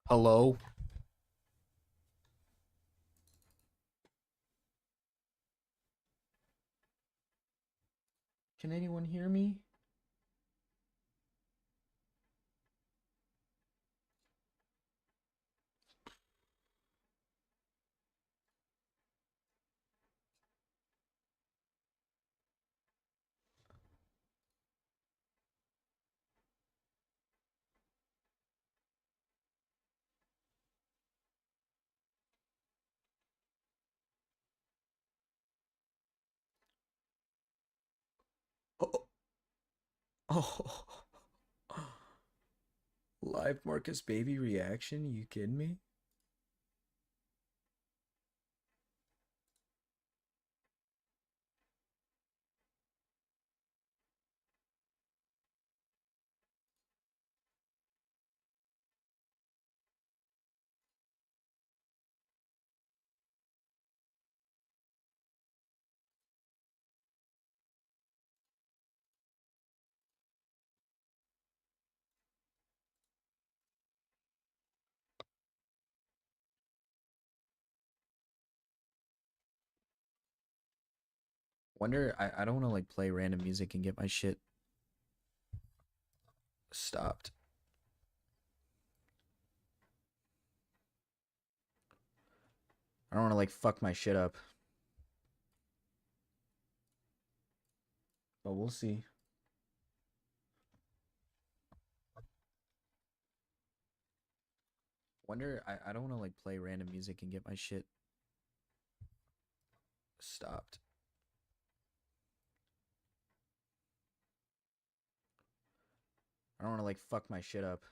Hello? Can anyone hear me? Oh, oh. Live Marcus Baby reaction? You kidding me? Wonder, I don't want to like play random music and get my shit stopped. I don't want to like fuck my shit up. But we'll see. Wonder, I don't want to like play random music and get my shit stopped. I don't want to like fuck my shit up.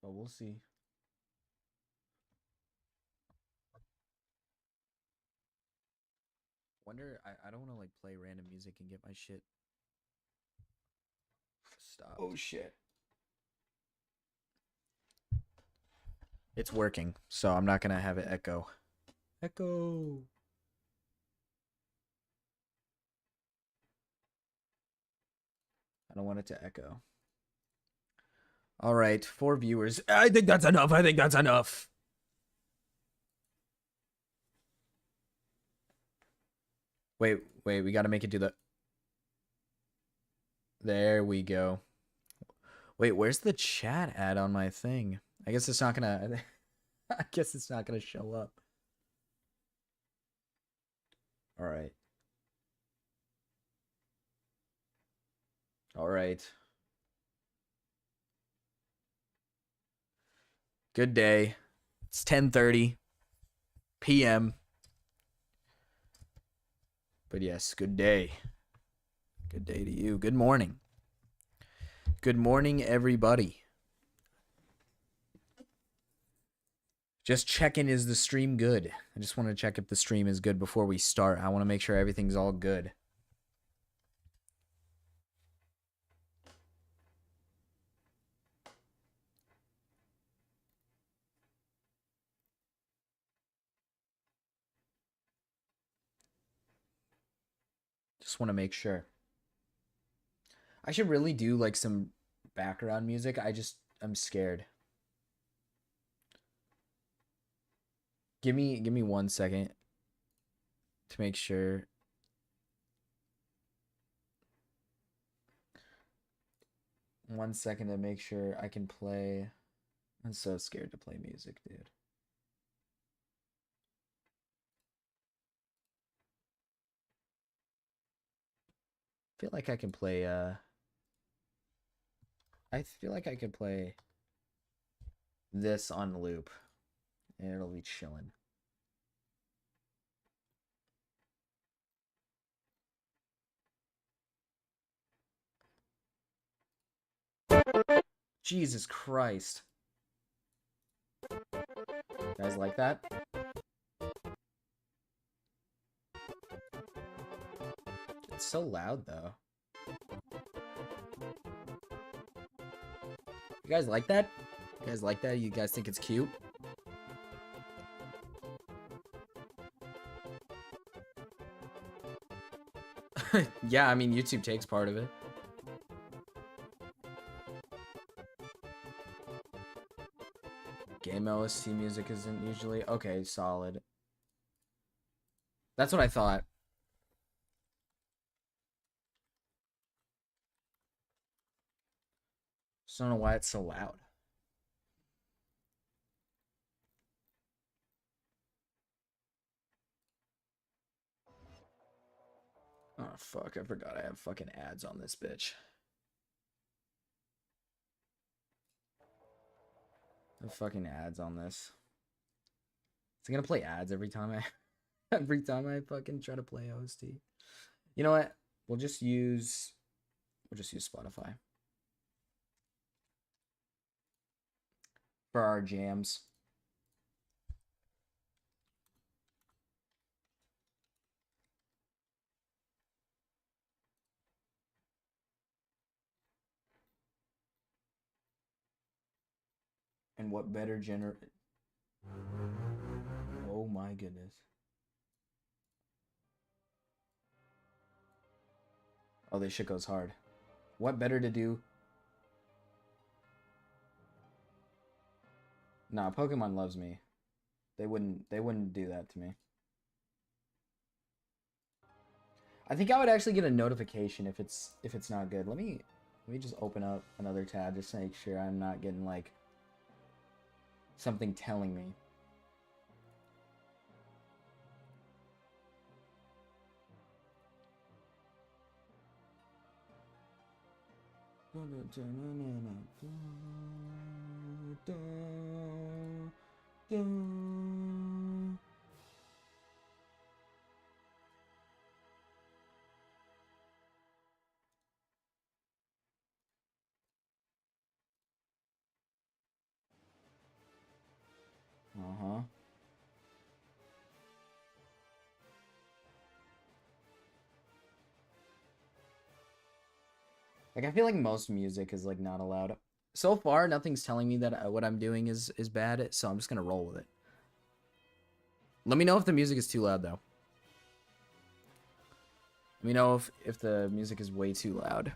But we'll see. Wonder, I don't want to like play random music and get my shit stopped. Oh shit. It's working, so I'm not gonna have it echo. Echo. I don't want it to echo. All right, 4 viewers. I think that's enough. I think that's enough. Wait, we gotta make it do the... There we go. Wait, where's the chat at on my thing? I guess it's not gonna... I guess it's not gonna show up. All right. All right. Good day. It's 10:30 p.m. But yes, good day. Good day to you. Good morning. Good morning, everybody. Just checking, is the stream good? I just want to check if the stream is good before we start. I want to make sure everything's all good. Just want to make sure. I should really do like some background music. I'm scared. Give me 1 second to make sure. One second to make sure I can play. I'm so scared to play music, dude. I feel like I can play I feel like I could play this on loop and it'll be chilling. Jesus Christ. You guys like that? It's so loud though. You guys like that? You guys like that? You guys think it's cute? Yeah, I mean, YouTube takes part of it. OST music isn't usually... Okay, solid. That's what I thought. Just don't know why it's so loud. Oh, fuck. I forgot I have fucking ads on this bitch. I have fucking ads on this. Is it gonna play ads every time I... every time I fucking try to play OST? You know what? We'll just use Spotify for our jams. And what better Oh my goodness. Oh, this shit goes hard. What better to do? Nah, Pokemon loves me. They wouldn't do that to me. I think I would actually get a notification if it's not good. Let me just open up another tab just to make sure I'm not getting like something telling me. Uh-huh. Like, I feel like most music is, like, not allowed. So far, nothing's telling me that what I'm doing is bad, so I'm just gonna roll with it. Let me know if the music is too loud, though. Let me know if the music is way too loud.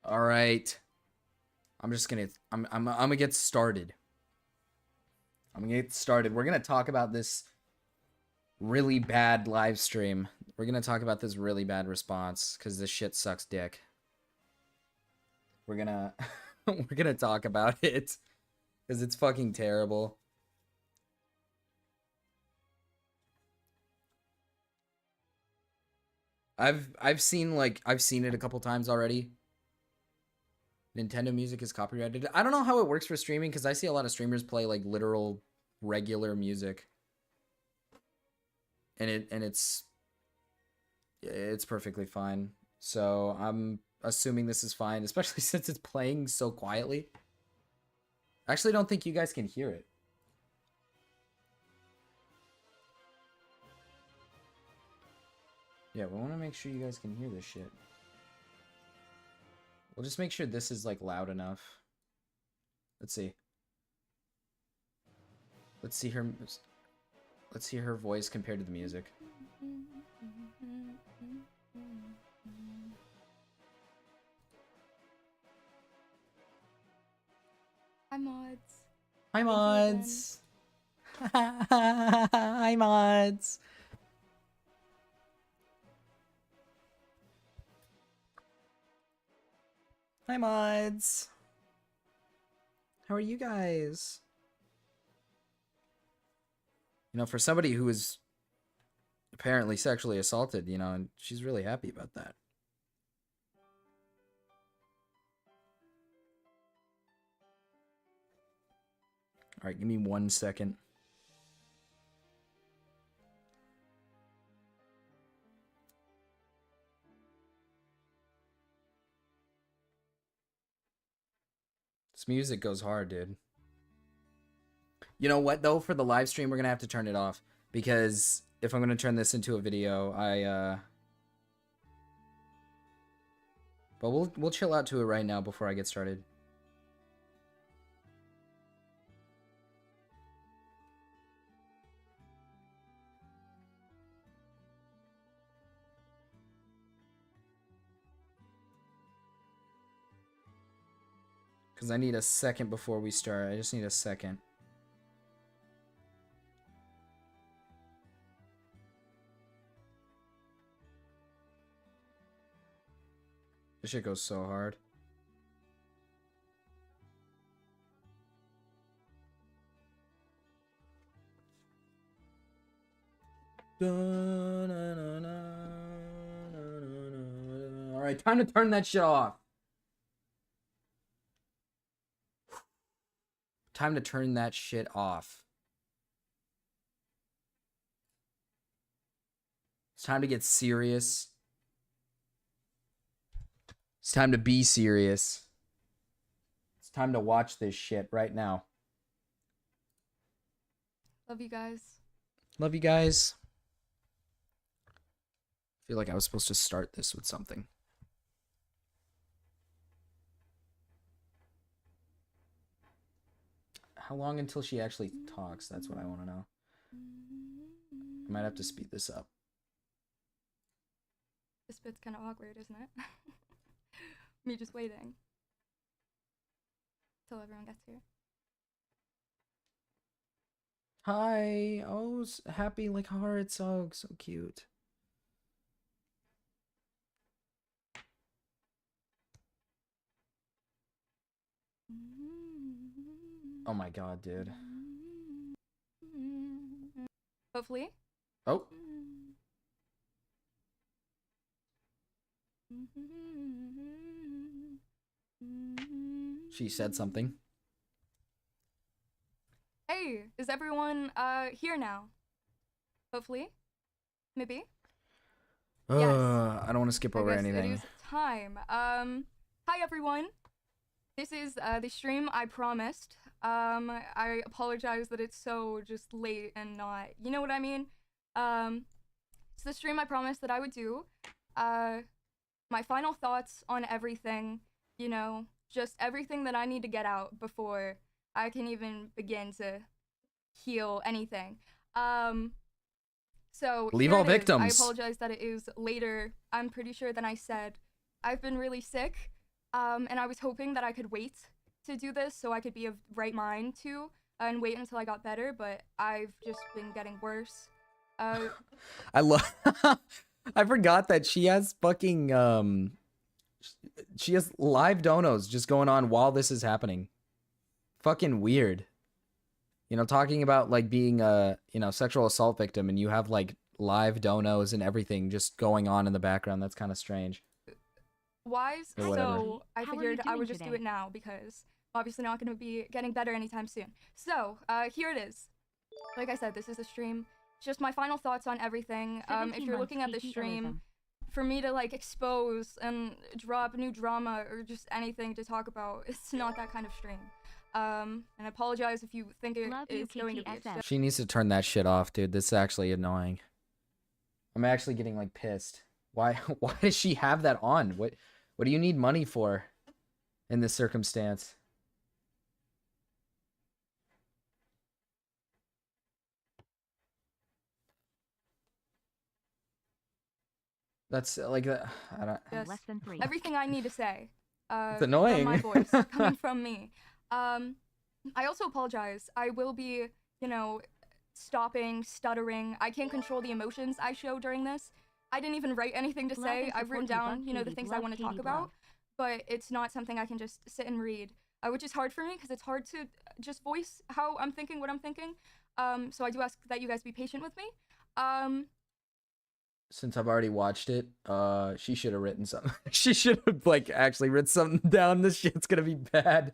All right. I'm gonna get started. We're gonna talk about this really bad live stream. We're gonna talk about this really bad response because this shit sucks dick. We're gonna we're gonna talk about it because it's fucking terrible. I've seen it a couple times already. Nintendo music is copyrighted. I don't know how it works for streaming because I see a lot of streamers play like literal regular music. And it's perfectly fine. So I'm assuming this is fine, especially since it's playing so quietly. I actually don't think you guys can hear it. Yeah, we want to make sure you guys can hear this shit. We'll just make sure this is like loud enough. Let's see. Let's see her voice compared to the music. Hi, mods. Hi, mods. Hi, mods. Hi, mods. How are you guys? You know, for somebody who is apparently sexually assaulted, you know, and she's really happy about that. All right, give me 1 second. This music goes hard, dude. You know what, though? For the live stream, we're going to have to turn it off. Because if I'm going to turn this into a video, But we'll chill out to it right now before I get started. Because I need a second before we start. I just need a second. This shit goes so hard. Alright, time to turn that shit off. Time to turn that shit off. It's time to get serious. It's time to be serious. It's time to watch this shit right now. Love you guys. Love you guys. I feel like I was supposed to start this with something. How long until she actually talks? That's what I want to know. I might have to speed this up. This bit's kind of awkward, isn't it? Me just waiting till everyone gets here. Hi. Oh, happy like hearts. Oh, so cute. Oh my god, dude. Hopefully. Oh. She said something. Hey, is everyone here now? Hopefully. Maybe. Yes. I don't want to skip over anything. It is time. Hi everyone. This is the stream I promised. I apologize that it's so just late and not, you know what I mean? It's the stream I promised that I would do. My final thoughts on everything, you know, just everything that I need to get out before I can even begin to heal anything. So leave all victims. I apologize that it is later, I'm pretty sure, than I said. I've been really sick, and I was hoping that I could wait to do this so I could be of right mind too, and wait until I got better, but I've just been getting worse. I love I forgot that she has fucking she has live donos just going on while this is happening. Fucking weird. You know, talking about like being a, you know, sexual assault victim, and you have like live donos and everything just going on in the background. That's kind of strange. Wise, so I figured I would just do it now because obviously not going to be getting better anytime soon. So, here it is. Like I said, this is a stream. Just my final thoughts on everything. If you're looking at the stream, for me to like expose and drop new drama or just anything to talk about, it's not that kind of stream. And I apologize if you think it is going to be. She needs to turn that shit off, dude. This is actually annoying. I'm actually getting like pissed. Why does she have that on? What do you need money for in this circumstance? That's like I don't. Less than 3. Everything I need to say. It's annoying. From my voice coming from me. I also apologize. I will be, you know, stopping, stuttering. I can't control the emotions I show during this. I didn't even write anything to say. I've written down, you know, the things I want to talk about, but it's not something I can just sit and read, which is hard for me because it's hard to just voice how I'm thinking, what I'm thinking. So I do ask that you guys be patient with me. Since I've already watched it, she should have written something. She should have like actually written something down. This shit's gonna be bad.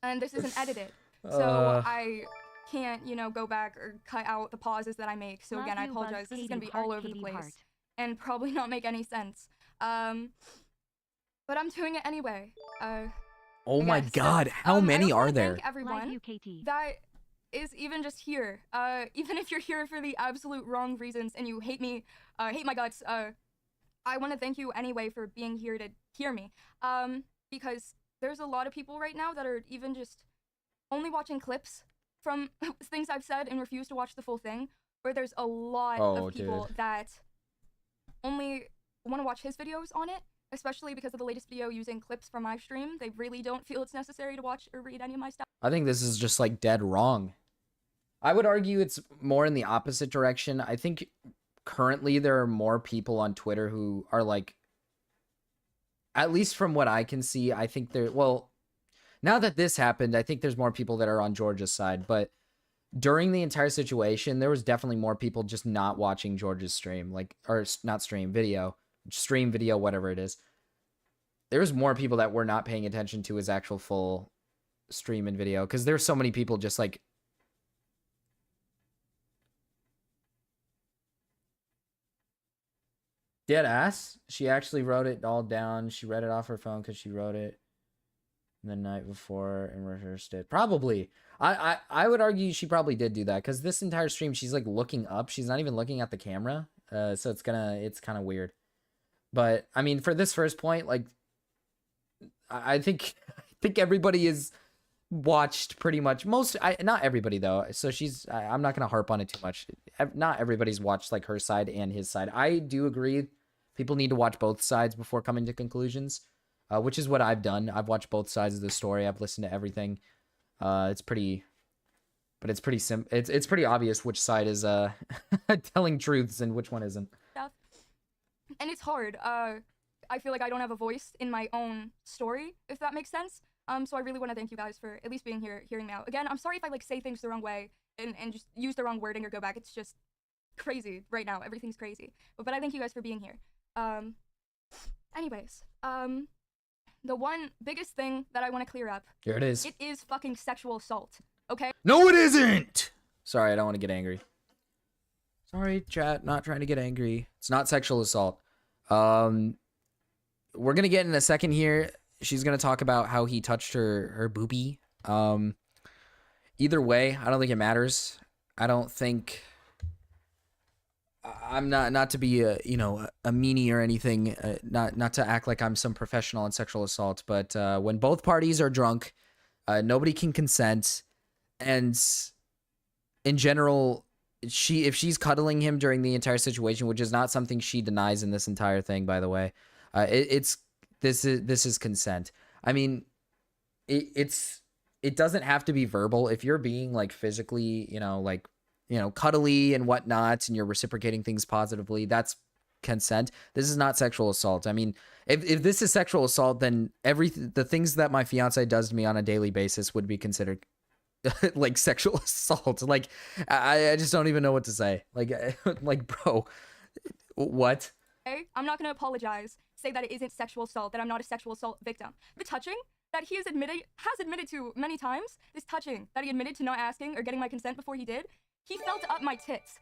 And this isn't edited, so I can't, you know, go back or cut out the pauses that I make. So again, I apologize. This is gonna be all over the place and probably not make any sense. But I'm doing it anyway. Oh my god, how many are there? Thank everyone that is even just here. Even if you're here for the absolute wrong reasons and you hate me, hate my guts, I want to thank you anyway for being here to hear me. Because there's a lot of people right now that are even just only watching clips from things I've said and refuse to watch the full thing, where there's a lot of people that only want to watch his videos on it especially because of the latest video using clips from my stream. They really don't feel it's necessary to watch or read any of my stuff. I think this is just like dead wrong. I would argue it's more in the opposite direction. I think currently there are more people on Twitter who are like, at least from what I can see, I think there, well, now that this happened, I think there's more people that are on George's side, but during the entire situation, there was definitely more people just not watching George's stream, like, or not stream, video, whatever it is. There was more people that were not paying attention to his actual full stream and video, because there's so many people just like, dead ass. She actually wrote it all down. She read it off her phone because she wrote it the night before and rehearsed it. Probably. I would argue she probably did do that, because this entire stream she's like looking up. She's not even looking at the camera. So it's kind of weird. But I mean, for this first point, like, I think everybody is watched pretty much. Not everybody though. So I'm not gonna harp on it too much. Not everybody's watched like her side and his side. I do agree. People need to watch both sides before coming to conclusions, which is what I've done. I've watched both sides of the story. I've listened to everything. It's pretty obvious which side is telling truths and which one isn't. And it's hard. I feel like I don't have a voice in my own story, if that makes sense. So I really want to thank you guys for at least being here, hearing me out. Again, I'm sorry if I like say things the wrong way and just use the wrong wording or go back. It's just crazy right now. Everything's crazy. But I thank you guys for being here. Anyways, the one biggest thing that I want to clear up. Here it is. It is fucking sexual assault. Okay? No, it isn't. Sorry, I don't want to get angry. Sorry, chat. Not trying to get angry. It's not sexual assault. We're gonna get in a second here. She's gonna talk about how he touched her boobie. Either way, I don't think it matters. I don't think. I'm not to be a meanie or anything. Not to act like I'm some professional in sexual assault. But when both parties are drunk, nobody can consent, and in general, if she's cuddling him during the entire situation, which is not something she denies in this entire thing, by the way, this is consent. I mean, it doesn't have to be verbal. If you're being like physically, cuddly and whatnot, and you're reciprocating things positively, that's consent. This is not sexual assault. I mean, if this is sexual assault, then the things that my fiance does to me on a daily basis would be considered like sexual assault. Like, I just don't even know what to say. Like, bro, what? Okay? I'm not gonna apologize, say that it isn't sexual assault, that I'm not a sexual assault victim. The touching that he has admitted to many times, this touching that he admitted to not asking or getting my consent before he did, he felt up my tits.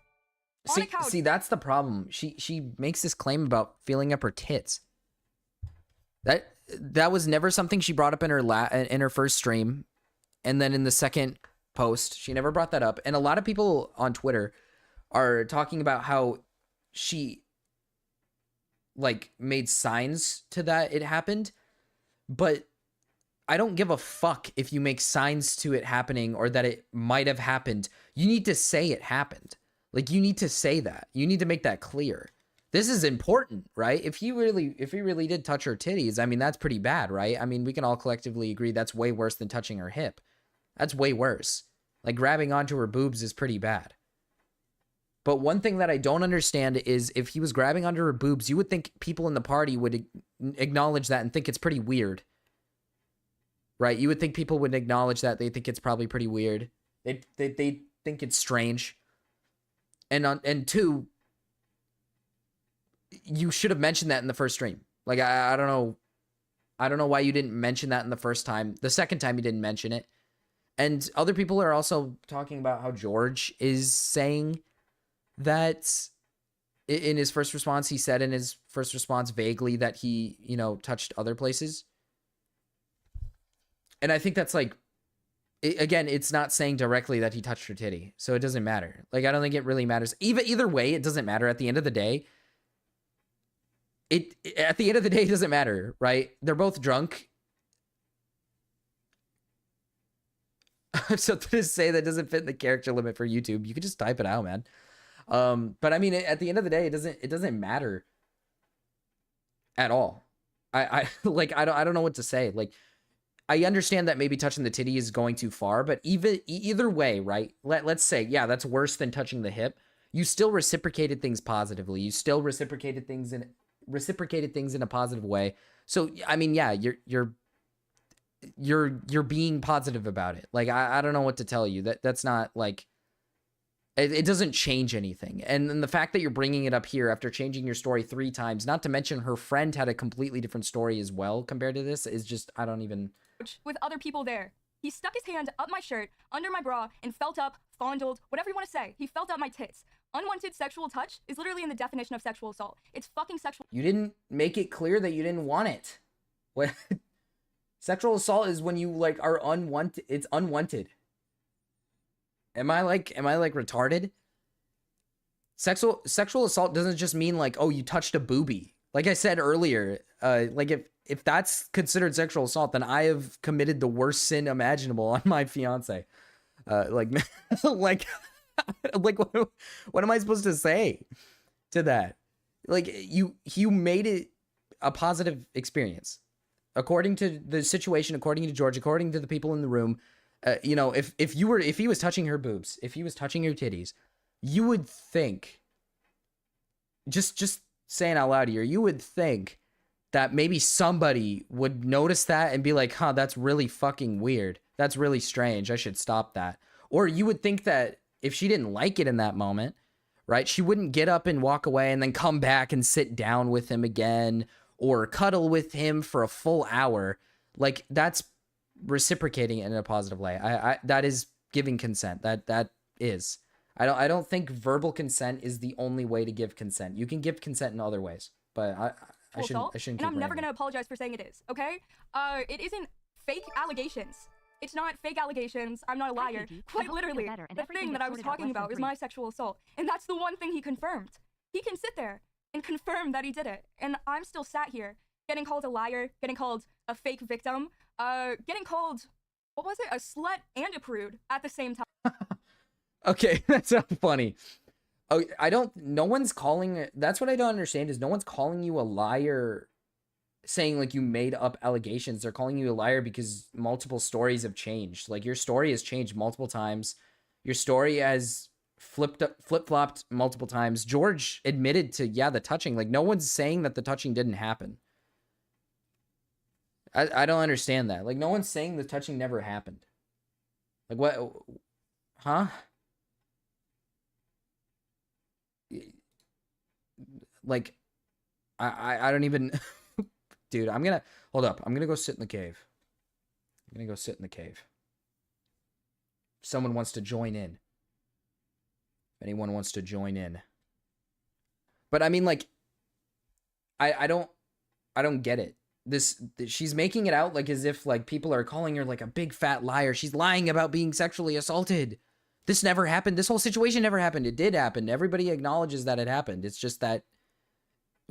See, that's the problem. She makes this claim about feeling up her tits. That was never something she brought up in her first stream, and then in the second post, she never brought that up. And a lot of people on Twitter are talking about how she like made signs to that it happened, but I don't give a fuck if you make signs to it happening or that it might have happened. You need to say it happened. Like, you need to say that. You need to make that clear. This is important, right? If he really did touch her titties, I mean, that's pretty bad, right? I mean, we can all collectively agree that's way worse than touching her hip. That's way worse. Like, grabbing onto her boobs is pretty bad. But one thing that I don't understand is if he was grabbing onto her boobs, you would think people in the party would acknowledge that and think it's pretty weird. Right? You would think people would acknowledge that. They think it's probably pretty weird. They think it's strange. And two, you should have mentioned that in the first stream. Like, I don't know. I don't know why you didn't mention that in the first time. The second time you didn't mention it. And other people are also talking about how George is saying that in his first response, he said in his first response vaguely that he, touched other places. And I think that's like, again, it's not saying directly that he touched her titty. So it doesn't matter. Like, I don't think it really matters. Either way, it doesn't matter. At the end of the day, it doesn't matter, right? They're both drunk. I have something to say that doesn't fit in the character limit for YouTube. You can just type it out, man. But I mean, at the end of the day, it doesn't matter at all. like I don't know what to say. Like, I understand that maybe touching the titty is going too far, but either way, right? Let's say, yeah, that's worse than touching the hip. You still reciprocated things positively. You still reciprocated things in a positive way. So I mean, yeah, you're being positive about it. Like I don't know what to tell you. That's not like it doesn't change anything. And then the fact that you're bringing it up here after changing your story 3 times, not to mention her friend had a completely different story as well compared to this, is just I don't even. With other people there. He stuck his hand up my shirt, under my bra, and felt up, fondled, whatever you want to say. He felt up my tits. Unwanted sexual touch is literally in the definition of sexual assault. It's fucking sexual. You didn't make it clear that you didn't want it. What? Sexual assault is when you like are unwanted. It's unwanted. Am I like retarded? Sexual assault doesn't just mean like, oh, you touched a boobie. Like I said earlier, like if that's considered sexual assault, then I have committed the worst sin imaginable on my fiance. Like like what am I supposed to say to that? Like you made it a positive experience. According to the situation, according to George, according to the people in the room, you know, if he was touching her boobs, if he was touching her titties, you would think, just saying out loud here, you would think that maybe somebody would notice that and be like, huh, that's really fucking weird. That's really strange. I should stop that. Or you would think that if she didn't like it in that moment, right, she wouldn't get up and walk away and then come back and sit down with him again or cuddle with him for a full hour. Like, that's reciprocating it in a positive way. That is giving consent. That is. I don't think verbal consent is the only way to give consent. You can give consent in other ways, but I shouldn't and I'm never gonna apologize for saying it is, okay? It isn't fake allegations. It's not fake allegations. I'm not a liar. Quite literally, the thing that I was talking about is my sexual assault, and that's the one thing he confirmed. He can sit there and confirm that he did it, and I'm still sat here getting called a liar, getting called a fake victim, getting called, what was it, a slut and a prude at the same time. Okay, that's not funny. Oh, no one's calling, that's what I don't understand, is no one's calling you a liar saying like you made up allegations. They're calling you a liar because multiple stories have changed. Like, your story has changed multiple times. Your story has flip-flopped multiple times. George admitted to, yeah, the touching. Like, no one's saying that the touching didn't happen. I don't understand that. Like, no one's saying the touching never happened. Like, what? Huh? Like, I don't even... Dude, hold up. I'm gonna go sit in the cave. If someone wants to join in. If anyone wants to join in. But I mean, like, I don't get it. She's making it out like as if like people are calling her like a big fat liar. She's lying about being sexually assaulted. This never happened. This whole situation never happened. It did happen. Everybody acknowledges that it happened. It's just that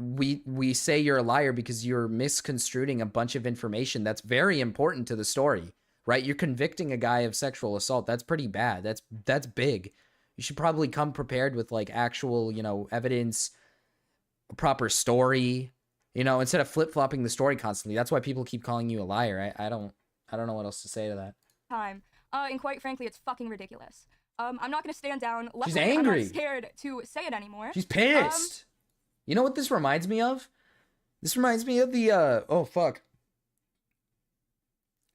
we say you're a liar because you're misconstruing a bunch of information that's very important to the story, right? You're convicting a guy of sexual assault. That's pretty bad. That's big. You should probably come prepared with like actual, you know, evidence, a proper story, you know, instead of flip-flopping the story constantly. That's why people keep calling you a liar. I don't know what else to say to that. And quite frankly, it's fucking ridiculous. I'm not gonna stand down. She's angry. I'm not scared to say it anymore. She's pissed. You know what this reminds me of? This reminds me of the, oh, fuck.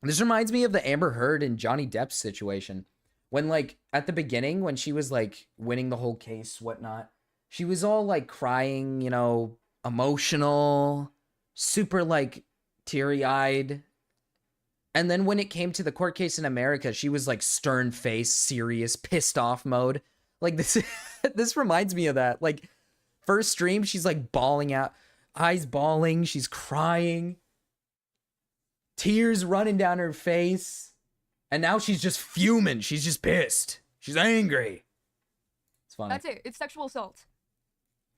This reminds me of the Amber Heard and Johnny Depp situation. When, like, at the beginning, when she was, like, winning the whole case, whatnot, she was all, like, crying, you know, emotional, super, like, teary-eyed. And then when it came to the court case in America, she was, like, stern-faced, serious, pissed-off mode. Like, this reminds me of that. Like, first stream, she's like bawling out, eyes bawling, she's crying, tears running down her face, and now she's just fuming. She's just pissed. She's angry. It's funny. That's it. It's sexual assault.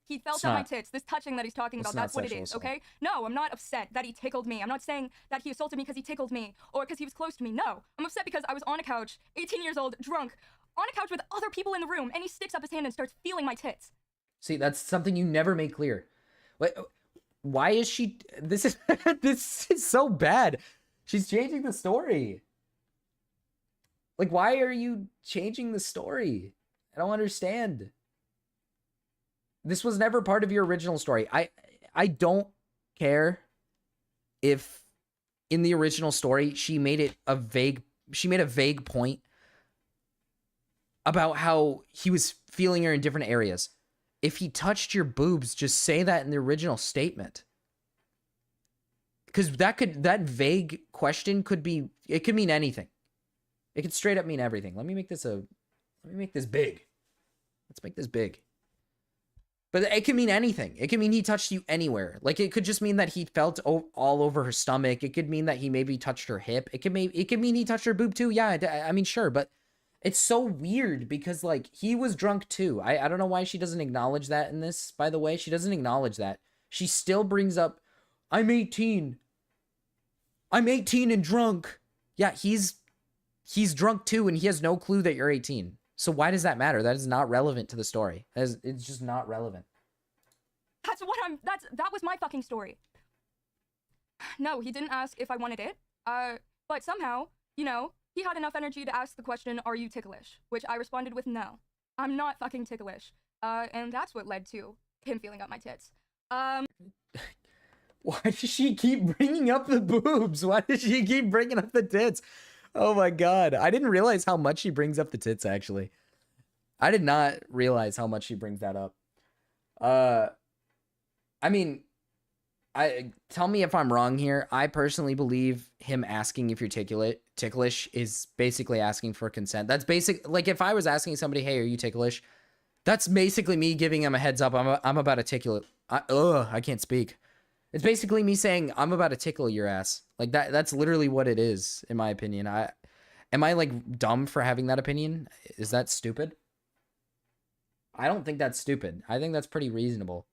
He felt on my tits. This touching that he's talking about, that's what it is, okay? No, I'm not upset that he tickled me. I'm not saying that he assaulted me because he tickled me or because he was close to me. No, I'm upset because I was on a couch, 18 years old, drunk, on a couch with other people in the room, and he sticks up his hand and starts feeling my tits. See, that's something you never make clear. why is she, this is this is so bad. She's changing the story. Like, why are you changing the story? I don't understand. This was never part of your original story. I don't care if in the original story she made a vague point about how he was feeling her in different areas. If he touched your boobs, just say that in the original statement. Because that vague question could mean anything. It could straight up mean everything. Let me make this big. Let's make this big. But it can mean anything. It can mean he touched you anywhere. Like, it could just mean that he felt all over her stomach. It could mean that he maybe touched her hip. It could mean he touched her boob too. Yeah, I mean, sure. But it's so weird because, like, he was drunk too. I don't know why she doesn't acknowledge that in this, by the way. She doesn't acknowledge that. She still brings up, I'm 18. I'm 18 and drunk. Yeah, he's drunk too, and he has no clue that you're 18. So why does that matter? That is not relevant to the story. It's just not relevant. That was my fucking story. No, he didn't ask if I wanted it. But somehow, you know, he had enough energy to ask the question, are you ticklish? Which I responded with no. I'm not fucking ticklish. And that's what led to him feeling up my tits. Why does she keep bringing up the boobs? Why does she keep bringing up the tits? Oh my god. I didn't realize how much she brings up the tits, actually. I did not realize how much she brings that up. I mean, tell me if I'm wrong here. I personally believe him asking if you're ticklish is basically asking for consent. That's basic. Like, if I was asking somebody, hey, are you ticklish? That's basically me giving him a heads up. I'm about to tickle it. I can't speak. It's basically me saying, I'm about to tickle your ass. Like, that's literally what it is, in my opinion. Am I, like, dumb for having that opinion? Is that stupid? I don't think that's stupid. I think that's pretty reasonable.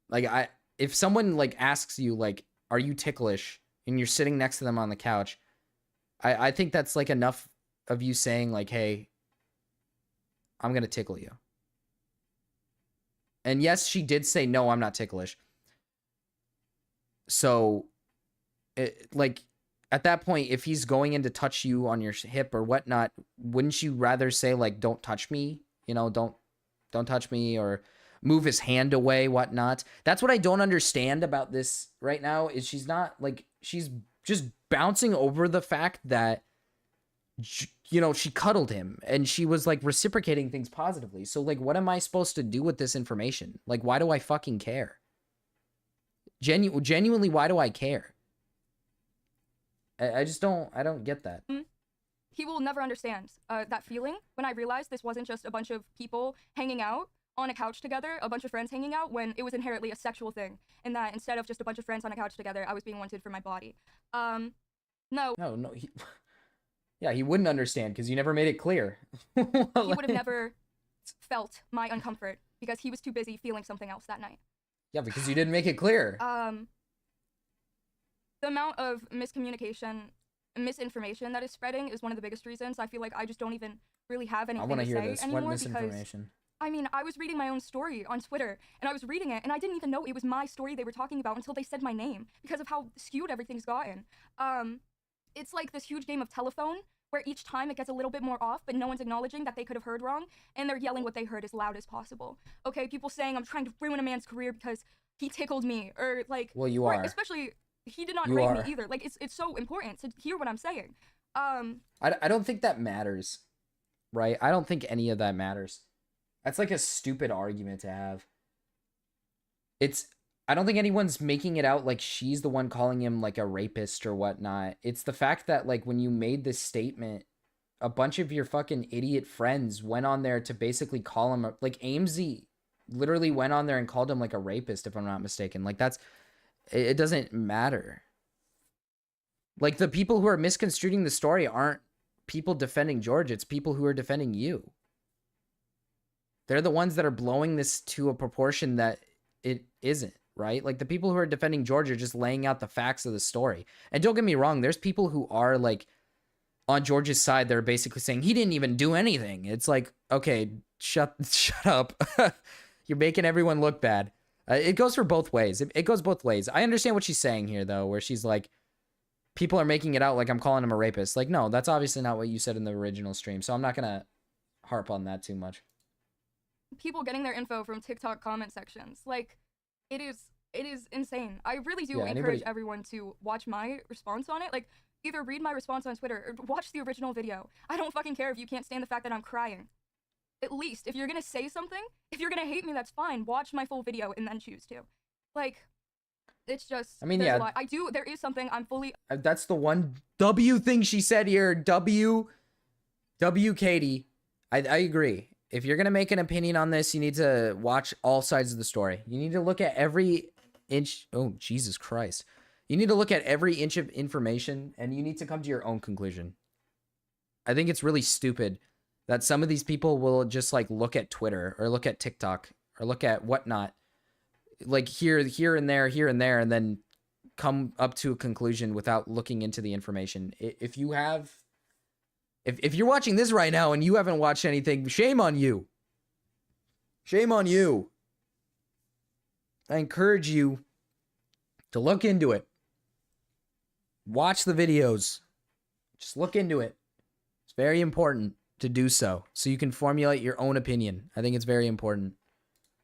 Like, if someone, like, asks you, like, are you ticklish? And you're sitting next to them on the couch, I think that's, like, enough of you saying, like, hey, I'm gonna tickle you. And yes, she did say, no, I'm not ticklish. So, like, at that point, if he's going in to touch you on your hip or whatnot, wouldn't you rather say, like, don't touch me? You know, don't touch me, or move his hand away, whatnot. That's what I don't understand about this right now, is she's not, like, she's just bouncing over the fact that, you know, she cuddled him and she was, like, reciprocating things positively. So, like, what am I supposed to do with this information? Like, why do I fucking care? Genuinely, why do I care? I just don't get that. He will never understand that feeling when I realized this wasn't just a bunch of people hanging out on a couch together, a bunch of friends hanging out, when it was inherently a sexual thing, and that instead of just a bunch of friends on a couch together, I was being wanted for my body. No. No, yeah, he wouldn't understand because you never made it clear. He would have never felt my uncomfort because he was too busy feeling something else that night. Yeah, because you didn't make it clear. The amount of miscommunication, misinformation that is spreading is one of the biggest reasons. I feel like I just don't even really have anything to say anymore. What misinformation? Because, I mean, I was reading my own story on Twitter, and I was reading it, and I didn't even know it was my story they were talking about until they said my name, because of how skewed everything's gotten. It's like this huge game of telephone, where each time it gets a little bit more off, but no one's acknowledging that they could have heard wrong, and they're yelling what they heard as loud as possible. Okay, people saying I'm trying to ruin a man's career because he tickled me, or like... Well, you are. Especially, he did not rape me either. Like, it's so important to hear what I'm saying. I don't think that matters, right? I don't think any of that matters. That's like a stupid argument to have. I don't think anyone's making it out like she's the one calling him, like, a rapist or whatnot. It's the fact that, like, when you made this statement, a bunch of your fucking idiot friends went on there to basically call him, like, Amesy literally went on there and called him, like, a rapist, if I'm not mistaken. Like, it doesn't matter. Like, the people who are misconstruing the story aren't people defending George. It's people who are defending you. They're the ones that are blowing this to a proportion that it isn't. Right? Like, the people who are defending George are just laying out the facts of the story. And don't get me wrong, there's people who are, like, on George's side. They're basically saying he didn't even do anything. It's like, okay, shut up. You're making everyone look bad. It goes for both ways. It goes both ways. I understand what she's saying here, though, where she's like, people are making it out like I'm calling him a rapist. Like, no, that's obviously not what you said in the original stream. So I'm not going to harp on that too much. People getting their info from TikTok comment sections. Like, it is insane. I really do encourage everyone to watch my response on it. Like, either read my response on Twitter or watch the original video. I don't fucking care if you can't stand the fact that I'm crying. At least, if you're gonna say something, if you're gonna hate me, that's fine. Watch my full video and then choose to. Like, it's just, I mean, there's yeah. a lot. There is something I'm fully... That's the one W thing she said here. W, Katie. I agree. If you're going to make an opinion on this, you need to watch all sides of the story. You need to look at every inch. Oh, Jesus Christ. You need to look at every inch of information, and you need to come to your own conclusion. I think it's really stupid that some of these people will just like look at Twitter or look at TikTok or look at whatnot, like here and there, and then come up to a conclusion without looking into the information. If you're watching this right now and you haven't watched anything, shame on you. Shame on you. I encourage you to look into it. Watch the videos. Just look into it. It's very important to do so you can formulate your own opinion. I think it's very important.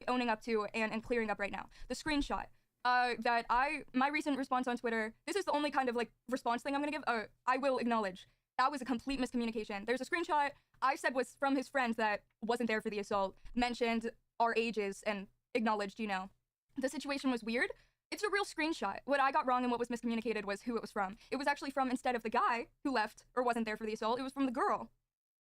Owning up to and clearing up right now. The screenshot my recent response on Twitter, this is the only kind of like response thing I'm gonna give. I will acknowledge that was a complete miscommunication. There's a screenshot I said was from his friend that wasn't there for the assault, mentioned our ages, and acknowledged, the situation was weird. It's a real screenshot. What I got wrong and what was miscommunicated was who it was from. It was actually from, instead of the guy who left or wasn't there for the assault, it was from the girl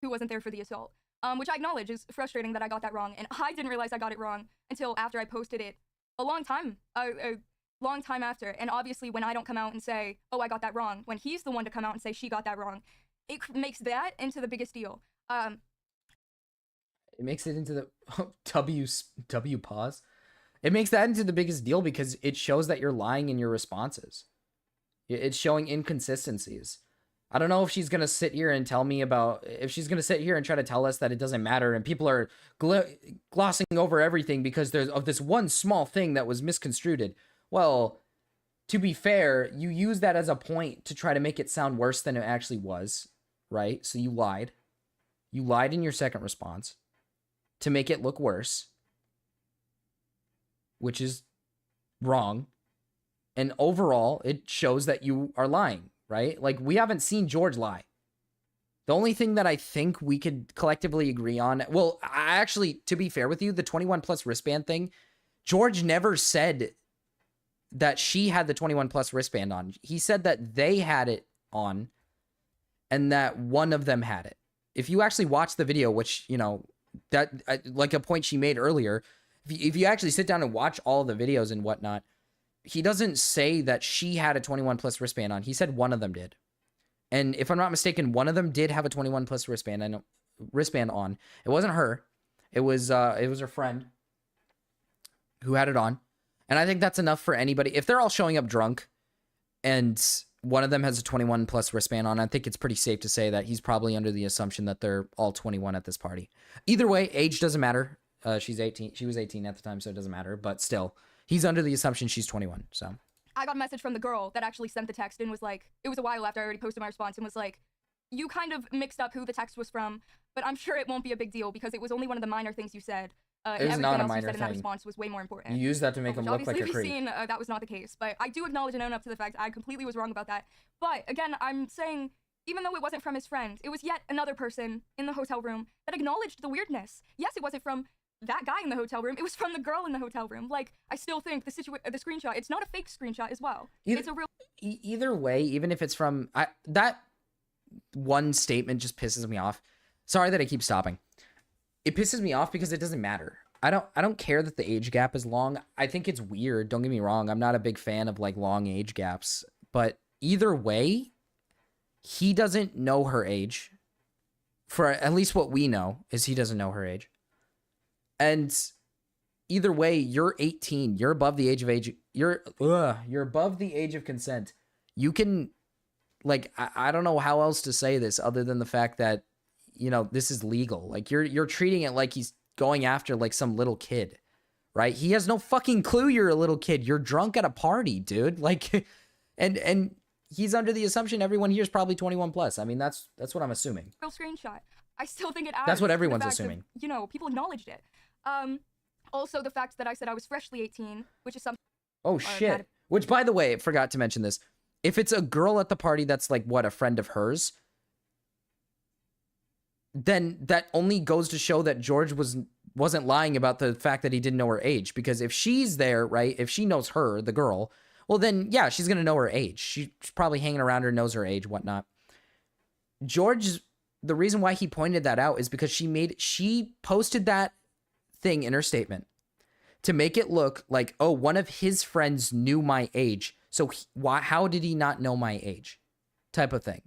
who wasn't there for the assault. Which I acknowledge is frustrating that I got that wrong, and I didn't realize I got it wrong until after I posted it a long time after. And obviously when I don't come out and say, oh, I got that wrong, when he's the one to come out and say she got that wrong, it makes that into the biggest deal. It makes it into the W pause. It makes that into the biggest deal because it shows that you're lying in your responses. It's showing inconsistencies. I don't know if she's going to sit here and tell me if she's going to sit here and try to tell us that it doesn't matter and people are glossing over everything because there's of this one small thing that was misconstrued. Well, to be fair, you use that as a point to try to make it sound worse than it actually was, right? So you lied. You lied in your second response to make it look worse, which is wrong. And overall, it shows that you are lying, right? Like, we haven't seen George lie. The only thing that I think we could collectively agree on, well, I actually, to be fair with you, the 21 plus wristband thing, George never said that she had the 21 plus wristband on. He said that they had it on and that one of them had it. If you actually watch the video, which, that like a point she made earlier, if you actually sit down and watch all the videos and whatnot, he doesn't say that she had a 21 plus wristband on. He said one of them did. And if I'm not mistaken, one of them did have a 21 plus wristband on. It wasn't her. It was her friend who had it on. And I think that's enough for anybody. If they're all showing up drunk and one of them has a 21 plus wristband on, I think it's pretty safe to say that he's probably under the assumption that they're all 21 at this party. Either way, age doesn't matter. She's 18. She was 18 at the time, so it doesn't matter. But still, he's under the assumption she's 21. So I got a message from the girl that actually sent the text and was like, it was a while after I already posted my response, and was like, you kind of mixed up who the text was from, but I'm sure it won't be a big deal because it was only one of the minor things you said. It was not a minor thing. Everything else you said in that thing. response was way more important. You used that to make him look like a creep. Seen, that was not the case, but I do acknowledge and own up to the fact I completely was wrong about that. But again, I'm saying, even though it wasn't from his friend, it was yet another person in the hotel room that acknowledged the weirdness. Yes, it wasn't from that guy in the hotel room, it was from the girl in the hotel room. Like, I still think the screenshot, it's not a fake screenshot as well. It's a real... Either way, even if it's from... that one statement just pisses me off. Sorry that I keep stopping. It pisses me off because it doesn't matter. I don't care that the age gap is long. I think it's weird. Don't get me wrong. I'm not a big fan of like long age gaps, but either way, he doesn't know her age. For at least what we know is he doesn't know her age. And either way, you're 18. You're above the age of you're above the age of consent. You can, like, I don't know how else to say this other than the fact that, this is legal. Like, you're treating it like he's going after like some little kid, right? He has no fucking clue you're a little kid. You're drunk at a party, dude. Like, and he's under the assumption everyone here is probably 21 plus. I mean, that's what I'm assuming. Real screenshot. I still think it adds. That's what to the everyone's fact assuming. Of, you know, people acknowledged it. Also the fact that I said I was freshly 18, which is something. Oh shit. Which, by the way, I forgot to mention this. If it's a girl at the party that's like, what, a friend of hers, then that only goes to show that George wasn't lying about the fact that he didn't know her age. Because if she's there, right, if she knows her, the girl, well then, yeah, she's going to know her age. She's probably hanging around her, knows her age, whatnot. George, the reason why he pointed that out is because she posted that thing in her statement to make it look like, oh, one of his friends knew my age. So how did he not know my age? Type of thing.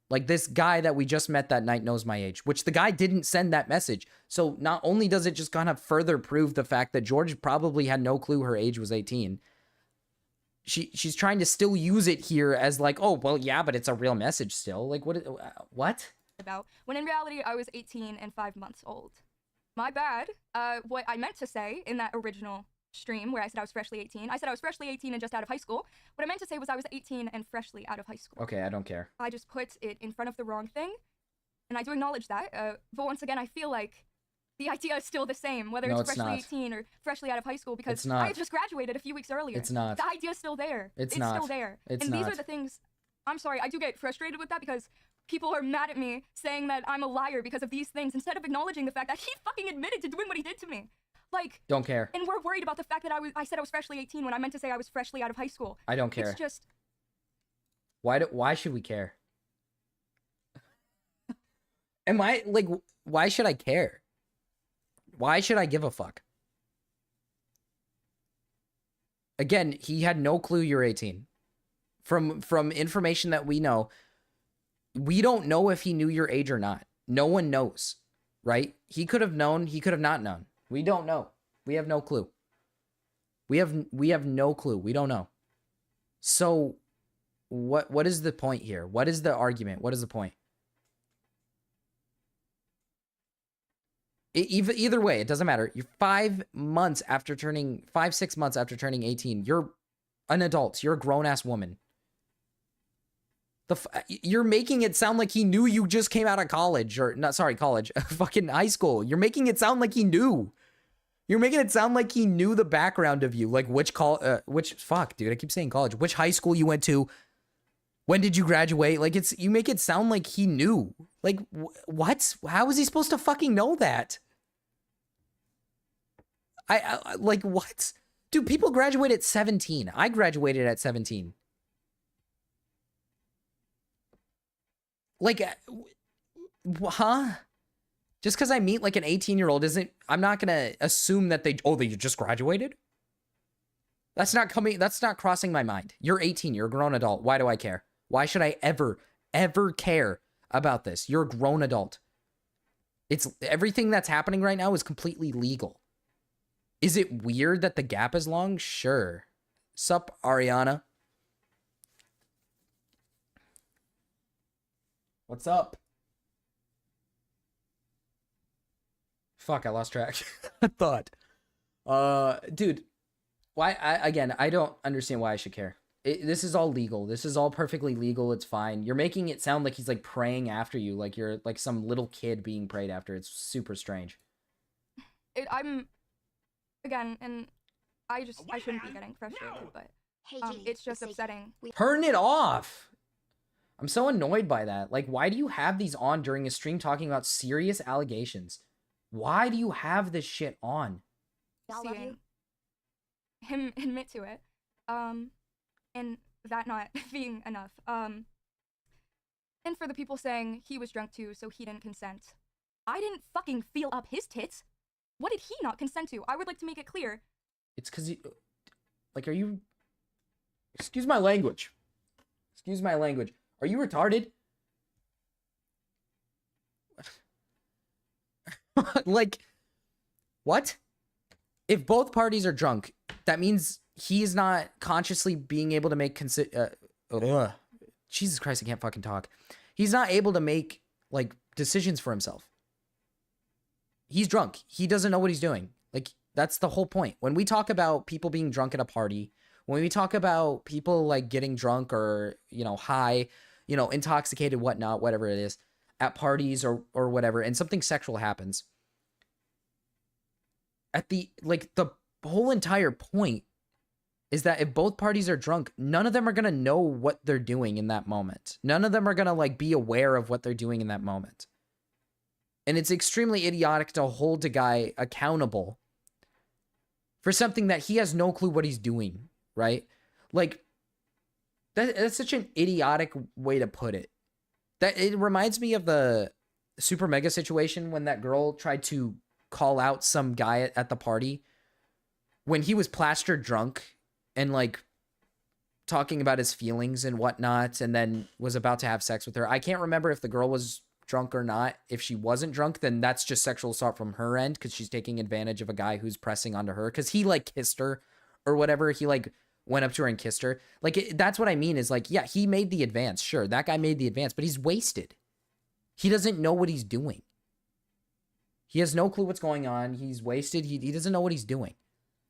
Like, this guy that we just met that night knows my age, which the guy didn't send that message. So not only does it just kind of further prove the fact that George probably had no clue her age was 18, she's trying to still use it here as like, oh, well, yeah, but it's a real message still. Like, what? About when in reality I was 18 and 5 months old. My bad. What I meant to say in that original stream where I said I was freshly 18, I said I was freshly 18 and just out of high school. What I meant to say was I was 18 and freshly out of high school. Okay, I don't care. I just put it in front of the wrong thing, and I do acknowledge that. But once again, I feel like the idea is still the same, whether it's freshly 18 or freshly out of high school, because I just graduated a few weeks earlier. It's not. The idea's still there. It's still there. It's and not. These are the things. I'm sorry, I do get frustrated with that because people are mad at me saying that I'm a liar because of these things instead of acknowledging the fact that he fucking admitted to doing what he did to me. Like, don't care. And we're worried about the fact that I said I was freshly 18 when I meant to say I was freshly out of high school. I don't care. It's just, why should we care? Why should I care? Why should I give a fuck? Again, he had no clue you're 18. From information that we know, we don't know if he knew your age or not. No one knows, right? He could have known, he could have not known. We don't know. We have no clue. We have no clue. We don't know. So what is the point here? What is the argument? What is the point? Either way, it doesn't matter. You're 6 months after turning 18. You're an adult. You're a grown-ass woman. You're making it sound like he knew you just came out of college, or not, sorry, college, fucking high school. You're making it sound like he knew. You're making it sound like he knew the background of you, like fuck, dude, I keep saying college. Which high school you went to? When did you graduate? Like, you make it sound like he knew. Like, what? How is he supposed to fucking know that? I like, what? Dude, people graduate at 17. I graduated at 17. Like, huh? Just because I meet like an 18-year-old I'm not gonna assume that they just graduated? That's not crossing my mind. You're 18, you're a grown adult. Why do I care? Why should I ever care about this? You're a grown adult. Everything that's happening right now is completely legal. Is it weird that the gap is long? Sure. Sup, Ariana? What's up? Fuck, I lost track. I thought. Dude, why? I don't understand why I should care. This is all legal. This is all perfectly legal. It's fine. You're making it sound like he's like praying after you, like you're like some little kid being prayed after. It's super strange. Again, and I shouldn't be getting frustrated, but it's just upsetting. Turn it off. I'm so annoyed by that. Like, why do you have these on during a stream talking about serious allegations? Why do you have this shit on? Seeing him admit to it, and that not being enough, and for the people saying he was drunk too, so he didn't consent. I didn't fucking feel up his tits. What did he not consent to? I would like to make it clear. It's because you, like, are you? Excuse my language. Excuse my language. Are you retarded? Like, what? If both parties are drunk, that means he's not consciously being able to make Jesus Christ, I can't fucking talk. He's not able to make, like, decisions for himself. He's drunk. He doesn't know what he's doing. Like, That's the whole point. When we talk about people being drunk at a party, when we talk about people like getting drunk or, you know, high, you know, intoxicated, whatnot, whatever it is, at parties or whatever, and something sexual happens, at the whole entire point is that if both parties are drunk, none of them are going to know what they're doing in that moment. None of them are going to like be aware of what they're doing in that moment. And it's extremely idiotic to hold a guy accountable for something that he has no clue what he's doing, right? Like, that's such an idiotic way to put it. That it reminds me of the Super Mega situation when that girl tried to call out some guy at the party when he was plastered drunk and like talking about his feelings and whatnot, and then was about to have sex with her. I can't remember if the girl was drunk or not. If she wasn't drunk, then that's just sexual assault from her end because she's taking advantage of a guy who's pressing onto her because he like kissed her or whatever. He like went up to her and kissed her. Like, that's what I mean is like, yeah, he made the advance. Sure, that guy made the advance, but he's wasted. He doesn't know what he's doing. He has no clue what's going on. He's wasted. He doesn't know what he's doing.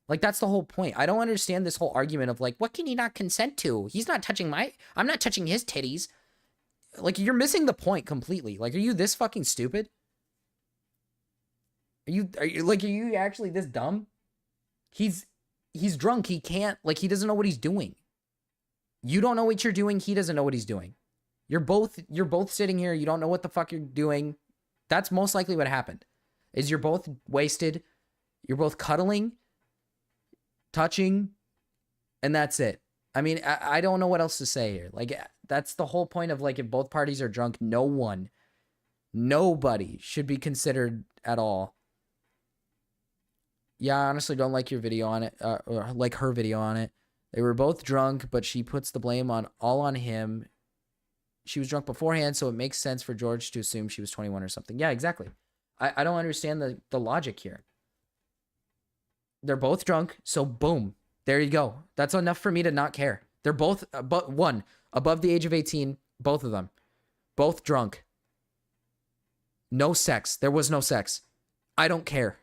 Like, that's the whole point. I don't understand this whole argument of like, what can he not consent to? He's not touching I'm not touching his titties. Like, you're missing the point completely. Like, are you this fucking stupid? Are you actually this dumb? He's drunk. He can't, like, he doesn't know what he's doing. You don't know what you're doing. He doesn't know what he's doing. You're both sitting here. You don't know what the fuck you're doing. That's most likely what happened. Is you're both wasted. You're both cuddling, touching, and that's it. I mean, I don't know what else to say here. Like, that's the whole point of, like, if both parties are drunk, nobody should be considered at all. Yeah, I honestly don't like your video on it, or like her video on it. They were both drunk, but she puts the blame all on him. She was drunk beforehand, so it makes sense for George to assume she was 21 or something. Yeah, exactly. I don't understand the logic here. They're both drunk, so boom. There you go. That's enough for me to not care. They're both, one, above the age of 18, both of them. Both drunk. No sex. There was no sex. I don't care.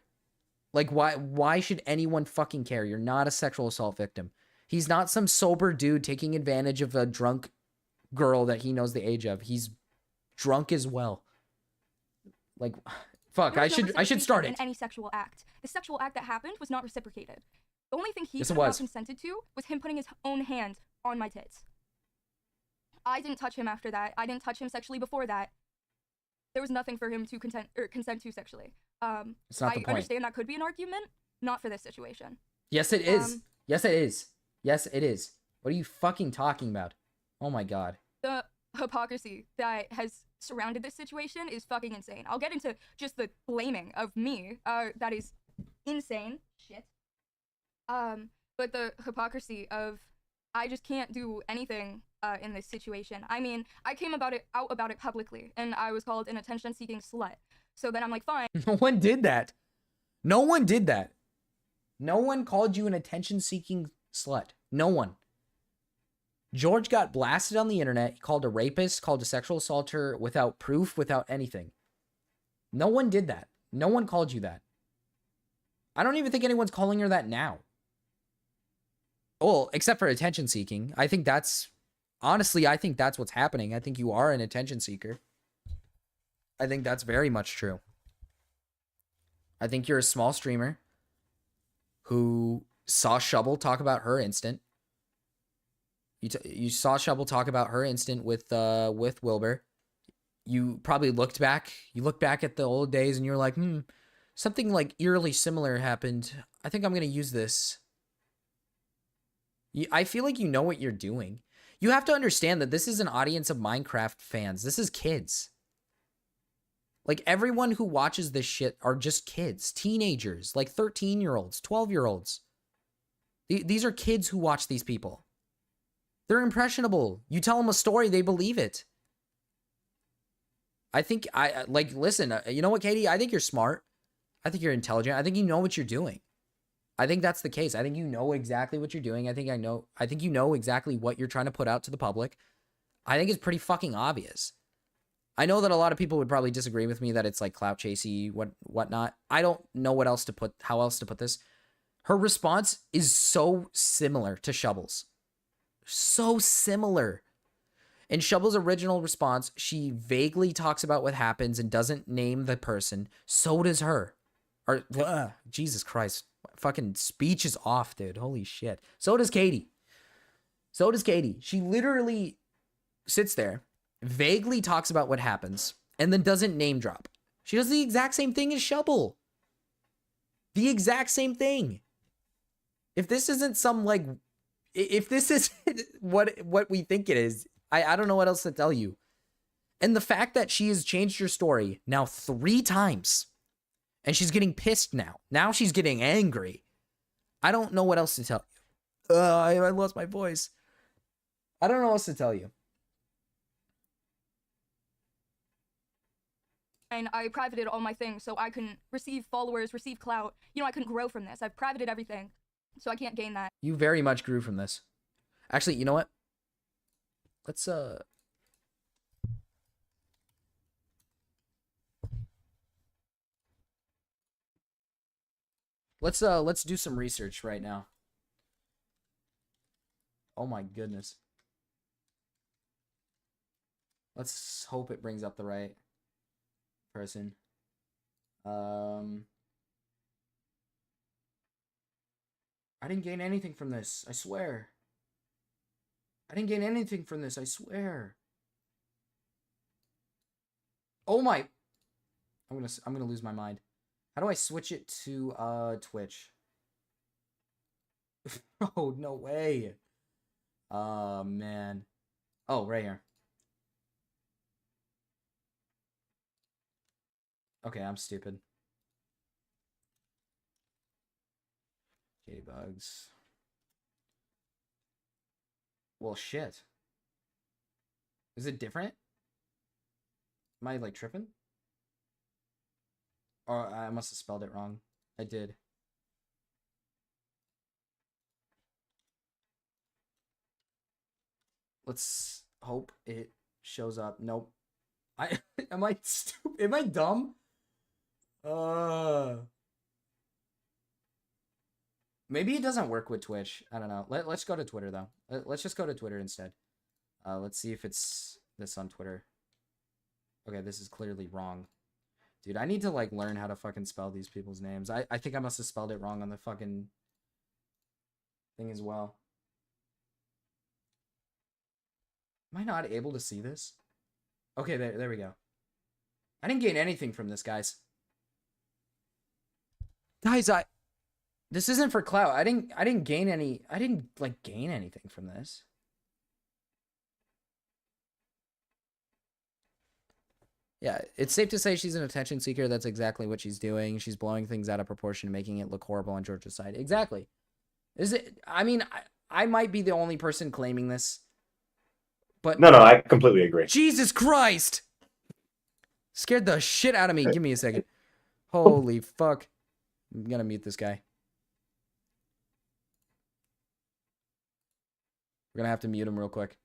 Like, why should anyone fucking care? You're not a sexual assault victim. He's not some sober dude taking advantage of a drunk girl that he knows the age of. He's drunk as well. Like, fuck, I should start it. In any sexual act. The sexual act that happened was not reciprocated. The only thing he Yes, could have not consented to was him putting his own hand on my tits. I didn't touch him after that. I didn't touch him sexually before that. There was nothing for him to consent to sexually. It's not the point. I understand that could be an argument, not for this situation. Yes, it is. Yes, it is. Yes, it is. What are you fucking talking about? Oh my god. The hypocrisy that has surrounded this situation is fucking insane. I'll get into just the blaming of me. That is insane. Shit. But the hypocrisy of I just can't do anything in this situation. I mean, I came out about it publicly, and I was called an attention-seeking slut. So then I'm like, fine. No one did that. No one did that. No one called you an attention-seeking slut. No one. George got blasted on the internet. He called a rapist, called a sexual assaulter without proof, without anything. No one did that. No one called you that. I don't even think anyone's calling her that now. Well, except for attention seeking. I think that's what's happening. I think you are an attention seeker. I think that's very much true. I think you're a small streamer who saw Shovel talk about her instant. You saw Shovel talk about her instant with Wilbur. You probably looked back at the old days and you're like, something like eerily similar happened. I think I'm going to use this. I feel like you know what you're doing. You have to understand that this is an audience of Minecraft fans. This is kids. Like, everyone who watches this shit are just kids, teenagers, like 13-year-olds, 12-year-olds. These are kids who watch these people. They're impressionable. You tell them a story, they believe it. Listen, you know what, Katie? I think you're smart. I think you're intelligent. I think you know what you're doing. I think that's the case. I think you know exactly what you're doing. I think you know exactly what you're trying to put out to the public. I think it's pretty fucking obvious. I know that a lot of people would probably disagree with me that it's like clout chasey, whatnot. I don't know how else to put this. Her response is so similar to Shovel's. So similar. In Shovel's original response, she vaguely talks about what happens and doesn't name the person. So does her. Or, Jesus Christ. Fucking speech is off, dude. Holy shit. So does Katie. She literally sits there, vaguely talks about what happens, and then doesn't name drop. She does the exact same thing as Shovel. The exact same thing. If this isn't some, like, if this is what we think it is, I don't know what else to tell you. And the fact that she has changed her story now 3 times, and she's getting pissed now. Now she's getting angry. I don't know what else to tell you. I lost my voice. I don't know what else to tell you. And I privated all my things so I can receive followers, receive clout. You know, I couldn't grow from this. I've privated everything, so I can't gain that. You very much grew from this. Actually, you know what? Let's do some research right now. Oh my goodness. Let's hope it brings up the right person. I didn't gain anything from this, I swear. I didn't gain anything from this, I swear. Oh my. I'm gonna lose my mind. How do I switch it to Twitch? Oh, no way. Man. Oh, right here. Okay, I'm stupid. Caitibuggz. Well, shit. Is it different? Am I, like, tripping? Or I must have spelled it wrong. I did. Let's hope it shows up. Nope. Am I stupid? Am I dumb? Maybe it doesn't work with Twitch. I don't know. Let's go to Twitter though. Let's just go to Twitter instead. Let's see if it's this on Twitter. Okay, this is clearly wrong. Dude, I need to like learn how to fucking spell these people's names. I think I must have spelled it wrong on the fucking thing as well. Am I not able to see this? Okay, there we go. I didn't gain anything from this, guys. Guys, this isn't for clout. I didn't gain anything from this. Yeah, it's safe to say she's an attention seeker. That's exactly what she's doing. She's blowing things out of proportion, making it look horrible on Georgia's side. Exactly. Is it? I mean, I might be the only person claiming this, but no, I completely agree. Jesus Christ! Scared the shit out of me. Give me a second. Holy fuck! I'm gonna mute this guy. We're gonna have to mute him real quick.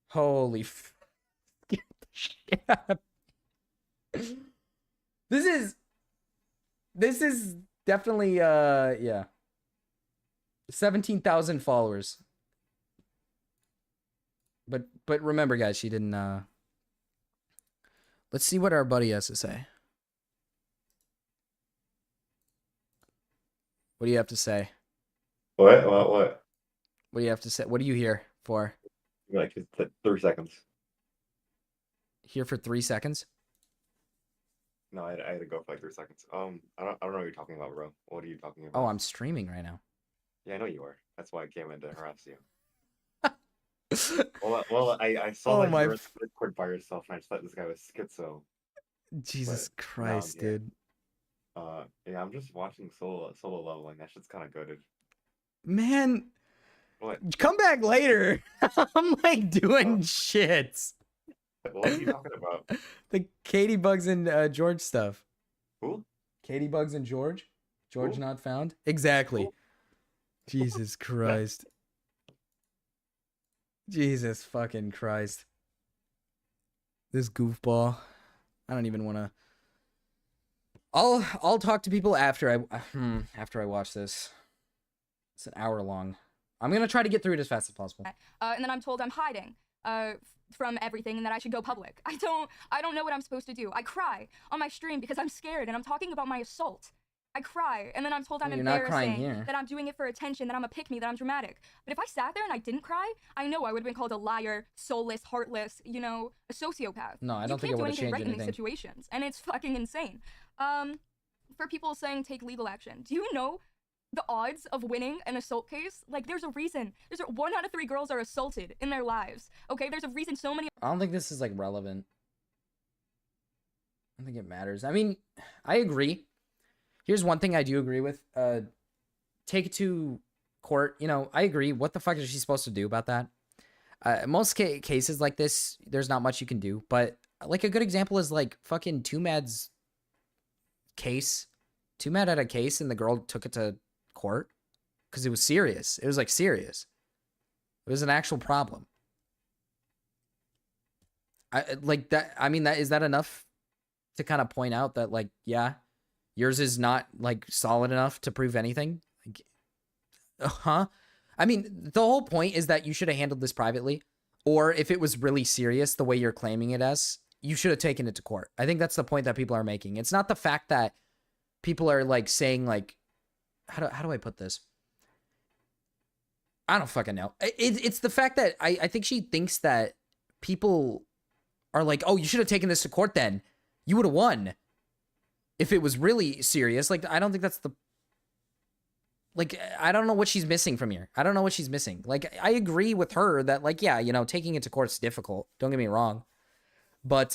Holy scared the shit out of me. This is definitely yeah. 17,000 followers. But remember guys, she didn't let's see what our buddy has to say. What do you have to say? What? What do you have to say? What are you here for? Like 3 seconds. Here for 3 seconds? No, I had to go for like 3 seconds. I don't know what you're talking about, bro. What are you talking about? Oh, I'm streaming right now. Yeah, I know you are. That's why I came in to harass you. well, I saw that you were in Discord by yourself, and I just thought this guy was schizo. Jesus Christ, dude. Yeah, I'm just watching solo leveling. That shit's kind of good. Man, what? Come back later. I'm like doing shit. What are you talking about? The Caitibuggz and George stuff. Who? Caitibuggz and George? Georgenotfound? Exactly. Who? Jesus Christ. Jesus fucking Christ. This goofball. I don't even want to. I'll talk to people after I watch this. It's an hour long. I'm gonna try to get through it as fast as possible. And then I'm told I'm hiding from everything and that I should go public. I don't know what I'm supposed to do. I cry on my stream because I'm scared and I'm talking about my assault. I cry, and then I'm told I'm You're not crying embarrassing, here. that I'm doing it for attention, that I'm a pick-me, that I'm dramatic. But if I sat there and I didn't cry, I know I would have been called a liar, soulless, heartless, you know, a sociopath. No, I don't think it would have changed right in anything. these situations, and it's fucking insane. For people saying take legal action, do you know the odds of winning an assault case? Like, there's a reason. 1 out of 3 girls are assaulted in their lives. Okay, there's a reason so many. I don't think this is like relevant. I don't think it matters. I mean, I agree. Here's one thing I do agree with. Take it to court. You know, I agree. What the fuck is she supposed to do about that? Most cases like this, there's not much you can do. But like a good example is like fucking Too Mad's case. Too Mad had a case and the girl took it to court because it was serious. It was like serious. It was an actual problem. Like that. I mean, is that enough to kind of point out that like, yeah, yours is not like solid enough to prove anything? Like, I mean, the whole point is that you should have handled this privately, or if it was really serious the way you're claiming it as, you should have taken it to court. I think that's the point that people are making. It's not the fact that people are like saying like, how do I put this? I don't fucking know. It's the fact that I think she thinks that people are like, oh, you should have taken this to court then. You would have won. If it was really serious. Like, I don't think that's the... Like, I don't know what she's missing from here. I don't know what she's missing. Like, I agree with her that, like, yeah, you know, taking it to court's difficult. Don't get me wrong. But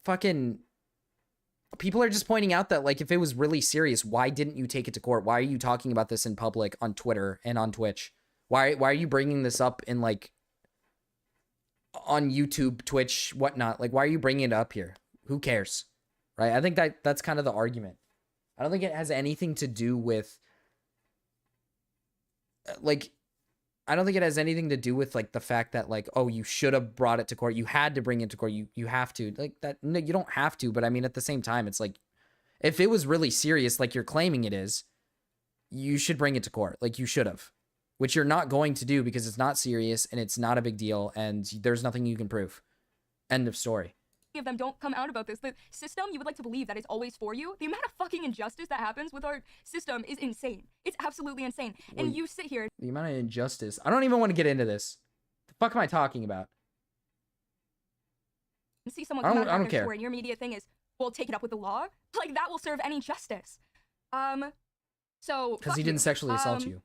fucking... People are just pointing out that, like, if it was really serious, why didn't you take it to court? Why are you talking about this in public on Twitter and on Twitch? Why are you bringing this up in, like, on YouTube, Twitch, whatnot? Like, why are you bringing it up here? Who cares? Right? I think that's kind of the argument. I don't think it has anything to do with, like, I don't think it has anything to do with, like, the fact that, like, oh, you should have brought it to court. You had to bring it to court. You have to. Like, that, no, you don't have to. But, I mean, at the same time, it's like, if it was really serious, like you're claiming it is, you should bring it to court. Like, you should have. Which you're not going to do because it's not serious and it's not a big deal and there's nothing you can prove. End of story. Of them don't come out about this. The system, you would like to believe that it's always for you. The amount of fucking injustice that happens with our system is insane. It's absolutely insane. And you sit here. The amount of injustice. I don't even want to get into this. The fuck am I talking about? And see someone come out I don't of care. their story and your immediate thing is, well, take it up with the law. Like, that will serve any justice. So because he didn't sexually assault you.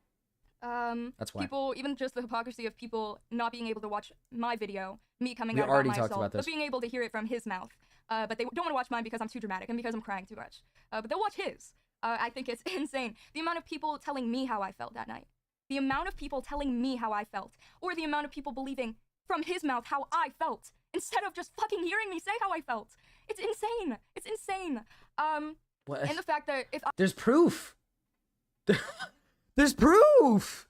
That's why. People, even just the hypocrisy of people not being able to watch my video, me coming We out already about my talked assault, about this. but being able to hear it from his mouth. But they don't want to watch mine because I'm too dramatic and because I'm crying too much. But they'll watch his. I think it's insane. The amount of people telling me how I felt that night. The amount of people telling me how I felt. Or the amount of people believing from his mouth how I felt. Instead of just fucking hearing me say how I felt. It's insane. It's insane. What? And the fact that if There's proof. There's proof.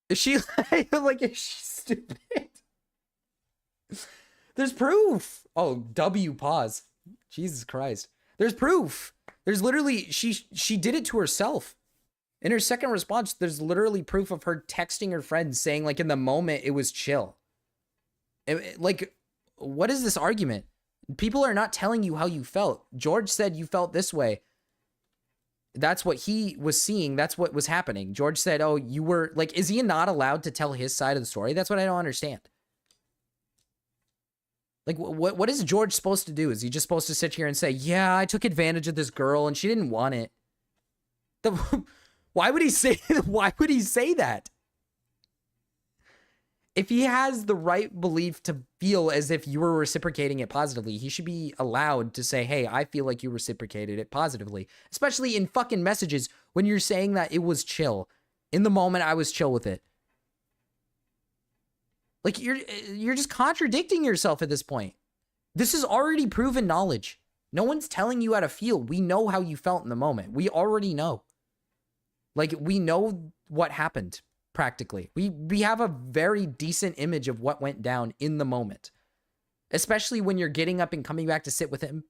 Is she like, is she stupid? There's proof. Oh, W pause. Jesus Christ. There's proof. There's literally, she did it to herself. In her second response, there's literally proof of her texting her friends saying, like, in the moment, it was chill. Like, what is this argument? People are not telling you how you felt. George said you felt this way. That's what he was seeing. That's what was happening. George said, oh, you were, like, is he not allowed to tell his side of the story? That's what I don't understand. Like, what is George supposed to do? Is he just supposed to sit here and say, yeah, I took advantage of this girl and she didn't want it? Why would he say that? If he has the right belief to feel as if you were reciprocating it positively, he should be allowed to say, hey, I feel like you reciprocated it positively. Especially in fucking messages when you're saying that it was chill. In the moment, I was chill with it. Like, you're just contradicting yourself at this point. This is already proven knowledge. No one's telling you how to feel. We know how you felt in the moment. We already know. Like, we know what happened. Practically. We have a very decent image of what went down in the moment. especially when you're getting up and coming back to sit with him,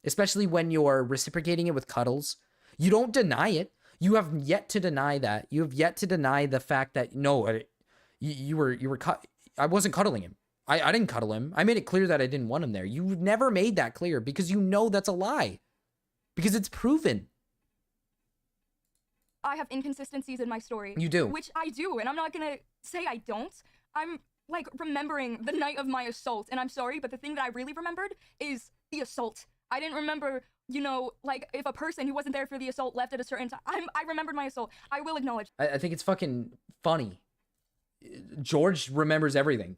especially when you're reciprocating it with cuddles. You don't deny it. You have yet to deny that. You have yet to deny the fact that no, you were I wasn't cuddling him. I didn't cuddle him. I made it clear that I didn't want him there. You've never made that clear because you know that's a lie. Because it's proven. I have inconsistencies in my story. You do. Which I do, and I'm not gonna say I don't. I'm like remembering the night of my assault, and I'm sorry, but the thing that I really remembered is the assault. I didn't remember, you know, like if a person who wasn't there for the assault left at a certain time. I remembered my assault. I will acknowledge. I think it's fucking funny. George remembers everything.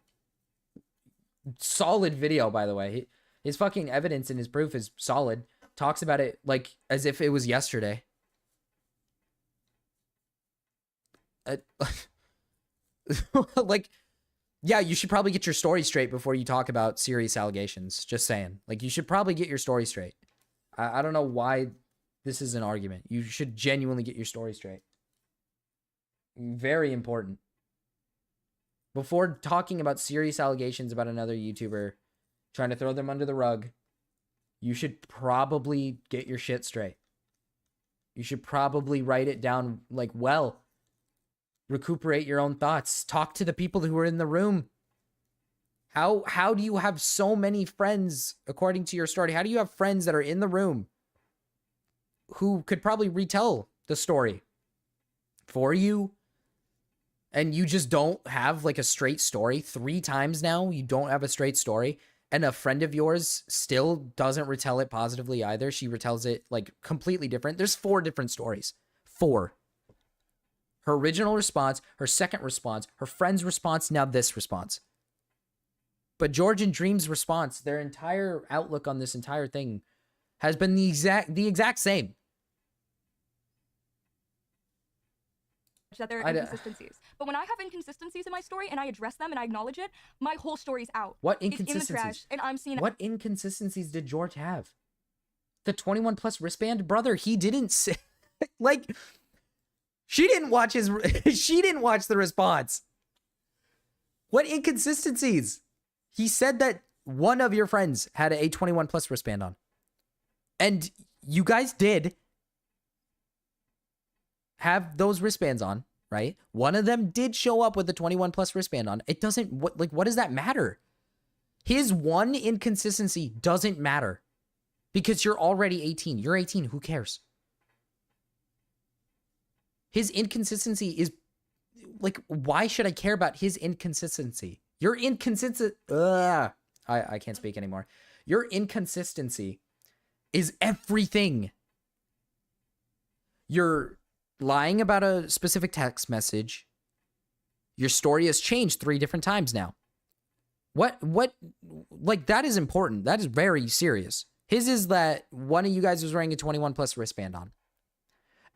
Solid video, by the way. His fucking evidence and his proof is solid. Talks about it like as if it was yesterday. Like, yeah, you should probably get your story straight before you talk about serious allegations. Just saying. Like, you should probably get your story straight. I don't know why this is an argument. You should genuinely get your story straight. Very important. Before talking about serious allegations about another YouTuber, trying to throw them under the rug, you should probably get your shit straight. You should probably write it down like, well, recuperate your own thoughts. Talk to the people who are in the room. How do you have so many friends, according to your story? How do you have friends that are in the room who could probably retell the story for you? And you just don't have like a straight story? 3 times now, you don't have a straight story. And a friend of yours still doesn't retell it positively either. She retells it like completely different. There's 4 different stories. 4. Her original response, her second response, her friend's response, now this response. But George and Dream's response, their entire outlook on this entire thing has been the exact same. That there are inconsistencies. But when I have inconsistencies in my story and I address them and I acknowledge it, my whole story's out. What It's inconsistencies? in the trash, and I'm seeing What inconsistencies did George have? The 21 plus wristband? Brother, he didn't say like she didn't watch his she didn't watch the response. What inconsistencies? He said that one of your friends had a 21 plus wristband on. And you guys did have those wristbands on, right? One of them did show up with the 21 plus wristband on. It doesn't, what does that matter? His one inconsistency doesn't matter because you're already 18. You're 18. Who cares? His inconsistency is like, why should I care about his inconsistency? Your inconsistent, I can't speak anymore. Your inconsistency is everything. You're lying about a specific text message. Your story has changed 3 different times now. What, like, that is important. That is very serious. His is that one of you guys was wearing a 21 plus wristband on.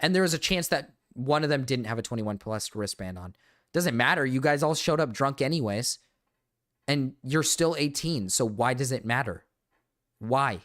And there was a chance that one of them didn't have a 21 plus wristband on. Doesn't matter. You guys all showed up drunk anyways. And you're still 18. So why does it matter? Why?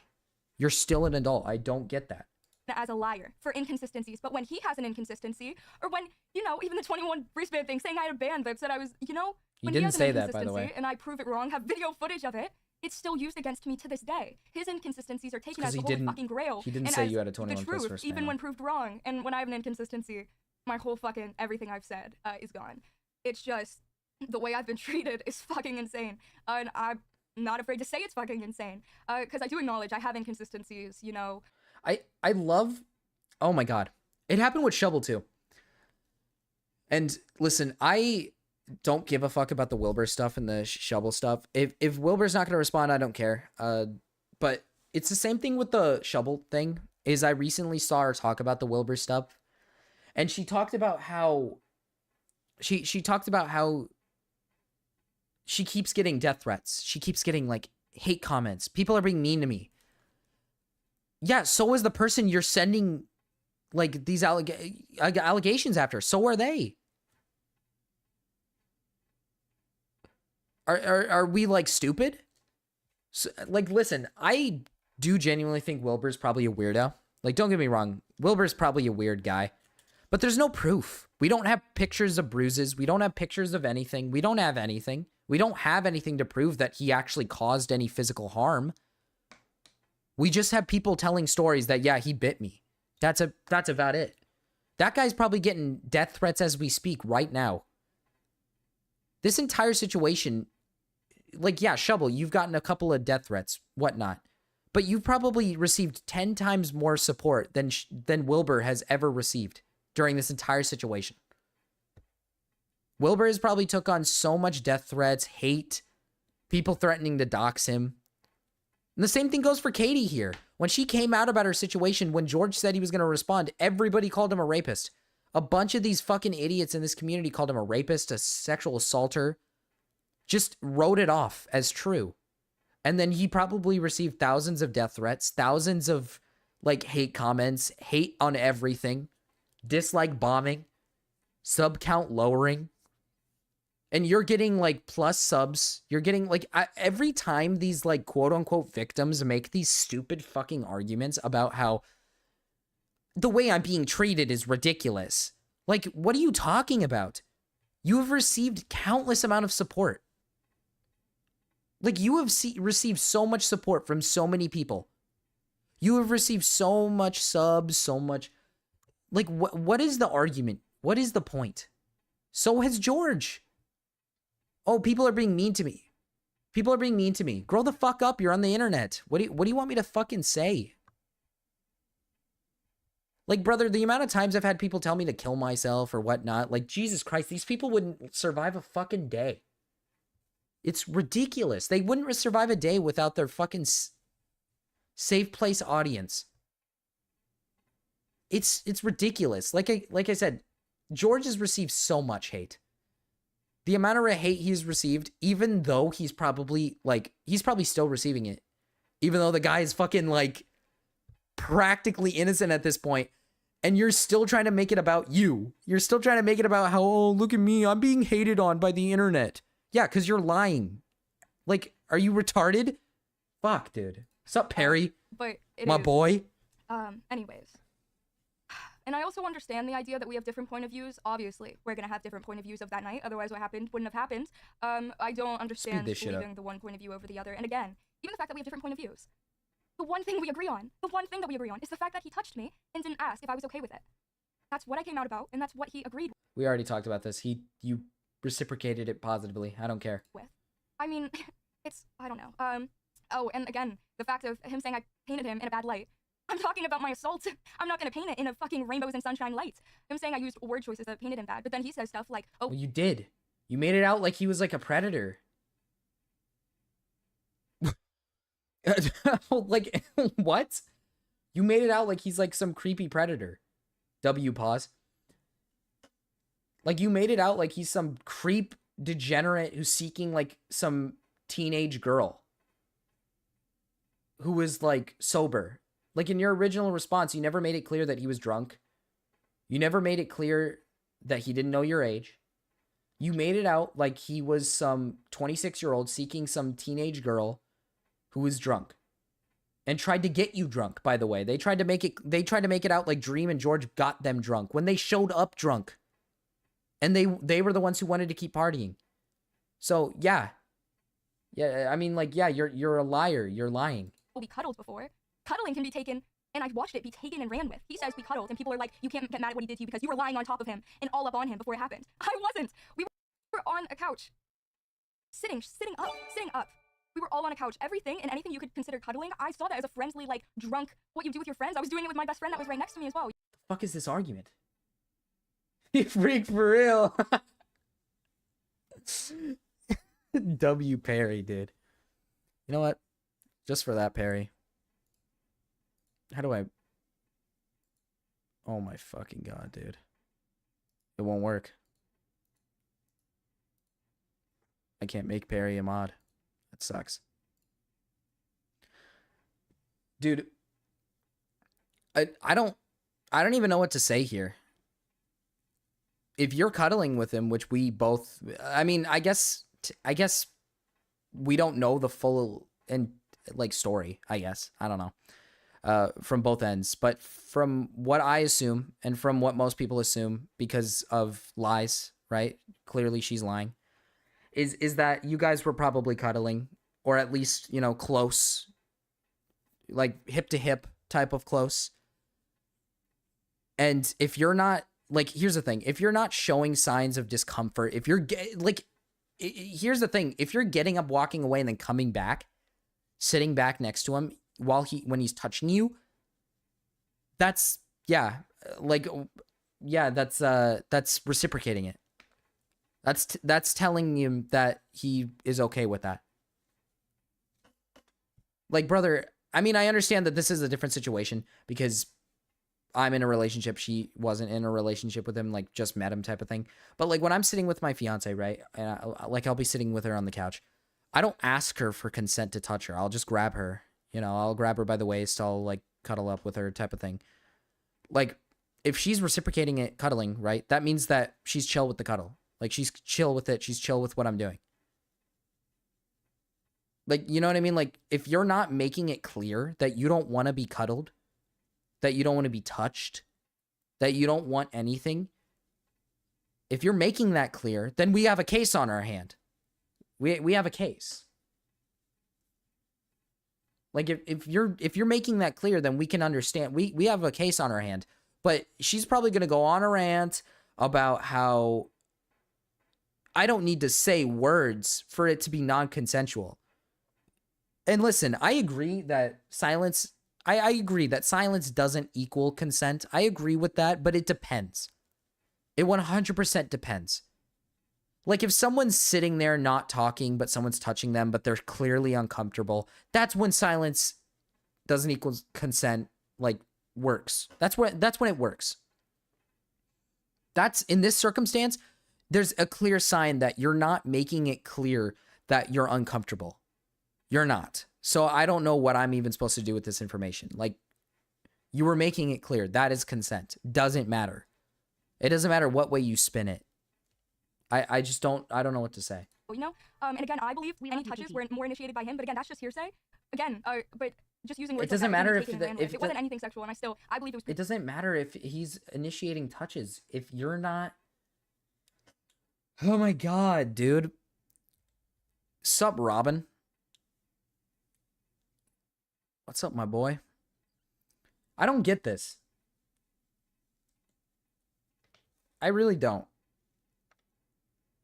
You're still an adult. I don't get that. As a liar for inconsistencies, but when he has an inconsistency, or when, you know, even the 21 wristband thing, saying I had a band that said I was, you know, He when didn't he has say an that, by the way. inconsistency and I prove it wrong, have video footage of it, it's still used against me to this day. His inconsistencies are taken as the holy fucking grail. He didn't and say as you had a 21 the plus truth, wristband even on. when proved wrong. And when I have an inconsistency, my whole fucking everything I've said is gone. It's just the way I've been treated is fucking insane, and I'm not afraid to say it's fucking insane. Because I do acknowledge I have inconsistencies. You know. I love. Oh my god, it happened with Shovel too. And listen, I don't give a fuck about the Wilbur stuff and the Shovel stuff. If Wilbur's not gonna respond, I don't care. But it's the same thing with the Shovel thing. Is I recently saw her talk about the Wilbur stuff, and she talked about how she talked about how she keeps getting death threats. She keeps getting like hate comments. People are being mean to me. Yeah, so is the person you're sending like these allegations after. So are they. Are we like stupid? So, like, listen, I do genuinely think Wilbur's probably a weirdo. Like, don't get me wrong. Wilbur's probably a weird guy. But there's no proof. We don't have pictures of bruises. We don't have pictures of anything. We don't have anything. We don't have anything to prove that he actually caused any physical harm. We just have people telling stories that, yeah, he bit me. That's about it. That guy's probably getting death threats as we speak right now. This entire situation, like, yeah, Shovel, you've gotten a couple of death threats, whatnot. But you've probably received 10 times more support than Wilbur has ever received during this entire situation. Wilbur has probably took on so much death threats, hate, people threatening to dox him. And the same thing goes for Katie here. When she came out about her situation, when George said he was going to respond, everybody called him a rapist. A bunch of these fucking idiots in this community called him a rapist, a sexual assaulter. Just wrote it off as true. And then he probably received thousands of death threats, thousands of, like, hate comments, hate on everything, dislike bombing, sub count lowering. And you're getting, like, plus subs. You're getting, like, every time these, like, quote-unquote victims make these stupid fucking arguments about how the way I'm being treated is ridiculous. Like, what are you talking about? You have received countless amount of support. Like, you have received so much support from so many people. You have received so much subs, so much... Like, what is the argument? What is the point? So has George. Oh, people are being mean to me. People are being mean to me. Grow the fuck up. You're on the internet. What do you want me to fucking say? Like, brother, the amount of times I've had people tell me to kill myself or whatnot, like, Jesus Christ, these people wouldn't survive a fucking day. It's ridiculous. They wouldn't survive a day without their fucking safe place audience. It's ridiculous. Like I said, George has received so much hate. The amount of hate he's received, even though he's probably still receiving it. Even though the guy is fucking, like, practically innocent at this point, and you're still trying to make it about you. You're still trying to make it about how, oh, look at me, I'm being hated on by the internet. Yeah, because you're lying. Like, are you retarded? Fuck, dude. What's up, Perry? But my boy. Anyways. And I also understand the idea that we have different point of views. Obviously, we're gonna have different point of views of that night. Otherwise, what happened wouldn't have happened. I don't understand leaving the one point of view over the other. And again, even the fact that we have different point of views. The one thing we agree on, is the fact that he touched me and didn't ask if I was okay with it. That's what I came out about, and that's what he agreed with. We already talked about this. You reciprocated it positively. I don't care. I mean, I don't know. Oh, and again, the fact of him saying I painted him in a bad light. I'm talking about my assault. I'm not gonna paint it in a fucking rainbows and sunshine light. Him saying I used word choices that painted him bad, but then he says stuff like, oh. Well, you did. You made it out like he was like a predator. Like, what? You made it out like he's like some creepy predator. W pause. Like, you made it out like he's some creep degenerate who's seeking, like, some teenage girl who was, like, sober. Like, in your original response, you never made it clear that he was drunk. You never made it clear that he didn't know your age. You made it out like he was some 26-year-old seeking some teenage girl who was drunk. And tried to get you drunk, by the way. They tried to make it out like Dream and George got them drunk when they showed up drunk. And they were the ones who wanted to keep partying. So, yeah. Yeah, I mean, like, yeah, you're a liar. You're lying. We cuddled before. Cuddling can be taken, and I watched it be taken and ran with. He says we cuddled, and people are like, you can't get mad at what he did to you because you were lying on top of him and all up on him before it happened. I wasn't. We were on a couch. Sitting up. We were all on a couch. Everything and anything you could consider cuddling, I saw that as a friendly, like, drunk, what you do with your friends. I was doing it with my best friend that was right next to me as well. What the fuck is this argument? You freak for real. W Perry, dude. You know what? Just for that, Perry. How do I... Oh my fucking god, dude. It won't work. I can't make Perry a mod. That sucks. Dude. I don't even know what to say here. If you're cuddling with him, which we both... I mean, I guess we don't know the full and like story, I guess. I don't know. From both ends. But from what I assume, and from what most people assume, because of lies, right? Clearly she's lying. is that you guys were probably cuddling, or at least, you know, close, like hip to hip type of close. And if you're not, like, here's the thing, if you're not showing signs of discomfort, if you're here's the thing, if you're getting up, walking away, and then coming back, sitting back next to him when he's touching you, that's, yeah, like, yeah, that's reciprocating it. That's telling him that he is okay with that. Like, brother, I mean, I understand that this is a different situation because I'm in a relationship. She wasn't in a relationship with him, like just met him type of thing. But like when I'm sitting with my fiance, right? And I'll be sitting with her on the couch. I don't ask her for consent to touch her. I'll just grab her. You know, I'll grab her by the waist. I'll like cuddle up with her type of thing. Like if she's reciprocating it, cuddling, right? That means that she's chill with the cuddle. Like she's chill with it. She's chill with what I'm doing. Like, you know what I mean? Like if you're not making it clear that you don't want to be cuddled, that you don't want to be touched, that you don't want anything, if you're making that clear, then we have a case on our hand. We have a case. Like if you're making that clear, then we can understand. We have a case on our hand. But she's probably going to go on a rant about how I don't need to say words for it to be non-consensual. And listen, I agree that silence I agree that silence doesn't equal consent. I agree with that, but it depends. It 100% depends. Like if someone's sitting there not talking, but someone's touching them, but they're clearly uncomfortable, that's when silence doesn't equal consent, like, works. That's when it works. That's, in this circumstance, there's a clear sign that you're not making it clear that you're uncomfortable. You're not. So I don't know what I'm even supposed to do with this information. Like, you were making it clear. That is consent. Doesn't matter. It doesn't matter what way you spin it. I just don't, I don't know what to say. You know, and again, I believe any touches were more initiated by him, but again, that's just hearsay. Again, but just using words. It doesn't matter if it wasn't anything sexual, and I believe it was. It doesn't matter if he's initiating touches. If you're not. Oh my god, dude. Sup, Robin? What's up, my boy? I don't get this. I really don't.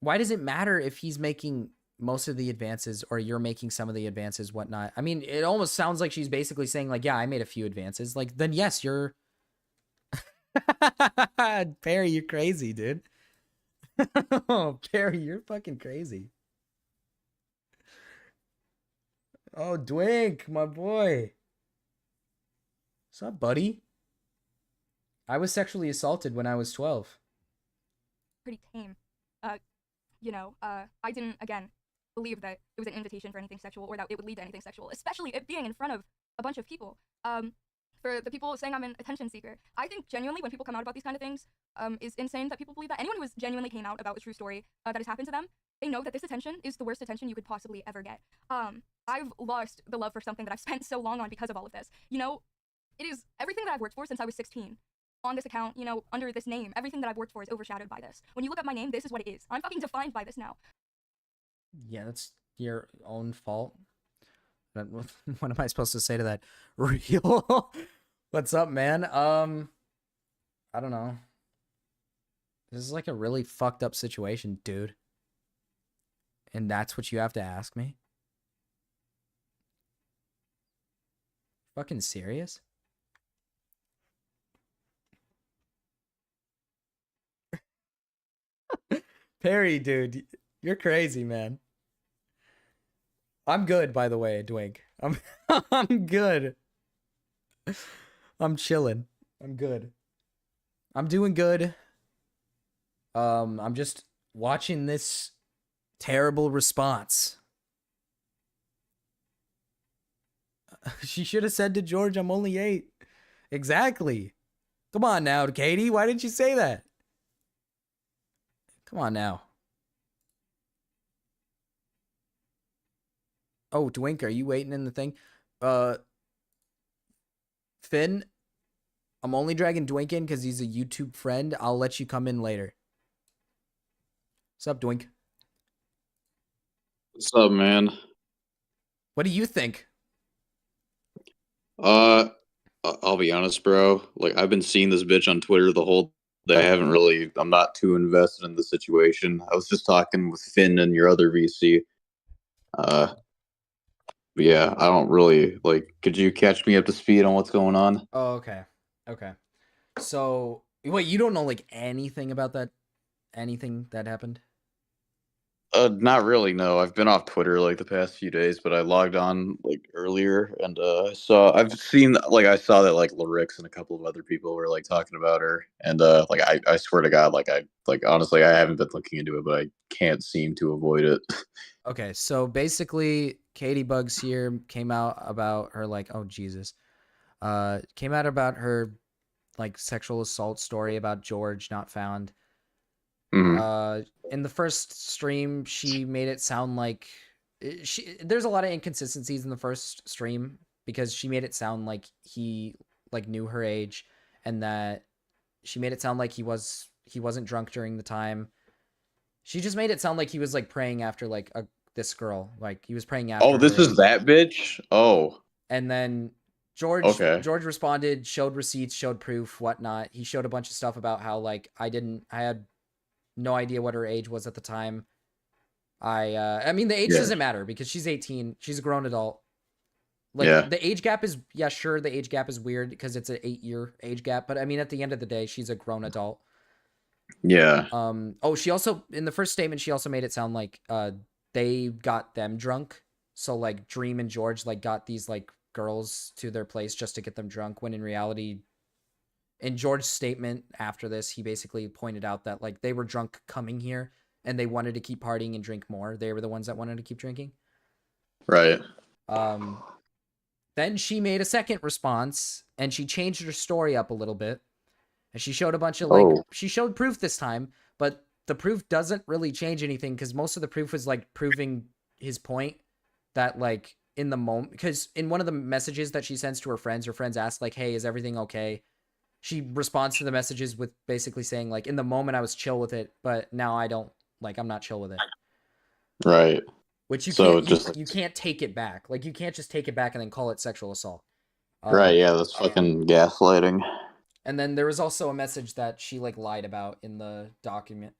Why does it matter if he's making most of the advances or you're making some of the advances, whatnot? I mean, it almost sounds like she's basically saying, like, yeah, I made a few advances. Like, then yes, you're... Perry, you're crazy, dude. Oh, Perry, you're fucking crazy. Oh, Dwink, my boy. What's up, buddy? I was sexually assaulted when I was 12. Pretty tame. You know, I didn't, again, believe that it was an invitation for anything sexual or that it would lead to anything sexual, especially it being in front of a bunch of people. For the people saying I'm an attention seeker, I think genuinely when people come out about these kind of things, is insane that people believe that. Anyone who has genuinely came out about a true story that has happened to them, they know that this attention is the worst attention you could possibly ever get. I've lost the love for something that I've spent so long on because of all of this. You know, it is everything that I've worked for since I was 16. On this account, you know, under this name, everything that I've worked for is overshadowed by this. When you look at my name, this is what it is. I'm fucking defined by this now. Yeah, that's your own fault. What am I supposed to say to that? Real? What's up, man? I don't know. This is like a really fucked up situation, dude. And that's what you have to ask me? Fucking serious? Perry, dude, you're crazy, man. I'm good, by the way, Dwink. I'm good. I'm chilling. I'm good. I'm doing good. I'm just watching this terrible response. She should have said to George, I'm only 8. Exactly. Come on now, Katie. Why didn't you say that? Come on now. Oh, Dwink, are you waiting in the thing? Finn, I'm only dragging Dwink in because he's a YouTube friend. I'll let you come in later. What's up, Dwink? What's up, man? What do you think? Uh, I'll be honest, bro. Like, I've been seeing this bitch on Twitter the whole day. I'm not too invested in the situation. I was just talking with Finn and your other VC. Uh, but yeah, I don't really, like, could you catch me up to speed on what's going on? Oh, okay. Okay. So, wait, you don't know like anything about that? Anything that happened? Not really, no. I've been off Twitter like the past few days, but I logged on like earlier and I saw that like Larix and a couple of other people were like talking about her and like I swear to God, like honestly I haven't been looking into it, but I can't seem to avoid it. Okay, so basically, Caitibuggz here came out about her like, oh Jesus, came out about her like sexual assault story about Georgenotfound. Mhm. In the first stream, she made it sound like there's a lot of inconsistencies in the first stream because she made it sound like he like knew her age and that she made it sound like he wasn't drunk during the time. She just made it sound like he was like praying after like this girl, like he was praying Oh, after her this is age. that bitch? Oh, And then okay. George responded, showed receipts, showed proof, whatnot. He showed a bunch of stuff about how like I had no idea what her age was at the time. I mean the age Yeah. doesn't matter because she's 18. She's a grown adult. Like Yeah. the age gap is sure the age gap is weird because it's an 8-year age gap, but I mean at the end of the day she's a grown adult. Yeah. Oh, she also in the first statement she also made it sound like they got them drunk. So like Dream and George like got these like girls to their place just to get them drunk when in reality in George's statement after this, he basically pointed out that like they were drunk coming here and they wanted to keep partying and drink more. They were the ones that wanted to keep drinking. Right. Um, then she made a second response and she changed her story up a little bit. And she showed a bunch of like Oh, she showed proof this time, but the proof doesn't really change anything because most of the proof was like proving his point that like in the moment because in one of the messages that she sends to her friends ask like, "Hey, is everything okay?" She responds to the messages with basically saying like in the moment I was chill with it, but now I don't like I'm not chill with it. right. Which So just you can't take it back. Like you can't just take it back and then call it sexual assault. right, yeah, that's fucking gaslighting. And then there was also a message that she like lied about in the document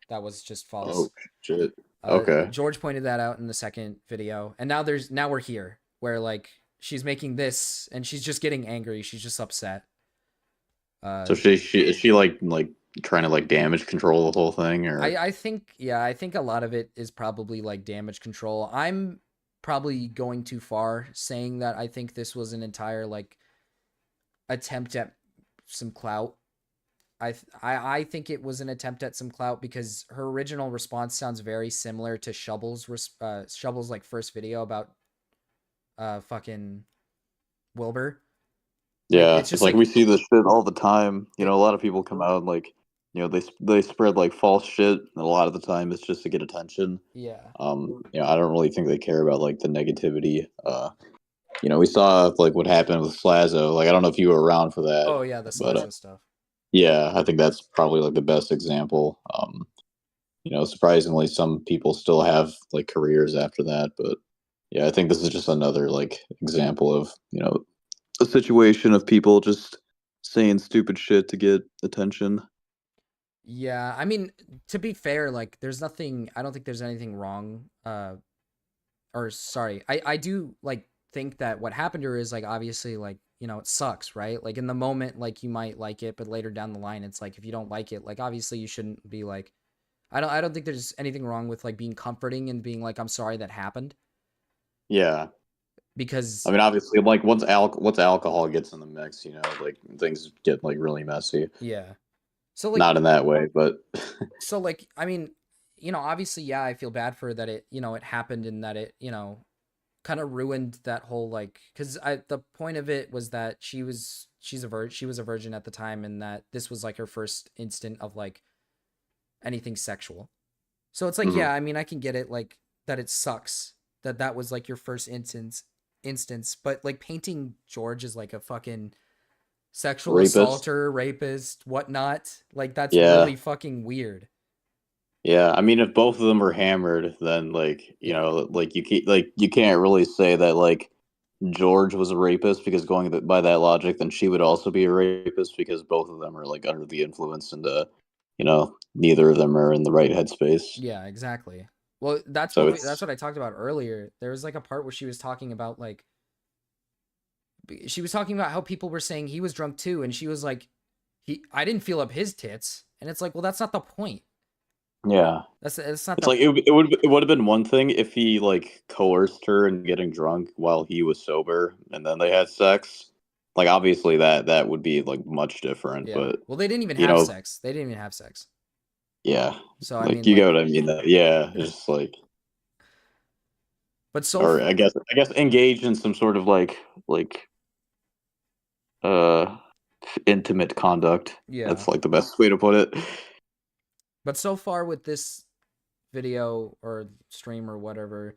that was just false. Oh shit. Okay. George pointed that out in the second video. And now we're here where like she's making this and she's just getting angry. She's just upset. So she is she like trying to like damage control the whole thing or I think I think a lot of it is probably like damage control. I'm probably going too far saying that I think this was an entire like attempt at some clout. I think it was an attempt at some clout because her original response sounds very similar to Shovel's like first video about fucking Wilbur. Like yeah, it's it's just like like we see this shit all the time. You it, know, a lot of people come out and like, you know, they spread like false shit, and a lot of the time it's just to get attention. yeah. You know, I don't really think they care about like the negativity. You know, we saw like what happened with Slazo. Like, I don't know if you were around for that, Oh yeah, the but Slazo stuff. yeah, I think that's probably like the best example. You know, surprisingly, some people still have like careers after that, but yeah, I think this is just another like example of a situation of people just saying stupid shit to get attention. Yeah, I mean, to be fair, like there's nothing I don't think there's anything wrong or sorry. I do like think that what happened to her is like obviously like, it sucks, right? Like in the moment like you might like it, but later down the line it's like if you don't like it, like obviously you shouldn't be like I don't think there's anything wrong with like being comforting and being like I'm sorry that happened Yeah, I because mean, obviously, like once alcohol gets in the mix, you know, like things get like really messy. yeah. So like Not in that way, but like I mean, obviously yeah, I feel bad for her that it happened and that it, kind of ruined that whole like because I the point of it was that she was a virgin at the time and that this was like her first instant of like anything sexual. So it's like mhm. yeah, I mean I can get it like that it sucks that that was like your first instance, but like painting George as like a fucking sexual Rapist. assaulter, rapist, whatnot, like that's Yeah, really fucking weird. Yeah, I mean, if both of them are hammered, then like like you can't really say that like George was a rapist because by that logic, then she would also be a rapist because both of them are like under the influence and neither of them are in the right headspace. Yeah, exactly. Well, that's So that's it's what I talked about earlier. There was like a part where she was talking about like she was talking about how people were saying he was drunk too, and she was like, I didn't feel up his tits, and it's like, well, that's not the point. yeah. That's not It's the like it would have been one thing if he like coerced her into getting drunk while he was sober and then they had sex. Like obviously that would be like much different, yeah. but Well, they didn't even you have know, sex. They didn't even have sex. yeah. So I Like mean, you get like, what I mean that yeah, just like but so or I guess engage in some sort of like uh intimate conduct. yeah. That's like the best way to put it. But so far with this video or stream or whatever,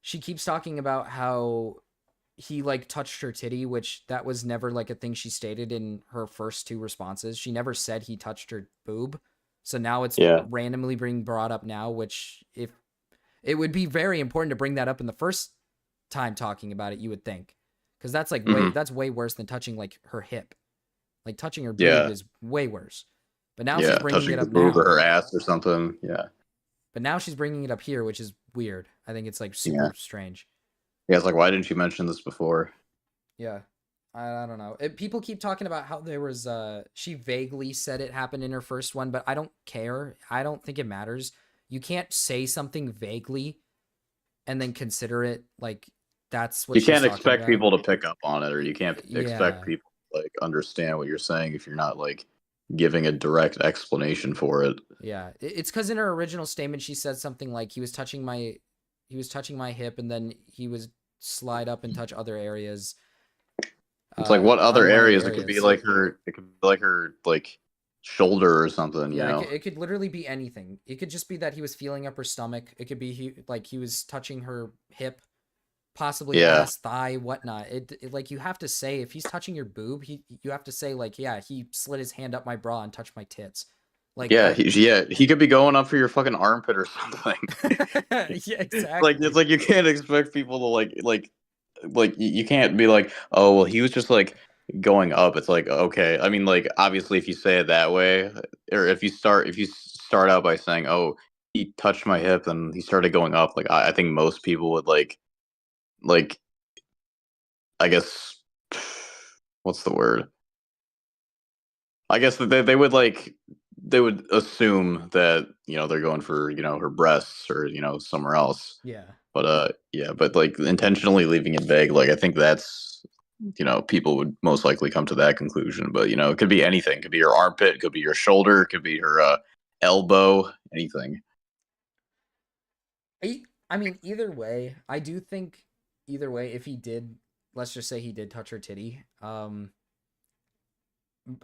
she keeps talking about how he like touched her titty, which that was never like a thing she stated in her first two responses. She never said he touched her boob. So now it's Yeah. randomly being brought up now, which if it would be very important to bring that up in the first time talking about it, you would think. Because that's like Hmm. that's way worse than touching like her hip. Like touching her boob Yeah. is way worse. But now she's Yeah. bringing Touching it her up boob or now. her ass or something. Yeah. But now she's bringing it up here, which is weird. I think it's like Yeah. super strange. Yeah, it's like why didn't you mention this before? Yeah. I don't know. People keep talking about how there was she vaguely said it happened in her first one, but I don't care. I don't think it matters. You can't say something vaguely and then consider it like that's what You she's can't talking expect about. people to pick up on it, or you can't expect Yeah. people to like understand what you're saying if you're not like giving a direct explanation for it. Yeah. It's cuz in her original statement she said something like he was touching my hip and then he was slide up and touch other areas. It's like what other Unwanted areas? It could be areas. like her like shoulder or something, you Yeah, know. it could literally be anything. It could just be that he was feeling up her stomach. It could be he was touching her hip, possibly Yeah. ass, thigh, whatnot. Like you have to say if he's touching your boob, you have to say like, yeah, he slid his hand up my bra and touched my tits. Like Yeah, he could be going up for your fucking armpit or something. yeah, Like exactly. it's like you can't expect people to like you can't be like, oh well, he was just like going up. It's like okay, I mean like obviously if you say it that way, or if you start out by saying, oh, he touched my hip and he started going up, like I think most people would like I guess what's the word? I guess that they would assume that they're going for her breasts or somewhere else. Yeah. But yeah, but like intentionally leaving it vague, like I think that's people would most likely come to that conclusion. But it could be anything. It could be your armpit, it could be your shoulder, it could be her elbow, anything. I mean, either way, I do think either way, if he did, let's just say he did touch her titty,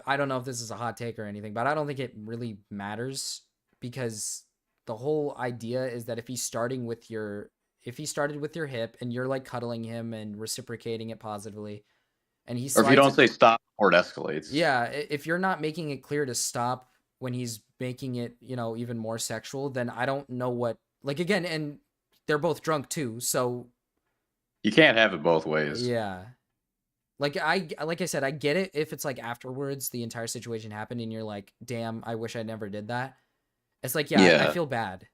I don't know if this is a hot take or anything, but I don't think it really matters because the whole idea is that if he started with your hip and you're like cuddling him and reciprocating it positively and he Or if you slides don't it, say stop before it escalates. yeah, if you're not making it clear to stop when he's making it, even more sexual, then I don't know what, like, again, and they're both drunk too, so You can't have it both ways. yeah. Like I said, I get it if it's like afterwards the entire situation happened and you're like, damn, I wish I never did that. It's like, yeah, I Yeah. feel bad.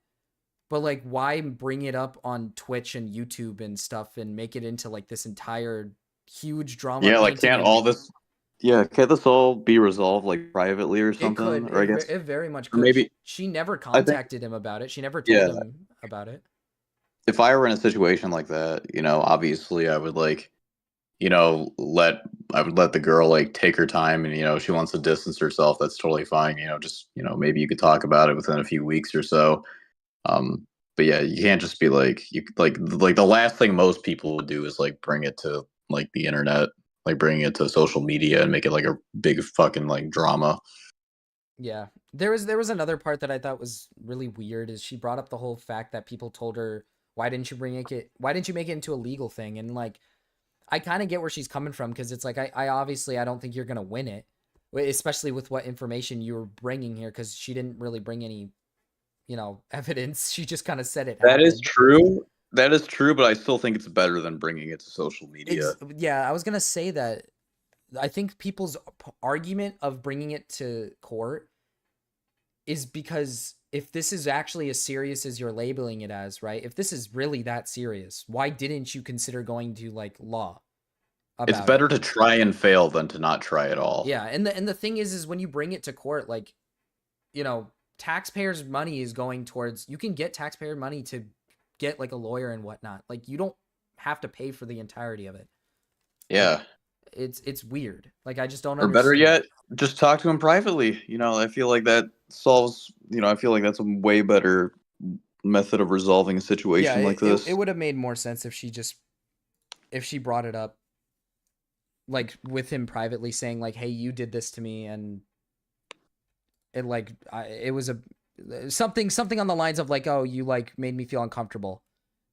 But like why bring it up on Twitch and YouTube and stuff and make it into like this entire huge drama Yeah, like painting can't him? all this can't this all be resolved like privately or It something? could. Or I guess It very much or could. maybe She never I think contacted him about it. She never told yeah. him about it. If I were in a situation like that, obviously I would I would let the girl like take her time and if she wants to distance herself, that's totally fine. Just maybe you could talk about it within a few weeks or so. Um but yeah, you can't just be like you like the last thing most people would do is like bring it to like the internet, like bring it to social media and make it like a big fucking like drama. Yeah. There was another part that I thought was really weird is she brought up the whole fact that people told her, why didn't you why didn't you make it into a legal thing? And like I kind of get where she's coming from because it's like I obviously I don't think you're gonna win it, especially with what information you were bringing here because she didn't really bring any evidence. She just kind of said it That is happened. true. That is true, but I still think it's better than bringing it to social media. Yeah, I was gonna say that. I think people's argument of bringing it to court is because if this is actually as serious as you're labeling it as, right? If this is really that serious, why didn't you consider going to like law about It's better it? to try and fail than to not try at all. Yeah, and the thing is when you bring it to court, like, taxpayers' money is going towards, you can get taxpayer money to get like a lawyer and whatnot. Like, you don't have to pay for the entirety of it. Yeah. It's weird. Like, I just don't Or understand. better yet, just talk to him privately. I feel like that solves, I feel like that's a way better method of resolving a situation like this. It would have made more sense if she brought it up, like, with him privately, saying like, hey, you did this to me, and it like it was something on the lines of like, oh, you like made me feel uncomfortable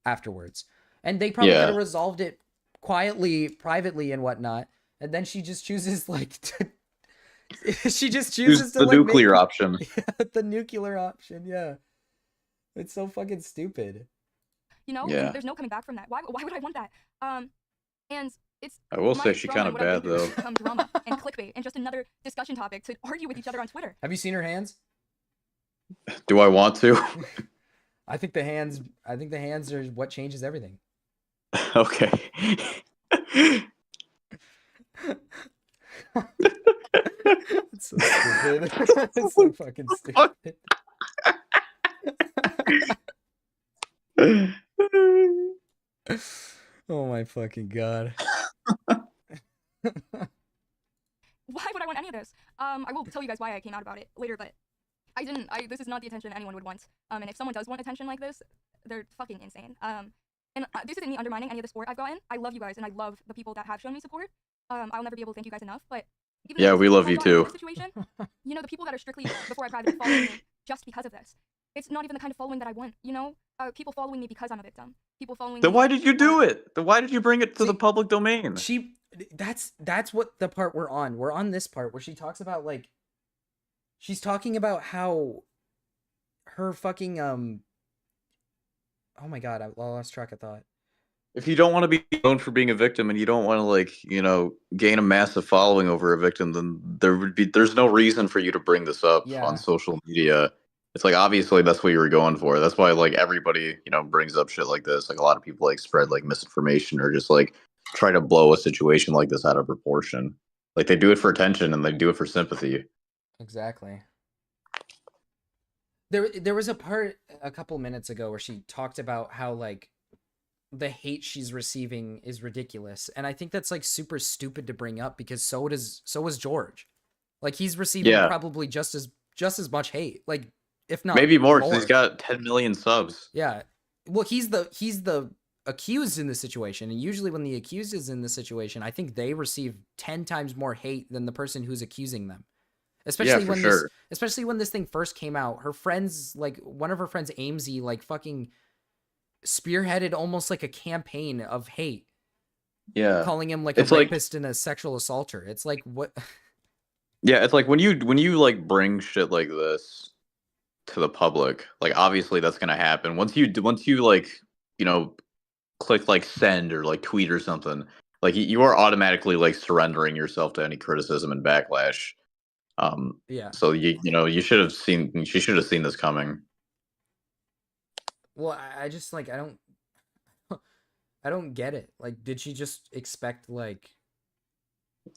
afterwards, and they probably could have resolved it quietly, privately, and whatnot. And then she just chooses like she just chooses to the like nuclear option. Yeah, the nuclear option. Yeah, it's so fucking stupid. And there's no coming back from that. Why would I want that? And it's, I will say she kind of bad though. Become drama and clickbait and just another discussion topic to argue with each other on Twitter. Have you seen her hands? Do I want to? I think the hands are what changes everything. Okay. It's so stupid. It's so fucking stupid. Oh my fucking god. Why would I want any of this? I will tell you guys why I came out about it later, but I didn't. This is not the attention anyone would want. And if someone does want attention like this, they're fucking insane. And this isn't me undermining any of the support I've gotten. I love you guys, and I love the people that have shown me support. I'll never be able to thank you guys enough, but even we love you too. Situation, the people that are strictly before I privately following me just because of this. It's not even the kind of following that I want, people following me because I'm a victim. People following Then me. why did you do it? Then why did you bring it to the public domain? That's what the part we're on. We're on this part where she talks about like, she's talking about how her fucking oh my god, I lost track of thought. If you don't want to be known for being a victim and you don't want to like, gain a massive following over a victim, then there's no reason for you to bring this up on social media. It's like, obviously that's what you were going for. That's why like everybody, brings up shit like this. Like a lot of people like spread like misinformation or just like try to blow a situation like this out of proportion. Like they do it for attention and they do it for sympathy. Exactly. There was a part a couple minutes ago where she talked about how like the hate she's receiving is ridiculous, and I think that's like super stupid to bring up because so was George. Like he's receiving probably just as much hate, like if not maybe more because he's got 10 million subs. Yeah, well he's the accused in the situation, and usually when the accused is in the situation, I think they receive 10 times more hate than the person who's accusing them. Especially when this thing first came out, her friends, like one of her friends, Amesy, like fucking spearheaded almost like a campaign of hate. Yeah, calling him like a rapist and a sexual assaulter. It's like, what? Yeah, it's like when you like bring shit like this to the public, like obviously that's gonna happen. Once you like click like send or like tweet or something, like you are automatically like surrendering yourself to any criticism and backlash. So she should have seen this coming. Well, I just like I don't get it. Like, did she just expect like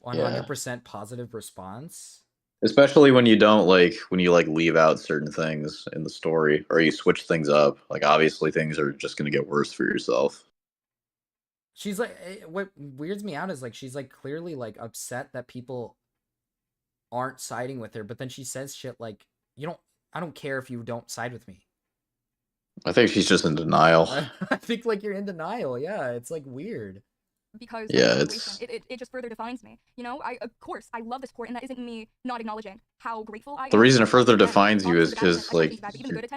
100% positive response? Especially when you don't when you leave out certain things in the story or you switch things up. Like obviously things are just gonna get worse for yourself. She's like, what weirds me out is like she's like clearly like upset that people aren't siding with her, but then she says shit like, I don't care if you don't side with me. I think she's just in denial. I think like you're in denial. Yeah, it's like weird. Because it just further defines me. Of course I love this sport, and that isn't me not acknowledging how grateful I am. The reason it further defines you is because like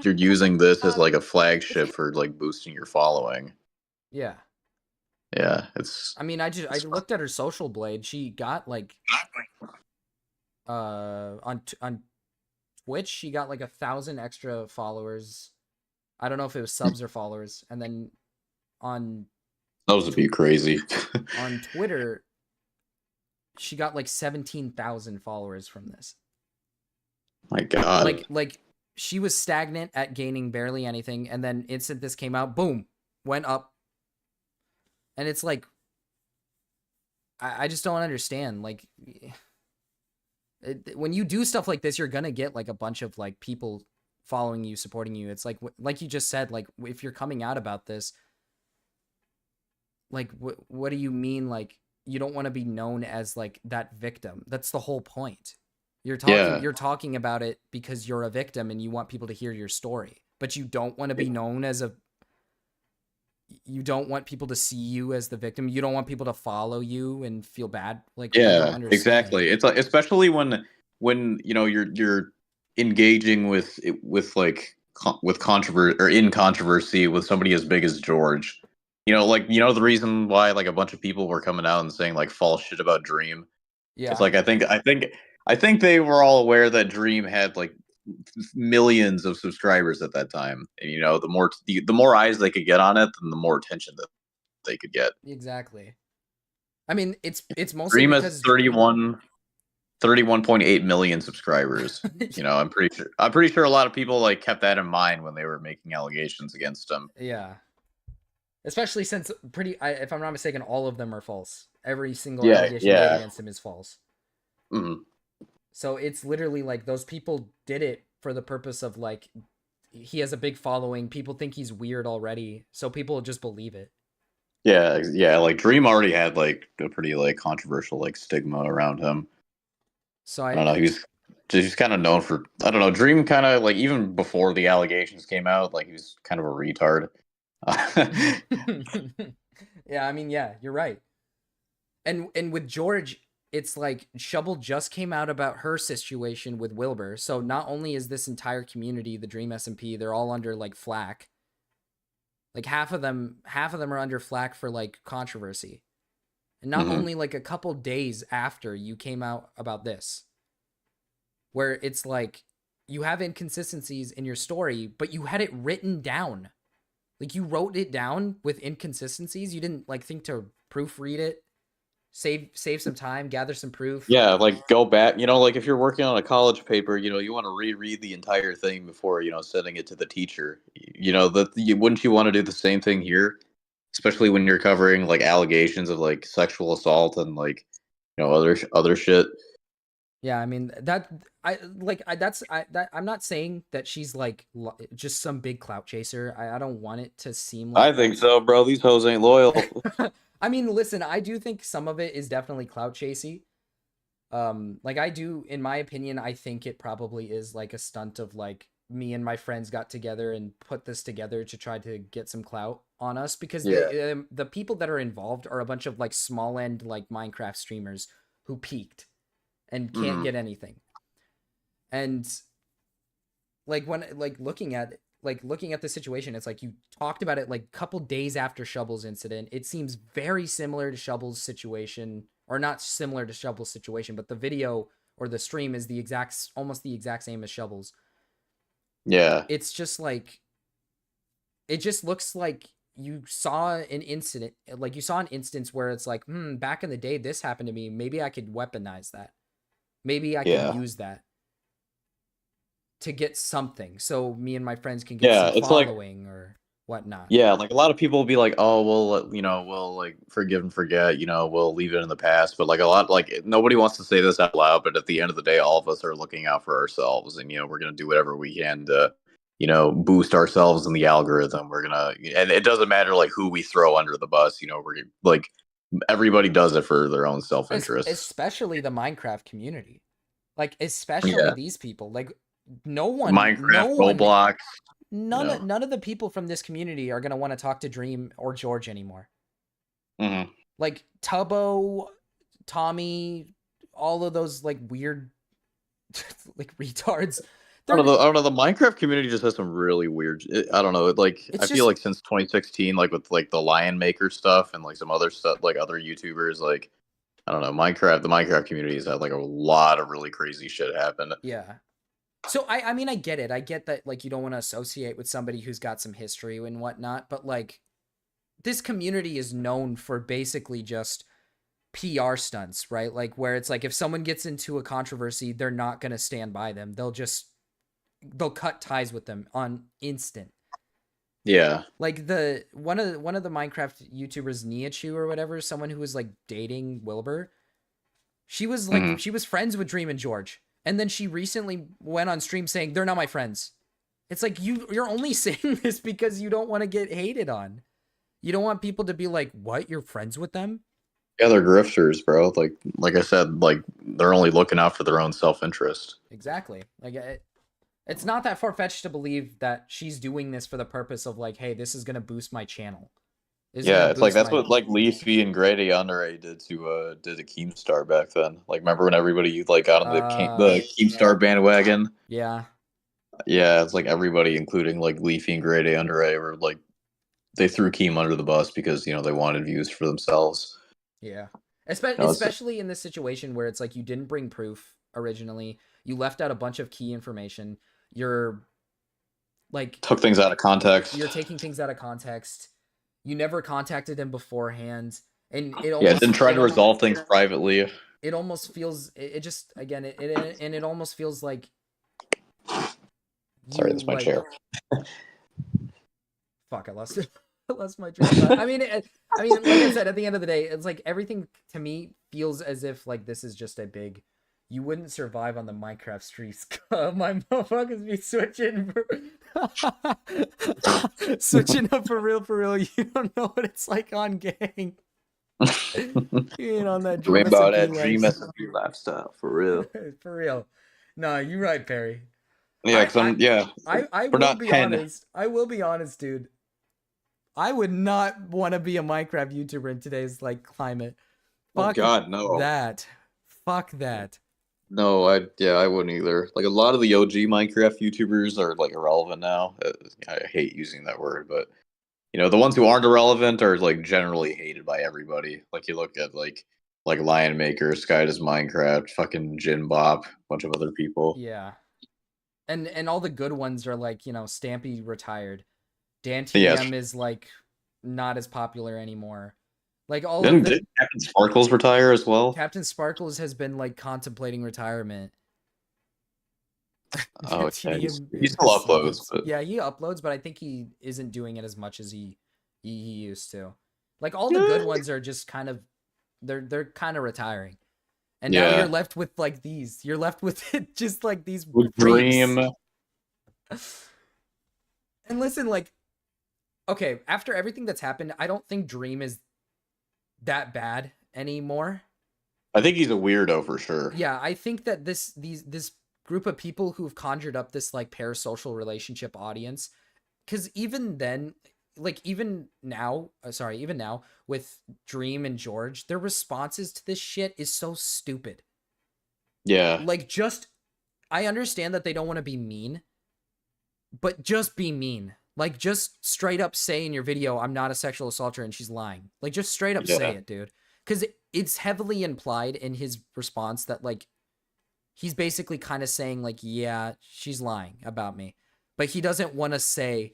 you're using this as like a flagship for like boosting your following. Yeah. Yeah, it's. I mean, I looked at her social blade. She got like on Twitch, she got like 1,000 extra followers. I don't know if it was subs or followers. And then on Those would be crazy. on Twitter, she got like 17,000 followers from this. My God. Like she was stagnant at gaining barely anything, and then instant this came out, boom, went up. And it's like, I just don't understand. Like, when you do stuff like this, you're gonna get like a bunch of like people following you, supporting you. It's like you just said, like if you're coming out about this, like what do you mean? Like you don't want to be known as like that victim. That's the whole point. You're talking about it because you're a victim and you want people to hear your story, but you don't want to be known as you don't want people to see you as the victim. You don't want people to follow you and feel bad. Like, yeah, exactly. It's like, especially when you're engaging with controversy or in controversy with somebody as big as George. The reason why like a bunch of people were coming out and saying like false shit about Dream. Yeah. It's like I think they were all aware that Dream had like millions of subscribers at that time, and the more eyes they could get on it, then the more attention that they could get. Exactly. I mean, it's mostly Dream because has 31.8 million subscribers. I'm pretty sure a lot of people like kept that in mind when they were making allegations against him. Yeah. Especially since if I'm not mistaken, all of them are false. Every single allegation made against him is false. Mm-hmm. So it's literally like those people did it for the purpose of like, he has a big following. People think he's weird already. So people just believe it. Yeah. Like Dream already had like a pretty like controversial like stigma around him. So I don't know. He's kind of known for, I don't know. Dream kind of like, even before the allegations came out, like he was kind of a retard. Yeah, I mean, yeah, you're right. And with George, it's like Shovel just came out about her situation with Wilbur. So not only is this entire community, the Dream Dsmp, they're all under like flack. Like half of them are under flack for like controversy. And not only like a couple days after you came out about this, where it's like you have inconsistencies in your story, but you had it written down. Like you wrote it down with inconsistencies. You didn't like think to proofread it. Save some time, gather some proof. Yeah, like go back, like if you're working on a college paper, you want to reread the entire thing before, sending it to the teacher. Wouldn't you want to do the same thing here? Especially when you're covering like allegations of like sexual assault and like, other shit. Yeah, I mean I'm not saying that she's like just some big clout chaser. I don't want it to seem like I think so, bro. These hoes ain't loyal. I mean, listen, I do think some of it is definitely clout chasey. Like I do, in my opinion, I think it probably is like a stunt of like me and my friends got together and put this together to try to get some clout on us because the people that are involved are a bunch of like small end like Minecraft streamers who peaked and can't get anything. And like when looking at the situation, it's like you talked about it like a couple days after Shovel's incident. It seems very similar to Shovel's situation, or not similar to Shovel's situation, but the video or the stream is almost the exact same as Shovel's. Yeah. It's just like, it just looks like you saw an incident, like you saw an instance where it's like, back in the day, this happened to me. Maybe I could weaponize that. Maybe I could use that to get something, so me and my friends can get some following or whatnot. Yeah, like a lot of people will be like, "Oh, well, we'll like forgive and forget. We'll leave it in the past." But like nobody wants to say this out loud. But at the end of the day, all of us are looking out for ourselves, and we're gonna do whatever we can to, boost ourselves in the algorithm. And it doesn't matter like who we throw under the bus. We're like, everybody does it for their own self-interest, especially the Minecraft community. Like especially these people, like. No one, Roblox. None of the people from this community are gonna want to talk to Dream or George anymore. Like Tubbo, Tommy, all of those like weird, like retards. I don't know. The Minecraft community just has some really weird. I don't know. I feel like since 2016, like with like the Lion Maker stuff and like some other stuff, like other YouTubers, like I don't know. The Minecraft community has had like a lot of really crazy shit happen. Yeah. So I mean I get it. I get that like you don't want to associate with somebody who's got some history and whatnot, but like this community is known for basically just PR stunts, right? Like where it's like if someone gets into a controversy, they're not gonna stand by them. They'll cut ties with them on instant. Yeah. Like the one of the Minecraft YouTubers, Niachu or whatever, someone who was like dating Wilbur. She was like Mhm. she was friends with Dream and George. And then she recently went on stream saying they're not my friends. It's like you're only saying this because you don't want to get hated on. You don't want people to be like, "What? You're friends with them?" Yeah, they're grifters, bro. Like I said, like they're only looking out for their own self-interest. Exactly. Like it's not that far-fetched to believe that she's doing this for the purpose of like, "Hey, this is going to boost my channel." This is Yeah, gonna it's like boost that's my what like Leafy and Grady Under did to Keemstar back then. Like remember when everybody like got on the Keemstar bandwagon? Yeah. Yeah, it's like everybody, including like Leafy and Grady Under, were like they threw Keem under the bus because they wanted views for themselves. Yeah. No, Especially in this situation where it's like you didn't bring proof originally. You left out a bunch of key information. You're like took things out of context. You're taking things out of context. You never contacted him beforehand. And it Yeah, didn't try to resolve things privately. It almost feels it just again it almost feels like Sorry, that's my like, chair. Fuck, I lost it. I lost my train of thought. I mean, like I said, at the end of the day, it's like everything to me feels as if like this is just a big. You wouldn't survive on the Minecraft streets. My motherfuckers be switching, switching up for real. You don't know what it's like on gang. You ain't on that dream about that Dream Dsmp lifestyle for real. For real. No, you're right, Perry. Yeah, I will be honest. I will be honest, dude. I would not want to be a Minecraft YouTuber in today's like climate. Fuck God, no. Fuck that. No, I wouldn't either. Like a lot of the OG Minecraft YouTubers are like irrelevant now. I hate using that word, but the ones who aren't irrelevant are like generally hated by everybody. Like you look at like Lion Maker, Sky Does Minecraft, fucking Jin Bop, a bunch of other people. Yeah. And all the good ones are like, Stampy retired. Dan TM is like not as popular anymore. Like all did Captain Sparkles retire as well? Captain Sparkles has been like contemplating retirement. Oh, yeah, he still uploads. But... Yeah, he uploads, but I think he isn't doing it as much as he used to. Like all the good ones are just kind of they're kind of retiring. And now you're left with like these. You're left with just like these Dream. And listen, like, okay, after everything that's happened, I don't think Dream is that bad anymore. I think he's a weirdo for sure. Yeah, I think that this group of people who've conjured up this like parasocial relationship audience, because even then, like even now with Dream and George, their responses to this shit is so stupid. Yeah. Like I understand that they don't want to be mean, but just be mean. Like just straight up say in your video, I'm not a sexual assaulter and she's lying. Like just straight up say it, dude. Because it's heavily implied in his response that like, he's basically kind of saying like, yeah, she's lying about me. But he doesn't want to say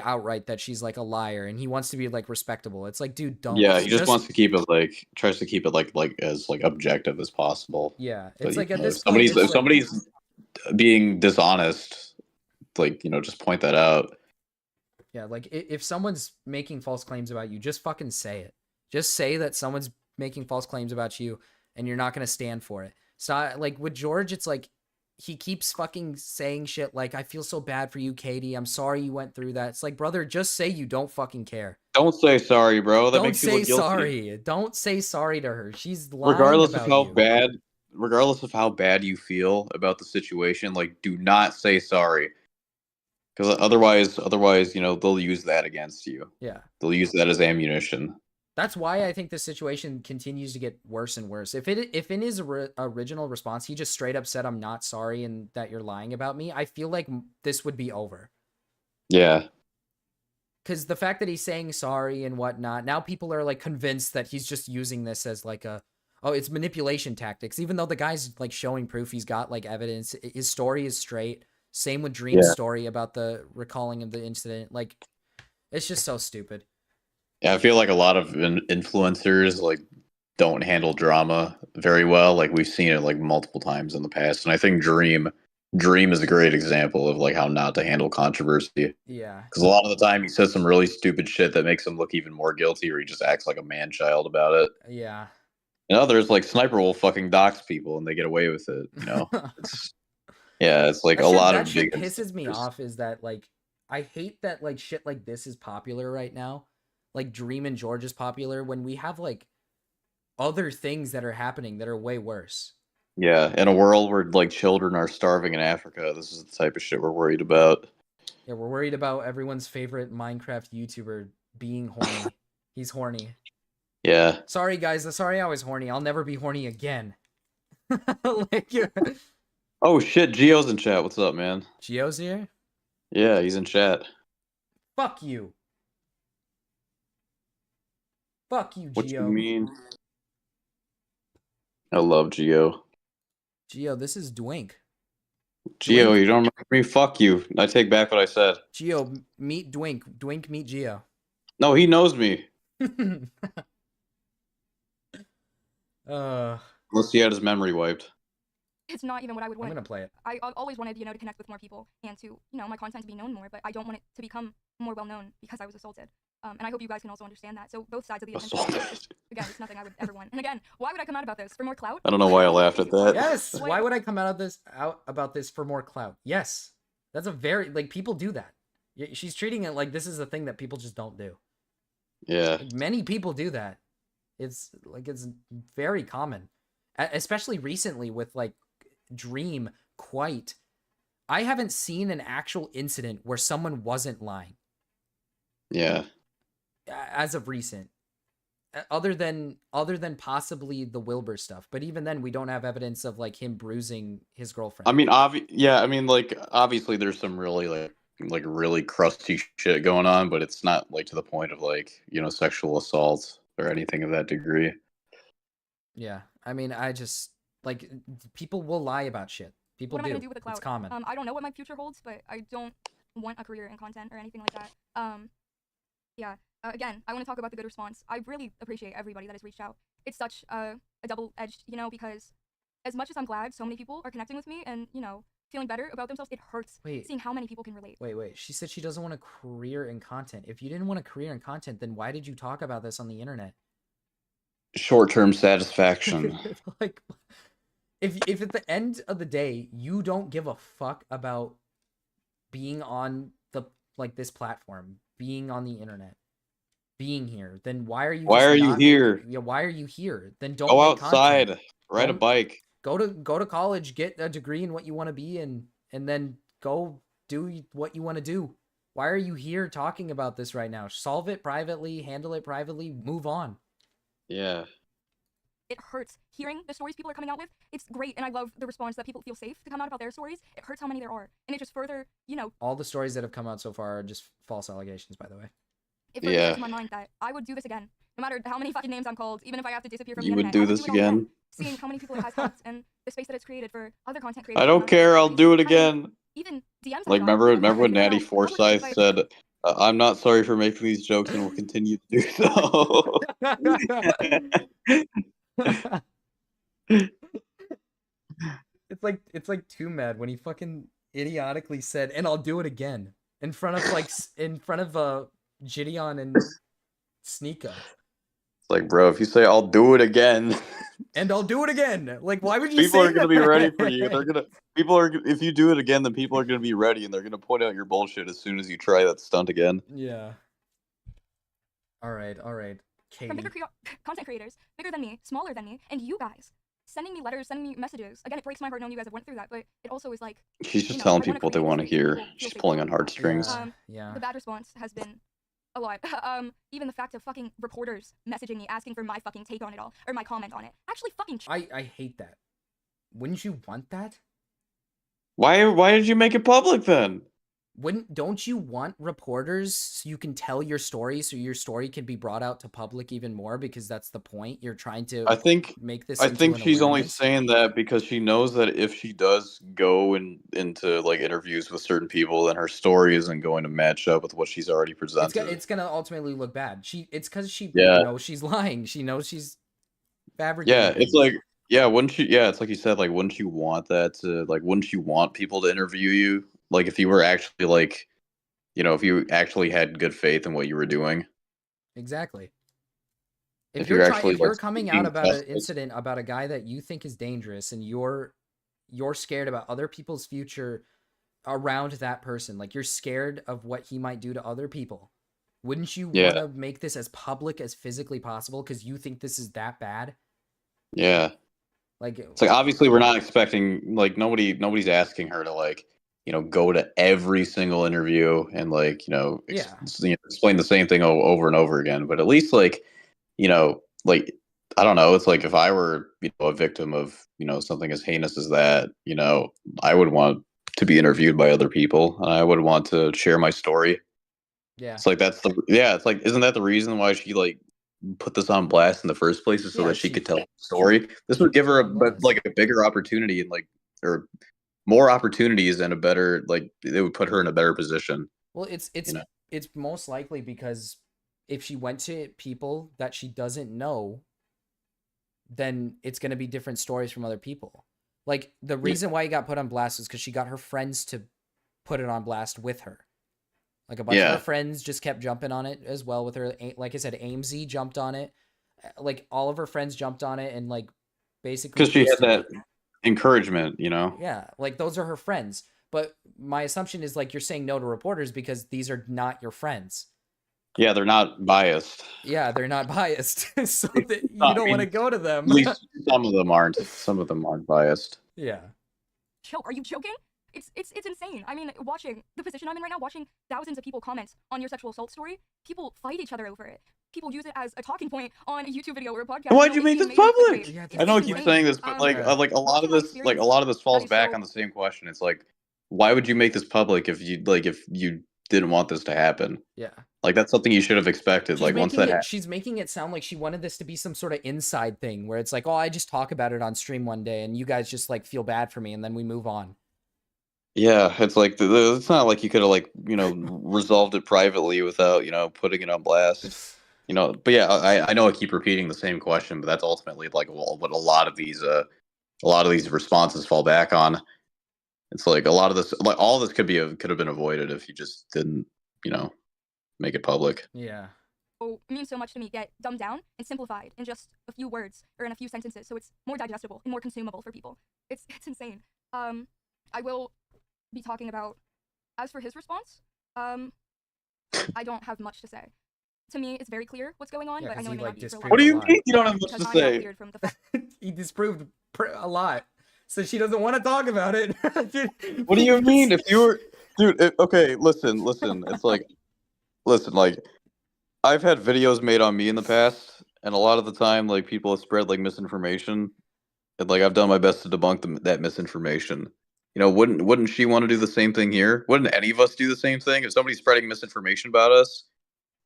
outright that she's like a liar and he wants to be like respectable. It's like, dude, don't. Yeah, he just wants to keep it like tries to keep it like as like objective as possible. Yeah. It's like at this point, if somebody's being dishonest, like, just point that out. Yeah, like if someone's making false claims about you, just fucking say it. Just say that someone's making false claims about you and you're not going to stand for it. So like with George, it's like he keeps fucking saying shit like, I feel so bad for you, Katie. I'm sorry you went through that. It's like, brother, just say you don't fucking care. Don't say sorry, bro. Don't say sorry. Don't say sorry to her. She's lying regardless about of how you. bad, regardless of how bad you feel about the situation, like do not say sorry. Because otherwise, they'll use that against you. Yeah. They'll use that as ammunition. That's why I think this situation continues to get worse and worse. If in his original response, he just straight up said, I'm not sorry and that you're lying about me, I feel like this would be over. Yeah. Because the fact that he's saying sorry and whatnot, now people are like convinced that he's just using this as like Oh, it's manipulation tactics. Even though the guy's like showing proof, he's got like evidence. His story is straight. Same with Dream's Yeah. story about the recalling of the incident. Like, it's just so stupid. Yeah, I feel like a lot of influencers like don't handle drama very well. Like we've seen it like multiple times in the past, and I think Dream is a great example of like how not to handle controversy. Yeah. Because a lot of the time he says some really stupid shit that makes him look even more guilty, or he just acts like a man child about it. Yeah. And others like Sniper will fucking dox people and they get away with it. You know, it's like That a shit, lot that of shit big pisses me influencers. off is that like I hate that like shit like this is popular right now. Like Dream and George is popular when we have like other things that are happening that are way worse. Yeah, in a world where like children are starving in Africa, this is the type of shit we're worried about. Yeah, we're worried about everyone's favorite Minecraft YouTuber being horny. He's horny. Yeah. Sorry guys, sorry I was horny. I'll never be horny again. Like, Oh shit, Geo's in chat. What's up, man? Geo's here? Yeah, he's in chat. Fuck you. Fuck you, What Geo. you mean? I love Geo. Geo, this is Dwink. Geo, Dwink? you don't remember me? Fuck you. I take back what I said. Geo, meet Dwink. Dwink, meet Geo. No, he knows me. Unless he had his memory wiped. It's not even what I would I'm want. gonna play it. I always wanted, to connect with more people and to, my content to be known more, but I don't want it to become more well known because I was assaulted. And I hope you guys can also understand that. So both sides of the attention, again, it's nothing I would ever want. And again, why would I come out about this? For more clout? I don't know why I laughed at that. Yes. Why would I come out about this for more clout? Yes. That's a very like people do that. She's treating it like this is a thing that people just don't do. Yeah. Like, many people do that. It's very common, especially recently with like Dream. Quite. I haven't seen an actual incident where someone wasn't lying. Yeah. As of recent, other than possibly the Wilbur stuff, but even then we don't have evidence of like him bruising his girlfriend. I mean, like obviously there's some really like really crusty shit going on, but it's not like to the point of like, sexual assault or anything of that degree. Yeah, I mean, I just like people will lie about shit. People what am I gonna do with the clout? It's common. I don't know what my future holds, but I don't want a career in content or anything like that. Yeah. Again, I want to talk about the good response. I really appreciate everybody that has reached out. It's such a double-edged, because as much as I'm glad so many people are connecting with me and, feeling better about themselves, it hurts seeing how many people can relate. Wait. She said she doesn't want a career in content. If you didn't want a career in content, then why did you talk about this on the internet? Short-term satisfaction. Like, if at the end of the day you don't give a fuck about being on this platform, being on the internet, being here, then why are you here? Why are you here? Then don't go make outside, content. ride a bike, go to college, get a degree in what you want to be, and then go do what you want to do. Why are you here talking about this right now? Solve it privately, handle it privately, move on. Yeah. It hurts hearing the stories people are coming out with. It's great, and I love the response that people feel safe to come out about their stories. It hurts how many there are, and it just further, All the stories that have come out so far are just false allegations, by the way. It further sets my mind that I would do this again, no matter how many fucking names I'm called, even if I have to disappear from the internet. You would do this again? Seeing how many people it has helped and the space that it's created for other content creators. I don't care. I'll do it again. Even DMs. Like, remember when Natty Forsyth said, "I'm not sorry for making these jokes and will continue to do so." It's like too mad when he fucking idiotically said, "And I'll do it again," in front of Gideon and Sneeko. It's like, bro, if you say "I'll do it again," and I'll do it again, like, why would you? People say are gonna be ready for you. If you do it again, then people are gonna be ready, and they're gonna point out your bullshit as soon as you try that stunt again. Yeah. All right. Katie. From bigger content creators, bigger than me, smaller than me, and you guys sending me letters, sending me messages. Again, it breaks my heart knowing you guys have went through that, but it also is like she's just telling people what they want to hear. She's pulling on heartstrings. Yeah. The bad response has been a lot. Even the fact of fucking reporters messaging me asking for my fucking take on it all or my comment on it. Actually, fucking. I hate that. Wouldn't you want that? Why did you make it public then? don't you want reporters so you can tell your story, so your story can be brought out to public even more, because that's the point. You're trying to make this I into think an she's only awareness. saying that because she knows that if she does go into like interviews with certain people, then her story isn't going to match up with what she's already presented. It's gonna ultimately look bad. It's because she Yeah. knows she's lying. She knows she's fabricating. Yeah, it's things. like wouldn't you? Yeah, it's like you said. Like, wouldn't you want that to like? Wouldn't you want people to interview you? Like, if you were actually like, if you actually had good faith in what you were doing. Exactly. If you're actually if you're like, coming out about an incident about a guy that you think is dangerous, and you're scared about other people's future around that person, like you're scared of what he might do to other people, wouldn't you want to make this as public as physically possible because you think this is that bad? Yeah. Like, it's like, obviously we're not expecting, like, nobody's asking her to like, go to every single interview and like, explain the same thing over and over again. But at least like, like, I don't know. It's like if I were, a victim of, something as heinous as that, I would want to be interviewed by other people, and I would want to share my story. Yeah. It's like it's like, isn't that the reason why she like put this on blast in the first place, is so that she could tell the story? This would give her a bigger opportunity, and like, or more opportunities, and a better, like, it would put her in a better position. Well, it's most likely because if she went to people that she doesn't know, then it's going to be different stories from other people. Like, the reason why he got put on blast was because she got her friends to put it on blast with her. Like, a bunch of her friends just kept jumping on it as well with her. Like I said, Amesy jumped on it. Like, all of her friends jumped on it, and like, basically because she had that encouragement, Yeah, like, those are her friends. But my assumption is, like, you're saying no to reporters because these are not your friends. Yeah, they're not biased. Yeah, they're not biased. So that you don't want to go to them. At least some of them aren't. Some of them aren't biased. Yeah. Choke? Are you joking? It's insane. I mean, watching the position I'm in right now, watching thousands of people comment on your sexual assault story, people fight each other over it. People use it as a talking point on a YouTube video or a podcast. Why'd you make this public? Yeah, I know I keep saying this, but like a lot of this falls back on the same question. It's like, why would you make this public if you didn't want this to happen? Yeah. Like, that's something you should have expected. She's making it sound like she wanted this to be some sort of inside thing where it's like, oh, I just talk about it on stream one day and you guys just like feel bad for me and then we move on. Yeah, it's like it's not like you could have like resolved it privately without putting it on blast. But yeah, I know I keep repeating the same question, but that's ultimately like what a lot of these responses fall back on. It's like a lot of this, like all this could have been avoided if you just didn't make it public. Yeah. Oh, it means so much to me get dumbed down and simplified in just a few words or in a few sentences, so it's more digestible and more consumable for people. It's insane. I will be talking about, as for his response, I don't have much to say. To me, it's very clear what's going on, but I know it may not be for a lot. What do you mean you don't have much to say? He disproved a lot, so she doesn't want to talk about it. What do you mean? If you were, dude? Okay, listen. It's like, like, I've had videos made on me in the past, and a lot of the time, like, people have spread like misinformation, and like I've done my best to debunk that misinformation. Wouldn't she want to do the same thing here? Wouldn't any of us do the same thing? If somebody's spreading misinformation about us,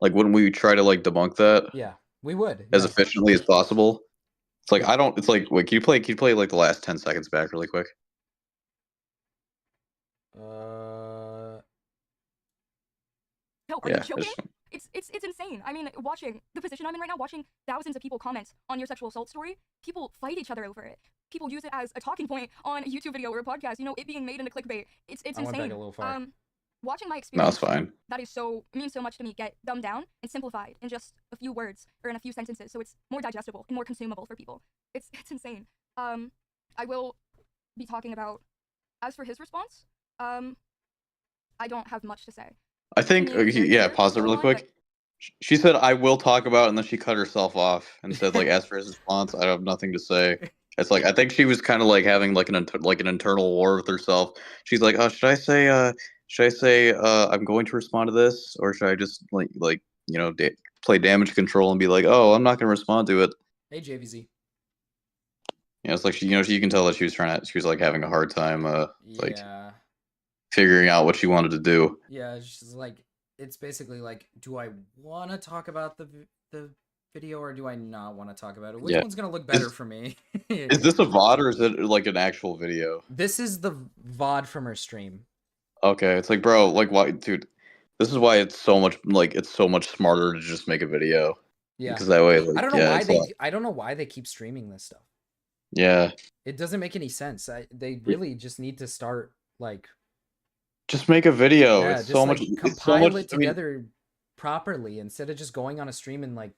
like, wouldn't we try to like debunk that? Yeah, we would, as efficiently as possible. It's like, I don't. It's like, wait, can you play like the last 10 seconds back really quick? No, are you joking? It's insane. I mean, watching the position I'm in right now, watching thousands of people comment on your sexual assault story, people fight each other over it. People use it as a talking point on a YouTube video or a podcast. It being made into clickbait. It's insane. Went back a little far. Watching my experience, no, it's fine. That means so much to me get dumbed down and simplified in just a few words or in a few sentences, so it's more digestible and more consumable for people. It's insane. I will be talking about, as for his response, I don't have much to say. I think, pause it really quick. She said, I will talk about it, and then she cut herself off and said, like, as for his response, I have nothing to say. It's like, I think she was kind of like having like an internal war with herself. She's like, oh, should I say I'm going to respond to this, or should I just play damage control and be like, oh, I'm not going to respond to it? Hey, JVZ. Yeah, it's like you can tell that she was like having a hard time figuring out what she wanted to do. Yeah, she's like, it's basically like, do I want to talk about the video or do I not want to talk about it? Which Yeah. one's gonna look better for me? Is this a VOD or is it like an actual video? This is the VOD from her stream. Okay, it's like, bro, like, why, dude? This is why it's so much smarter to just make a video. Yeah, Because that way, like, I don't know yeah, why it's they like- I don't know why they keep streaming this stuff. yeah, It doesn't make any sense. They really just need to start like just make a video. yeah, It's just so like much. It's so compile much. it together properly instead of just going on a stream and like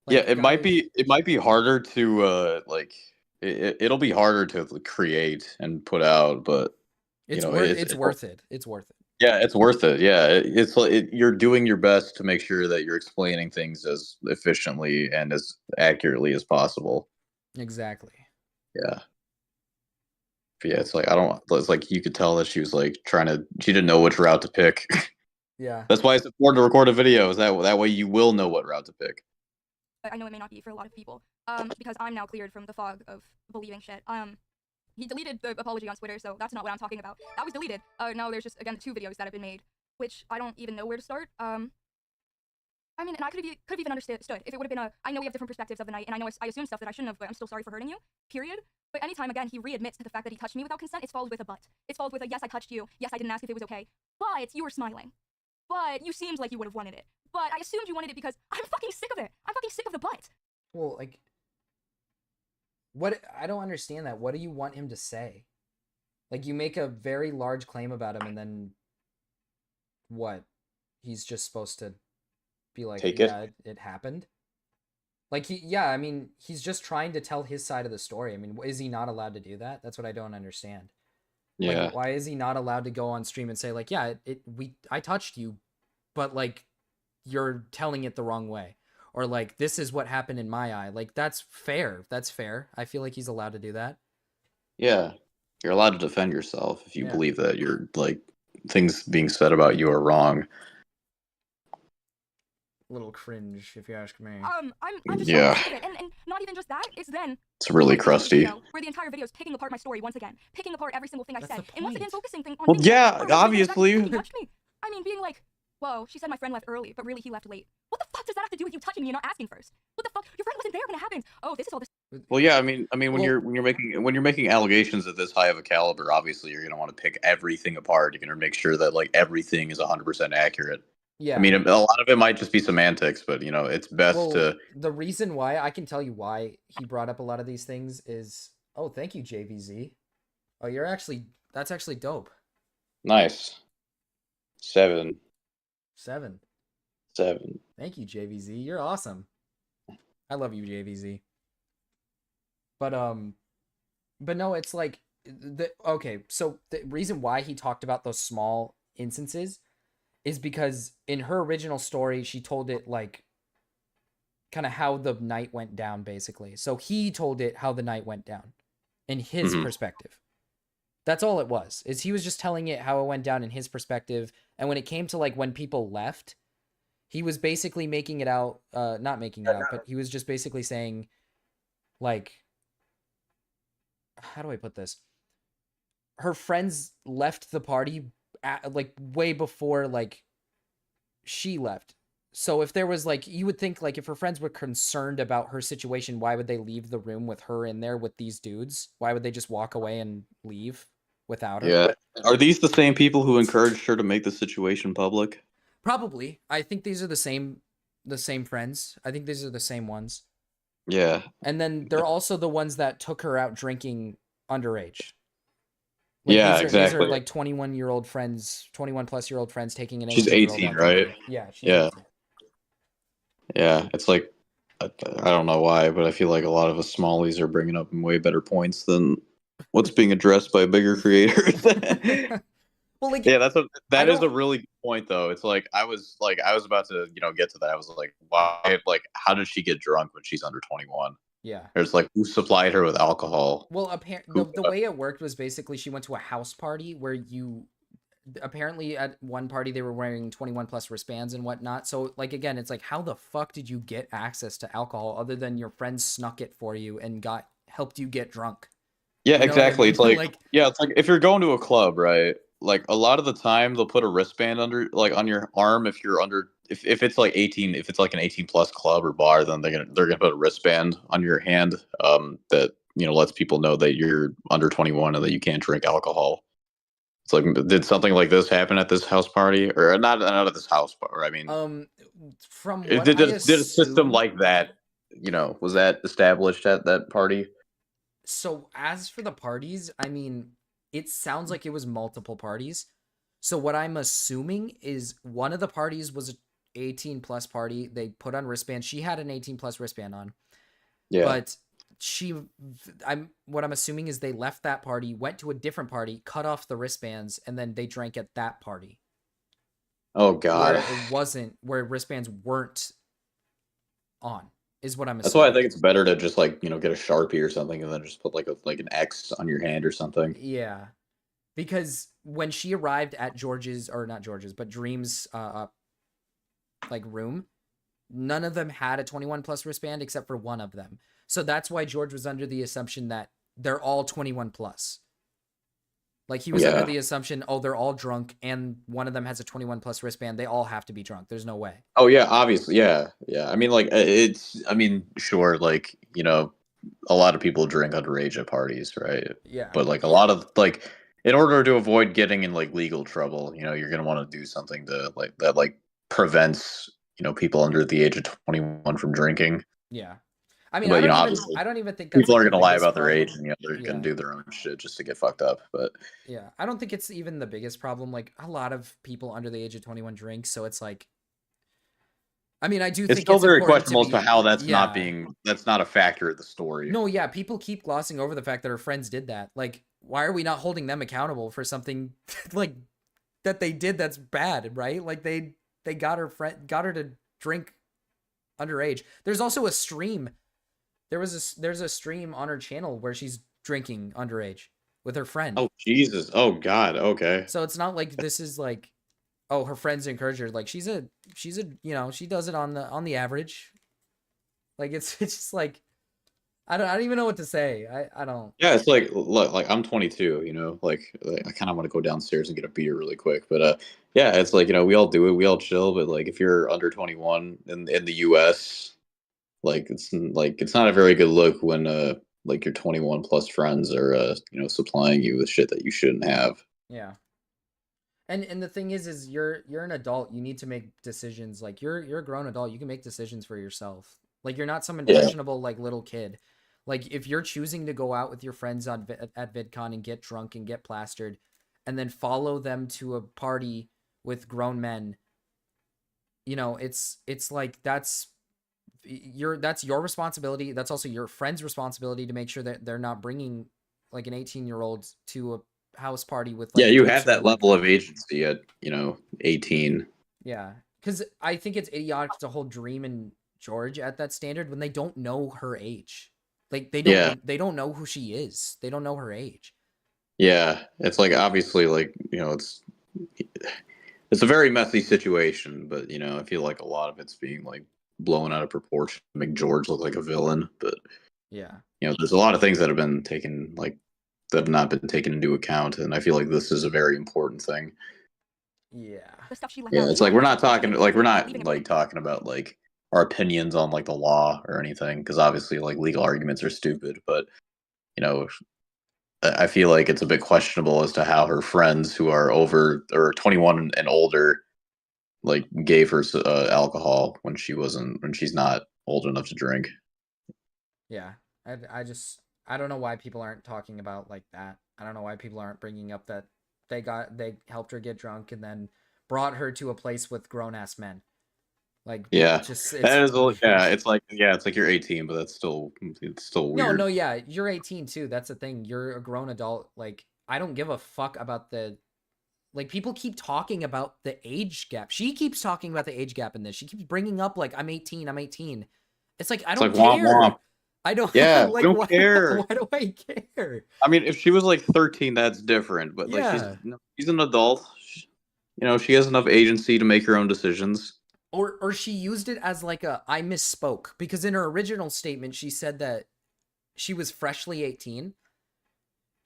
Yeah, it might guys- be harder to like it'll be harder to create and put out, but it's know, it's worth it. It's worth it. yeah, it's worth it. Yeah, it's like you're doing your best to make sure that you're explaining things as efficiently and as accurately as possible. Exactly. Yeah. But yeah, it's like it's like you could tell that she was like she didn't know which route to pick. Yeah. That's why it's important to record a video, is that way you will know what route to pick. I know it may not be for a lot of people, because I'm now cleared from the fog of believing shit. He deleted the apology on Twitter, so that's not what I'm talking about. That was deleted. Now there's just, again, 2 videos that have been made, which I don't even know where to start. I mean, and I could have even understood if it would have been I know we have different perspectives of the night, and I know I assumed stuff that I shouldn't have, but I'm still sorry for hurting you, period. But anytime, again, he readmits to the fact that he touched me without consent, it's followed with a but. It's followed with a, yes, I touched you, yes, I didn't ask if it was okay, but you were smiling. But you seemed like you would have wanted it. But I assumed you wanted it because I'm fucking sick of it. I'm fucking sick of the but. Well, like what I don't understand that. What do you want him to say? Like you make a very large claim about him and then what? He's just supposed to be like, Take yeah, it happened. Like I mean, he's just trying to tell his side of the story. I mean, is he not allowed to do that? That's what I don't understand. Yeah. Like, why is he not allowed to go on stream and say like, yeah, I touched you, but like, you're telling it the wrong way, or like, this is what happened in my eye. Like, that's fair. That's fair. I feel like he's allowed to do that. Yeah. You're allowed to defend yourself if you Yeah. believe that you're like things being said about you are wrong. A little cringe, if you ask me. I'm just Yeah. so sick of it. And not even just that, it's then It's really like, crusty. video where the entire video is picking apart my story once again, picking apart every single thing I That's said, the and once again point. focusing on Well, me. yeah, Oh, obviously. He touched me. I mean, being like, whoa, she said my friend left early, but really he left late. What the fuck does that have to do with you touching me and not asking first? What the fuck? Your friend wasn't there when it happened. Oh, this is all this. Well, yeah, I mean, when Well- you're making allegations at this high of a caliber, obviously you're gonna want to pick everything apart. You're gonna make sure that like everything is 100% accurate. Yeah. I mean, a lot of it might just be semantics, but you know, it's best Well, to. the reason why I can tell you why he brought up a lot of these things is, oh, thank you, JVZ. Oh, that's actually dope. Nice. 7. 7. Thank you, JVZ. You're awesome. I love you, JVZ. But no, it's like okay, so the reason why he talked about those small instances is because in her original story, she told it like kind of how the night went down, basically. So he told it how the night went down in his Mhm. perspective. That's all it was, is he was just telling it how it went down in his perspective. And when it came to like when people left, he was basically making it out, not making it out, but he was just basically saying like, how do I put this? Her friends left the party like way before like she left. So if there was like, you would think like if her friends were concerned about her situation, why would they leave the room with her in there with these dudes? Why would they just walk away and leave without her? Yeah. Are these the same people who encouraged her to make the situation public? Probably. I think these are the same friends. I think these are the same ones. Yeah. And then they're also the ones that took her out drinking underage. Yeah, These are exactly. like 21-year-old friends, 21-plus-year-old friends taking an She's 18-year-old 18, out right? drinking. Yeah, she's Yeah. 18. Yeah, it's like I don't know why, but I feel like a lot of us smallies are bringing up way better points than what's being addressed by bigger creators. Well, like, Yeah, that is a don't- really good point, though. It's like I was about to get to that. I was like, why? Like, how did she get drunk when she's under 21? yeah. There's like, who supplied her with alcohol? Well, the way it worked was basically she went to a house party where apparently at one party they were wearing 21-plus wristbands and whatnot. So, like, again, it's like, how the fuck did you get access to alcohol other than your friends snuck it for you and helped you get drunk? Yeah, You know what I exactly. mean? It's like, Like, yeah, it's like if you're going to a club, right? Like a lot of the time they'll put a wristband under, like on your arm if you're under, if it's like 18, if it's like an 18 plus club or bar, then they're gonna put a wristband on your hand, that lets people know that you're under 21 and that you can't drink alcohol. It's like, did something like this happen at this house party, or not at this house bar? I mean, from what I did a system assume, like that, was that established at that party? so as for the parties, I mean, it sounds like it was multiple parties. So what I'm assuming is one of the parties was a 18 plus party. They put on wristbands. She had an 18 plus wristband on, Yeah. but what I'm assuming is they left that party, went to a different party, cut off the wristbands, and then they drank at that party. Oh God. Where wristbands weren't on, is what I'm That's why I assuming. think it's better to just like, get a Sharpie or something and then just put like an X on your hand or something. Yeah. Because when she arrived at George's, or not George's, but Dream's like room, none of them had a 21 plus wristband except for one of them. So that's why George was under the assumption that they're all 21 plus. Like he was under the assumption, oh, they're all drunk and one of them has a 21 plus wristband. They all have to be drunk. There's no way. Oh yeah, obviously. Yeah. Yeah. I mean, like sure, like, a lot of people drink underage at parties, right? Yeah. But like a lot of like, in order to avoid getting in like legal trouble, you're gonna want to do something to like that like prevents, people under the age of 21 from drinking. Yeah. I mean, But I don't even think that's people like are the gonna lie biggest about their problem. age, and they're gonna do their own shit just to get fucked up. But yeah, I don't think it's even the biggest problem. Like a lot of people under the age of 21 drink, so it's like, I mean, I do think it's still very important questionable as to how that's yeah. that's not a factor of the story. No, yeah, people keep glossing over the fact that her friends did that. Like, why are we not holding them accountable for something like that they did that's bad, right? Like they got her to drink underage. There's also a stream. There's a stream on her channel where she's drinking underage with her friend. Oh Jesus! Oh God! Okay. So it's not like this is like, oh, her friends encourage her. Like she's a she does it on the average. Like it's just like, I don't even know what to say. I don't. Yeah, it's like, look, like I'm 22. Like I kind of want to go downstairs and get a beer really quick, but yeah, it's like we all do it, we all chill, but like if you're under 21 in the U.S., like it's not a very good look when like your 21 plus friends are supplying you with shit that you shouldn't have. Yeah. And the thing is you're an adult. You need to make decisions. Like you're a grown adult. You can make decisions for yourself. Like you're not some impressionable like little kid. Like if you're choosing to go out with your friends at VidCon and get drunk and get plastered, and then follow them to a party with grown men, it's like that's your responsibility. That's also your friend's responsibility to make sure that they're not bringing like an 18-year-old to a house party with like, yeah, you have that level of agency at 18. Yeah, because I think it's idiotic to hold Dream and George at that standard when they don't know her age. Like they don't know who she is. They don't know her age. Yeah, it's like obviously like it's a very messy situation, but I feel like a lot of it's being like blown out of proportion to make George look like a villain. But yeah, there's a lot of things that have been taken that have not been taken into account, and I feel like this is a very important thing. Yeah, it's like we're not talking about like our opinions on like the law or anything, because obviously like legal arguments are stupid, but I feel like it's a bit questionable as to how her friends who are over or 21 and older like gave her alcohol when she's not old enough to drink. Yeah, I don't know why people aren't talking about like that. I don't know why people aren't bringing up that they helped her get drunk and then brought her to a place with grown ass men. Like it's like you're 18, but it's still weird. No, yeah, you're 18 too. That's the thing. You're a grown adult. Like I don't give a fuck about like people keep talking about the age gap. She keeps talking about the age gap in this. She keeps bringing up like I'm 18. It's like I don't care. Womp womp. I don't. Yeah, like, don't care. Why do I care? I mean, if she was like 13, that's different. But like she's an adult. She has enough agency to make her own decisions. Or she used it as like I misspoke, because in her original statement she said that she was freshly 18.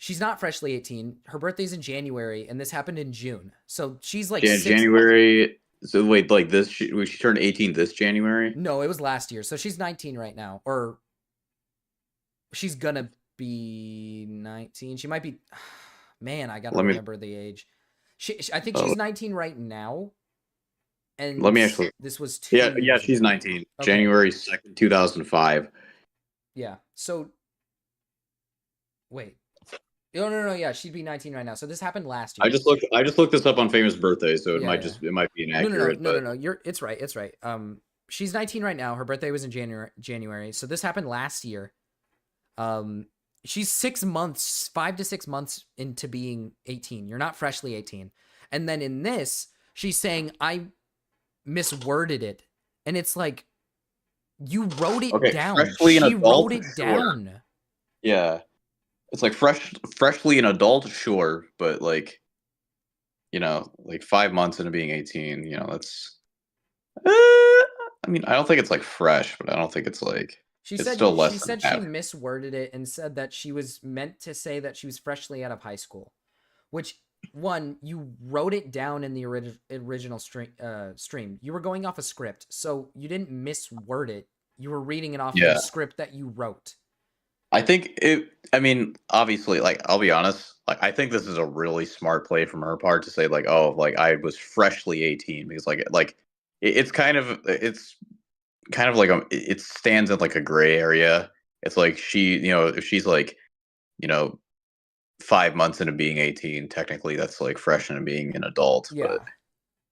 She's not freshly 18. Her birthday's in January, and this happened in June. So she's like January. So wait, like this, she turned 18 this January. No, it was last year. So she's 19 right now, or she's gonna be 19. She might be. Man, I gotta remember the age. I think she's 19 right now. And let me actually. This was yeah, she's 19. Okay. January 2nd, 2005. Yeah. So. Wait. No. Yeah, she'd be 19 right now. So this happened last year. I just looked this up on famous birthdays, so it might be inaccurate. No. It's right. She's 19 right now. Her birthday was in January. So this happened last year. She's 5 to 6 months into being 18. You're not freshly 18. And then in this, she's saying I misworded it, and it's like you wrote it down. She wrote it down. Yeah. It's like freshly an adult, sure, but like, like 5 months into being 18, that's. I mean, I don't think it's like fresh, but I don't think it's like. She it's said still less she than said half. she misworded it and said that she was meant to say that she was freshly out of high school, which one you wrote it down in the original stream. You were going off a script, so you didn't misword it. You were reading it off the script that you wrote. I think I mean, obviously, like, I'll be honest, like, I think this is a really smart play from her part to say, like, oh, like, I was freshly 18, because it's kind of like it stands in like a gray area. It's like if she's like, 5 months into being 18, technically that's like fresh into being an adult. Yeah.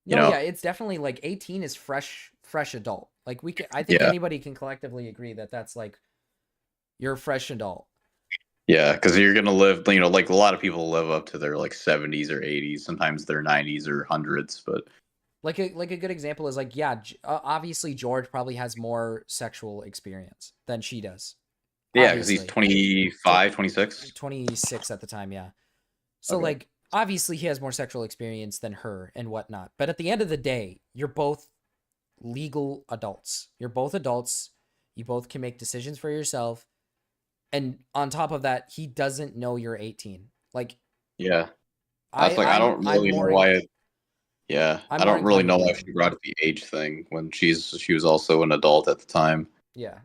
But, it's definitely like 18 is fresh adult. Like I think anybody can collectively agree that that's like you're a fresh adult. Yeah, because you're gonna live, like a lot of people live up to their like 70s or 80s, sometimes their 90s or 100s, but like a good example is like, obviously George probably has more sexual experience than she does. Yeah, because he's 25, 26. 26 at the time, yeah. So like obviously he has more sexual experience than her and whatnot. But at the end of the day, you're both legal adults. You're both adults. You both can make decisions for yourself. And on top of that, he doesn't know you're 18. Like, yeah, I don't really know why. I don't really know why she brought up the age thing when she was also an adult at the time. Yeah,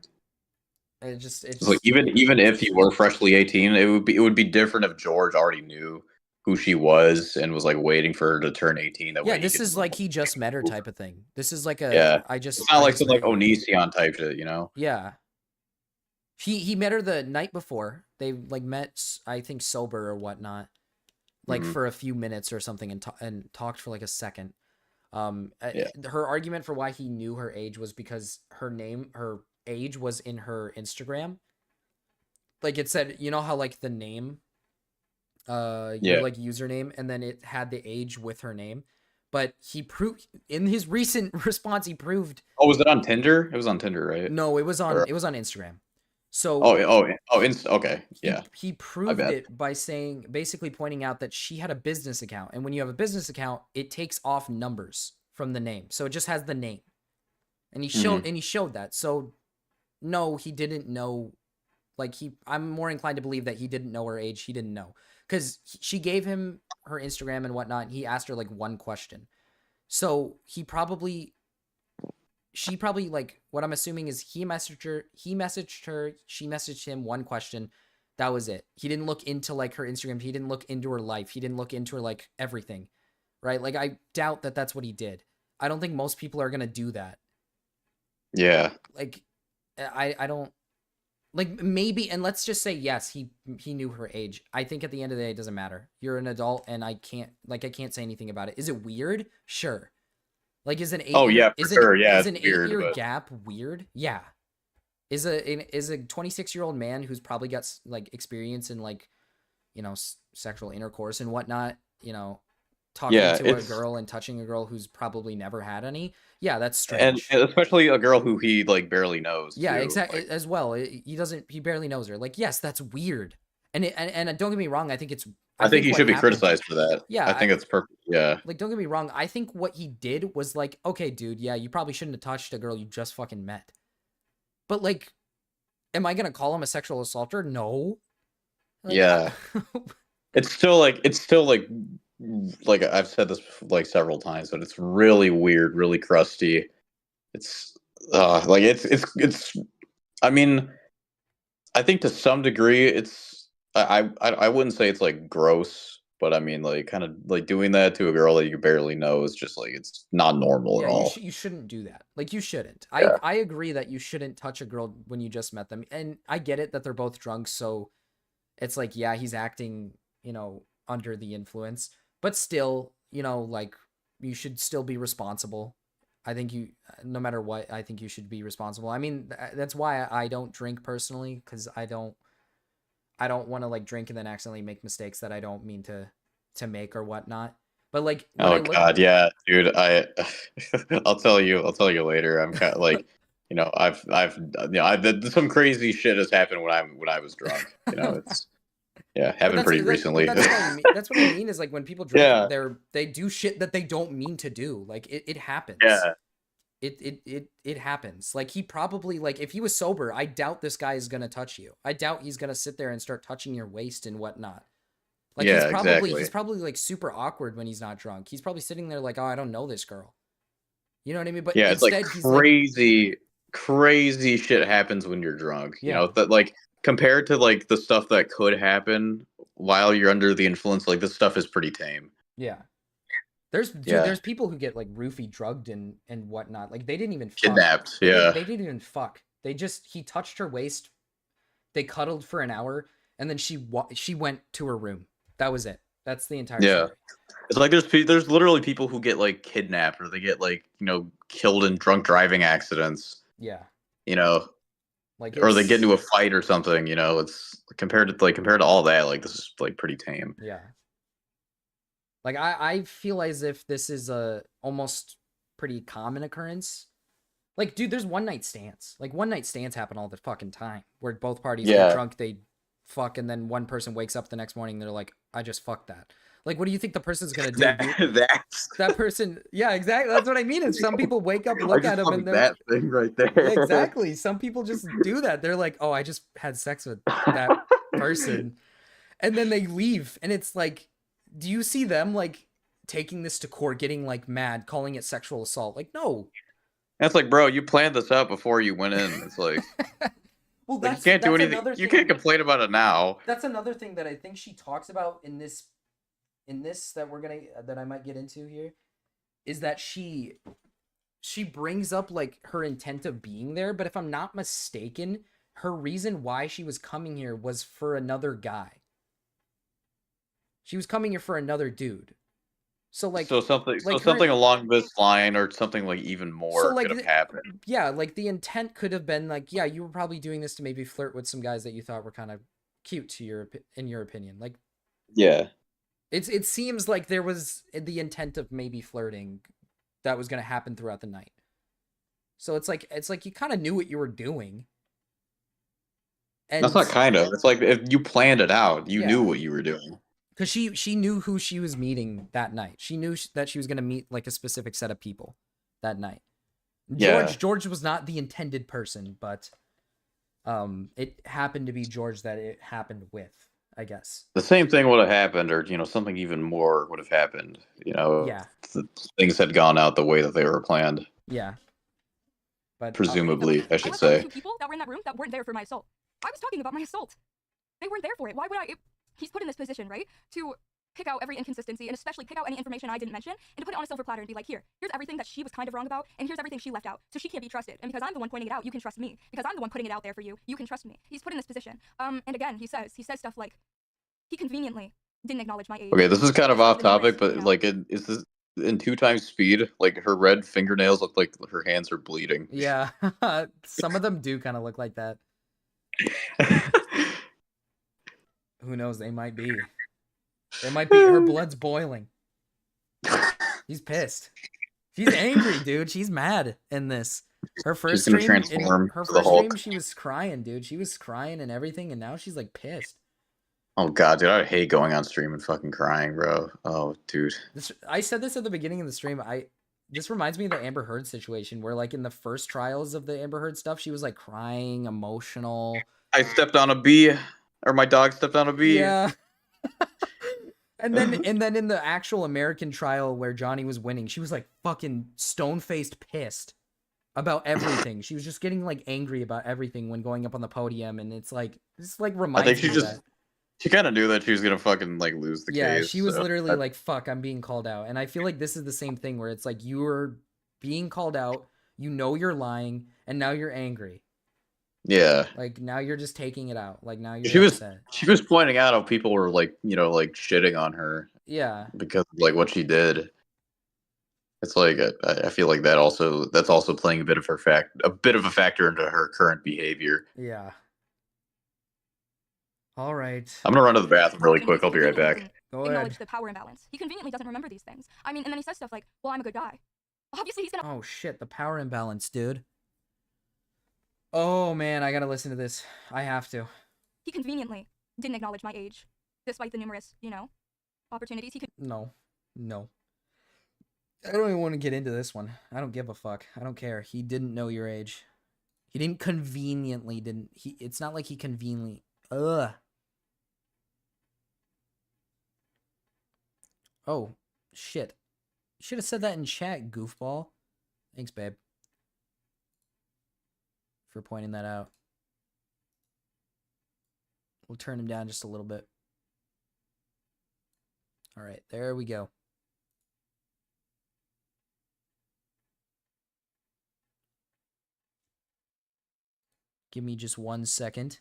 it's like even if you were freshly 18, it would be different if George already knew who she was and was like waiting for her to turn 18. This is like he just met her type of thing. This is like it's not like some like Onision type shit, Yeah. He met her the night before. They like met, I think, sober or whatnot, like for a few minutes or something, and talked for like a second. Her argument for why he knew her age was because her age was in her Instagram. Like it said, how like the name, your like username, and then it had the age with her name. But he proved in his recent response, he proved. Oh, was it on Tinder? It was on Tinder, right? No, it was on Instagram. So okay, yeah. He proved it by basically pointing out that she had a business account, and when you have a business account, it takes off numbers from the name, so it just has the name, and he showed that. So no, he didn't know. Like I'm more inclined to believe that he didn't know her age. He didn't know because she gave him her Instagram and whatnot. And he asked her like one question, so she probably like, what I'm assuming is he messaged her, she messaged him one question. That was it. He didn't look into like her Instagram. He didn't look into her life. He didn't look into her like everything, right? Like I doubt that that's what he did. I don't think most people are going to do that. Yeah. Like I don't like maybe, and let's just say, yes, he knew her age. I think at the end of the day, it doesn't matter. You're an adult and I can't say anything about it. Is it weird? Sure. Like, is an 8 Is an 8-year gap weird? Yeah. Is a 26-year-old man who's probably got like experience in like, sexual intercourse and whatnot, talking to a girl and touching a girl who's probably never had any. Yeah, that's strange. And especially a girl who he like barely knows. Yeah, too. exactly. Like, as well, he barely knows her. Like, yes, that's weird. And don't get me wrong, I think it's. I think he should be criticized for that. Yeah, I think it's perfect. Yeah. Like, don't get me wrong. I think what he did was like, okay, dude, yeah, you probably shouldn't have touched a girl you just fucking met. But like, am I gonna call him a sexual assaulter? No. Like, Yeah. It's still like I've said this like several times, but it's really weird, really crusty. It's like it's I mean, I think to some degree it's I wouldn't say it's like gross, but I mean like kind of like doing that to a girl that you barely know is just like it's not normal yeah, at all. you shouldn't do that. Like, you shouldn't. Yeah. I agree that you shouldn't touch a girl when you just met them, and I get it that they're both drunk, so it's like, yeah, he's acting, under the influence, but still, like, you should still be responsible. I think no matter what, I think you should be responsible. I mean, that's why I don't drink personally, because I don't want to like drink and then accidentally make mistakes that I don't mean to make or whatnot. But like, Oh God, yeah, dude. I'll tell you later. I'm kind of like, some crazy shit has happened when I was drunk. It's happened pretty recently. That's what I mean. That's what I mean is like when people drink, Yeah. they do shit that they don't mean to do. Like it happens. Yeah. It happens. Like he probably, like, if he was sober, I doubt this guy is gonna touch you. I doubt he's gonna sit there and start touching your waist and whatnot. Like exactly. He's probably like super awkward when he's not drunk. He's probably sitting there like, oh, I don't know this girl. You know what I mean? But yeah, instead, it's like crazy shit happens when you're drunk. Yeah. That like compared to like the stuff that could happen while you're under the influence, like this stuff is pretty tame. Yeah. There's people who get like roofie drugged and whatnot. Like they didn't even fuck. Kidnapped. They Yeah. didn't even fuck. He touched her waist. They cuddled for an hour, and then she went to her room. That was it. That's the entire story. It's like there's literally people who get like kidnapped or they get like killed in drunk driving accidents. Yeah. Like or they get into a fight or something. It's compared to all that. Like this is like pretty tame. Yeah. Like I feel as if this is a almost pretty common occurrence. Like, dude, there's one night stands. Like one night stands happen all the fucking time, where both parties get drunk, they fuck, and then one person wakes up the next morning, and they're like, I just fucked that. Like, what do you think the person's gonna do? That person, yeah, exactly. That's what I mean. Is some people wake up, look at him, and they're that thing right there. Yeah, exactly. Some people just do that. They're like, oh, I just had sex with that person, and then they leave, and it's like, do you see them like taking this to court, getting like mad, calling it sexual assault? Like, no. That's like, bro, you planned this out before you went in. It's like, well, you can't do anything. You can't complain about it now. That's another thing that I think she talks about in this that I might get into here, is that she brings up like her intent of being there, but if I'm not mistaken, her reason why she was coming here was for another guy. She was coming here for another dude. So like something along this line, or something like even more could have happened. Yeah, like the intent could have been like, yeah, you were probably doing this to maybe flirt with some guys that you thought were kind of cute in your opinion. Like, yeah, it seems like there was the intent of maybe flirting that was going to happen throughout the night. So it's like you kind of knew what you were doing. And that's not kind of. It's like if you planned it out, you knew what you were doing. Because she knew who she was meeting that night. She knew that she was going to meet like a specific set of people that night. George was not the intended person, but it happened to be George that it happened with, I guess. The same thing would have happened, or something even more would have happened. Things had gone out the way that they were planned. Yeah, but presumably, I should say. People that were in that room that weren't there for my assault. I was talking about my assault. They weren't there for it. Why would I? He's put in this position, right, to pick out every inconsistency and especially pick out any information I didn't mention and to put it on a silver platter and be like, here's everything that she was kind of wrong about, and here's everything she left out. So she can't be trusted. And because I'm the one pointing it out, you can trust me. Because I'm the one putting it out there for you, you can trust me. He's put in this position. And again, he says stuff like he conveniently didn't acknowledge my age. Okay, this is kind of off topic, but like, is this in 2 times speed? Like her red fingernails look like her hands are bleeding. Yeah, some of them do kind of look like that. Who knows? They might be. Her blood's boiling. He's pissed. She's angry, dude. She's mad in this. Her first stream, she was crying, dude. She was crying and everything, and now she's like pissed. Oh god, dude, I hate going on stream and fucking crying, bro. Oh, dude. I said this at the beginning of the stream. This reminds me of the Amber Heard situation, where like in the first trials of the Amber Heard stuff, she was like crying, emotional. I stepped on a bee. Or my dog stepped on a bee. Yeah. And then in the actual American trial where Johnny was winning, she was like fucking stone-faced pissed about everything. She was just getting like angry about everything when going up on the podium, and it's like reminds I think me she of just that. she kind of knew that she was gonna fucking like lose the Yeah, case. she was so literally that- like, fuck, I'm being called out. And I feel like this is the same thing where it's like you are being called out, you know you're lying, and now you're angry. yeah. Like now you're just taking it out. Like now you're She was upset. pointing out how people were like, you know, like shitting on her Yeah. because of like what she did. It's like I feel like that's also playing a bit of a factor into her current behavior. Yeah. All right. I'm gonna run to the bathroom really quick. I'll be right Conveniently back. didn't Go Acknowledge ahead. the power imbalance. He conveniently doesn't remember these things. I mean, and then he says stuff like, "Well, I'm a good guy." Obviously, he's gonna. Oh shit, the power imbalance, dude. Oh man, I gotta listen to this. I have to. He conveniently didn't acknowledge my age, despite the numerous, opportunities he could. No. No. I don't even want to get into this one. I don't give a fuck. I don't care. He didn't know your age. He didn't conveniently didn't he it's not like he conveniently ugh. Oh, shit. Should have said that in chat, goofball. Thanks, babe. For pointing that out. We'll turn him down just a little bit. All right, there we go. Give me just 1 second.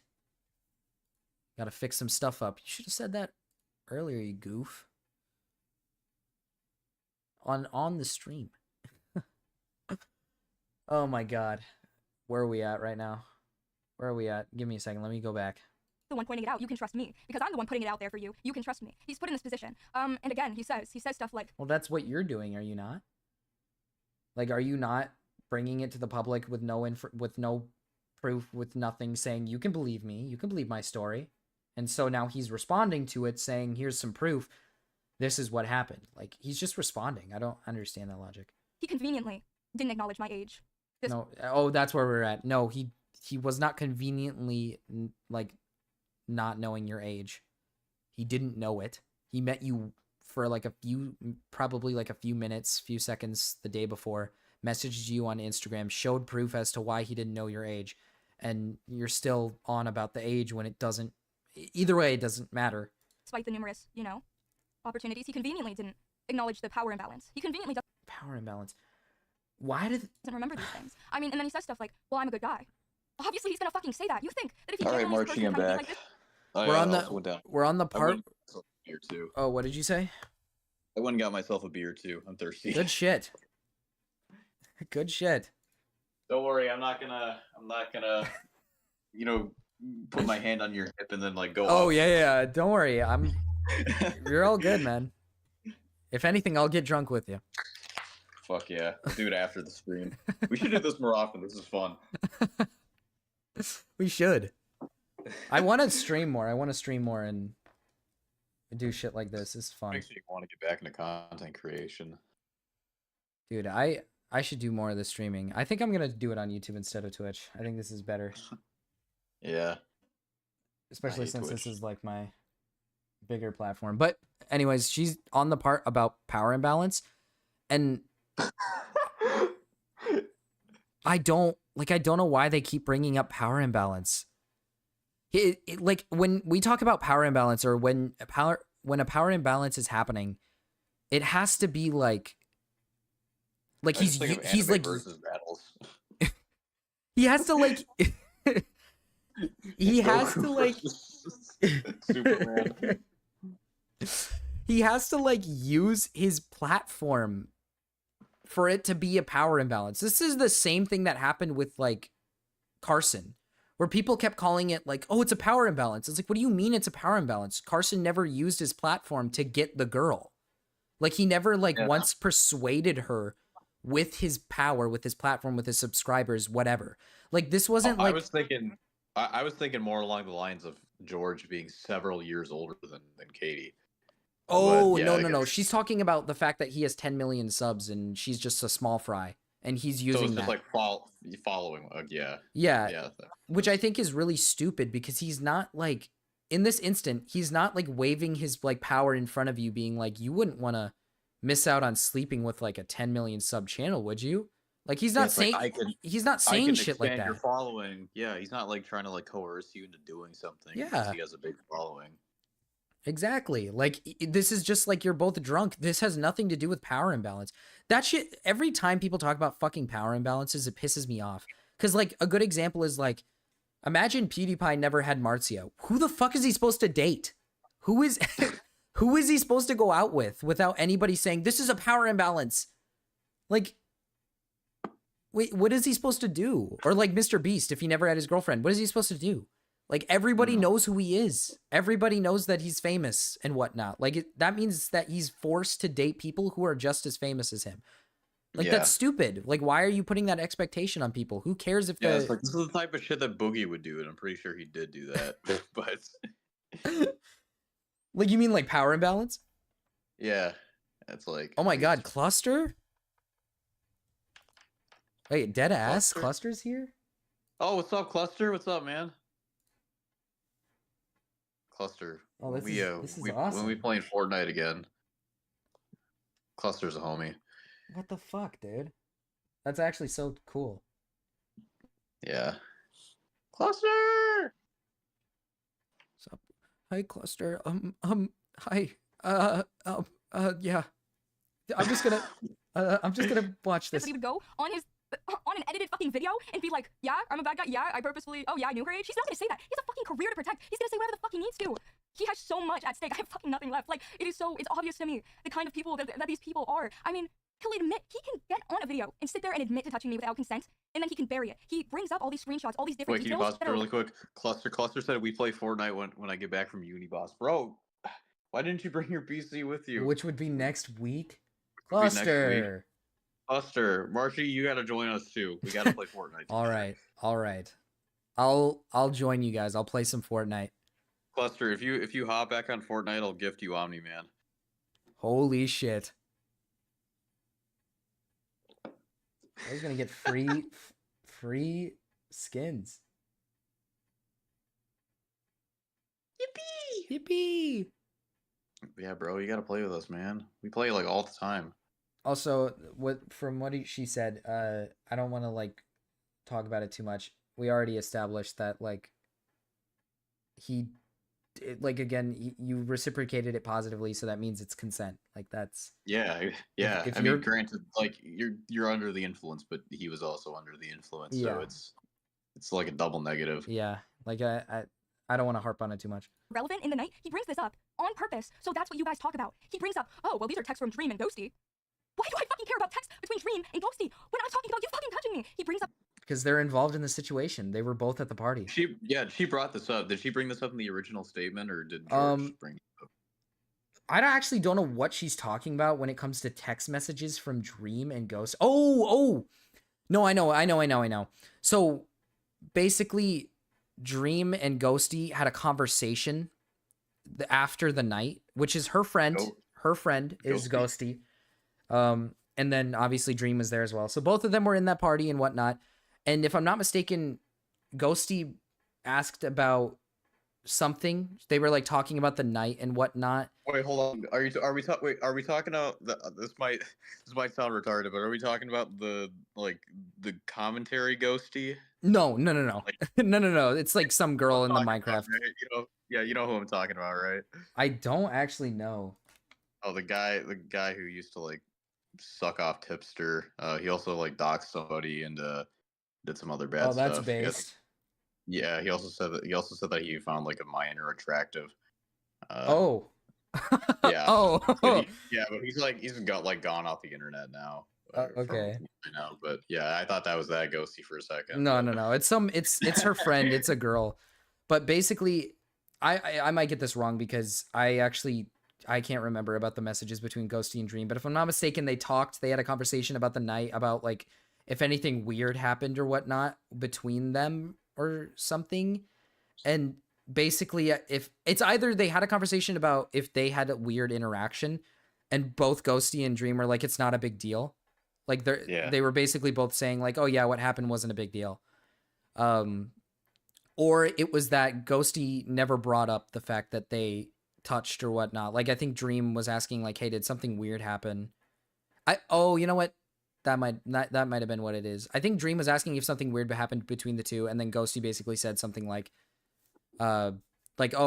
Gotta fix some stuff up. You should have said that earlier, you goof. On the stream. Oh my god. Where are we at right now? Where are we at? Give me a second. Let me go back. The one pointing it out, you can trust me because I'm the one putting it out there for you. You can trust me. He's put in this position. And again, he says stuff like, Well, that's what you're doing, are you not? Like, are you not bringing it to the public with no proof, with nothing, saying you can believe me, you can believe my story? And so now he's responding to it, saying, here's some proof. This is what happened. Like, he's just responding. I don't understand that logic. he conveniently didn't acknowledge my age. No. Oh, that's where we're at. No, he was not conveniently like not knowing your age. He didn't know it. He met you for like probably like a few minutes, few seconds the day before, messaged you on Instagram, showed proof as to why he didn't know your age, and you're still on about the age when it doesn't. Either way, it doesn't matter. Despite the numerous, opportunities, he conveniently didn't acknowledge the power imbalance. He conveniently Power imbalance. Why did doesn't remember these things. I mean, and then he says stuff like, "Well, I'm a good guy." Obviously, he's gonna fucking say that. You think that if he All right, genuinely Marchie, I'm supports him back. like this, we're on also went down. we're on the I part? went and got myself a beer too. Oh, what did you say? I went and got myself a beer too. I'm thirsty. Good shit. Good shit. Don't worry, I'm not gonna put my hand on your hip and then like go Oh off. yeah. Don't worry. You're all good, man. If anything, I'll get drunk with you. Fuck yeah. We'll do it after the stream. We should do this more often. This is fun. We should. I want to stream more. And do shit like this. It's fun. Makes me want to get back into content creation. Dude, I should do more of the streaming. I think I'm going to do it on YouTube instead of Twitch. I think this is better. Yeah. Especially hate since Twitch. this is like my bigger platform. But anyways, she's on the part about power imbalance, and I don't know why they keep bringing up power imbalance. Like when we talk about power imbalance, or when a power imbalance is happening, it has to be like he's like versus battles. he has to like he has to like Superman. he has to like use his platform for it to be a power imbalance. This is the same thing that happened with like Carson, where people kept calling it like, oh, it's a power imbalance. It's like, what do you mean it's a power imbalance? Carson never used his platform to get the girl. Like he never once persuaded her with his power, with his platform, with his subscribers, whatever. Like this wasn't like I was thinking more along the lines of George being several years older than Katie. Oh, yeah, no. She's talking about the fact that he has 10 million subs and she's just a small fry. And he's using so it's that. just like following. Yeah. Yeah. Which I think is really stupid because he's not like, in this instant, he's not like waving his like power in front of you, being like, you wouldn't want to miss out on sleeping with like a 10 million sub channel, would you? Like he's not saying he's not saying shit like that. Your following. Yeah, he's not like trying to like coerce you into doing something. Yeah, because he has a big following. Exactly. Like this is just like you're both drunk. This has nothing to do with power imbalance. That shit. Every time people talk about fucking power imbalances, it pisses me off. Because like a good example is like, imagine PewDiePie never had Marzio. Who the fuck is he supposed to date? Who is who is he supposed to go out with without anybody saying this is a power imbalance? Like. Wait, what is he supposed to do? Or like Mr. Beast, if he never had his girlfriend, what is he supposed to do? Like everybody knows who he is. Everybody knows that he's famous and whatnot. Like that means that he's forced to date people who are just as famous as him. Like that's stupid. Like why are you putting that expectation on people? Who cares if it's like, this is the type of shit that Boogie would do, and I'm pretty sure he did do that. But like you mean like power imbalance? Yeah, it's like oh my god, Cluster. Wait, dead ass Cluster's here? Oh, what's up, Cluster? What's up, man? Cluster. Oh, this is awesome. When we playing Fortnite again, Cluster's a homie. What the fuck, dude? That's actually so cool. Yeah. Cluster! What's up? Hi, Cluster. Hi. Yeah. I'm just gonna watch this. He would go on an edited fucking video and be like, yeah, I'm a bad guy. Yeah, I purposefully. Oh yeah, I knew her age. He's not gonna say that. He has a fucking career to protect. He's gonna say whatever the fuck he needs to. He has so much at stake. I have fucking nothing left. Like it's obvious to me the kind of people that these people are. I mean, he'll admit he can get on a video and sit there and admit to touching me without consent, and then he can bury it. He brings up all these screenshots, all these different details. Wait, can you pause really quick? Cluster said we play Fortnite when I get back from uni, boss. Bro, why didn't you bring your PC with you? Which would be next week. Cluster. Cluster, Marshy, you gotta join us too. We gotta play Fortnite. All right. I'll join you guys. I'll play some Fortnite. Cluster, if you hop back on Fortnite, I'll gift you Omni Man. Holy shit! I was gonna get free skins. Yippee! Yeah, bro, you gotta play with us, man. We play like all the time. Also, from what she said, I don't want to like talk about it too much. We already established that like you reciprocated it positively, so that means it's consent. Like that's yeah. If I mean, granted, like you're under the influence, but he was also under the influence, so it's like a double negative. Yeah, like I don't want to harp on it too much. Relevant in the night, he brings this up on purpose, so that's what you guys talk about. He brings up, oh well, these are texts from Dream and Ghosty. Why do I fucking care about text between Dream and Ghosty when I'm talking about you fucking touching me? He brings up because they're involved in the situation. They were both at the party. She brought this up. Did she bring this up in the original statement, or did George bring it up? I actually don't know what she's talking about when it comes to text messages from Dream and Ghost. Oh, no, I know. So basically, Dream and Ghosty had a conversation after the night, which is her friend. Her friend is Ghosty. And then obviously Dream was there as well. So both of them were in that party and whatnot. And if I'm not mistaken, Ghosty asked about something. They were like talking about the night and whatnot. Wait, hold on. Are we talking about this might sound retarded, but are we talking about the commentary Ghosty? No. Like, no. It's like some girl in the Minecraft. About, right? You know who I'm talking about, right? I don't actually know. Oh, the guy who used to like suck off Tipster. He also like doxed somebody and did some other bad stuff. Oh, that's based. Yeah, he also said that he found like a minor attractive. Oh. Yeah. Oh. But he's gone off the internet now. Okay. I know, but yeah, I thought that was that Ghosty for a second. No. It's her friend. It's a girl. But basically, I might get this wrong because I can't remember about the messages between Ghosty and Dream, but if I'm not mistaken, they had a conversation about the night, about like if anything weird happened or whatnot between them or something. And basically, if it's either they had a conversation about if they had a weird interaction, and both Ghosty and Dream were like, it's not a big deal. Like they were basically both saying like, oh yeah, what happened wasn't a big deal. or it was that Ghosty never brought up the fact that they touched or whatnot. Like I think Dream was asking like, "Hey, did something weird happen?" You know what? That might have been what it is. I think Dream was asking if something weird happened between the two, and then Ghosty basically said something like, "Oh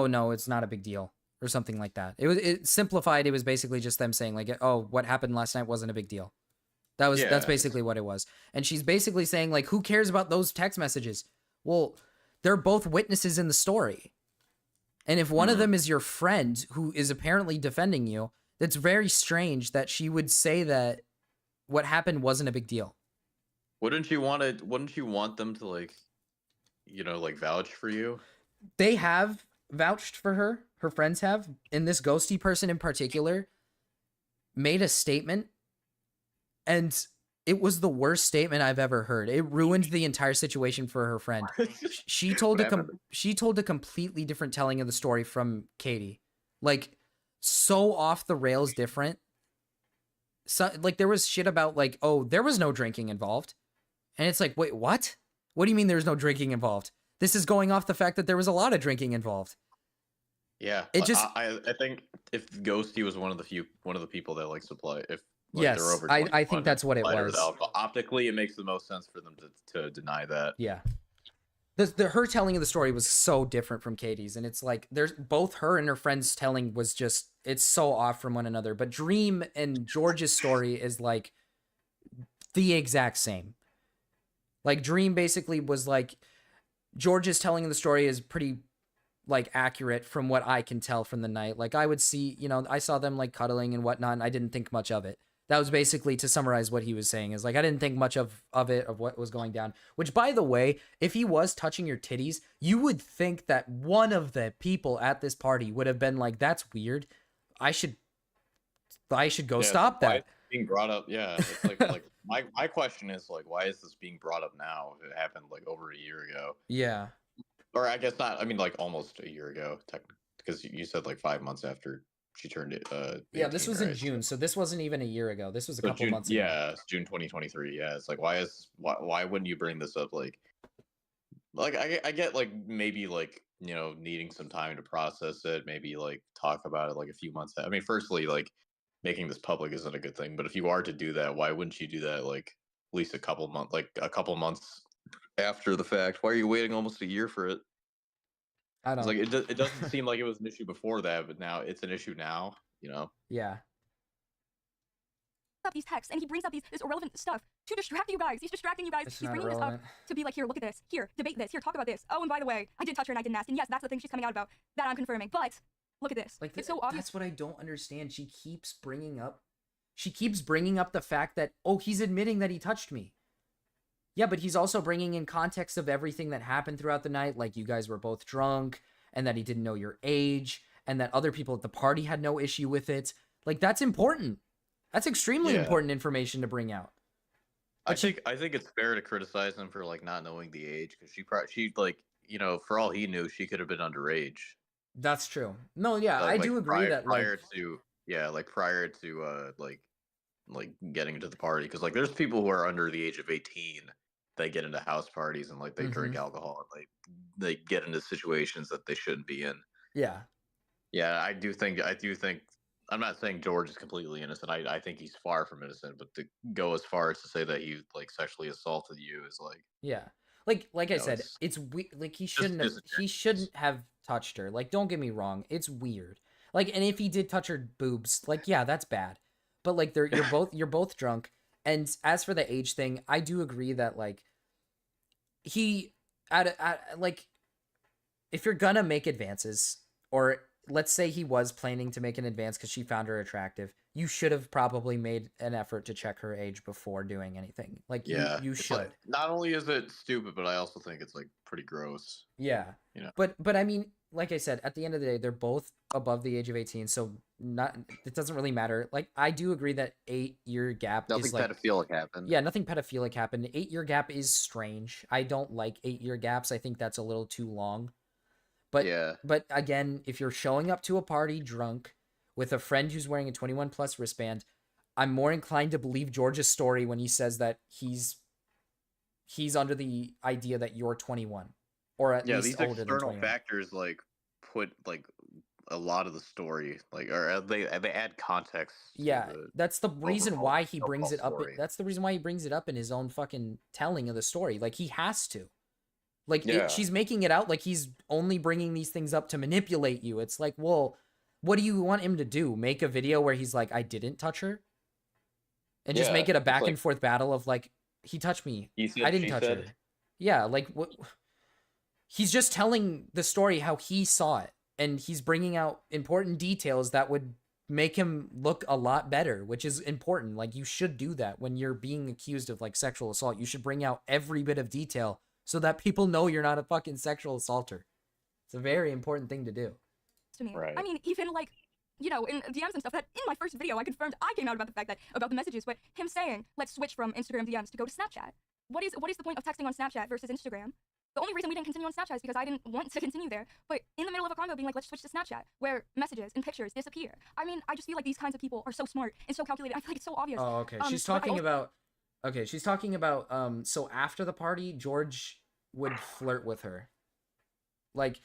no, it's not a big deal," or something like that. It simplified. It was basically just them saying like, "Oh, what happened last night wasn't a big deal." That's basically what it was. And she's basically saying like, "Who cares about those text messages?" Well, they're both witnesses in the story. And if one of them is your friend who is apparently defending you, it's very strange that she would say that what happened wasn't a big deal. Wouldn't you want them to like, like vouch for you? They have vouched for her. Her friends have. And this Ghosty person in particular made a statement, and it was the worst statement I've ever heard. It ruined the entire situation for her friend. She told a completely different telling of the story from Katie. Like, so off the rails different. So, like, there was shit about, like, oh, there was no drinking involved. And it's like, wait, what? What do you mean there's no drinking involved? This is going off the fact that there was a lot of drinking involved. Yeah. It just... I think if Ghosty was one of the people that, like, supply... If like, yes, they're over I think that's what it was. Optically, it makes the most sense for them to deny that. Yeah. Her telling of the story was so different from Katie's, and it's like there's both her and her friend's telling was just, it's so off from one another. But Dream and George's story is like the exact same. Like Dream basically was like, George's telling of the story is pretty like accurate from what I can tell from the night. Like I would see, I saw them like cuddling and whatnot, and I didn't think much of it. That was basically to summarize what he was saying, is like, I didn't think much of what was going down. Which, by the way, if he was touching your titties, you would think that one of the people at this party would have been like, that's weird. I should go stop that. Being brought up, yeah. It's like my question is like, why is this being brought up now? If it happened like over a year ago. Yeah. Or I guess not. I mean, like almost a year ago, technically, because you said like 5 months after she turned it. Yeah, this was in June, so this wasn't even a year ago. This was a couple months ago. Yeah, it's June 2023. Yeah, it's like why wouldn't you bring this up? Like I get like maybe like needing some time to process it, maybe like talk about it like a few months. I mean, firstly, like making this public isn't a good thing, but if you are to do that, why wouldn't you do that like at least a couple months after the fact? Why are you waiting almost a year for it? I don't. It's like it doesn't seem like it was an issue before that, but now it's an issue now. Yeah. These texts, and he brings up this irrelevant stuff to distract you guys. He's distracting you guys. He's bringing this up to be like, here, look at this. Here, debate this. Here, talk about this. Oh, and by the way, I did touch her and I didn't ask. And yes, that's the thing she's coming out about. That I'm confirming. But look at this. Like, it's so obvious. That's what I don't understand. She keeps bringing up the fact that, oh, he's admitting that he touched me. Yeah, but he's also bringing in context of everything that happened throughout the night. Like, you guys were both drunk, and that he didn't know your age, and that other people at the party had no issue with it. Like, that's important. That's extremely important information to bring out. But I think it's fair to criticize him for like not knowing the age, because she like for all he knew, she could have been underage. That's true. No, yeah, I do agree that prior to like getting into the party, because like there's people who are under the age of 18 that get into house parties and like they drink alcohol and like they get into situations that they shouldn't be in. Yeah. Yeah, I do think I'm not saying George is completely innocent. I think he's far from innocent, but to go as far as to say that he like sexually assaulted you is like, yeah, like I said, it's like he shouldn't have touched her. Like, don't get me wrong, it's weird. Like, and if he did touch her boobs, like, yeah, that's bad. But like, you're both drunk. And as for the age thing, I do agree that like like if you're gonna make advances, or let's say he was planning to make an advance because she found her attractive, you should have probably made an effort to check her age before doing anything. Like, you should. Like, not only is it stupid, but I also think it's like pretty gross. Yeah. But I mean, like I said, at the end of the day, they're both above the age of 18, so it doesn't really matter. Like, I do agree that 8-year gap nothing is like pedophilic happened. Yeah, nothing pedophilic happened. 8-year gap is strange. I don't like 8-year gaps. I think that's a little too long. But again, if you're showing up to a party drunk with a friend who's wearing a 21 plus wristband, I'm more inclined to believe George's story when he says that he's under the idea that you're 21. or at Yeah, least these older than external 21. factors like put like a lot of the story, like, or they add context to Yeah, the that's the reason overall why he brings it up. story. That's the reason why he brings it up in his own fucking telling of the story. Like, he has to. Like, Yeah. she's making it out like he's only bringing these things up to manipulate you. It's like, well, what do you want him to do? Make a video where he's like, I didn't touch her? And just Yeah, make it a it's back like, and forth battle of like, he touched me. he said, I didn't she touch said. her. Yeah, like, what? He's just telling the story how he saw it. And he's bringing out important details that would make him look a lot better, which is important. Like, you should do that when you're being accused of like sexual assault. You should bring out every bit of detail so that people know you're not a fucking sexual assaulter. It's a very important thing to do. To me. Right. I mean, even like, you know, in DMs and stuff, that in my first video I confirmed I came out about the fact that about the messages, but him saying, let's switch from Instagram DMs to go to Snapchat. What is the point of texting on Snapchat versus Instagram? The only reason we didn't continue on Snapchat is because I didn't want to continue there. But in the middle of a convo being like, let's switch to Snapchat, where messages and pictures disappear. I mean, I just feel like these kinds of people are so smart and so calculated. I feel like it's so obvious. Oh, okay. She's but talking about so after the party, George would flirt with her. Like,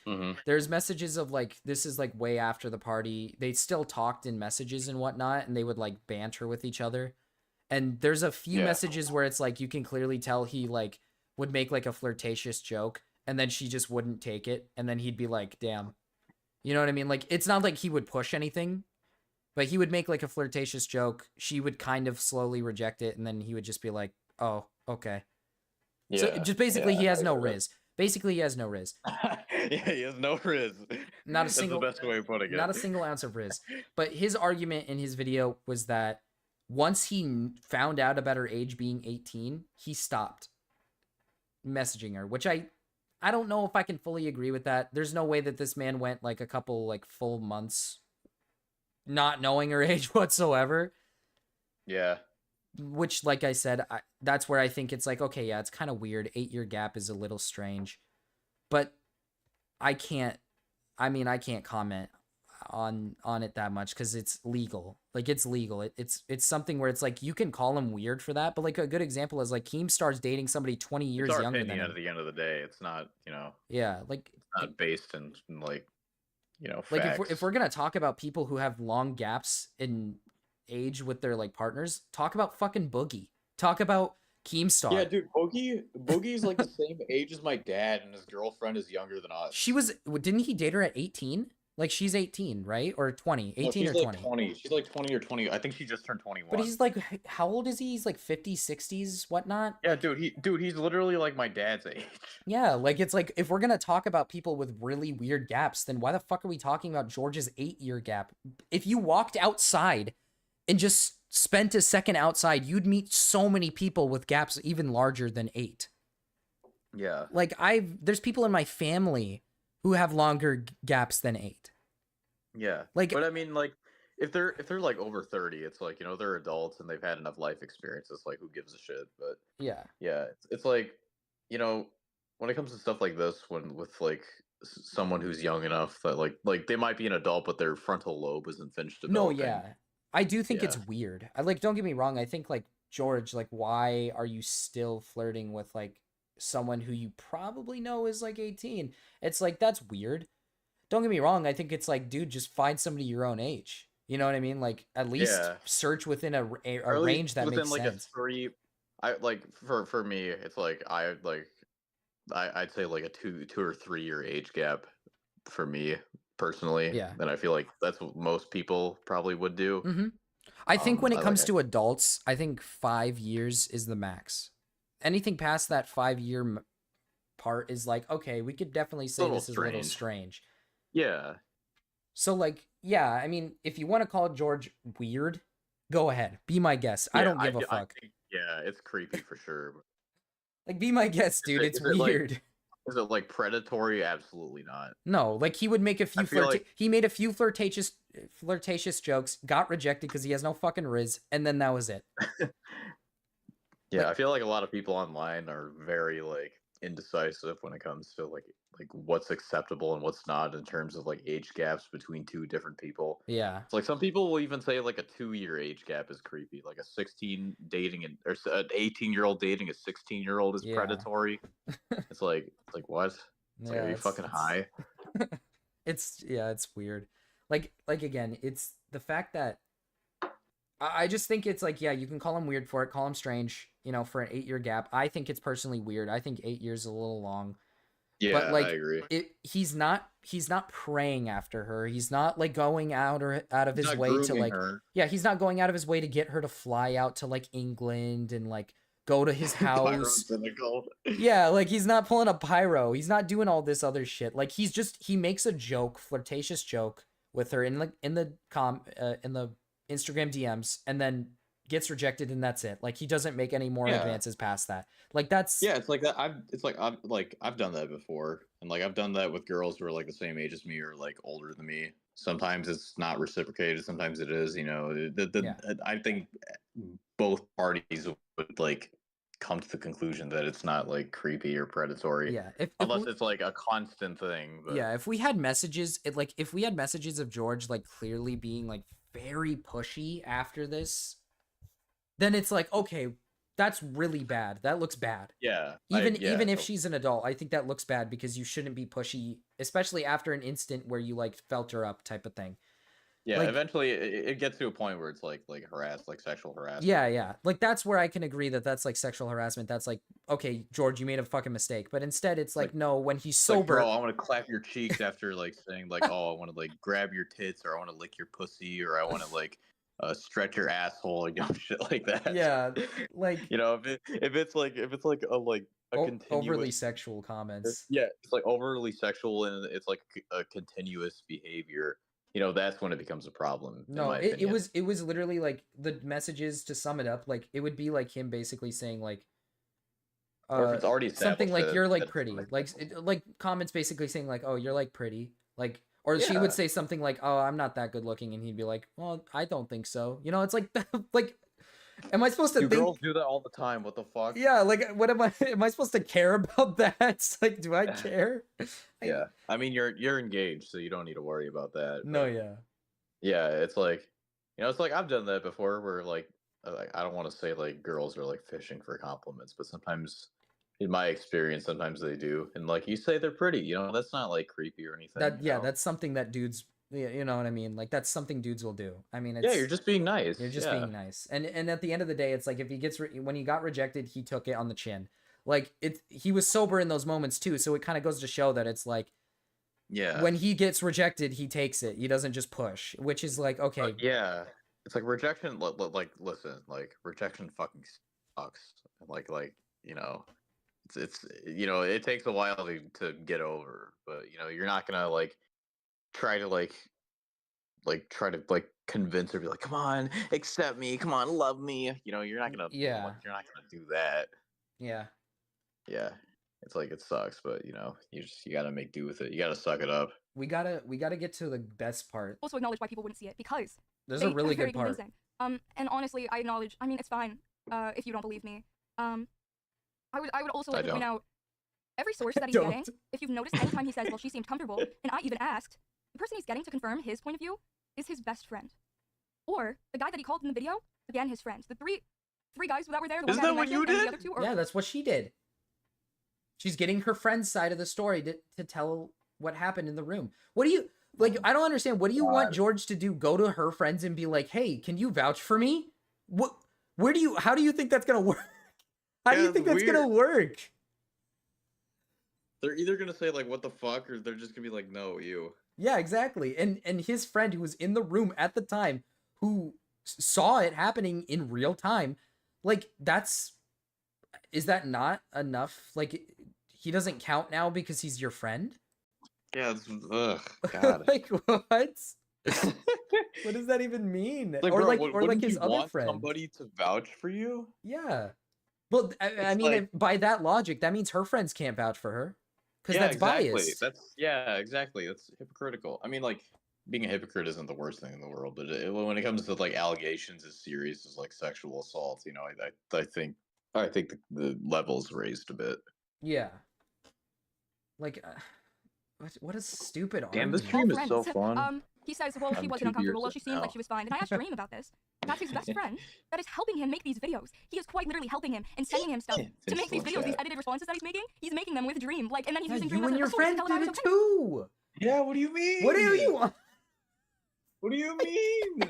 there's messages of like, this is like way after the party. They still talked in messages and whatnot, and they would like banter with each other. And there's a few messages where it's like, you can clearly tell he like would make like a flirtatious joke, and then she just wouldn't take it. And then he'd be like, damn. You know what I mean? Like, it's not like he would push anything, but he would make like a flirtatious joke. She would kind of slowly reject it, and then he would just be like, oh, okay. Yeah, so just basically, he has no riz. Basically, he has no riz. Yeah, he has no riz. Not a single. That's the best way of putting it. Not a single ounce of riz. But his argument in his video was that once he found out about her age being 18, he stopped messaging her, which I don't know if I can fully agree with that. There's no way that this man went like a couple like full months not knowing her age whatsoever. Yeah. Which, like I said, that's where I think it's like, okay, yeah, it's kind of weird. 8-year gap is a little strange. But I can't comment on it that much because it's legal. Like, it's legal. It's something where it's like, you can call him weird for that, but like a good example is like Keemstar's dating somebody 20 years it's our younger opinion than him. at the end of the day. It's not, you know. Yeah, like, it's not based in like, you know, facts. Like, if we're gonna talk about people who have long gaps in age with their like partners, talk about fucking Boogie. Talk about Keemstar. Yeah, dude, Boogie's like the same age as my dad, and his girlfriend is younger than us. Didn't he date her at 18? Like, she's 18, right? Or 20? 18 or 20? She's like 20 or 20. I think she just turned 21. But he's like, how old is he? He's like 50s, 60s, whatnot. Yeah, he's literally like my dad's age. Yeah, like, it's like, if we're gonna talk about people with really weird gaps, then why the fuck are we talking about George's 8-year gap? If you walked outside and just spent a second outside, you'd meet so many people with gaps even larger than 8. Yeah. Like, there's people in my family who have longer gaps than 8. Yeah. Like, but I mean, like, if they're like over 30, it's like, you know, they're adults and they've had enough life experiences. Like, who gives a shit? But yeah, it's like, you know, when it comes to stuff like this, with like someone who's young enough that like they might be an adult, but their frontal lobe isn't finished developing. No, yeah, I do think it's weird. Don't get me wrong. I think like, George, like, why are you still flirting with like someone who you probably know is like 18? It's like, that's weird. Don't get me wrong. I think it's like, dude, just find somebody your own age. You know what I mean? Like, at least search within a range that makes like sense. For me, it's like I'd say like a 2 or 3 year age gap for me personally. Yeah. And I feel like that's what most people probably would do. Mm-hmm. I think when it comes to adults, I think 5 years is the max. Anything past that 5-year part is like, okay, we could definitely say this is a little strange. Yeah. So like, yeah, I mean, if you want to call George weird, go ahead. Be my guest. I don't give a fuck. It's creepy for sure. Like, be my guest, dude. It's weird. Is it like predatory? Absolutely not. No, like, he would make a few he made a few flirtatious jokes, got rejected because he has no fucking riz, and then that was it. Yeah, I feel like a lot of people online are very like indecisive when it comes to like what's acceptable and what's not in terms of like age gaps between two different people. Yeah. It's like some people will even say like a 2-year age gap is creepy, like a 16 dating or an 18-year-old dating a 16-year-old is predatory. It's like what? It's like, are you fucking high? It's weird. Like again, it's the fact that I just think it's like, yeah, you can call him weird for it, call him strange, you know, for an 8-year gap. I think it's personally weird. I think 8 years is a little long. Yeah, But like, I agree. he's not praying after her. He's not like going out of his way to like, yeah, he's not going out of his way to get her to fly out to like England and like go to his house. Yeah, like he's not pulling a pyro. He's not doing all this other shit. Like he makes a joke, flirtatious joke with her in the Instagram DMs, and then gets rejected, and that's it. Like he doesn't make any more advances past that. Like that's it's like that. I've done that before, and like I've done that with girls who are like the same age as me or like older than me. Sometimes it's not reciprocated. Sometimes it is. You know, I think both parties would like come to the conclusion that it's not like creepy or predatory. Yeah, unless it's like a constant thing. But... Yeah, if we had messages, if we had messages of George like clearly being like very pushy after this, then it's like, okay, that's really bad. That looks bad. Yeah. Even if she's an adult, I think that looks bad because you shouldn't be pushy, especially after an instant where you like felt her up type of thing. Yeah, like, eventually it gets to a point where it's like harassed, like sexual harassment. Yeah. Like that's where I can agree that that's like sexual harassment. That's like, okay, George, you made a fucking mistake. But instead it's like no, when he's sober. Like, bro, I want to clap your cheeks after like saying like, oh, I want to like grab your tits, or I want to lick your pussy, or I want to like stretch your asshole, you know, shit like that. Yeah, like you know, if it's like a continuous overly sexual comments. Yeah, it's like overly sexual, and it's like a continuous behavior. You know, that's when it becomes a problem. No, it was literally like the messages, to sum it up, like it would be like him basically saying like or if it's already something like you're like pretty, like comments basically saying like, oh, you're like pretty, like, or she would say something like, oh, I'm not that good looking, and he'd be like, well, I don't think so. You know, it's like like, am I supposed to think girls do that all the time? What the fuck? Yeah, like what am I supposed to care about that? Like, do I care? Yeah, I mean you're engaged, so you don't need to worry about that. No, yeah. Yeah, it's like, you know, it's like I've done that before where like I don't want to say like girls are like fishing for compliments, but sometimes in my experience, sometimes they do. And like you say they're pretty, you know, that's not like creepy or anything. That's something that dudes, you know what I mean? Like that's something dudes will do. I mean, you're just being nice. You're just being nice. And at the end of the day, it's like if he gets when he got rejected, he took it on the chin. Like he was sober in those moments too, so it kind of goes to show that it's like, when he gets rejected, he takes it. He doesn't just push, which is like, okay. It's like rejection. Like listen, like rejection fucking sucks. Like you know, it's you know, it takes a while to get over, but you know, you're not gonna like try to convince her, be like, come on, accept me, come on, love me. You know, you're not gonna you're not gonna do that. Yeah. It's like it sucks, but you know, you gotta make do with it. You gotta suck it up. We gotta get to the best part. Also acknowledge why people wouldn't see it, because there's a really good part. And honestly, I acknowledge. I mean, it's fine. If you don't believe me. I would also like to point out every source that he's getting. If you've noticed, anytime he says, "Well, she seemed comfortable," and I even asked, the person he's getting to confirm his point of view is his best friend, or the guy that he called in the video. Again, his friend. The three guys that were there. The Isn't that what you did? the other two, yeah, that's what she did. She's getting her friend's side of the story to tell what happened in the room. What do you like? I don't understand. What do you want George to do? Go to her friends and be like, "Hey, can you vouch for me?" What? How do you think that's gonna work? How do you think that's gonna work? They're either gonna say like, "What the fuck," or they're just gonna be like, "No, you." Yeah, exactly. And his friend who was in the room at the time, who saw it happening in real time, like is that not enough? Like he doesn't count now because he's your friend? Yeah, God. Like what? What does that even mean? Like, or bro, like his other friend. Somebody to vouch for you? Yeah. Well, I mean, like, by that logic, that means her friends can't vouch for her, because that's biased. Exactly. That's hypocritical. I mean, like, being a hypocrite isn't the worst thing in the world, but when it comes to like allegations as serious as like sexual assault, you know, I think the level's raised a bit. Yeah. Like, what a stupid Damn, argument. this stream is so fun. He says, well, she I'm wasn't 2 years uncomfortable. Well, she in seemed like now. she was fine. And I asked Dream about this. That's his best friend that is helping him make these videos. He is quite literally helping him and sending him stuff to make these videos, these edited responses that he's making. He's making them with Dream. Like, and then he's using Dream you as and a your source to friend tell him I did was it okay. too. Yeah, what do you mean? What do you want? What do you mean?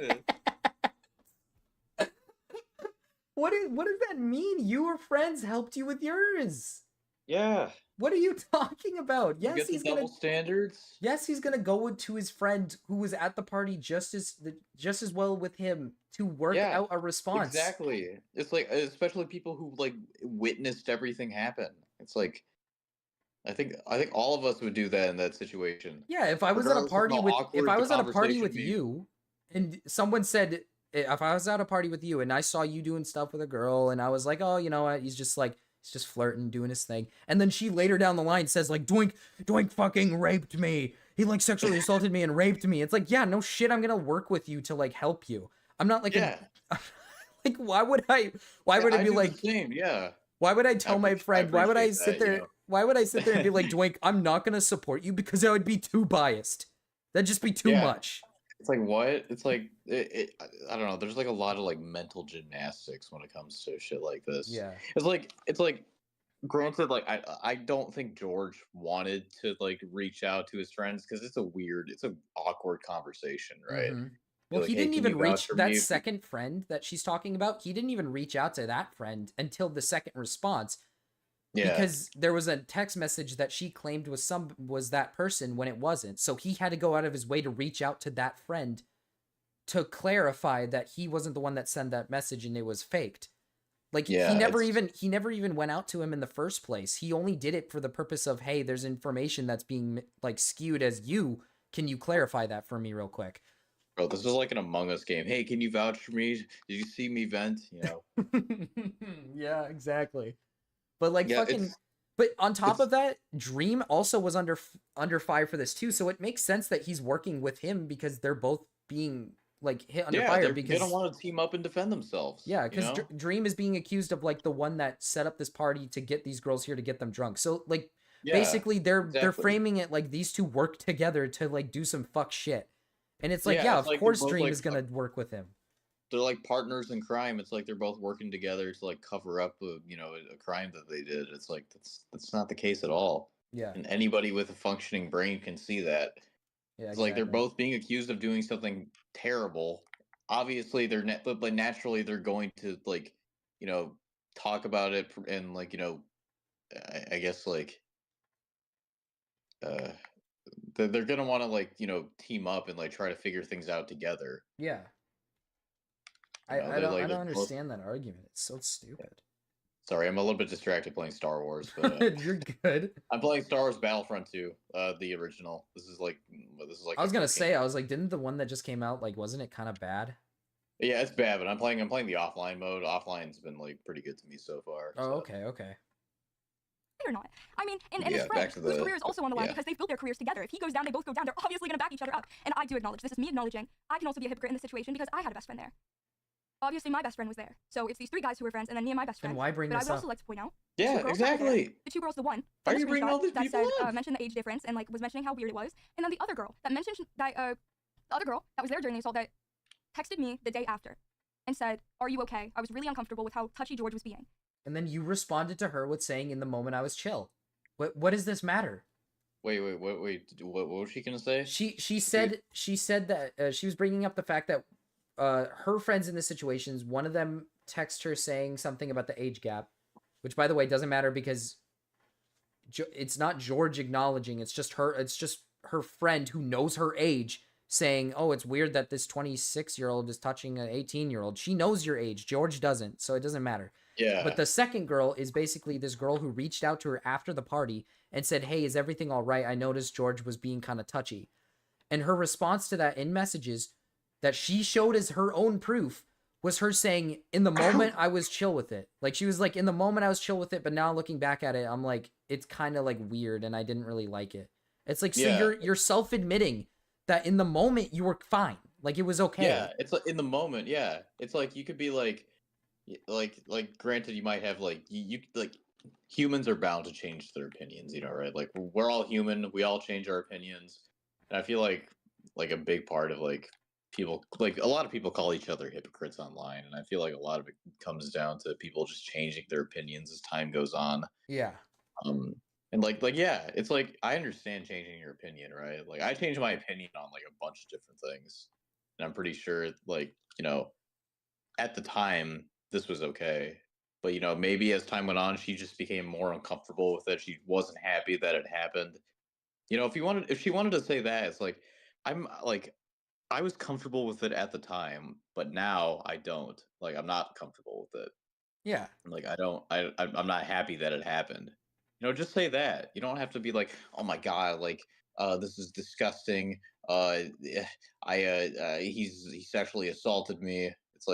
What does that mean? Your friends helped you with yours. Yeah. What are you talking about? You Yes, get the he's double gonna. standards. Yes, he's gonna go to his friend who was at the party just as well with him to work Yeah, out a response. Exactly. It's like, especially people who like witnessed everything happen. It's like, I think all of us would do that in that situation. Yeah, if I was at a Regardless of party how with awkward the conversation be. you, and someone said if I was at a party with you and I saw you doing stuff with a girl and I was like, oh, you know what, he's just flirting, doing his thing, and then she later down the line says like, Doink fucking raped me. He like sexually assaulted me and raped me. It's like, yeah, no shit, I'm gonna work with you to like help you. I'm not like like why would I be do like the same, yeah. Why would I tell my friend? Why would I sit there? You know? Why would I sit there and be like, Dwayne, I'm not gonna support you because I would be too biased. That'd just be too much. It's like what? It's like I don't know. There's like a lot of like mental gymnastics when it comes to shit like this. Yeah. It's like granted, like I don't think George wanted to like reach out to his friends because it's an awkward conversation, right? Mm-hmm. Well, like, he didn't even reach that me? second friend that she's talking about. He didn't even reach out to that friend until the second response. Yeah. Because there was a text message that she claimed was that person when it wasn't. So he had to go out of his way to reach out to that friend to clarify that he wasn't the one that sent that message and it was faked. Like he never even went out to him in the first place. He only did it for the purpose of, hey, there's information that's being like skewed as you. Can you clarify that for me real quick? Bro, this is like an Among Us game. Hey, can you vouch for me? Did you see me vent? You know? Yeah, exactly. But like but on top of that, Dream also was under fire for this too. So it makes sense that he's working with him because they're both being like hit under fire because they don't want to team up and defend themselves. Yeah, because Dream is being accused of like the one that set up this party to get these girls here to get them drunk. So like basically they're framing it like these two work together to like do some fuck shit. And it's like, of course Dream is gonna work with him. They're like partners in crime. It's like they're both working together to like cover up a crime that they did. It's like that's not the case at all. Yeah. And anybody with a functioning brain can see that. Yeah, it's like they're both being accused of doing something terrible. Obviously, they're naturally they're going to like, talk about it and like, I guess like, they're gonna want to like, team up and like try to figure things out together. Yeah. I don't understand that argument. It's so stupid. Sorry, I'm a little bit distracted playing Star Wars, but you're good. I'm playing Star Wars Battlefront 2, the original. This is like I was gonna say, I was like, didn't the one that just came out, like, wasn't it kind of bad? Yeah, it's bad, but I'm playing the offline mode. Offline's been like pretty good to me so far. Oh, so. okay. Or not. I mean, and his friend, whose career is also on the line because they've built their careers together. If he goes down, they both go down. They're obviously gonna back each other up. And I do acknowledge, this is me acknowledging, I can also be a hypocrite in this situation because I had a best friend there. Obviously, my best friend was there. So it's these three guys who were friends, and then me and my best friend. And why bring this up? But I would also like to point out. Yeah, exactly. The two girls, the one. Why are you bringing all these that people said, up? mentioned the age difference and like was mentioning how weird it was. And then the other girl that mentioned that the other girl that was there during the assault that texted me the day after and said, "Are you okay? I was really uncomfortable with how touchy George was being." And then you responded to her with saying, "In the moment, I was chill." What does this matter? Wait. What was she gonna say? She said that she was bringing up the fact that her friends in this situations, one of them texted her saying something about the age gap, which by the way doesn't matter because it's not George acknowledging. It's just her friend who knows her age saying, "Oh, it's weird that this 26-year-old is touching an 18-year-old." She knows your age. George doesn't, so it doesn't matter. Yeah. But the second girl is basically this girl who reached out to her after the party and said, "Hey, is everything all right? I noticed George was being kind of touchy." And her response to that in messages that she showed as her own proof was her saying, "In the moment, I was chill with it." Like, she was like, "In the moment, I was chill with it, but now looking back at it, I'm like, it's kind of like weird and I didn't really like it." It's like, so you're self-admitting that in the moment you were fine. Like, it was okay. Yeah, it's like in the moment, yeah. It's like you could be like granted you might have like you like humans are bound to change their opinions, right? Like we're all human, we all change our opinions. And I feel like like a big part of like people, like a lot of people call each other hypocrites online, and I feel like a lot of it comes down to people just changing their opinions as time goes on. Yeah. Um, and like yeah, it's like I understand changing your opinion, right? Like I changed my opinion on like a bunch of different things, and I'm pretty sure like at the time this was okay, but maybe as time went on, she just became more uncomfortable with it. She wasn't happy that it happened. If she wanted to say that, it's like I'm like I was comfortable with it at the time, but now I don't. Like I'm not comfortable with it. Yeah. Like I don't. I'm not happy that it happened. Just say that. You don't have to be like, oh my god, like this is disgusting. He sexually assaulted me. It's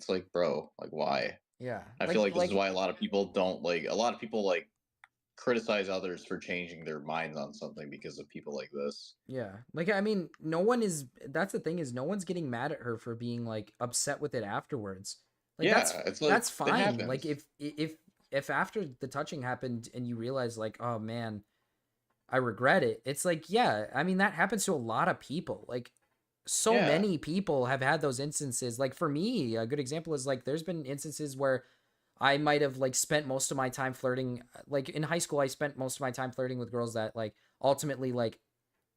like, bro, like why? Yeah. I feel like this is why a lot of people don't like. A lot of people like criticize others for changing their minds on something because of people like this. Yeah. Like, I mean, no one is, that's the thing, is no one's getting mad at her for being like upset with it afterwards. Like, Yeah, that's, it's like, that's it fine. Like, happens. if after the touching happened and you realize like, oh man, I regret it. It's like, yeah, I mean, that happens to a lot of people. Like, so Yeah. many people have had those instances. Like, for me, a good example is like, there's been instances where I might have like spent most of my time flirting. Like in high school, I spent most of my time flirting with girls that like ultimately like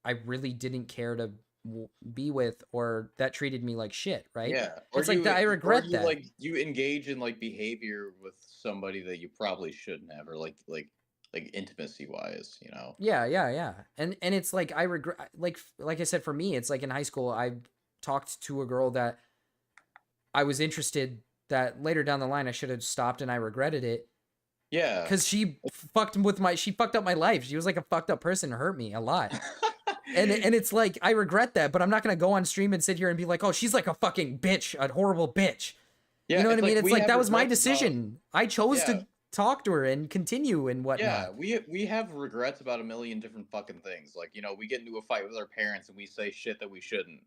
I really didn't care to be with, or that treated me like shit. Right? Yeah, It's like that. I regret that. Like you engage in like behavior with somebody that you probably shouldn't have, or like intimacy wise, Yeah. And it's like I regret. Like I said, for me, it's like in high school, I talked to a girl that I was interested. That later down the line, I should have stopped, and I regretted it. Yeah, because she fucked up my life. She was like a fucked up person, hurt me a lot. and it's like, I regret that, but I'm not gonna go on stream and sit here and be like, oh, she's like a fucking bitch, a horrible bitch. Yeah, you know what I mean? It's like, that was my regrets decision. I chose to talk to her and continue and whatnot. Yeah, we have regrets about a million different fucking things. Like, we get into a fight with our parents and we say shit that we shouldn't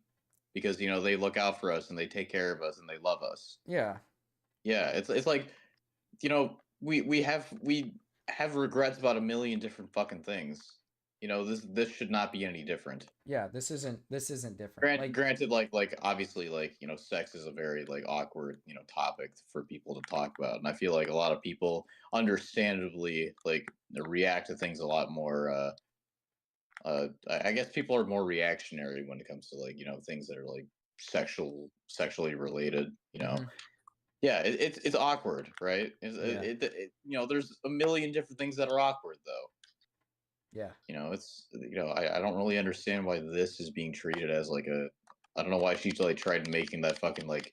because, they look out for us and they take care of us and they love us. Yeah. Yeah, it's like, we have regrets about a million different fucking things. This should not be any different. Yeah, this isn't different. Granted, like obviously, like sex is a very like awkward topic for people to talk about, and I feel like a lot of people, understandably, like react to things a lot more. I guess people are more reactionary when it comes to like things that are like sexually related. Mhm. Yeah, it's awkward, right? There's a million different things that are awkward, though. Yeah. It's I don't really understand why this is being treated as like I don't know why she's like tried making that fucking like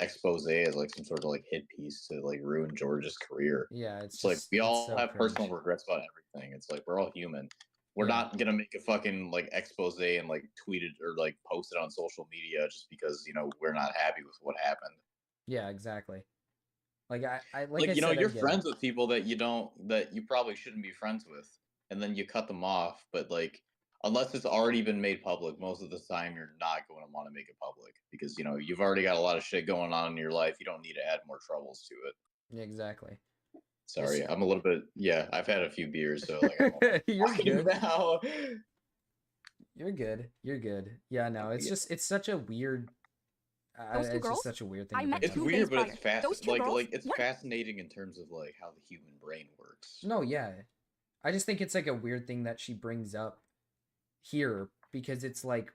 expose as like some sort of like hit piece to like ruin George's career. Yeah, it's like we all so have cringe. personal regrets about everything. It's like we're all human. We're not gonna make a fucking like expose and like tweet it or like post it on social media just because we're not happy with what happened. Yeah, exactly. Like I you're friends with people that you probably shouldn't be friends with, and then you cut them off. But like, unless it's already been made public, most of the time you're not going to want to make it public because you've already got a lot of shit going on in your life. You don't need to add more troubles to it. Yeah, exactly. Sorry, I'm a little bit. Yeah, I've had a few beers, so like you're good now. You're good. Yeah, no, it's such a weird. Those two it's girls, just such a weird thing. I met It's 2 weird, days but it's prior. Those fast. two girls, It's fascinating in terms of like how the human brain works. No, yeah, I just think it's like a weird thing that she brings up here because it's like,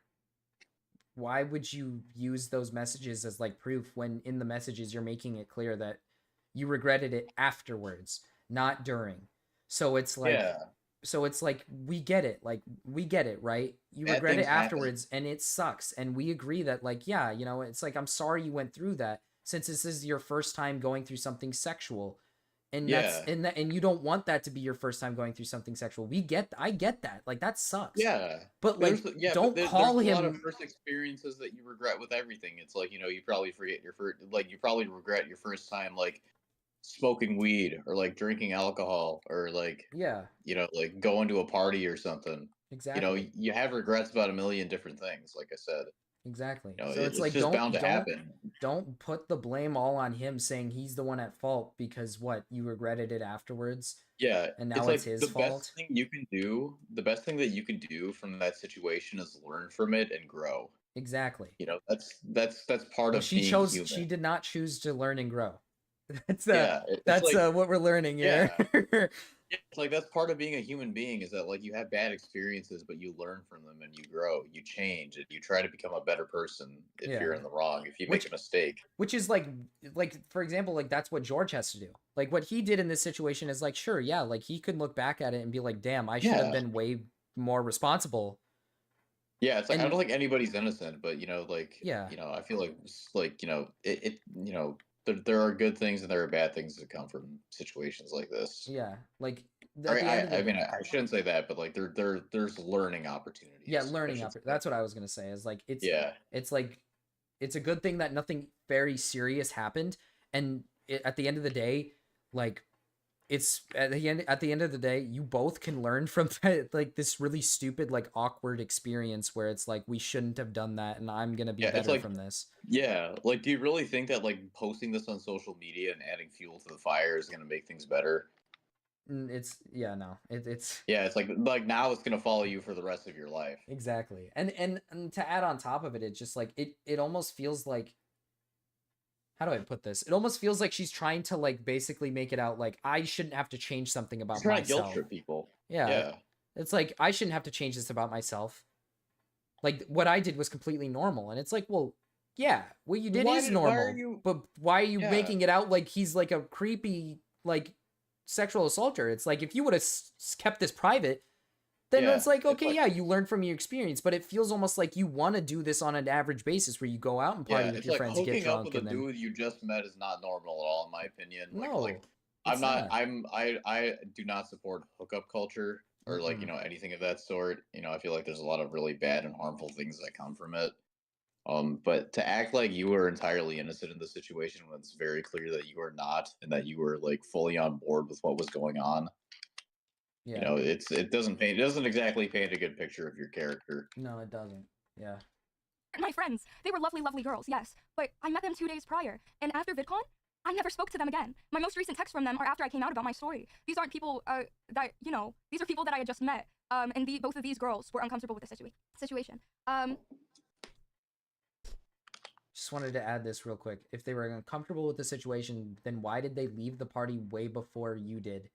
why would you use those messages as like proof when in the messages you're making it clear that you regretted it afterwards, not during? So it's like, we get it. Like, we get it, right? You regret it afterwards and it sucks. And we agree that like, yeah, it's like, I'm sorry you went through that since this is your first time going through something sexual. And and you don't want that to be your first time going through something sexual. I get that. Like, that sucks. Yeah. But like, don't call him. There's a lot of first experiences that you regret with everything. It's like, you probably forget your first, like, you probably regret your first time, like, smoking weed or like drinking alcohol or like like going to a party or something. Exactly. You have regrets about a million different things, like I said. Exactly. You know, So it's it's like just bound to happen. don't put the blame all on him, saying he's the one at fault because what, you regretted it afterwards Yeah, and it's now it's like his the best fault. thing you can do. The best thing that you can do from that situation is learn from it and grow. Exactly. You know, that's part Well, of being she human. did not choose to learn and grow. Yeah, it's That's like what we're learning here. yeah, yeah, it's like that's part of being a human being is that like you have bad experiences, but you learn from them and you grow, you change, and you try to become a better person if Yeah. you're in the wrong, if you Which make a mistake. which is like for example, like that's what George has to do. Like what he did in this situation is like, sure, yeah, like he could look back at it and be like, damn, I should have Yeah, been way more responsible. yeah, it's like I And don't think anybody's innocent, but yeah, I feel like there are good things and there are bad things that come from situations like this. yeah, like at I the end of the I mean day, I shouldn't say that, but like there's learning yeah, opportunities. I learning should up. say. That's what I was gonna say. Is like Yeah, it's like it's a good thing that nothing very serious happened, and at the end of the day, like it's at the end of the day, you both can learn from like this really stupid like awkward experience where it's like we shouldn't have done that, and I'm gonna be yeah, it's better like from this. yeah, like do you really think that like posting this on social media and adding fuel to the fire is gonna make things better? It's yeah, no, it's Yeah, it's like now it's gonna follow you for the rest of your life. exactly, and to add on top of it, it's just like it almost feels like, how do I put this? It almost feels like she's trying to like basically make it out like I shouldn't have to change something It's about trying to guilt myself. trip people. Yeah, Yeah. it's like I shouldn't have to change this about myself. Like what I did was completely normal, and it's like, well, yeah, what you did is Why are normal, you but why are you yeah. making it out like he's like a creepy like sexual assaulter? It's like if you would have kept this private, then Yeah. it's like, It's okay, like yeah, you learn from your experience, but it feels almost like you want to do this on an average basis where you go out and party yeah, with it's your like friends, get hooking up drunk, with a and then dude you just met is not normal at all, in my opinion. Like no, I'm it's not. not. I do not support hookup culture or like Mm-mm. anything of that sort. I feel like there's a lot of really bad and harmful things that come from it. But to act like you were entirely innocent in the situation when it's very clear that you are not, and that you were like fully on board with what was going on, Yeah, it doesn't exactly paint a good picture of your character. no, it doesn't. Yeah, My friends, they were lovely, lovely girls, yes. But I met them 2 days prior, and after VidCon, I never spoke to them again. My most recent texts from them are after I came out about my story. These aren't people that, these are people that I had just met. And both of these girls were uncomfortable with the situation. just wanted to add this real quick. If they were uncomfortable with the situation, then why did they leave the party way before you did?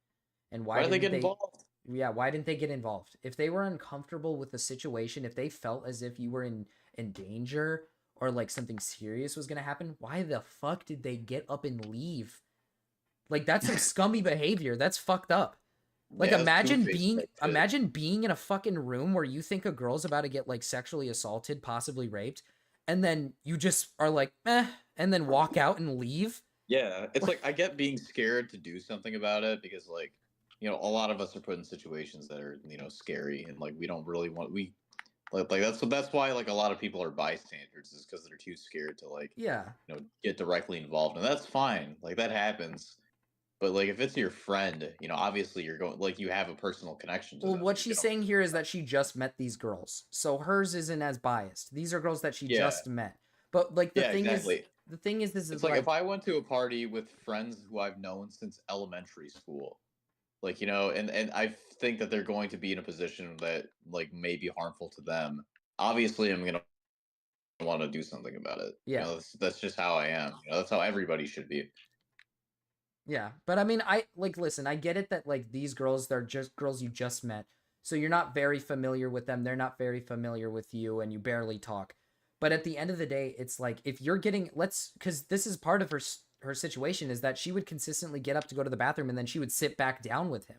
And Why do they get involved? Yeah, why didn't they get involved? If they were uncomfortable with the situation, if they felt as if you were in danger or like something serious was gonna happen, why the fuck did they get up and leave? Like that's some scummy behavior. That's fucked up. Like Yeah, that's two-faced right there. imagine being in a fucking room where you think a girl's about to get like sexually assaulted, possibly raped, and then you just are like, and then walk out and leave. Yeah, it's like I get being scared to do something about it because a lot of us are put in situations that are scary and like we don't really want we like that's why like a lot of people are bystanders is because they're too scared to like Yeah. get directly involved, and that's fine, like that happens. But like if it's your friend, obviously you're going like you have a personal connection to Well, them. what she's saying here is that she just met these girls, so hers isn't as biased. These are girls that she Yeah. just met. But like the Yeah, thing exactly. is, this It's is like if I went to a party with friends who I've known since elementary school, like and I think that they're going to be in a position that like may be harmful to them. Obviously, I'm gonna want to do something about it. Yeah. That's just how I am. That's how everybody should be. Yeah, but I mean, I like listen. I get it that like these girls, they're just girls you just met, so you're not very familiar with them. They're not very familiar with you, and you barely talk. But at the end of the day, it's like if you're getting because this is part of her situation is that she would consistently get up to go to the bathroom and then she would sit back down with him.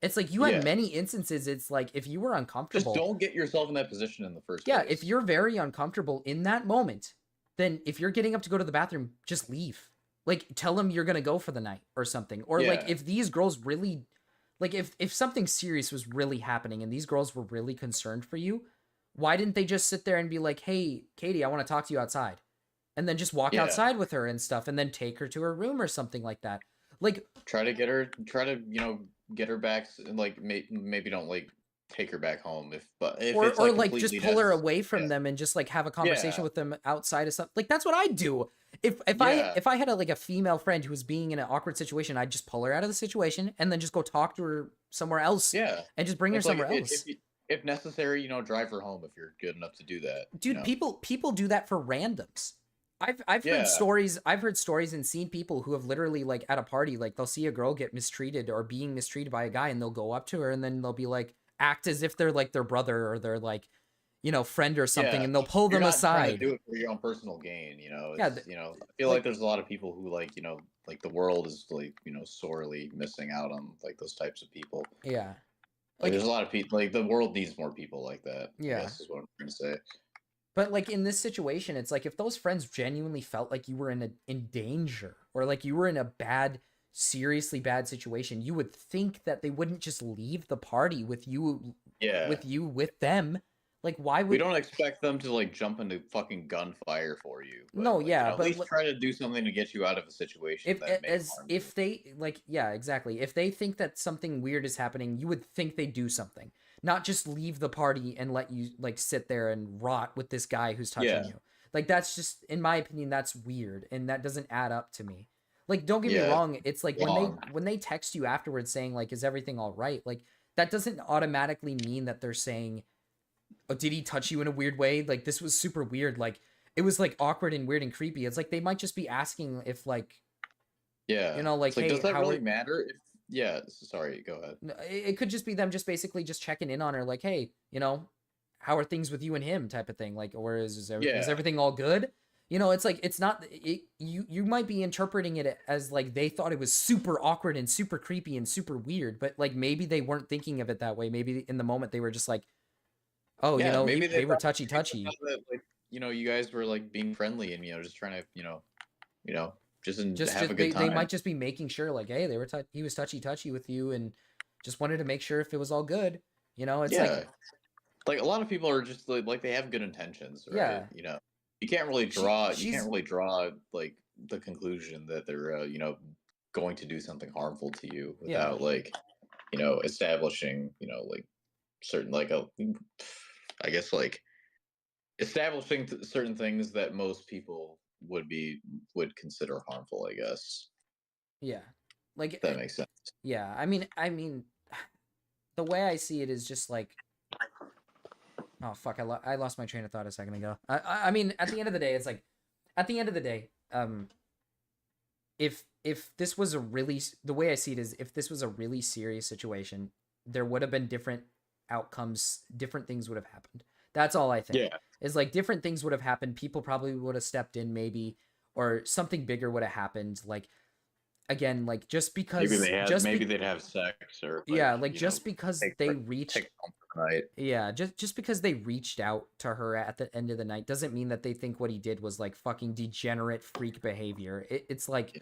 It's like you had many instances. It's like if you were uncomfortable, just don't get yourself in that position in the first place. place. If you're very uncomfortable in that moment, then if you're getting up to go to the bathroom, just leave. Like tell them you're gonna go for the night or something. Or like if these girls really, like if something serious was really happening and these girls were really concerned for you, why didn't they just sit there and be like, hey, Katie, I want to talk to you outside, and then just walk outside with her and stuff, and then take her to her room or something like that. Like try to get her back, and like maybe don't like take her back home but if or it's like like just completely pull her necessary. away from them and just like have a conversation Yeah. with them outside of something. Like that's what I'd do. If Yeah. I had a female friend who was being in an awkward situation, I'd just pull her out of the situation and then just go talk to her somewhere else Yeah. and just bring her It's like somewhere else. if necessary, drive her home if you're good enough to do that. Dude, people do that for randoms. I've Yeah. heard stories and seen people who have literally like at a party, like they'll see a girl get mistreated or being mistreated by a guy and they'll go up to her and then they'll be like act as if they're like their brother or their like friend or something, Yeah. and they'll pull You're them not trying aside. to do it for your own personal gain, Yeah, It's, I feel like there's a lot of people who like the world is like sorely missing out on like those types of people. Yeah. Like there's a lot of people, like the world needs more people like that. Yeah. I guess is what I'm trying to say. But like in this situation, it's like if those friends genuinely felt like you were in danger or like you were in a seriously bad situation, you would think that they wouldn't just leave the party with you. Yeah. With them. Like why would we don't expect them to like jump into fucking gunfire for you? But, no, yeah, but at least try to do something to get you out of a situation. If they like, yeah, exactly. If they think that something weird is happening, you would think they do something, not just leave the party and let you like sit there and rot with this guy who's touching you. Like that's just, in my opinion, that's weird, and that doesn't add up to me. Like, don't get me wrong. It's like when they text you afterwards saying like, "Is everything all right?" Like that doesn't automatically mean that they're saying, "Oh, did he touch you in a weird way? Like this was super weird. Like it was like awkward and weird and creepy." It's like they might just be asking if like, like, hey, does that really matter? Sorry, go ahead. It could just be them just basically just checking in on her, like, hey, how are things with you and him, type of thing. Like, or is everything all good? It's like it's not. You might be interpreting it as like they thought it was super awkward and super creepy and super weird, but like maybe they weren't thinking of it that way. Maybe in the moment they were just like, oh, maybe they were touchy. That, like, you guys were like being friendly and just trying to just have a good time. They might just be making sure, like, hey, he was touchy with you and just wanted to make sure if it was all good. It's like a lot of people are just like they have good intentions, right? Yeah. You can't really draw like the conclusion that they're going to do something harmful to you without like establishing like certain like I guess like establishing certain things that most people would consider harmful, I guess. Yeah. Like if that makes sense. Yeah, I mean the way I see it is just like, oh fuck, I lost my train of thought a second ago. I mean, at the end of the day, it's like, at the end of the day, if this was the way I see it is, if this was a really serious situation, there would have been different outcomes, different things would have happened. That's all I think. Yeah. Is like different things would have happened. People probably would have stepped in maybe, or something bigger would have happened. Like, again, like just because maybe they'd have sex or just because they reached just because they reached out to her at the end of the night doesn't mean that they think what he did was like fucking degenerate freak behavior. It's like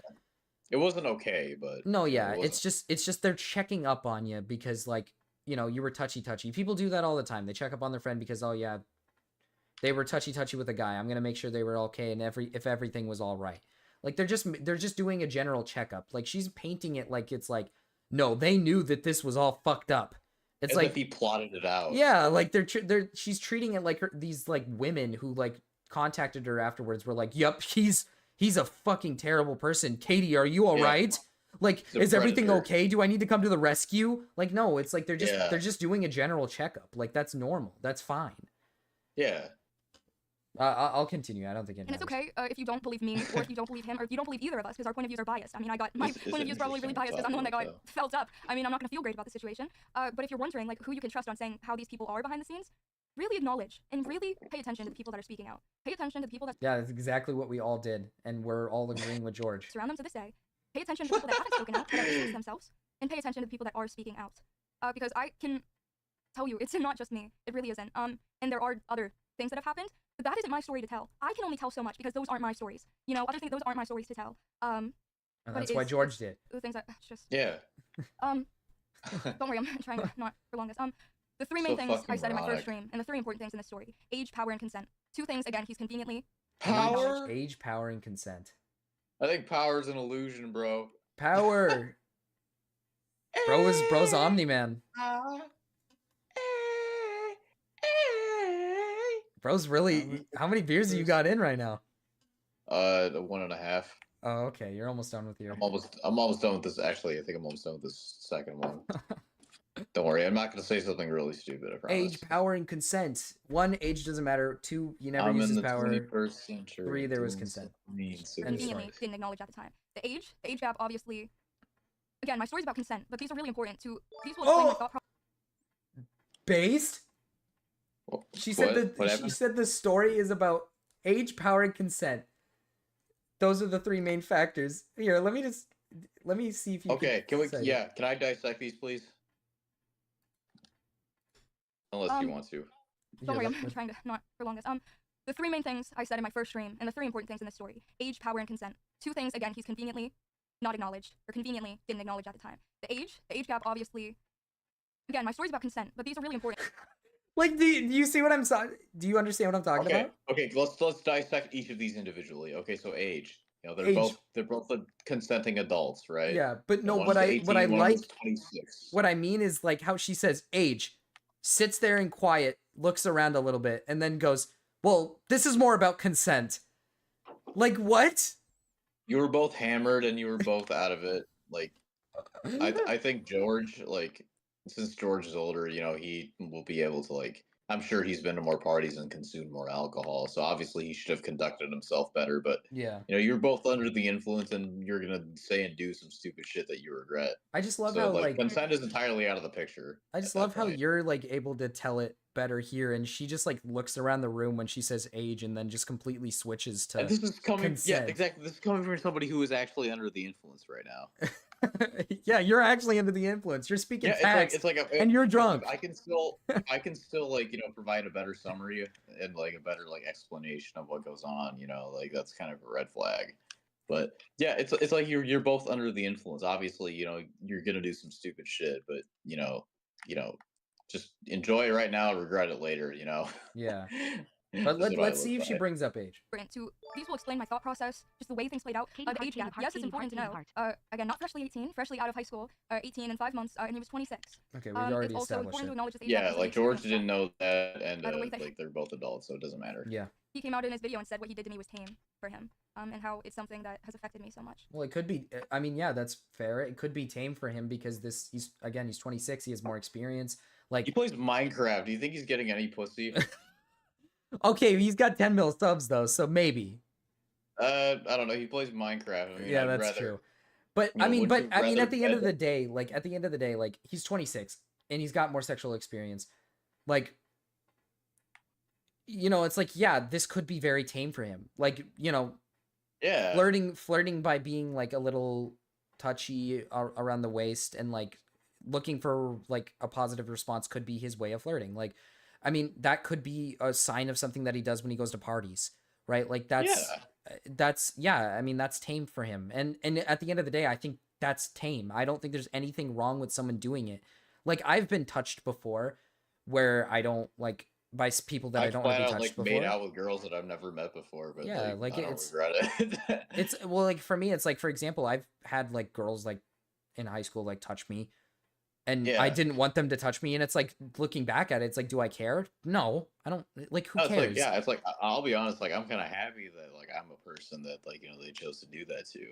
it wasn't okay, but no, yeah, it's just they're checking up on you because like you were touchy. People do that all the time. They check up on their friend because, oh yeah, they were touchy with a guy. I'm gonna make sure they were okay and if everything was all right. Like they're just doing a general checkup. Like she's painting it like it's like, no, they knew that this was all fucked up. It's as like if he plotted it out. Yeah, like she's treating it like these like women who like contacted her afterwards were like, "Yep, he's a fucking terrible person. Katie, are you all right? Like, is everything okay? Do I need to come to the rescue?" Like, no, it's like they're just doing a general checkup. Like that's normal. That's fine. Yeah. I'll continue. I don't think it matters. And it's okay if you don't believe me, or if you don't believe him, or if you don't believe either of us, because our point of views are biased. I mean, my point of view is probably really biased because I'm the one that got felt up. I mean, I'm not going to feel great about the situation. But if you're wondering, like, who you can trust on saying how these people are behind the scenes, really acknowledge and really pay attention to the people that are speaking out. Pay attention to the people that... Yeah, that's exactly what we all did, and we're all agreeing with George. Surround them to this day. Pay attention to the people that haven't spoken out, that have distanced themselves, and pay attention to the people that are speaking out. Because I can tell you, it's not just me. It really isn't. And there are other things that have happened. But that isn't my story to tell. I can only tell so much because those aren't my stories. Other things, those aren't my stories to tell. And that's why George did. The things that just... Yeah. Don't worry, I'm trying to not prolong this. The three main things I said in my first stream, and the three important things in this story: age, power, and consent. Two things, again, he's conveniently... Power? Age, power, and consent. I think power's an illusion, bro. Power! Bro's Omni-Man. Bro's really. How many beers have you got in right now? 1.5. Oh, okay. You're almost done with your. I'm almost done with this. Actually, I think I'm almost done with this second one. Don't worry, I'm not gonna say something really stupid. I promise. Age, power, and consent. 1, age doesn't matter. 2, he never I'm used in his the power. 21st century. 3, there was doing consent. something And Conveniently didn't acknowledge at the time. The age gap, obviously. Again, my story's about consent, but these are really important to. These will explain my thought process. Based? She said What she happened? said the story is about age, power, and consent. Those are the 3 main factors. Here, let me see if you Okay, can we? cite it. Yeah, can I dissect these, please? Unless you want to. Don't worry, Here, I'm trying to not prolong this. The 3 main things I said in my first stream, and the 3 important things in this story: age, power, and consent. 2 things, again, he's conveniently not acknowledged, or conveniently didn't acknowledge at the time. The age gap, obviously. Again, my story's about consent, but these are really important. Like, do you see what I'm saying? Do you understand what I'm talking about? Okay, let's dissect each of these individually. Okay, so age. You know, Age. they're both the consenting adults, right? Yeah, but no, One's what I 18, one like, was 26. what I mean is like how she says age, sits there in quiet, looks around a little bit, and then goes, "Well, this is more about consent." Like what? You were both hammered and you were both out of it. Like, I think George, like, since George is older, you know, he will be able to, like, I'm sure he's been to more parties and consumed more alcohol. So obviously he should have conducted himself better. But Yeah. you know, you're both under the influence and you're gonna say and do some stupid shit that you regret. I just love So how like consent is entirely out of the picture. I just love how you're like able to tell it better here, and she just like looks around the room when she says age, and then just completely switches to. And this is coming, consent. yeah, exactly. This is coming from somebody who is actually under the influence right now. Yeah, you're actually under the influence. You're speaking Yeah, facts, and you're drunk. I can still like, you know, provide a better summary and like a better like explanation of what goes on. You know, like that's kind of a red flag. But yeah, it's like you're both under the influence. Obviously, you know, you're gonna do some stupid shit, but you know, just enjoy it right now, regret it later. You know. Yeah. But let's see if she brings up age. These will explain my thought process, just the way things played out. The age gap. Yes, it's important to know. Again, not freshly 18, freshly out of high school, 18 in 5 months, and he was 26. Okay, we've already it's also established important to it. acknowledge this age Yeah, gap. like George didn't know that, and the way that- like they're both adults, so it doesn't matter. Yeah. He came out in his video and said what he did to me was tame for him, and how it's something that has affected me so much. Well, it could be. I mean, yeah, that's fair. It could be tame for him because he's 26. He has more experience. Like He plays Minecraft. Do you think he's getting any pussy? okay, he's got 10 mil subs though, so maybe. I don't know. He plays Minecraft. I mean, Yeah, I'd that's rather, true. But you know, I mean, would you at rather the end of bed- the day, like he's 26 and he's got more sexual experience. Like, you know, it's like, yeah, this could be very tame for him. Like, you know, yeah, flirting by being like a little touchy around the waist and like looking for like a positive response could be his way of flirting. Like, I mean, that could be a sign of something that he does when he goes to parties, right? Like I mean, that's tame for him. And at the end of the day, I think that's tame. I don't think there's anything wrong with someone doing it. Like I've been touched before where I don't like by people that I don't want to be touched before. Made out with girls that I've never met before, but yeah, like I don't it's regret it. it's well, like for me, it's like, for example, I've had like girls like in high school like touch me, and I didn't want them to touch me, and it's like looking back at it, it's like, do I care? No, I don't. Like, who cares? Like, yeah, it's like I'll be honest, like I'm kind of happy that like I'm a person that like, you know, they chose to do that too.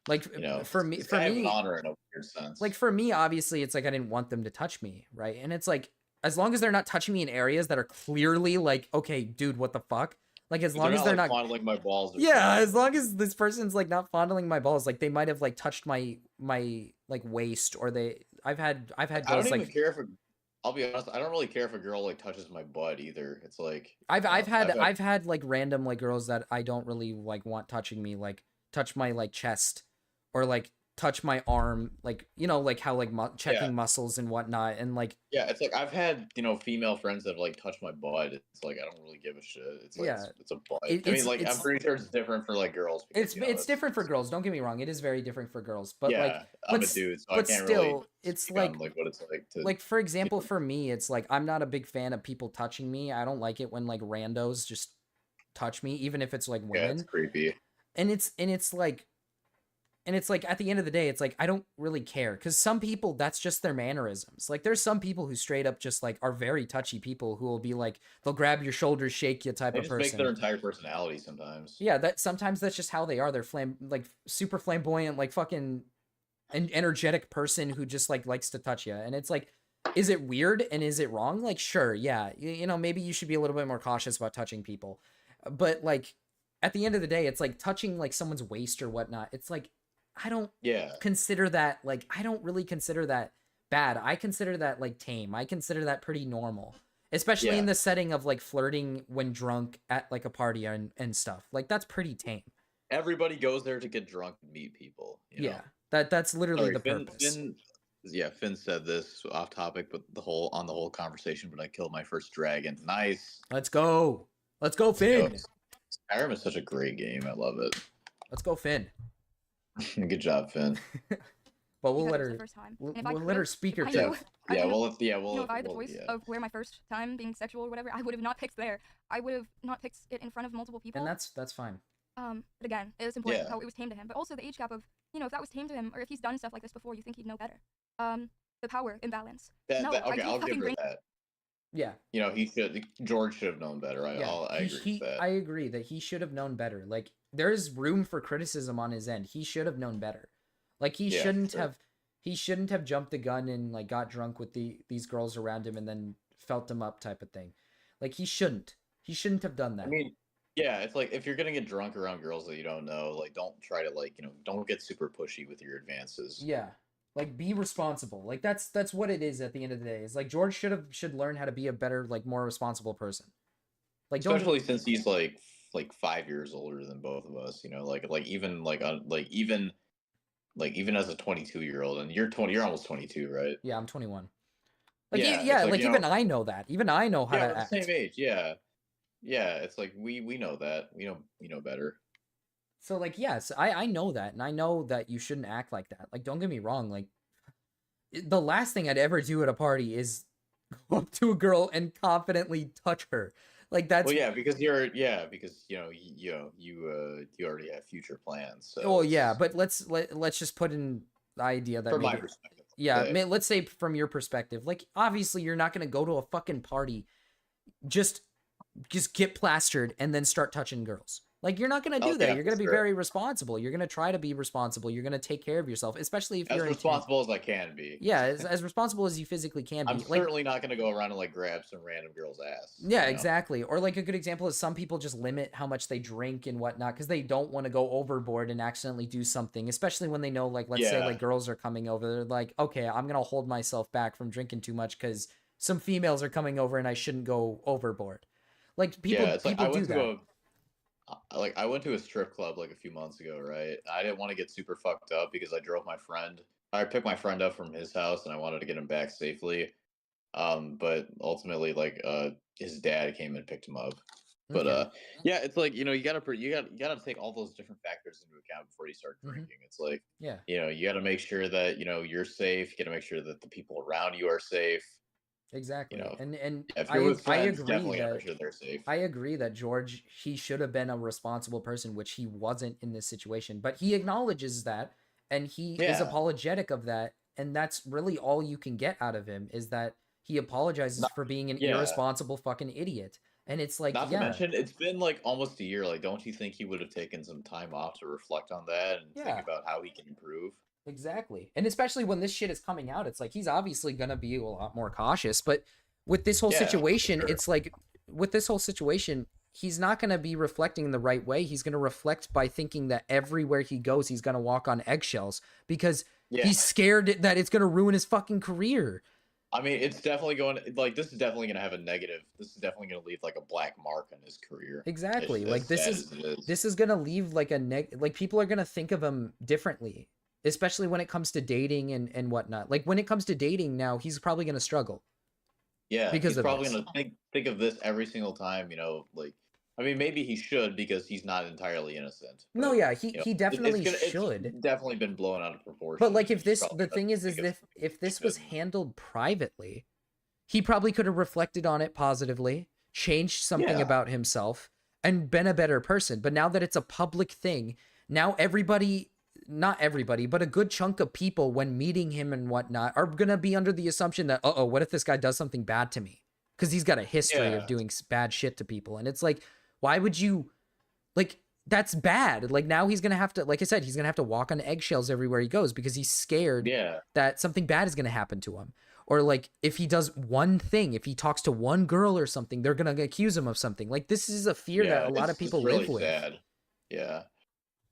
Like, you know, for me, an honor in a weird sense. Like for me, obviously, it's like I didn't want them to touch me, right? And it's like, as long as they're not touching me in areas that are clearly like, okay, dude, what the fuck? Like as long as they're not fondling my balls. Yeah, as long as this person's like not fondling my balls, like they might have like touched my like waist, or I've had girls I don't even like care if I'll be honest, I don't really care if a girl like touches my butt either. It's like I've had like random like girls that I don't really like want touching me, like touch my like chest or like touch my arm, like, you know, like how like checking muscles and whatnot, and like it's like I've had, you know, female friends that have like touched my butt. It's like I don't really give a shit. It's like it's a butt. I mean, like I'm pretty sure it's different for like girls. Because, it's different for girls. Don't get me wrong, it is very different for girls. But like, I'm a dude, so I can't still, really it's like what it's like to like, for example, for me, it's like I'm not a big fan of people touching me. I don't like it when like randos just touch me, even if it's like women. Yeah, it's creepy. And it's like, And it's like, at the end of the day, it's like, I don't really care. Because some people, that's just their mannerisms. Like, there's some people who straight up just, like, are very touchy people who will be like, they'll grab your shoulders, shake you type They of just person. make their entire personality sometimes. Yeah, sometimes that's just how they are. They're like, super flamboyant, like, fucking an energetic person who just, like, likes to touch you. And it's like, is it weird and is it wrong? Like, sure, yeah. You know, maybe you should be a little bit more cautious about touching people. But, like, at the end of the day, it's like touching, like, someone's waist or whatnot. It's like, I don't consider that, like, I don't really consider that bad. I consider that, like, tame. I consider that pretty normal, especially in the setting of, like, flirting when drunk at, like, a party and stuff. Like, that's pretty tame. Everybody goes there to get drunk and meet people. You know? That's literally the purpose. Finn said this off topic, but on the whole conversation, but I killed my first dragon. Nice. Let's go, Finn. Skyrim is such a great game. I love it. Let's go, Finn. Good job, Finn. But we'll let her. We'll let her speak her truth. If I had the choice of where my first time being sexual or whatever, I would have not picked there. I would have not picked it in front of multiple people. And that's fine. But again, it is important how it was tame to him. But also the age gap of, you know, if that was tame to him, or if he's done stuff like this before, you think he'd know better. The power imbalance. Okay, I'll give her that. Yeah. You know, George should have known better. I agree with that. I agree that he should have known better. Like, there's room for criticism on his end. He should have known better. Like, he shouldn't have jumped the gun and, like, got drunk with these girls around him and then felt them up type of thing. Like, he shouldn't have done that. I mean, yeah, it's like, if you're gonna get drunk around girls that you don't know, like, don't try to, like, you know, don't get super pushy with your advances. Yeah. Like, be responsible. Like, that's what it is at the end of the day. It's like, George should learn how to be a better, like, more responsible person. Like, especially since he's like 5 years older than both of us, you know, even as a 22-year-old, and you're almost 22, right? Yeah, I'm 21. Like, even I know that. Even I know how to act. Same age, yeah. It's like we know that. We know better. So, like, yes, I know that, and I know that you shouldn't act like that. Like, don't get me wrong. Like, the last thing I'd ever do at a party is go up to a girl and confidently touch her. Like, that's because you already have future plans. So but let's just put in the idea that from my perspective. Let's say from your perspective, like, obviously you're not gonna go to a fucking party, just get plastered and then start touching girls. Like, you're not going to do that. You're going to be very responsible. You're going to try to be responsible. You're going to take care of yourself, especially if you're as responsible as I can be. Yeah, as responsible as you physically can be. I'm certainly not going to go around and, like, grab some random girl's ass. Yeah, exactly. Or, like, a good example is some people just limit how much they drink and whatnot because they don't want to go overboard and accidentally do something, especially when they know, like, let's say, like, girls are coming over. They're like, okay, I'm going to hold myself back from drinking too much because some females are coming over and I shouldn't go overboard. Like, people do that. I went to a strip club like a few months ago, right? I didn't want to get super fucked up because I picked my friend up from his house and I wanted to get him back safely. But ultimately, like, his dad came and picked him up. But it's like, you know, you gotta take all those different factors into account before you start drinking. It's like, you know, you gotta make sure that, you know, you're safe. You gotta make sure that the people around you are safe. Exactly. You know, and I agree that George, he should have been a responsible person, which he wasn't in this situation, but he acknowledges that and he is apologetic of that, and that's really all you can get out of him is that he apologizes for being an irresponsible fucking idiot. And it's like, not to mention, it's been like almost a year. Like, don't you think he would have taken some time off to reflect on that and think about how he can improve? Exactly. And especially when this shit is coming out, it's like he's obviously going to be a lot more cautious. But with this whole situation, it's like, with this whole situation, he's not going to be reflecting in the right way. He's going to reflect by thinking that everywhere he goes, he's going to walk on eggshells because he's scared that it's going to ruin his fucking career. I mean, it's definitely going to, like, this is definitely going to have a negative. This is definitely going to leave like a black mark on his career. Exactly. Like, this is going to leave like like, people are going to think of him differently. Especially when it comes to dating and whatnot. Like, when it comes to dating now, he's probably going to struggle. Yeah, because he's probably going to think of this every single time, you know, like, I mean, maybe he should because he's not entirely innocent. But, no, yeah, he definitely should. It's definitely been blown out of proportion. But, like, if this was handled privately, he probably could have reflected on it positively, changed something about himself, and been a better person. But now that it's a public thing, now everybody not everybody, but a good chunk of people when meeting him and whatnot are gonna be under the assumption that, oh, what if this guy does something bad to me? Because he's got a history of doing bad shit to people, and it's like, why would you, like, that's bad. Like, now he's gonna have to, like I said, he's gonna have to walk on eggshells everywhere he goes because he's scared that something bad is gonna happen to him. Or like, if he does one thing, if he talks to one girl or something, they're gonna accuse him of something. Like, this is a fear that a lot of people live with. Sad. Yeah.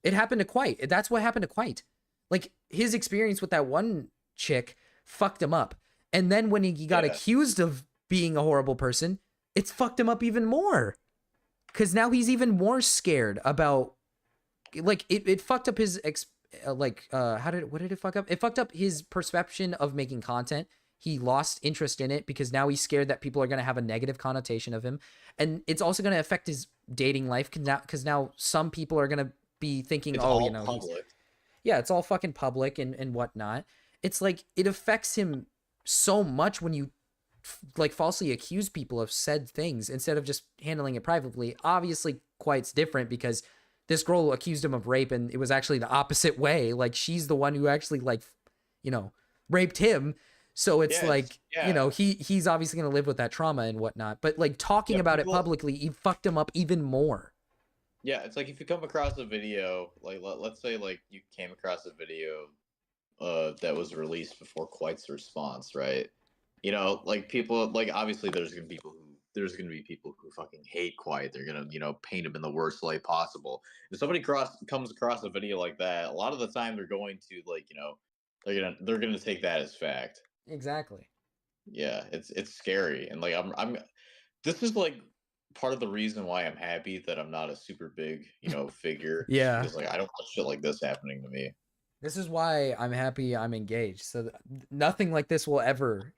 It happened to Quite. That's what happened to Quite. Like, his experience with that one chick fucked him up. And then when he got accused of being a horrible person, it's fucked him up even more. Because now he's even more scared about, like, it fucked up his, what did it fuck up? It fucked up his perception of making content. He lost interest in it because now he's scared that people are going to have a negative connotation of him. And it's also going to affect his dating life because now some people are going to be thinking, it's oh, you know, public. It's all fucking public and whatnot. It's like, it affects him so much when you like falsely accuse people of said things instead of just handling it privately. Obviously, Quite's different because this girl accused him of rape and it was actually the opposite way. Like, she's the one who actually, like, you know, raped him. So it's you know, he's obviously going to live with that trauma and whatnot. But like, talking about it publicly, he fucked him up even more. Yeah, it's like if you come across a video, like let's say like you came across a video that was released before Quite's response, right? You know, like people, like obviously there's gonna be people who fucking hate Quite. They're gonna, you know, paint him in the worst light possible. If somebody comes across a video like that, a lot of the time they're going to, like, you know, they're gonna take that as fact. Exactly. Yeah, it's scary, and like I'm this is like part of the reason why I'm happy that I'm not a super big, you know, figure. Yeah. Because like I don't want shit like this happening to me. This is why I'm happy I'm engaged. So nothing like this will ever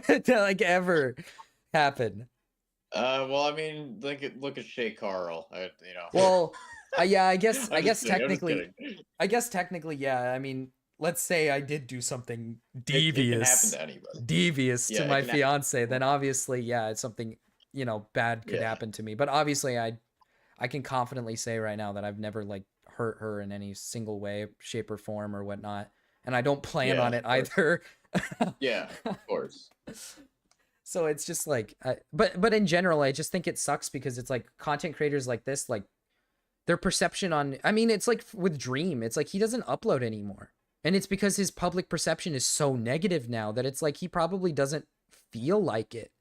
like ever happen. Well, I mean, look at Shay Carl. You know. Well, yeah, I guess technically, yeah. I mean, let's say I did do something devious, to my fiance, then obviously, yeah, it's something, you know, bad could happen to me. But obviously, I can confidently say right now that I've never like hurt her in any single way, shape, or form or whatnot, and I don't plan on it either. Yeah, of course. So it's just like, but in general, I just think it sucks because it's like content creators like this, like their perception on, I mean, it's like with Dream, it's like he doesn't upload anymore. And it's because his public perception is so negative now that it's like he probably doesn't feel like it.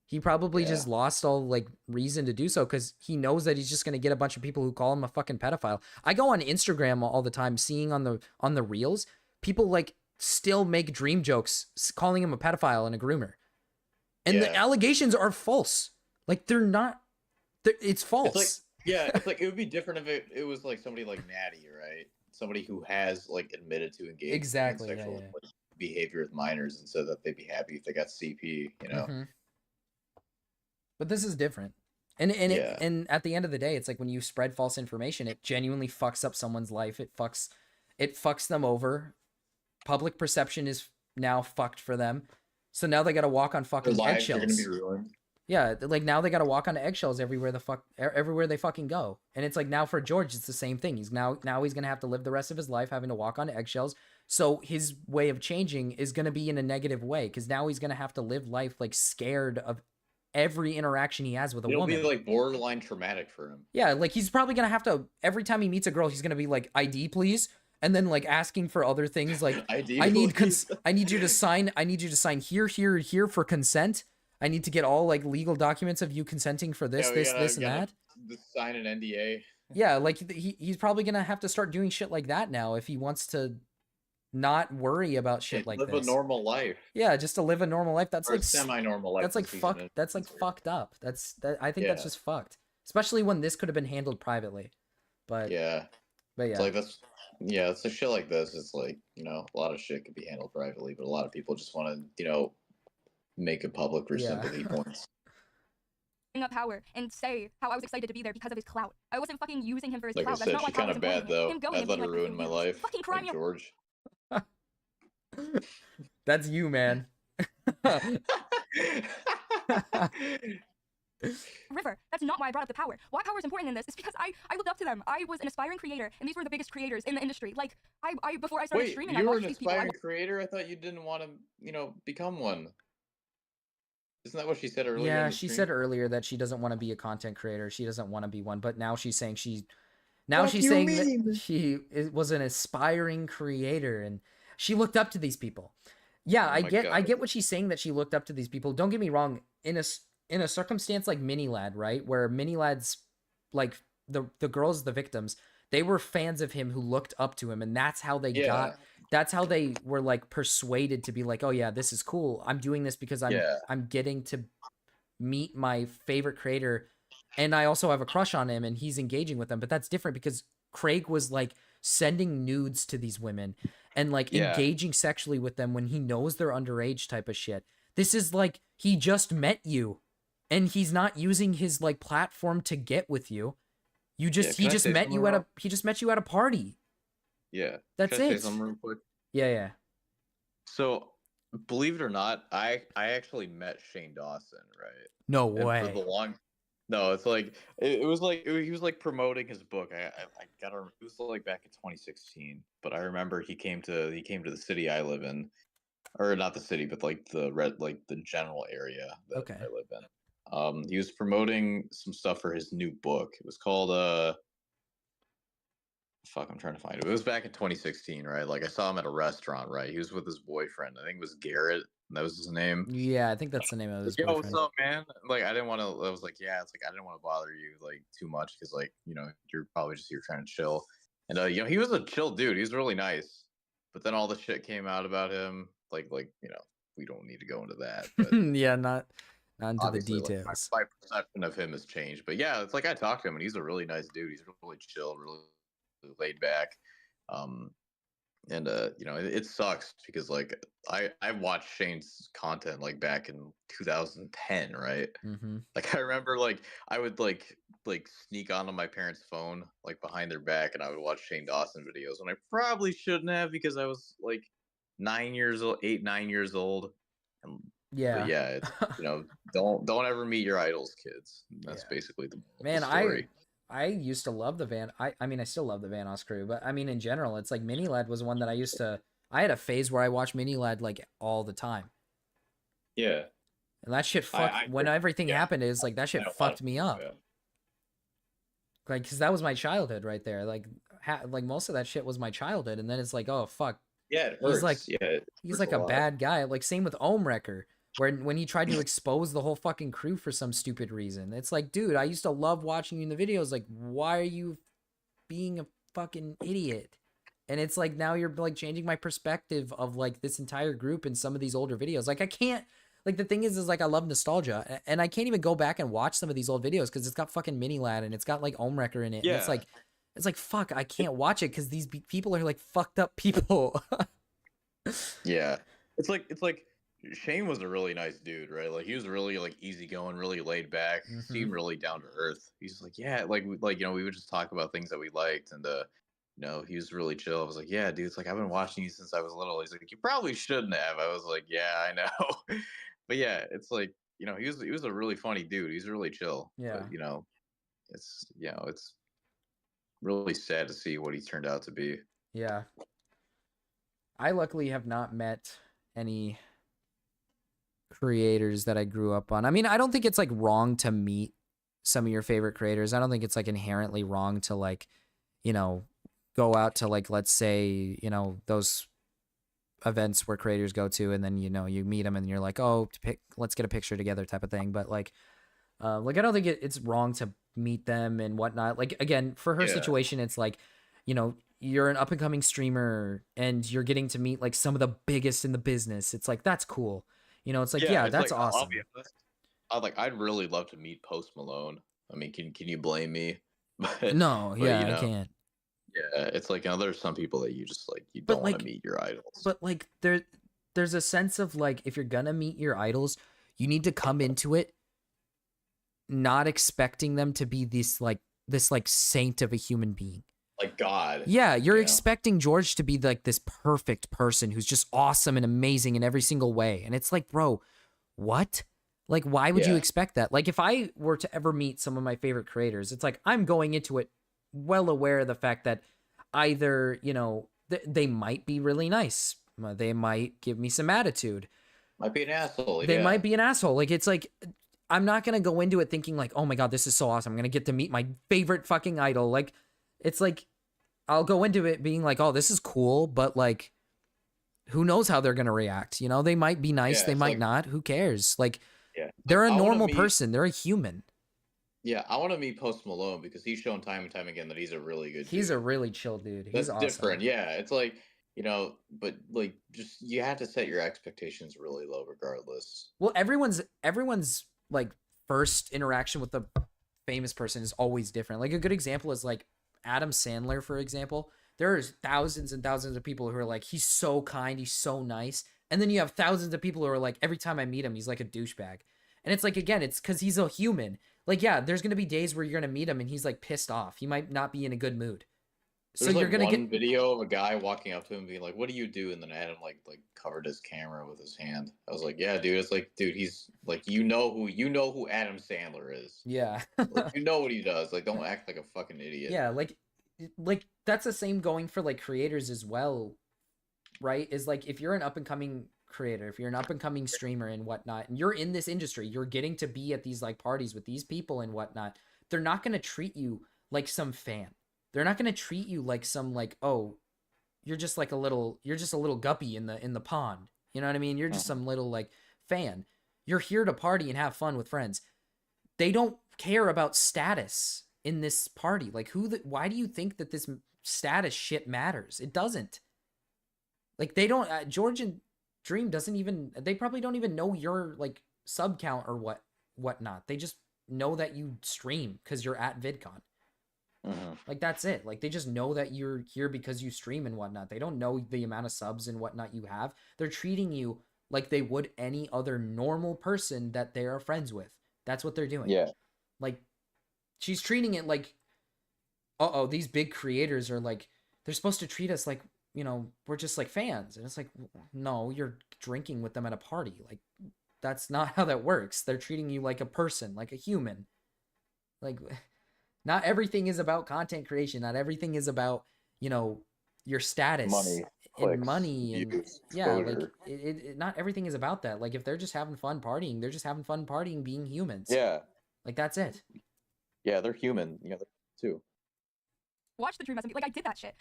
He probably just lost all like reason to do so because he knows that he's just going to get a bunch of people who call him a fucking pedophile. I go on Instagram all the time seeing on the reels, people like still make Dream jokes calling him a pedophile and a groomer. And the allegations are false. Like they're not, it's false. It's like, it's like, it would be different if it was like somebody like Natty, right? Somebody who has like admitted to engaging in sexual behavior with minors and said that they'd be happy if they got CP, you know? Mm-hmm. But this is different. And at the end of the day, it's like when you spread false information, it genuinely fucks up someone's life. It fucks them over. Public perception is now fucked for them. So now they got to walk on fucking eggshells. Their lives are gonna be ruined. Yeah, like now they got to walk on eggshells everywhere they fucking go. And it's like now for George, it's the same thing. He's now he's gonna have to live the rest of his life having to walk on eggshells. So his way of changing is gonna be in a negative way because now he's gonna have to live life like scared of every interaction he has with a woman. It'll be like borderline traumatic for him. Yeah, like he's probably gonna have to every time he meets a girl, he's gonna be like, ID, please. And then like asking for other things like I need you to sign here for consent. I need to get all like legal documents of you consenting for this, this, and that. Sign an NDA. Yeah, like he's probably gonna have to start doing shit like that now if he wants to not worry about shit like this. Live a normal life. Yeah, just to live a normal life. That's like semi-normal life. That's like fucked up. I think that's just fucked. Especially when this could have been handled privately. But yeah. It's like it's a shit like this. It's like, you know, a lot of shit could be handled privately, but a lot of people just want to, you know, make it public for sympathy points. Up power and say how I was excited to be there because of his clout. I wasn't fucking using him for his like clout. I said, she's kind of bad though. I'd let her ruin my life. Fucking crime, like George. That's you, man. River, that's not why I brought up the power. Why power is important in this is because I looked up to them. I was an aspiring creator, and these were the biggest creators in the industry. Like, I before I started Wait, streaming, I you were watched an these people. aspiring creator? I thought you didn't want to, become one. Isn't that what she said earlier? Yeah, in the she stream? said earlier that she doesn't want to be a content creator. She doesn't want to be one, but now she's saying she's What she's do you saying mean? that was an aspiring creator and she looked up to these people. Yeah, Oh I my get God. what she's saying, that she looked up to these people. Don't get me wrong, in a circumstance like Mini Lad, right? Where Mini Lad's like the girls, the victims, they were fans of him who looked up to him, and that's how they Yeah. that's how they were like persuaded to be like, "Oh yeah, this is cool. I'm doing this because I'm getting to meet my favorite creator, and I also have a crush on him and he's engaging with them." But that's different because Craig was like sending nudes to these women and like Yeah. engaging sexually with them when he knows they're underage type of shit. This is like, he just met you and he's not using his like platform to get with you. You just can he I just say met you something, at Rob? he just met you at a party. Yeah. That's Can I say it. something real quick? Yeah. So, believe it or not, I actually met Shane Dawson, right? No And for way. the long, no, it's like it was like he was like promoting his book. I gotta. It was like back in 2016, but I remember he came to the city I live in, or not the city, but like the general area that Okay. I live in. He was promoting some stuff for his new book. It was called fuck, I'm trying to find it. It was back in 2016, right? Like I saw him at a restaurant, right? He was with his boyfriend. I think it was Garrett. That was his name. Yeah, I think that's the name of his Yo, boyfriend. what's up, man? Like, I didn't want to. I was like, yeah, it's like I didn't want to bother you like too much because like you're probably just here trying to chill. And he was a chill dude. He was really nice. But then all the shit came out about him. Like we don't need to go into that. But Yeah, not into the obviously, like, details. my perception of him has changed. But yeah, it's like I talked to him, and he's a really nice dude. He's really chill, really laid back. And it sucks because like I watched Shane's content like back in 2010, right? Mm-hmm. Like I remember like I would like sneak onto my parents' phone like behind their back, and I would watch Shane Dawson videos, and I probably shouldn't have because I was like 9 years old, 9 years old. And, Yeah. but yeah, it's, don't ever meet your idols, kids. That's basically the Man, story. I used to love the Van. I mean, I still love the Vanos crew, but I mean, in general, it's like Mini Lad was one that I had a phase where I watched Mini Lad like all the time. Yeah. And that shit fucked, when everything happened, it was like, that shit fucked me up. Yeah. Like, cause that was my childhood right there. Like, like most of that shit was my childhood. And then it's like, oh, fuck. Yeah, it hurts. He's like a bad guy. Like, same with Wrecker, where when he tried to expose the whole fucking crew for some stupid reason. It's like, dude, I used to love watching you in the videos. Like, why are you being a fucking idiot? And it's like, now you're like changing my perspective of like this entire group in some of these older videos. Like, I can't, like, the thing is like, I love nostalgia, and I can't even go back and watch some of these old videos because it's got fucking Mini Lad and it's got like Wrecker in it. Yeah. And it's like, fuck, I can't watch it because these people are like fucked up people. Yeah. It's like Shane was a really nice dude, right? Like he was really like easygoing, really laid back, seemed really down to earth. He's like, yeah, like we would just talk about things that we liked, and he was really chill. I was like, yeah, dude, it's like I've been watching you since I was little. He's like, you probably shouldn't have. I was like, yeah, I know. But yeah, it's like, he was a really funny dude. He's really chill. Yeah. But, it's really sad to see what he turned out to be. Yeah. I luckily have not met any creators that I grew up on. I mean, I don't think it's like wrong to meet some of your favorite creators. I don't think it's like inherently wrong to like, go out to like, let's say, those events where creators go to, and then, you meet them and you're like, oh, let's get a picture together type of thing. But like I don't think it's wrong to meet them and whatnot. Like, again, for her situation, it's like, you're an up and coming streamer and you're getting to meet like some of the biggest in the business. It's like, that's cool. It's like, yeah, that's like, awesome. I'd really love to meet Post Malone. I mean, can you blame me? No, I can't. Yeah, it's like, there's some people that you just like, you don't want to meet your idols. But like there's a sense of like, if you're gonna meet your idols, you need to come into it not expecting them to be this saint of a human being. Like God. Yeah, you're expecting George to be like this perfect person who's just awesome and amazing in every single way. And it's like, bro, what? Like, why would you Yeah. expect that? Like, if I were to ever meet some of my favorite creators, it's like I'm going into it well aware of the fact that either, you know, they might be really nice, they might give me some attitude, Might be an asshole. they Yeah. might be an asshole. Like, it's like, I'm not going to go into it thinking like, oh my God, this is so awesome. I'm going to get to meet my favorite fucking idol. Like, it's like, I'll go into it being like, oh, this is cool, but like, who knows how they're going to react? You know, they might be nice, Yeah, they it's might like- not. Who cares? Like, Yeah. they're a I wanna normal meet- person. They're a human. Yeah, I want to meet Post Malone because he's shown time and time again that he's a really good He's dude. a really chill dude. He's That's awesome. different. Yeah, it's like, you know, but like just you have to set your expectations really low regardless. Well, everyone's like first interaction with a famous person is always different. Like a good example is like Adam Sandler, for example. There's thousands and thousands of people who are like, he's so kind, he's so nice. And then you have thousands of people who are like, every time I meet him, he's like a douchebag. And it's like, again, it's because he's a human. Like, yeah, there's going to be days where you're going to meet him and he's like pissed off. He might not be in a good mood. There's So you're like going to one get, video of a guy walking up to him being like, "What do you do?" And then Adam like covered his camera with his hand. I was like, "Yeah, dude." It's like, dude, he's like, you know who Adam Sandler is. yeah. Like, you know what he does. Like, don't act like a fucking idiot. Yeah, like that's the same going for like creators as well, right? Is like if you're an up and coming creator, if you're an up and coming streamer and whatnot, and you're in this industry, you're getting to be at these like parties with these people and whatnot. They're not going to treat you like some fan. They're not going to treat you like some like, oh, you're just a little guppy in the pond. You know what I mean? You're just some little like fan. You're here to party and have fun with friends. They don't care about status in this party. Like why do you think that this status shit matters? It doesn't. Like they don't, George and Dream they probably don't even know your like sub count or whatnot. They just know that you stream because you're at VidCon. Like that's it. Like they just know that you're here because you stream and whatnot. They don't know the amount of subs and whatnot you have. They're treating you like they would any other normal person that they are friends with. That's what they're doing. Yeah. Like she's treating it like, these big creators are like, they're supposed to treat us like, you know, we're just like fans. And it's like, no, you're drinking with them at a party. Like that's not how that works. They're treating you like a person, like a human. Like not everything is about content creation. Not everything is about, you know, your status, Money, and clicks, money, and views, yeah, like exposure. not everything is about that. Like if they're just having fun partying, they're just having fun partying, being humans. Yeah. Like that's it. Yeah, they're human. You know, too. Watch the Dream Dsmp. Like I did that shit.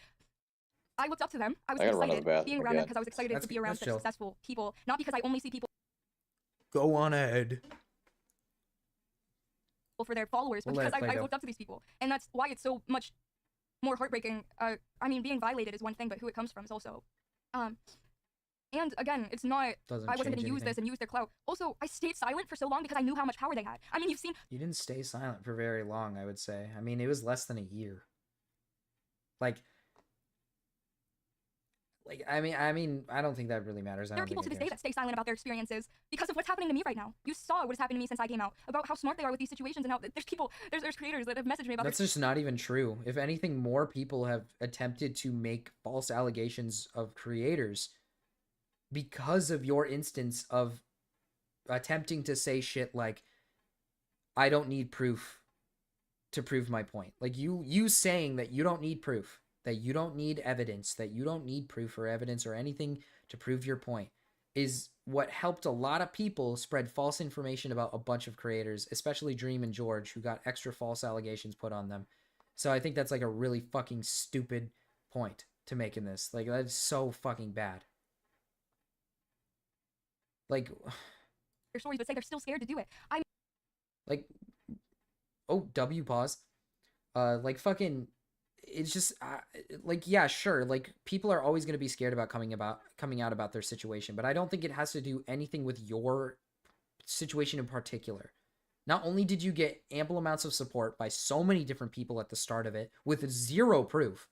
I looked up to them. I was I gotta run to excited the bathroom being around them again. because I was excited to be around that's such chill. successful people. Not because I only see people Go on ahead. for their followers, but We'll let because it play I out. looked up to these people, and that's why it's so much more heartbreaking. I mean, being violated is one thing, but who it comes from is also. And again, it's not. Doesn't I wasn't change going to use anything. this and use their clout. Also, I stayed silent for so long because I knew how much power they had. I mean, you've seen. You didn't stay silent for very long, I would say. I mean, it was less than a year. Like I mean, I don't think that really matters. There are people to this day that stay silent about their experiences because of what's happening to me right now. You saw what has happened to me since I came out about how smart they are with these situations and how there's creators that have messaged me about That's just not even true. If anything, more people have attempted to make false allegations of creators because of your instance of attempting to say shit like, I don't need proof to prove my point. Like you saying that you don't need proof, that you don't need evidence, that you don't need proof or evidence or anything to prove your point is what helped a lot of people spread false information about a bunch of creators, especially Dream and George, who got extra false allegations put on them. So I think that's like a really fucking stupid point to make in this. Like that's so fucking bad. Like their stories, but say they're still scared to do it. I'm like, oh, W pause. Like fucking, it's just like, yeah, sure. Like people are always going to be scared about coming out about their situation, but I don't think it has to do anything with your situation in particular. Not only did you get ample amounts of support by so many different people at the start of it with zero proof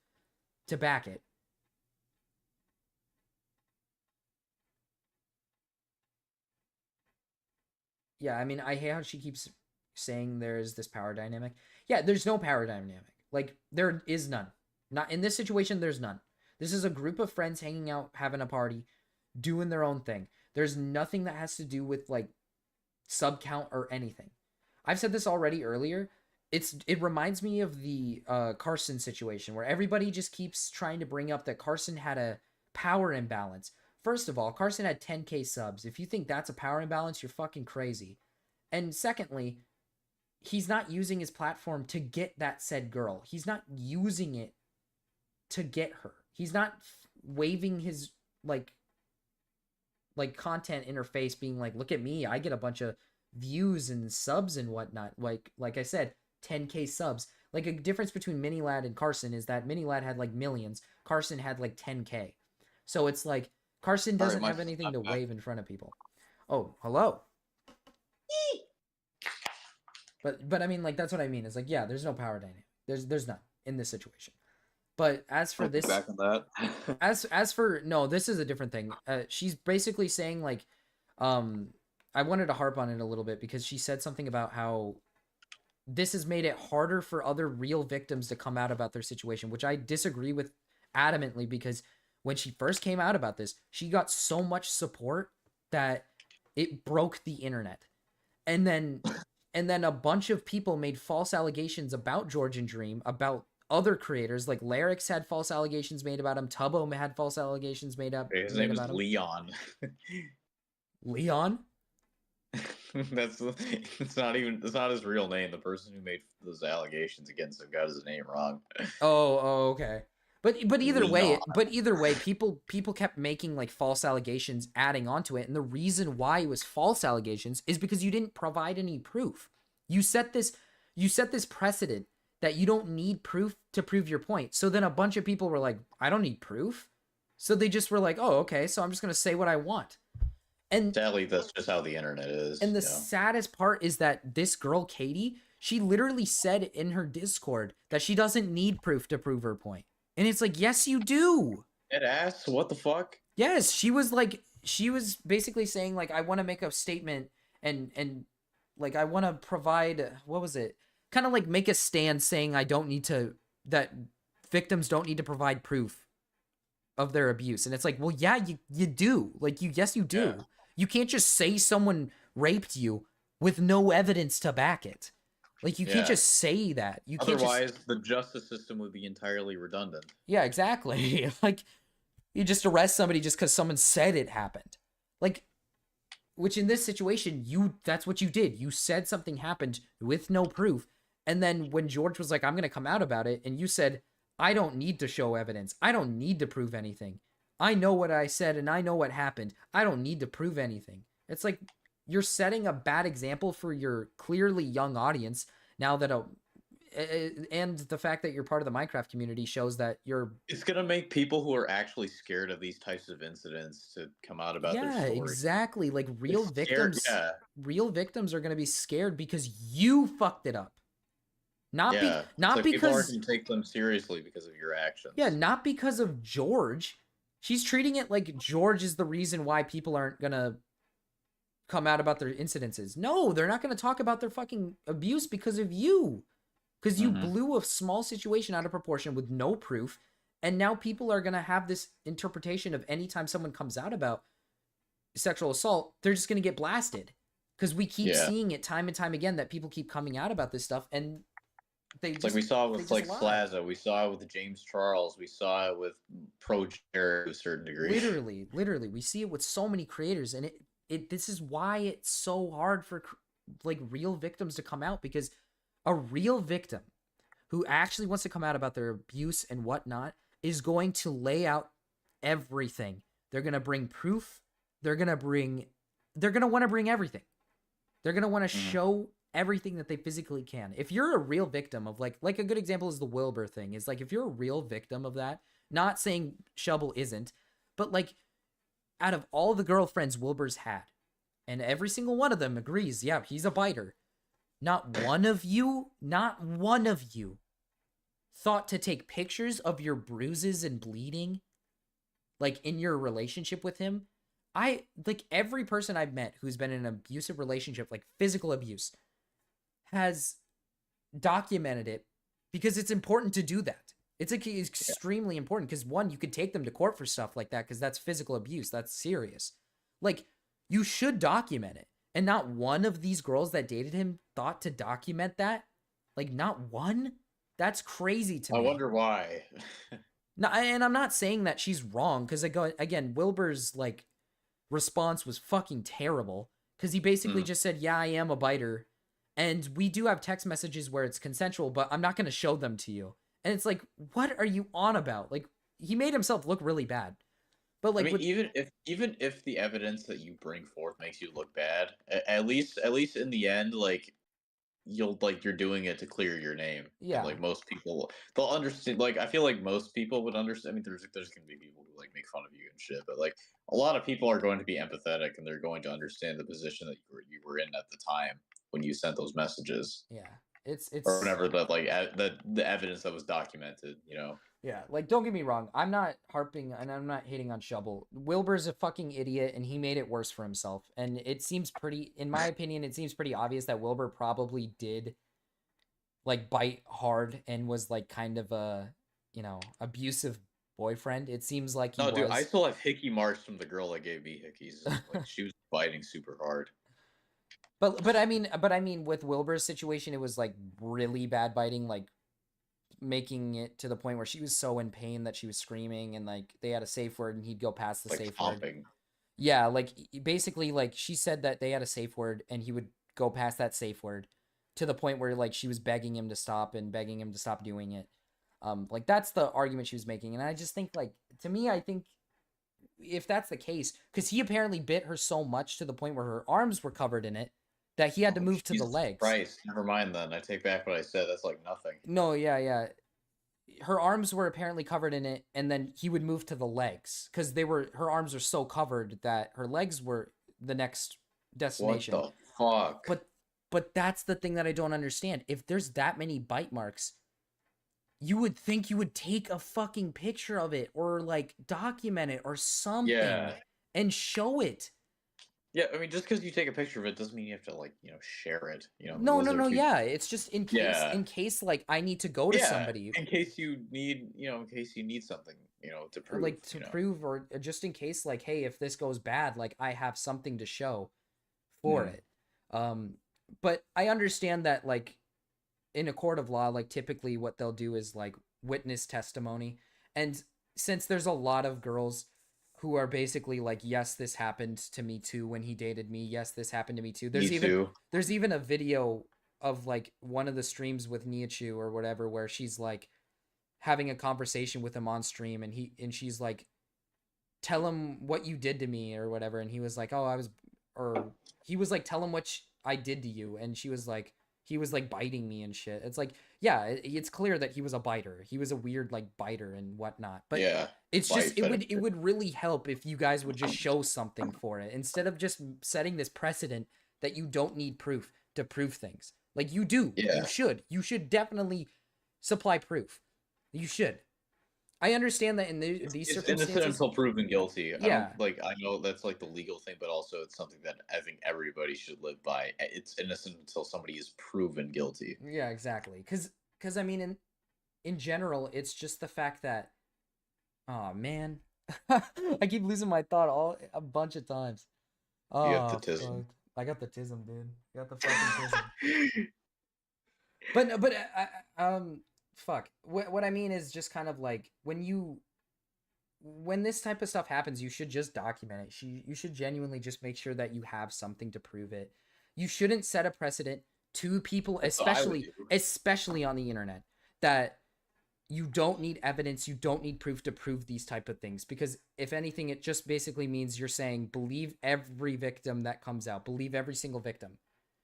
to back it. Yeah, I mean, I hate how she keeps saying there's this power dynamic. Yeah, there's no power dynamic. Like, there is none. Not in this situation, there's none. This is a group of friends hanging out, having a party, doing their own thing. There's nothing that has to do with, like, sub count or anything. I've said this already earlier. It reminds me of the Carson situation where everybody just keeps trying to bring up that Carson had a power imbalance. First of all, Carson had 10K subs. If you think that's a power imbalance, you're fucking crazy. And secondly, he's not using his platform to get that said girl. He's not using it to get her. He's not waving his like content interface being like, look at me, I get a bunch of views and subs and whatnot. Like I said, 10K subs. Like a difference between Minilad and Carson is that Minilad had like millions. Carson had like 10K. So it's like Carson doesn't have anything to wave in front of people. Oh, hello. But I mean, like, that's what I mean. It's like, yeah, there's no power dynamic. There's none in this situation. But as for this, back on that. as for no, this is a different thing. She's basically saying like, I wanted to harp on it a little bit because she said something about how this has made it harder for other real victims to come out about their situation, which I disagree with adamantly because when she first came out about this, she got so much support that it broke the internet. And then a bunch of people made false allegations about Georgian Dream, about other creators. Like Larix had false allegations made about him. Tubbo had false allegations made His name is Leon. Leon? It's not his real name. The person who made those allegations against him got his name wrong. Oh, okay. But either way, people kept making like false allegations, adding onto it, and the reason why it was false allegations is because you didn't provide any proof. You set this precedent that you don't need proof to prove your point. So then a bunch of people were like, I don't need proof. So they just were like, oh, okay, so I'm just gonna say what I want. And sadly, that's just how the internet is. And the saddest part is that this girl, Katie, she literally said in her Discord that she doesn't need proof to prove her point. And it's like, yes, you do. Dead ass? What the fuck? Yes, she was basically saying like, I want to make a statement and like I want to provide, what was it? Kind of like make a stand saying that victims don't need to provide proof of their abuse. And it's like, well, yeah, you do. Like yes, you do. Yeah. You can't just say someone raped you with no evidence to back it. Like, you can't just say that. Otherwise, the justice system would be entirely redundant. Yeah, exactly. Like, you just arrest somebody just because someone said it happened. Like, which in this situation, that's what you did. You said something happened with no proof. And then when George was like, I'm going to come out about it, and you said, I don't need to show evidence. I don't need to prove anything. I know what I said, and I know what happened. I don't need to prove anything. It's like, you're setting a bad example for your clearly young audience now that and the fact that you're part of the Minecraft community shows that you're... It's going to make people who are actually scared of these types of incidents to come out about their story. Yeah, exactly. Like real victims are going to be scared because you fucked it up. Not because people aren't going to take them seriously because of your actions. Yeah, not because of George. She's treating it like George is the reason why people aren't going to come out about their incidences. No, they're not going to talk about their fucking abuse because of you. Because you blew a small situation out of proportion with no proof. And now people are going to have this interpretation of anytime someone comes out about sexual assault, they're just going to get blasted. Because we keep seeing it time and time again that people keep coming out about this stuff. And we saw it with like Slaza, we saw it with James Charles, we saw it with Pro Jared to a certain degree. Literally, we see it with so many creators, and this is why it's so hard for like real victims to come out, because a real victim who actually wants to come out about their abuse and whatnot is going to lay out everything. They're gonna bring proof. They're gonna want to bring everything. They're gonna want to show everything that they physically can. If you're a real victim of like a good example is the Wilbur thing, is like if you're a real victim of that, not saying Shovel isn't, but like out of all the girlfriends Wilbur's had, and every single one of them agrees, yeah, he's a biter. Not one of you thought to take pictures of your bruises and bleeding, like in your relationship with him. Like every person I've met who's been in an abusive relationship, like physical abuse, has documented it because it's important to do that. It's extremely important because one, you could take them to court for stuff like that because that's physical abuse. That's serious. Like, you should document it. And not one of these girls that dated him thought to document that? Like, not one? That's crazy to me. I wonder why. No, and I'm not saying that she's wrong, because again, Wilbur's like response was fucking terrible, because he basically just said, "Yeah, I am a biter," and we do have text messages where it's consensual, but I'm not going to show them to you. And it's like, what are you on about? Like, he made himself look really bad. But like, I mean, even if the evidence that you bring forth makes you look bad, at least in the end, like you're doing it to clear your name. Yeah. And, like most people, they'll understand. Like I feel like most people would understand. I mean, there's gonna be people who like make fun of you and shit, but like a lot of people are going to be empathetic and they're going to understand the position that you were in at the time when you sent those messages. Yeah, it's or whenever that like the evidence that was documented, you know. Yeah, like, don't get me wrong. I'm not harping and I'm not hating on Shovel. Wilbur's a fucking idiot and he made it worse for himself. And it seems pretty, in my opinion, it seems pretty obvious that Wilbur probably did, like, bite hard and was, like, kind of a, you know, abusive boyfriend. It seems like he was. Dude, I still have hickey marks from the girl that gave me hickeys. Like, she was biting super hard. But I mean, with Wilbur's situation, it was, like, really bad biting, like, making it to the point where she was so in pain that she was screaming, and like they had a safe word and he'd go past the like safe stomping. word. Yeah, like basically, like she said that they had a safe word and he would go past that safe word to the point where like she was begging him to stop and begging him to stop doing it. Like that's the argument she was making. And I just think, like, to me, I think if that's the case, because he apparently bit her so much to the point where her arms were covered in it that he had to move to the legs. Christ, never mind then. I take back what I said. That's like nothing. No, yeah. Her arms were apparently covered in it, and then he would move to the legs because her arms are so covered that her legs were the next destination. What the fuck? But that's the thing that I don't understand. If there's that many bite marks, you would think you would take a fucking picture of it or like document it or something and show it. Yeah, I mean, just because you take a picture of it doesn't mean you have to, like, you know, share it. You know. No. Yeah, it's just in case, like, I need to go to somebody. In case you need, something, you know, to prove. Like, to prove, or just in case, like, hey, if this goes bad, like, I have something to show for it. But I understand that, like, in a court of law, like, typically what they'll do is, like, witness testimony. And since there's a lot of girls who are basically like, yes, this happened to me too when he dated me. Yes, this happened to me too. There's even a video of like one of the streams with Niachu or whatever where she's like having a conversation with him on stream and she's like, tell him what you did to me or whatever. And he was like, he was like, tell him what I did to you. And she was like, he was like biting me and shit. It's like, yeah, it's clear that he was a biter. He was a weird like biter and whatnot. But yeah, it's just it would really help if you guys would just show something for it instead of just setting this precedent that you don't need proof to prove things. Like you do. Yeah. You should definitely supply proof. You should. I understand that in these circumstances, innocent until proven guilty. Yeah, I know that's like the legal thing, but also it's something that I think everybody should live by. It's innocent until somebody is proven guilty. Yeah, exactly. Because I mean, in general, it's just the fact that, oh man, I keep losing my thought a bunch of times. Oh, you got the tism. Fuck. I got the tism, dude. I got the fucking tism. but fuck. What I mean is just kind of like when this type of stuff happens, you should just document it. You should genuinely just make sure that you have something to prove it. You shouldn't set a precedent to people, especially on the internet, that you don't need evidence, you don't need proof to prove these type of things. Because if anything, it just basically means you're saying believe every victim that comes out, believe every single victim.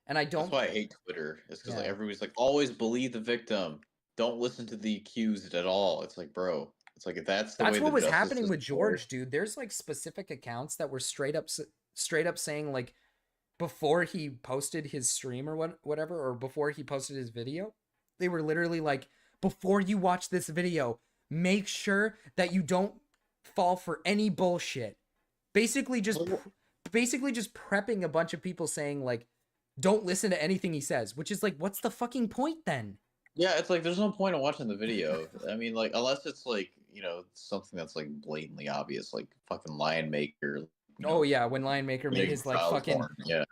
And I don't. That's why I hate Twitter. It's because like everybody's like, always believe the victim. Don't listen to the accused at all. It's like, bro, it's like if that's the way what was happening with George, dude. There's like specific accounts that were straight up saying like before he posted his stream or whatever, or before he posted his video, they were literally like, before you watch this video, make sure that you don't fall for any bullshit. Basically just prepping a bunch of people saying like, don't listen to anything he says, which is like, what's the fucking point then? Yeah, it's like there's no point in watching the video. I mean, like, unless it's like, you know, something that's like blatantly obvious, like fucking Lion Maker. Oh yeah, when Lion Maker made his like fucking porn. Yeah.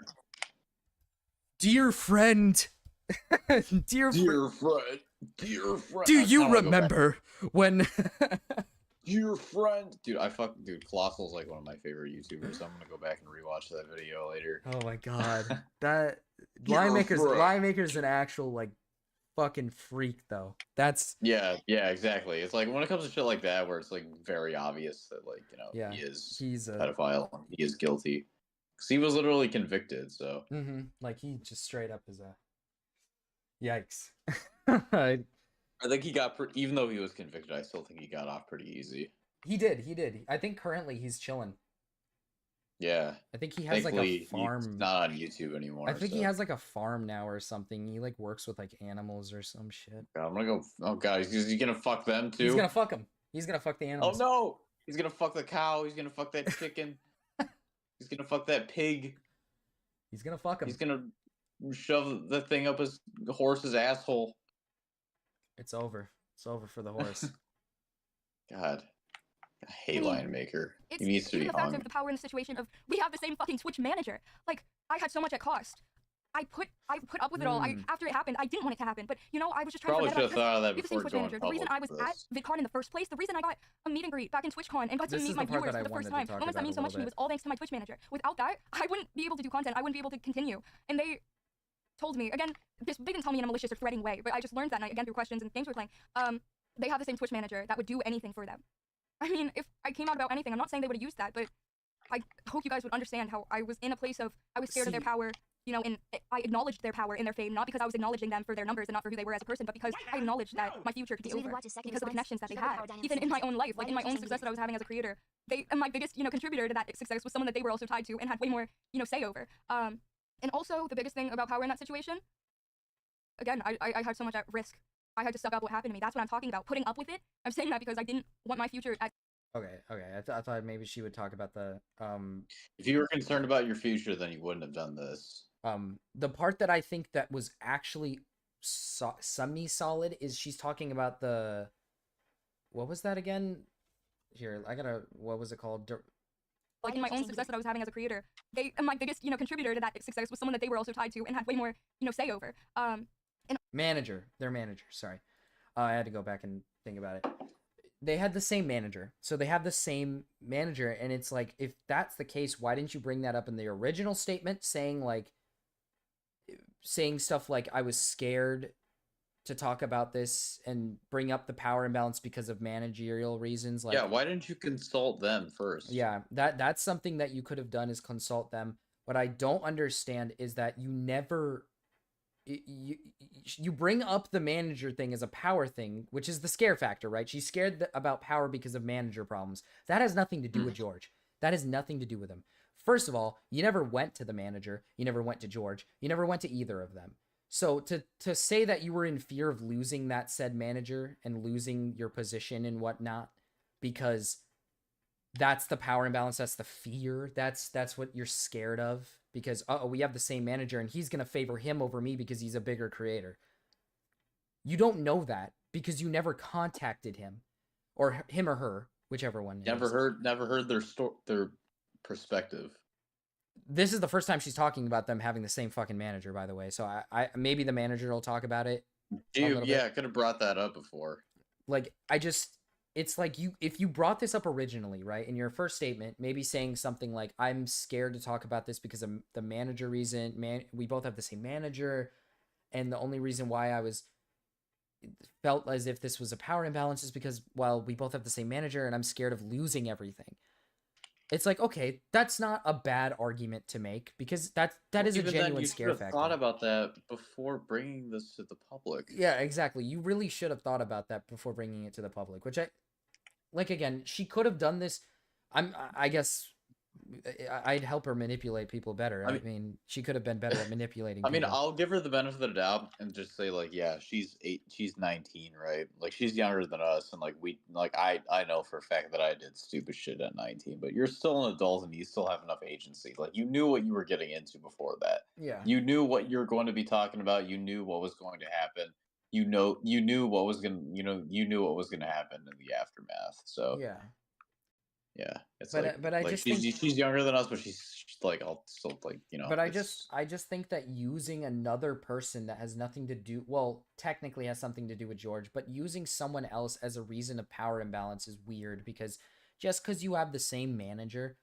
Dear friend, dear friend, do I you kinda wanna go back. remember when? Dear friend, dude, Colossal's like one of my favorite YouTubers. So I'm gonna go back and rewatch that video later. Oh my god, that Dear friend. Lion-Maker's an actual like fucking freak though. That's Yeah, exactly. It's like when it comes to shit like that, where it's like very obvious that like yeah, he is he's a pedophile, he is guilty, because he was literally convicted. So like he just straight up is a yikes. I think he got even though he was convicted, I still think he got off pretty easy. He did. I think currently he's chilling. Yeah. I think he has like a farm. He's not on YouTube anymore. I think he has like a farm now or something. He like works with like animals or some shit. God, I'm gonna go. Oh god, is he gonna fuck them too? He's gonna fuck them. He's gonna fuck the animals. Oh no! He's gonna fuck the cow. He's gonna fuck that chicken. He's gonna fuck that pig. He's gonna fuck him. He's gonna shove the thing up his horse's asshole. It's over. It's over for the horse. God. I hate Lion-Maker. He needs to be the fact of the power in the situation of we have the same fucking Twitch manager. Like I had so much at cost. I put up with it all. After it happened, I didn't want it to happen, but I was just trying to forget about it. Thought of that we have the same Twitch manager. The reason I was at VidCon in the first place, the reason I got a meet and greet back in TwitchCon and got to meet my viewers for the first time, moments that mean so much to me was all thanks to my Twitch manager. Without that, I wouldn't be able to do content. I wouldn't be able to continue. And they told me again, they didn't tell me in a malicious or threatening way, but I just learned that night again through questions and games we were playing. They have the same Twitch manager that would do anything for them. I mean, if I came out about anything, I'm not saying they would have used that, but I hope you guys would understand how I was in a place of I was scared of their power, and I acknowledged their power and their fame, not because I was acknowledging them for their numbers and not for who they were as a person, but because I acknowledged that my future could be over because of the connections that they had. Even in my own life, like in my own success that I was having as a creator, and my biggest, contributor to that success was someone that they were also tied to and had way more, say over. And also the biggest thing about power in that situation, again, I had so much at risk. I had to suck up what happened to me. That's what I'm talking about. Putting up with it. I'm saying that because I didn't want my future at... Okay. I thought maybe she would talk about the If you were concerned about your future, then you wouldn't have done this. The part that I think that was actually semi-solid is she's talking about the... What was that again? Here, I gotta... What was it called? Like in my own success that I was having as a creator, and my biggest, contributor to that success was someone that they were also tied to and had way more, say over. Their manager, sorry. I had to go back and think about it. They had the same manager. So they have the same manager, and it's like, if that's the case, why didn't you bring that up in the original statement, saying stuff like, I was scared to talk about this and bring up the power imbalance because of managerial reasons? Like, yeah, why didn't you consult them first? Yeah, that's something that you could have done, is consult them. What I don't understand is that you never... You bring up the manager thing as a power thing, which is the scare factor, right? She's scared about power because of manager problems. That has nothing to do with George. That has nothing to do with him. First of all, you never went to the manager. You never went to George. You never went to either of them. So to say that you were in fear of losing that said manager and losing your position and whatnot, because that's the power imbalance, that's the fear, that's what you're scared of, because we have the same manager and he's gonna favor him over me because he's a bigger creator. You don't know that because you never contacted him, or him or her, whichever one. Never heard their perspective. This is the first time she's talking about them having the same fucking manager, by the way. So I maybe the manager will talk about it. Dude, yeah, I could have brought that up before. Like, it's like, if you brought this up originally, right, in your first statement, maybe saying something like, I'm scared to talk about this because of the manager reason, we both have the same manager, and the only reason why I felt as if this was a power imbalance is because, well, we both have the same manager and I'm scared of losing everything. It's like, okay, that's not a bad argument to make, because that is a genuine scare factor. You thought about that before bringing this to the public. Yeah, exactly. You really should have thought about that before bringing it to the public, which again, she could have done this. I guess I'd help her manipulate people better. I mean, she could have been better at manipulating people. I mean, I'll give her the benefit of the doubt and just say, like, yeah, she's 19, right? Like, she's younger than us, and I know for a fact that I did stupid shit at 19, but you're still an adult and you still have enough agency. Like, you knew what you were getting into before that. Yeah. You knew what you're going to be talking about. You knew what was going to happen. You knew what was gonna happen in the aftermath. So yeah. Yeah, it's But like but I like just think she's younger than us, but she's like I'll still like But I it's just think that using another person that has nothing to do, well, technically has something to do with George, but using someone else as a reason of power imbalance is weird, because just because you have the same manager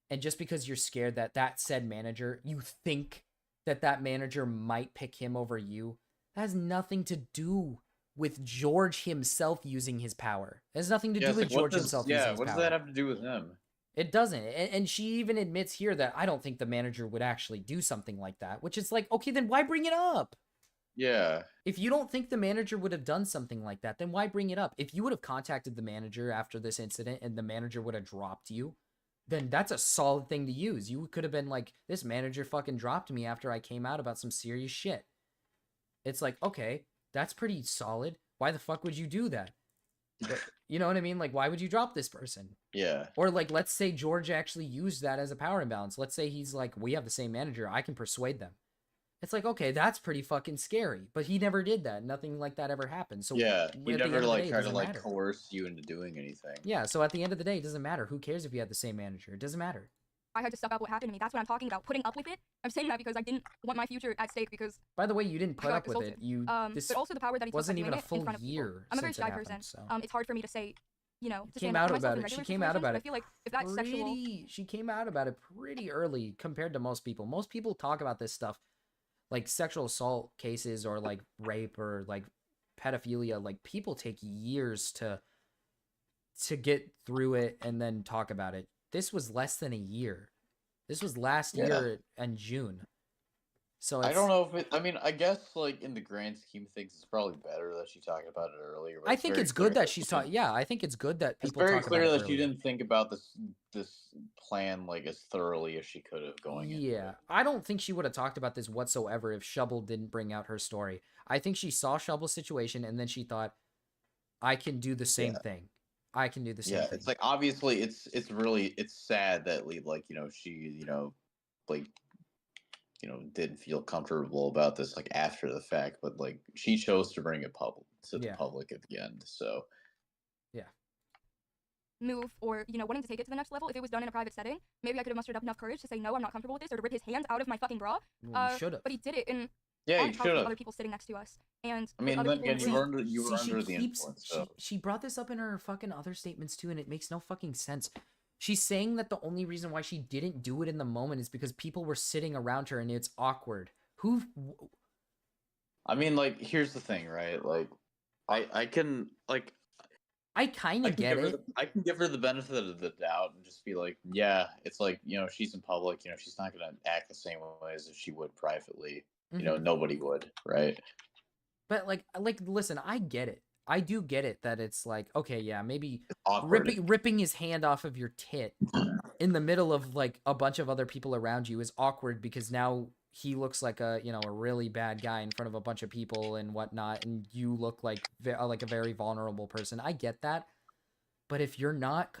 and just because you're scared that that said manager, you think that that manager might pick him over you, that has nothing to do with George himself using his power. It has nothing to do it's with like what George does himself using his what does power. that have to do with him? It doesn't. And she even admits here that I don't think the manager would actually do something like that, which is like, okay, then why bring it up? Yeah. If you don't think the manager would have done something like that, then why bring it up? If you would have contacted the manager after this incident and the manager would have dropped you, then that's a solid thing to use. You could have been like, this manager fucking dropped me after I came out about some serious shit. It's like, okay, that's pretty solid. Why the fuck would you do that? You know what I mean? Like, why would you drop this person? Yeah. Or like, let's say George actually used that as a power imbalance. Let's say he's like, we have the same manager. I can persuade them. It's like, okay, that's pretty fucking scary. But he never did that. Nothing like that ever happened. So Yeah, he at the never end of the like day, it tried to doesn't like matter. coerce you into doing anything. Yeah, so at the end of the day, it doesn't matter. Who cares if you had the same manager? It doesn't matter. I had to suck up what happened to me. That's what I'm talking about. Putting up with it. I'm saying that because I didn't want my future at stake because By the way, you didn't I put got up with it. assaulted. You this but also the power that he took by wasn't doing even a it in full front of people. year I'm a very since it shy happened. person. So It's hard for me to say, you know, to came stand up out for myself about in it. She regular came out situations, about but I it. feel like if that's sexual, She came out about it pretty early compared to most people. Most people talk about this stuff, like sexual assault cases or like rape or like pedophilia. Like people take years to get through it and then talk about it. This was less than a year. This was last year in June. So I don't know if it. I mean, I guess like in the grand scheme of things, it's probably better that she talked about it earlier. But I think it's good that she's talking. Yeah, I think it's good that It's people very talk clear about it that she earlier. didn't think about this plan like as thoroughly as she could have going into Yeah, it. I don't think she would have talked about this whatsoever if Shubble didn't bring out her story. I think she saw Shubble's situation and then she thought, I can do the same thing. I can do the same thing. It's like obviously it's really sad that like she like didn't feel comfortable about this like after the fact, but like she chose to bring it to the public at the end. So move or wanting to take it to the next level. If it was done in a private setting, maybe I could have mustered up enough courage to say no, I'm not comfortable with this, or to rip his hand out of my fucking bra. Well, you should have. But he did it in yeah, on you house should with have. other people sitting next to us, and I mean, other then people again, in the room. you were under the influence. So. She brought this up in her fucking other statements too, and it makes no fucking sense. She's saying that the only reason why she didn't do it in the moment is because people were sitting around her and it's awkward. Who? I mean, like, here's the thing, right? Like, I can like. I kind of get it. I can give her the benefit of the doubt and just be like, yeah, it's like, she's in public, she's not going to act the same way as if she would privately. Nobody would, right? But like, listen, I get it. I do get it that it's like, okay, yeah, maybe Awkward. ripping his hand off of your tit in the middle of like a bunch of other people around you is awkward because now he looks like a really bad guy in front of a bunch of people and whatnot, and you look like a very vulnerable person. I get that, but if you're not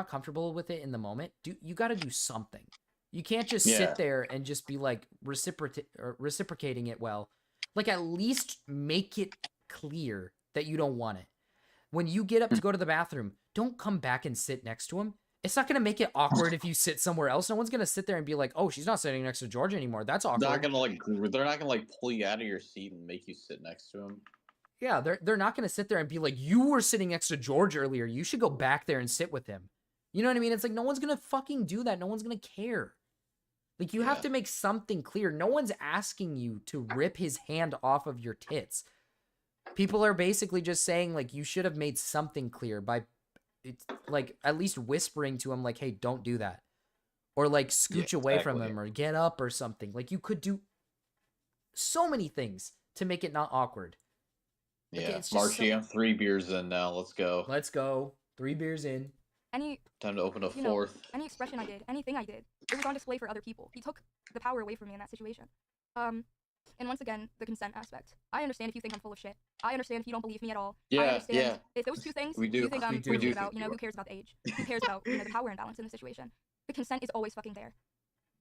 comfortable with it in the moment, you got to do something. You can't just sit there and just be like reciprocating it well. Like at least make it clear that you don't want it. When you get up to go to the bathroom, don't come back and sit next to him. It's not going to make it awkward if you sit somewhere else. No one's going to sit there and be like, oh, she's not sitting next to George anymore. That's awkward. They're not going to pull you out of your seat and make you sit next to him. Yeah, they're not going to sit there and be like, you were sitting next to George earlier. You should go back there and sit with him. You know what I mean? It's like, no one's going to fucking do that. No one's going to care. Like, you have to make something clear. No one's asking you to rip his hand off of your tits. People are basically just saying, like, you should have made something clear by, it's like, at least whispering to him, like, hey, don't do that. Or, like, scooch away from him or get up or something. Like, you could do so many things to make it not awkward. Yeah, Marchie, I'm 3 beers in now. Let's go. Let's go. 3 beers in. Time to open a 4th. Any expression I did, anything I did, it was on display for other people. He took the power away from me in that situation. And once again, the consent aspect. I understand if you think I'm full of shit. I understand if you don't believe me at all. I understand if those two things you think I'm crazy about, who cares about the age? Who cares about, the power imbalance in the situation? The consent is always fucking there.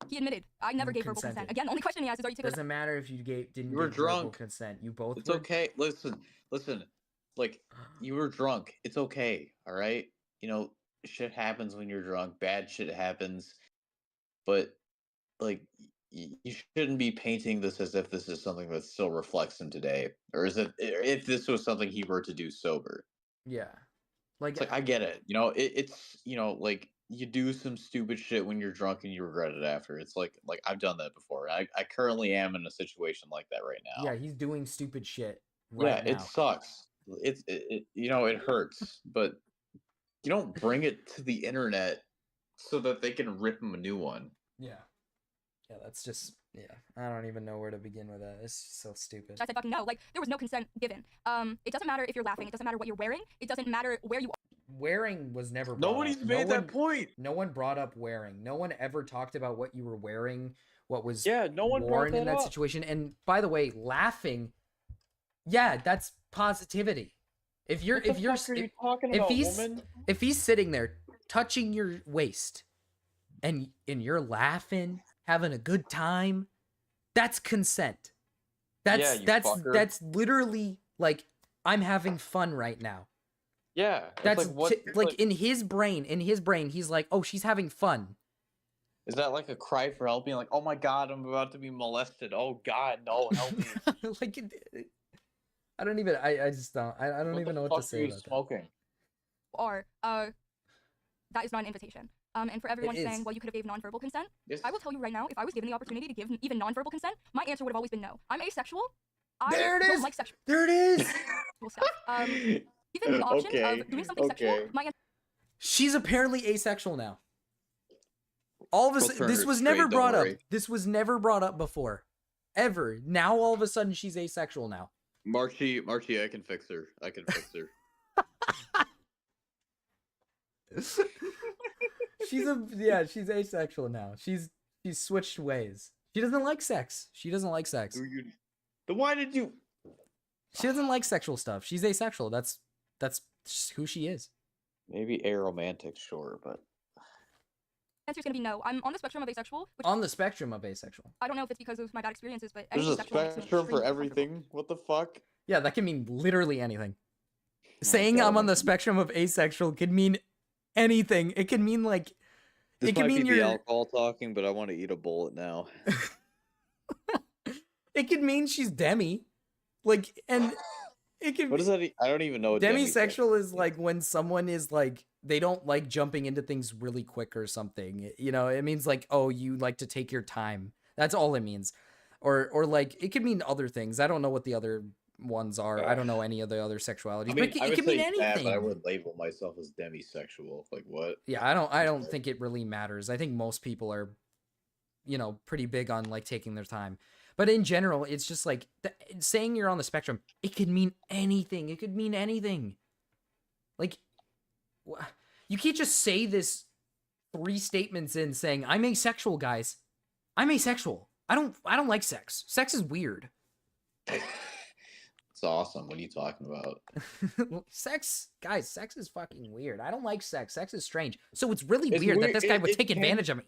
He admitted, I never gave verbal consent. Again, the only question he asked is, are you taking Doesn't matter if you didn't you were give drunk. verbal consent. You both It's were. okay. Listen. Like, you were drunk. It's okay, all right? shit happens when you're drunk. Bad shit happens, but like you shouldn't be painting this as if this is something that still reflects him today, or is it if this was something he were to do sober? Yeah. Like, It's like I get it, it's like you do some stupid shit when you're drunk and you regret it after. It's like I've done that before. I currently am in a situation like that right now. yeah, he's doing stupid shit Yeah, right it now. sucks. It hurts, but you don't bring it to the internet so that they can rip him a new one. Yeah. Yeah, that's just, yeah. I don't even know where to begin with that. It's so stupid. I said fucking no. Like, there was no consent given. It doesn't matter if you're laughing. It doesn't matter what you're wearing. It doesn't matter where you are. Wearing was never brought Nobody's up. made that point. No one brought up wearing. No one ever talked about what you were wearing, what was No one worn in that situation. And by the way, laughing, yeah, that's positivity. If you're What the fuck are you talking about, woman? if he's sitting there touching your waist and you're laughing, having a good time, that's consent. Yeah, you fucker. That's literally like, I'm having fun right now. Yeah, That's like in his brain, he's like, oh, she's having fun. is that like a cry for help? Being like, oh my god, I'm about to be molested. Oh god, no, help me. Like, I don't even. I just don't. I don't even know what to say about smoking? Or that is not an invitation. And for everyone It saying, is. well, you could have given nonverbal consent, Yes. I will tell you right now, if I was given the opportunity to give even nonverbal consent, my answer would have always been no. I'm asexual. There it don't is! like sexual There it is. stuff. Even the option Okay, of doing something sexual, okay. my answer She's apparently asexual now. All of a We'll sudden, turn this her was straight, never don't brought up. worry. This was never brought up before, ever. Now all of a sudden she's asexual now. Marchie, I can fix her. I can fix her. She's asexual now. She's switched ways. She doesn't like sex. She doesn't like sex. Then why did you? She doesn't like sexual stuff. She's asexual. That's just who she is. Maybe aromantic, sure, but is going to be no. I'm on the spectrum of asexual, which On the spectrum of asexual. I don't know if it's because of my bad experiences, but there's a asexual makes me spectrum for extremely everything. What the fuck? Yeah, that can mean literally anything. Oh, Saying God, I'm on the like- spectrum of asexual could mean anything. It can mean like This it can might mean be you're the alcohol talking, but I want to eat a bullet now. it could mean she's demi. Like, and it could What does that? I don't even know what demisexual is like when someone is like they don't like jumping into things really quick or something. You know, it means like, oh, you like to take your time. That's all it means. Or like it could mean other things. I don't know what the other ones are. I don't know any of the other sexualities. I mean, but I it would can mean say that, anything. but I would label myself as demisexual. Like what? Yeah, I don't think it really matters. I think most people are, you know, pretty big on like taking their time. But in general, it's just like saying you're on the spectrum. It could mean anything. It could mean anything. Like, you can't just say this 3 statements in saying I'm asexual, guys. I'm asexual. I don't like sex. Sex is weird. It's awesome. What are you talking about? Sex, guys, sex is fucking weird. I don't like sex. Sex is strange. So it's really It's weird that weird. this guy would It take can- advantage of me.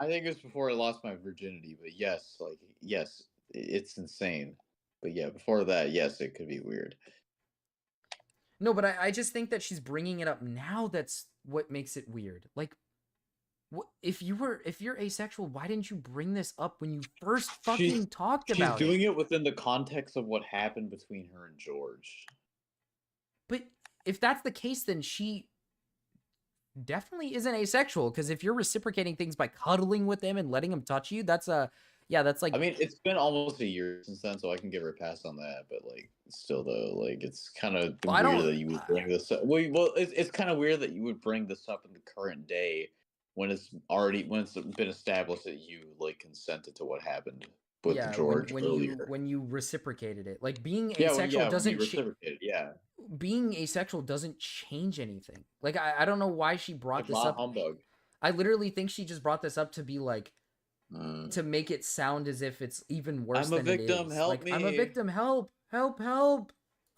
I think it was before I lost my virginity, but yes, it's insane. But yeah, before that, yes, it could be weird. No, but I just think that she's bringing it up now. That's what makes it weird. Like, if you're asexual, why didn't you bring this up when you first fucking talked about She's doing it? it within the context of what happened between her and George. But if that's the case, then she definitely isn't asexual. Because if you're reciprocating things by cuddling with them and letting them touch you, that's like. I mean, it's been almost a year since then, so I can give her a pass on that. But like, still though, like, it's kind of weird that you would bring this up. Well, it's kind of weird that you would bring this up in the current day when it's been established that you like consented to what happened with George earlier. when you reciprocated it, like being Yeah, asexual doesn't reciprocate. Yeah, being asexual doesn't change anything. Like I don't know why she brought this up. Humbug. I literally think she just brought this up to be like to make it sound as if it's even worse. I'm a than victim. It is. Help like, me. I'm a victim. Help!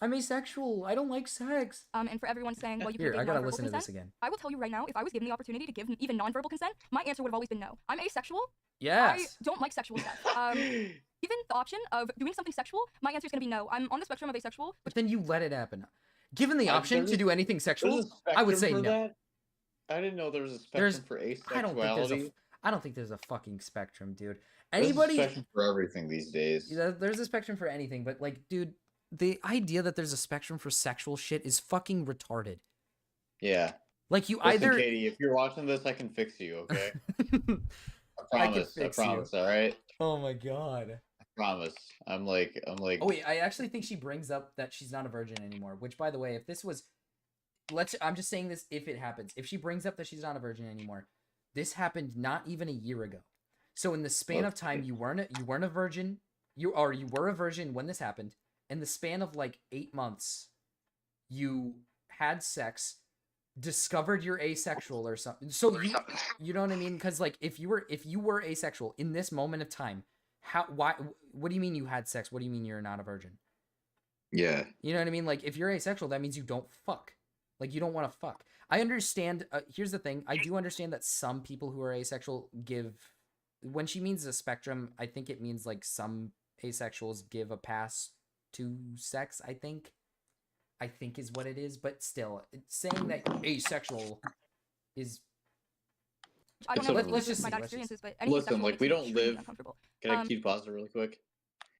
I'm asexual. I don't like sex. And for everyone saying, well, you Here, could I give gotta nonverbal listen to consent, this again. I will tell you right now, if I was given the opportunity to give even nonverbal consent, my answer would have always been no. I'm asexual. Yes. I don't like sexual stuff. Given the option of doing something sexual, my answer is going to be no. I'm on the spectrum of asexual. But then you let it happen. Given the option to do anything sexual, There's a I would say spectrum for no. that. I didn't know there was a There's spectrum for I don't think there's a asexuality. I don't think there's a fucking spectrum, dude. There's a Anybody spectrum for everything these days. there's a spectrum for anything, but like, dude, the idea that there's a spectrum for sexual shit is fucking retarded. Yeah. Like you Listen, either Katie, if you're watching this, I can fix you, okay? I can I fix promise, you. all right? Oh my god. I promise. I'm like Oh wait, I actually think she brings up that she's not a virgin anymore, which by the way, if this was I'm just saying this if it happens. If she brings up that she's not a virgin anymore, this happened not even a year ago. So in the span of time you weren't a virgin, you were a virgin when this happened. In the span of like 8 months, you had sex, discovered you're asexual or something. So you know what I mean? Because like if you were asexual in this moment of time, what do you mean you had sex? What do you mean you're not a virgin? Yeah. You know what I mean? Like if you're asexual, that means you don't fuck. Like you don't want to fuck. I understand. Here's the thing. I do understand that some people who are asexual give. When she means a spectrum, I think it means like some asexuals give a pass to sex. I think is what it is. But still, saying that asexual is. I don't It's know a- if let's this just is my see, bad let's experiences, just- but anything Listen, sexual like, makes we me don't extremely live- uncomfortable. Can I keep pause it really quick?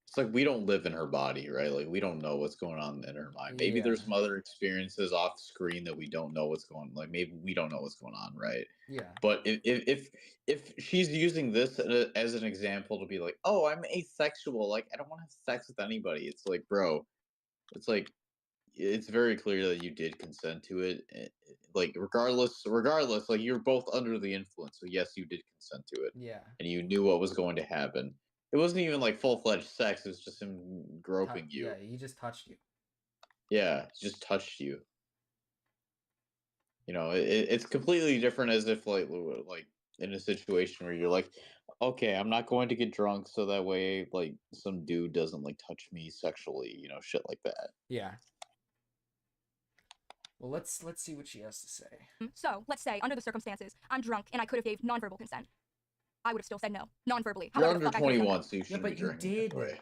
It's like we don't live in her body, right? Like we don't know what's going on in her mind. Maybe Yeah. there's some other experiences off screen that we don't know what's going. Like maybe we don't know what's going on, right? Yeah. But if she's using this as an example to be like, oh, I'm asexual, like I don't want to have sex with anybody. It's like, bro, it's like it's very clear that you did consent to it. Like regardless, like you're both under the influence. So yes, you did consent to it, Yeah. and you knew what was going to happen. It wasn't even like full-fledged sex. It was just him groping you. Yeah, he just touched you. Yeah, he just touched you. You know, it's completely different as if like in a situation where you're like, okay, I'm not going to get drunk so that way like some dude doesn't like touch me sexually, you know, shit like that. Yeah. Well, let's see what she has to say. So let's say under the circumstances, I'm drunk and I could have gave nonverbal consent. I would have still said no, non-verbally. You're However, the under fuck I could've done 21, that. so you Yeah, shouldn't but be you drinking. did. Anyway.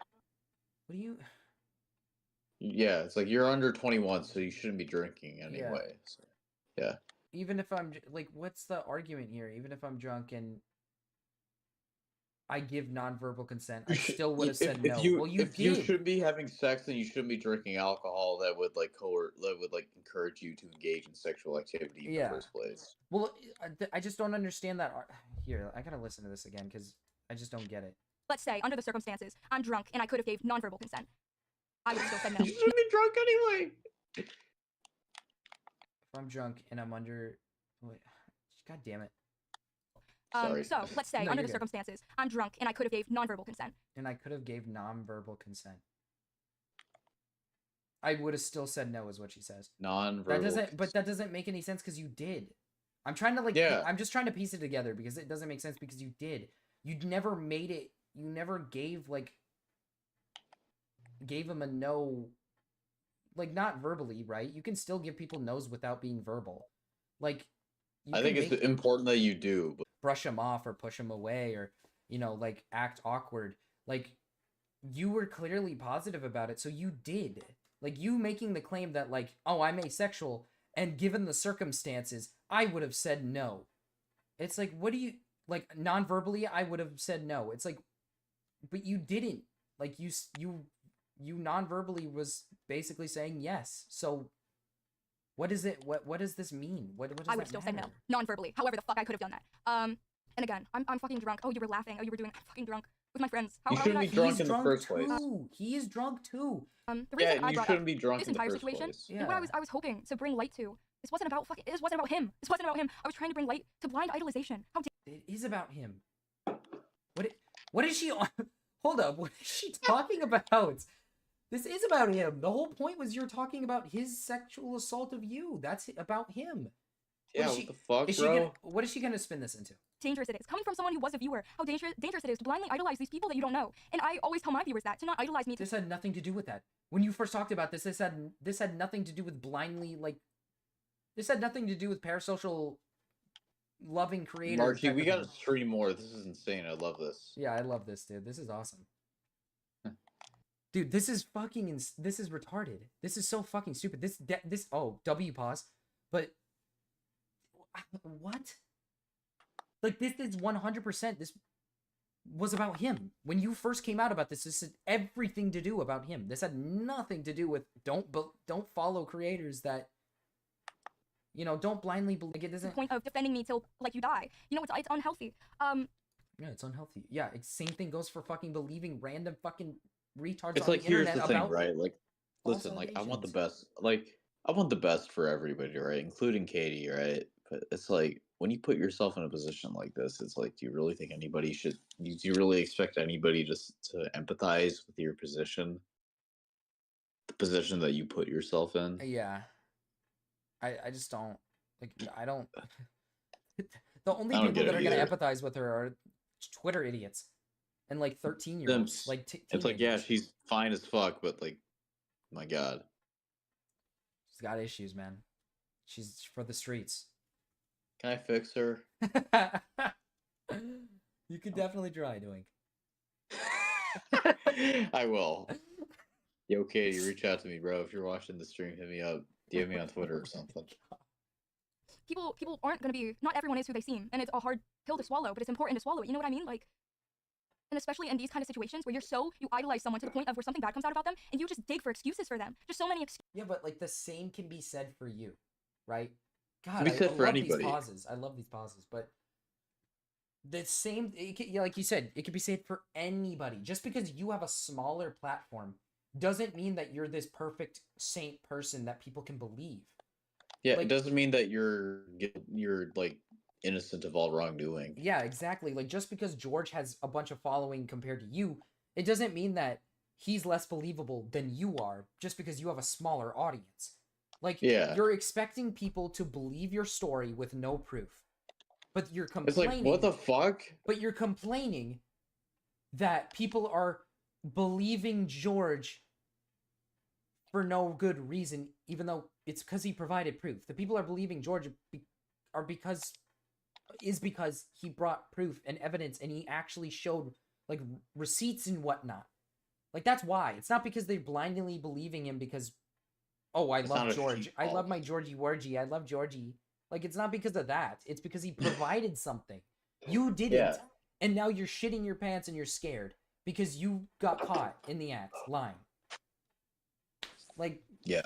What do you? Yeah, it's like you're under 21, so you shouldn't be drinking anyway. So, yeah. Even if I'm like, what's the argument here? Even if I'm drunk and I give nonverbal consent, I still would have said no. Well, you if did. you should be having sex, then you shouldn't be drinking alcohol that would encourage you to engage in sexual activity in the first place. Well, I just don't understand that. Here, I gotta listen to this again because I just don't get it. Let's say under the circumstances, I'm drunk and I could have gave nonverbal consent. I would have still said no. You shouldn't be drunk anyway. If I'm drunk and I'm under, wait, god damn it. Sorry. So let's say No, under you're the good. circumstances, I'm drunk and I could have gave nonverbal consent. And I could have gave nonverbal consent. I would have still said no, is what she says. Non-verbal. But that doesn't make any sense because you did. I'm trying to I'm just trying to piece it together because it doesn't make sense because you did. You never made it. You never gave him a no. Like not verbally, right? You can still give people no's without being verbal. Like. I think it's important that you do. But... brush them off or push them away or, you know, like act awkward. Like you were clearly positive about it. So you did. Like you making the claim that like, oh, I'm asexual. And given the circumstances, I would have said no. It's like, what do you like non-verbally? I would have said no. It's like, but you didn't. Like you non-verbally was basically saying yes. So what is it? What does this mean? What does I would that have still said no, matter? non-verbally. However, the fuck I could have done that. And again, I'm fucking drunk. Oh, you were laughing. Oh, you were doing. I'm fucking drunk with my friends. You how shouldn't did be I- drunk He's in the drunk first place. too. He is drunk too. The reason Yeah, I and you brought shouldn't up be drunk this in the entire first situation place. is what I was hoping to bring light to. This wasn't about fucking. This wasn't about him. This wasn't about him. I was trying to bring light to blind idolization. How It is about him. What is she on? Hold up. What is she talking about? This is about him. The whole point was you're talking about his sexual assault of you. That's about him. Yeah, what the fuck, bro? What is she gonna spin this into? dangerous it is. Coming from someone who was a viewer, how dangerous it is to blindly idolize these people that you don't know. And I always tell my viewers that, to not idolize me. This had nothing to do with that. When you first talked about this, this had nothing to do with blindly, like, this had nothing to do with parasocial loving creator. Marky, type we of gotta thing. stream more. This is insane. I love this. Yeah, I love this, dude. This is awesome. Dude, this is fucking, this is retarded. This is so fucking stupid. Oh, W pause. But what? Like, this is 100%. This was about him. When you first came out about this had everything to do about him. This had nothing to do with don't follow creators that, you know, don't blindly believe. Like, it doesn't. The point of defending me till like you die. You know, it's unhealthy. Yeah, it's unhealthy. Yeah, same thing goes for fucking believing random fucking retards It's on like, the here's internet the thing, about right? Like, false listen, like, I want the allegations. best. Like, I want the best for everybody, right? Including Katie, right? But it's like, when you put yourself in a position like this, it's like, do you really think anybody should? Do you really expect anybody just to empathize with your position, the position that you put yourself in? Yeah. I just don't like. I don't. The only I don't people get that it are gonna either. empathize with her are Twitter idiots and like 13-year-olds, Simps. like It's like, yeah, teenagers. she's fine as fuck, but like, my God. She's got issues, man. She's for the streets. Can I fix her? You could definitely try doing. I will. Yo, Katie, reach out to me, bro. If you're watching the stream, hit me up. DM me on Twitter or something. People aren't gonna be. Not everyone is who they seem, and it's a hard pill to swallow, but it's important to swallow it. You know what I mean? Like, and especially in these kind of situations where you idolize someone to the point of where something bad comes out about them, and you just dig for excuses for them. Just so many excuses. Yeah, but like the same can be said for you, right? God, Can be said I for love anybody. these pauses. I love these pauses, but the same, yeah, like you said, it could be said for anybody. Just because you have a smaller platform doesn't mean that you're this perfect saint person that people can believe. Yeah, Like, it doesn't mean that you're like innocent of all wrongdoing. yeah, exactly. Like, just because George has a bunch of following compared to you, it doesn't mean that he's less believable than you are just because you have a smaller audience. Like, Yeah. you're expecting people to believe your story with no proof. But you're It's complaining. like, what the fuck? But you're complaining that people are believing George for no good reason, even though it's because he provided proof. The people are believing George because he brought proof and evidence, and he actually showed like receipts and whatnot. Like, that's why. It's not because they're blindly believing him because, oh, I love George. I love my Georgie Wargie. I love Georgie. Like, it's not because of that. It's because he provided something. You didn't. Yeah. And now you're shitting your pants and you're scared because you got caught in the act lying. Like, Yeah.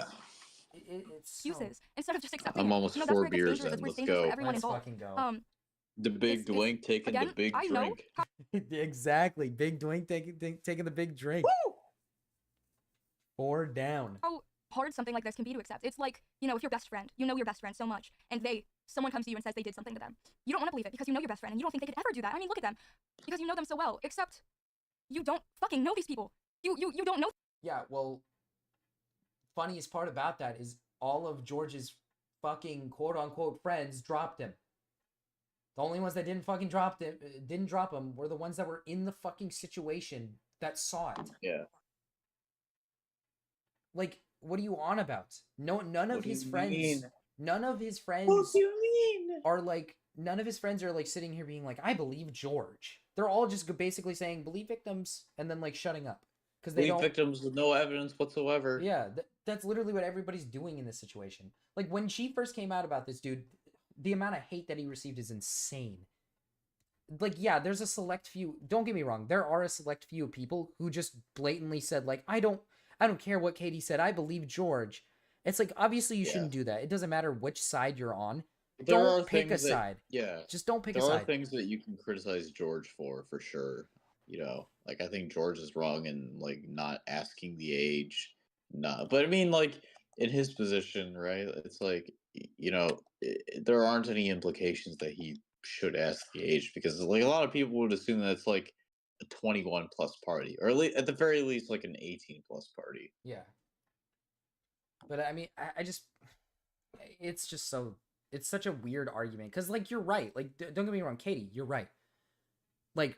it's Excuses instead of just accepting. I'm it. almost That's 4 where it gets beers dangerous. in. That's where it's Let's dangerous go. for everyone Let's involved. fucking go. The big it's- Dwink taking again, the big I know drink. Exactly. Big Dwink taking the big drink. Woo! 4 down. how hard something like this can be to accept. It's like, you know, if your best friend, you know your best friend so much, and someone comes to you and says they did something to them. You don't want to believe it because you know your best friend and you don't think they could ever do that. I mean, look at them. Because you know them so well, except you don't fucking know these people. You don't know. Yeah, well, funniest part about that is all of George's fucking quote-unquote friends dropped him. The only ones that didn't fucking drop him were the ones that were in the fucking situation that saw it. Yeah. Like, what are you on about? None of What do his you friends. mean? None of his friends What do you mean? are like. None of his friends are like sitting here being like, I believe George. They're all just basically saying believe victims and then like shutting up because they Believe don't. victims with no evidence whatsoever. Yeah, that's literally what everybody's doing in this situation. Like, when she first came out about this dude, the amount of hate that he received is insane. Like, yeah, there's a select few. Don't get me wrong. There are a select few people who just blatantly said like, I don't care what Katie said. I believe George. It's like, obviously you shouldn't do that. It doesn't matter which side you're on. Don't pick a side. Yeah. Just don't pick a There side. are things that you can criticize George for sure. You know, like, I think George is wrong in like not asking the age. Nah, but I mean, like, in his position, right? It's like, you know, there aren't any implications that he should ask the age because like a lot of people would assume that it's like a 21 plus party, or at the very least like an 18 plus party. Yeah. But I mean, I just, it's just so, it's such a weird argument because like, you're right. Like, don't get me wrong, Katie, you're right. Like,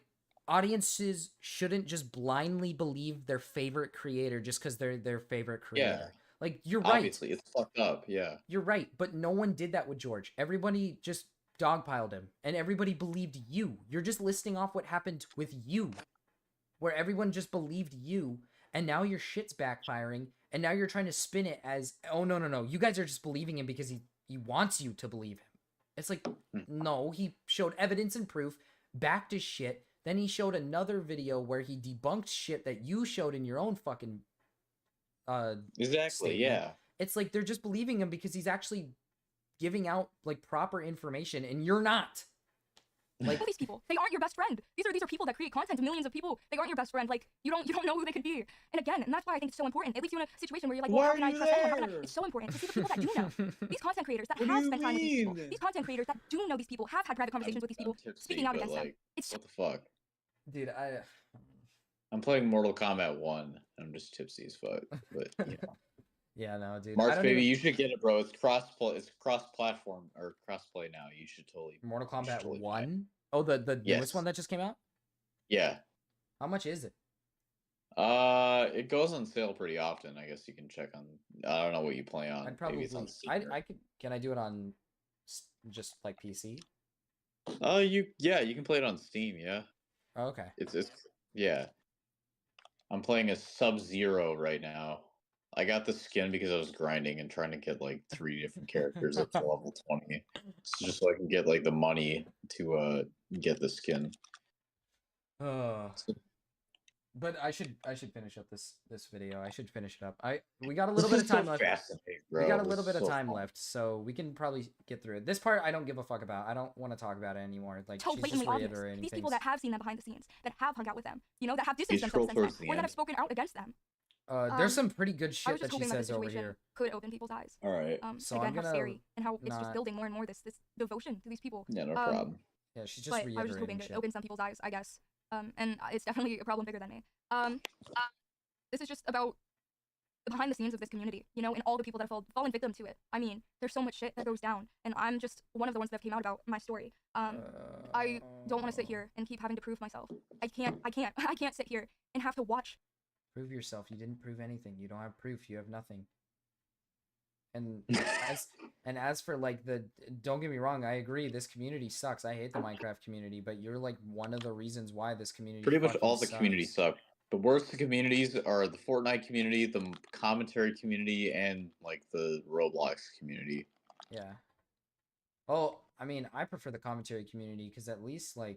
audiences shouldn't just blindly believe their favorite creator just because they're their favorite creator. Yeah. Like, you're right. Obviously, it's fucked up. Yeah. You're right, but no one did that with George. Everybody just dogpiled him, and everybody believed you. You're just listing off what happened with you, where everyone just believed you, and now your shit's backfiring, and now you're trying to spin it as, oh, no, you guys are just believing him because he wants you to believe him. It's like, no, he showed evidence and proof, backed his shit. Then he showed another video where he debunked shit that you showed in your own fucking Exactly, statement. yeah. It's like they're just believing him because he's actually giving out like proper information, and you're not. Like these people, they aren't your best friend. These are people that create content to millions of people. They aren't your best friend. Like you don't know who they could be. And again, and that's why I think it's so important. It leaves you in a situation where you're like, well, how can I trust anyone? How can I? It's so important to see the people that do know. These content creators that have spent time with these people. These content creators that do know these people, have had private conversations with these people, tipsy, speaking out but, against them. like, It's what the fuck? Dude, I'm playing Mortal Kombat 1. I'm just tipsy as fuck. But you know. yeah, no, dude. Marchbaby, you should get it, bro. It's cross-platform or cross-play now. You should totally. Mortal Kombat totally 1. Oh, the newest one that just came out. Yeah. How much is it? It goes on sale pretty often. I guess you can check on. I don't know what you play on. I'd probably. Maybe it's on Steam I could. Can I do it on just like PC? you can play it on Steam. Yeah. Oh, okay. It's yeah. I'm playing a Sub-Zero right now. I got the skin because I was grinding and trying to get like 3 different characters up to level 20, just so I can get like the money to get the skin. But I should finish up this video. I should finish it up. We got a little bit of time left. Bro. We got a little bit of time left, so we can probably get through it. This part I don't give a fuck about. I don't want to talk about it anymore. Like so she's blatantly just obvious. reiterating These things. people that have seen them behind the scenes, that have hung out with them, you know, that have distanced themselves since then, or that have spoken out against them. There's some pretty good I shit was just that she hoping says that the over situation here. could open people's eyes. All right. So again, I'm how gonna scary and how it's not- just building more and more this devotion to these people. Yeah, no problem. Yeah, she's just But I was just reiterating hoping to shit. open some people's eyes, I guess. And it's definitely a problem bigger than me. This is just about the behind the scenes of this community, you know, and all the people that have fallen victim to it. I mean, there's so much shit that goes down, and I'm just one of the ones that came out about my story. I don't want to sit here and keep having to prove myself. I can't sit here and have to watch. Prove yourself. You didn't prove anything. You don't have proof. You have nothing. And as for like don't get me wrong, I agree. This community sucks. I hate the Minecraft community, but you're like one of the reasons why this community. Pretty much all the sucks. communities suck. The worst communities are the Fortnite community, the commentary community, and like the Roblox community. Yeah. Oh, I mean, I prefer the commentary community because at least we're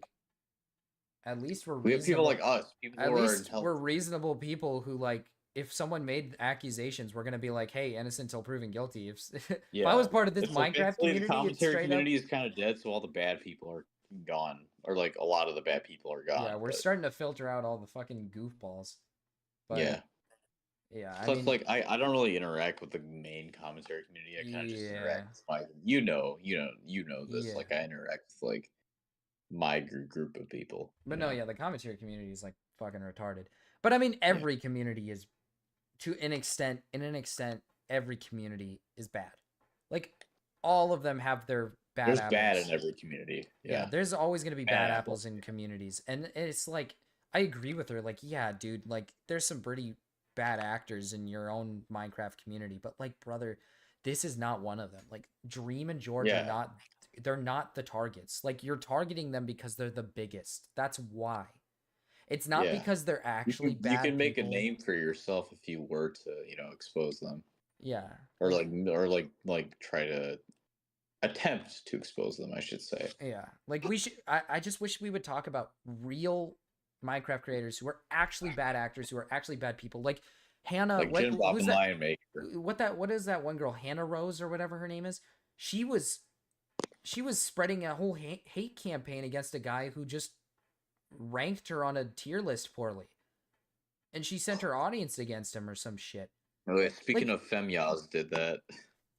We have people like us. People at who are least intelligent. we're reasonable people who like. If someone made accusations, we're gonna be like, "Hey, innocent until proven guilty." If I was part of this It's like, Minecraft basically, community, the commentary straight community is kind of dead, so all the bad people are gone, or like a lot of the bad people are gone. Yeah, we're starting to filter out all the fucking goofballs. But, yeah. Yeah. Plus, like I don't really interact with the main commentary community. I kind of just interact with my, you know this. Yeah. Like I interact with like my group of people. But no, yeah, the commentary community is like fucking retarded. But I mean, every community is, to an extent, every community is bad. Like all of them have their bad. There's apples. bad in every community. Yeah, there's always gonna be bad apples apples in communities, and it's like I agree with her. Like, yeah, dude, like there's some pretty bad actors in your own Minecraft community, but like, brother, this is not one of them. Like, Dream and George are not. They're not the targets. Like, you're targeting them because they're the biggest. That's why. It's not because they're actually bad. You can make people. a name for yourself if you were to, expose them. Yeah. Or try to attempt to expose them, I should say. Yeah. Like we should. I just wish we would talk about real Minecraft creators who are actually bad actors, who are actually bad people. Like Hannah. Like who's that? Lion Maker. What is that one girl? Hannah Rose or whatever her name is. She was spreading a whole hate campaign against a guy who just ranked her on a tier list poorly, and she sent her audience against him or some shit. Oh, yeah, speaking of Femyaz did that.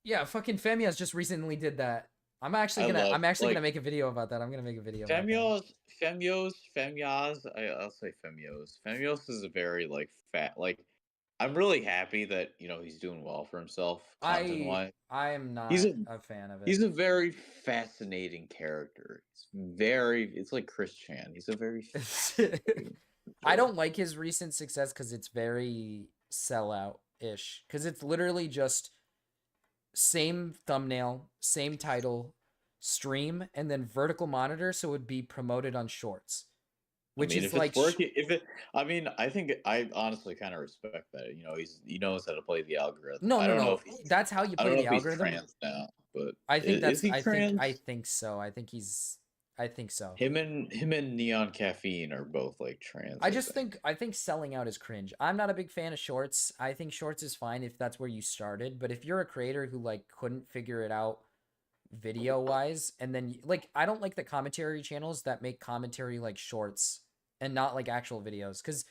Yeah, fucking Femyaz just recently did that. I'm actually gonna make a video about that. I'm gonna make a video. Femyaz. I'll say Femyaz. Femyaz is a very fat. I'm really happy that he's doing well for himself. Content-wise. I am not a fan of it. He's a very fascinating character. It's like Chris Chan. He's a very. I don't like his recent success because it's very sellout-ish. Because it's literally just same thumbnail, same title, stream, and then vertical monitor, so it would be promoted on Shorts. Which is like working. I think I honestly kind of respect that. He knows how to play the algorithm. No. That's how you play the algorithm. He's trans now. but I think is that's. he trans? I think so. I think he's. I think so. Him and Neon Caffeine are both like trans. I think selling out is cringe. I'm not a big fan of shorts. I think shorts is fine if that's where you started, but if you're a creator who like couldn't figure it out video wise, and then like I don't like the commentary channels that make commentary like shorts and not like actual videos, because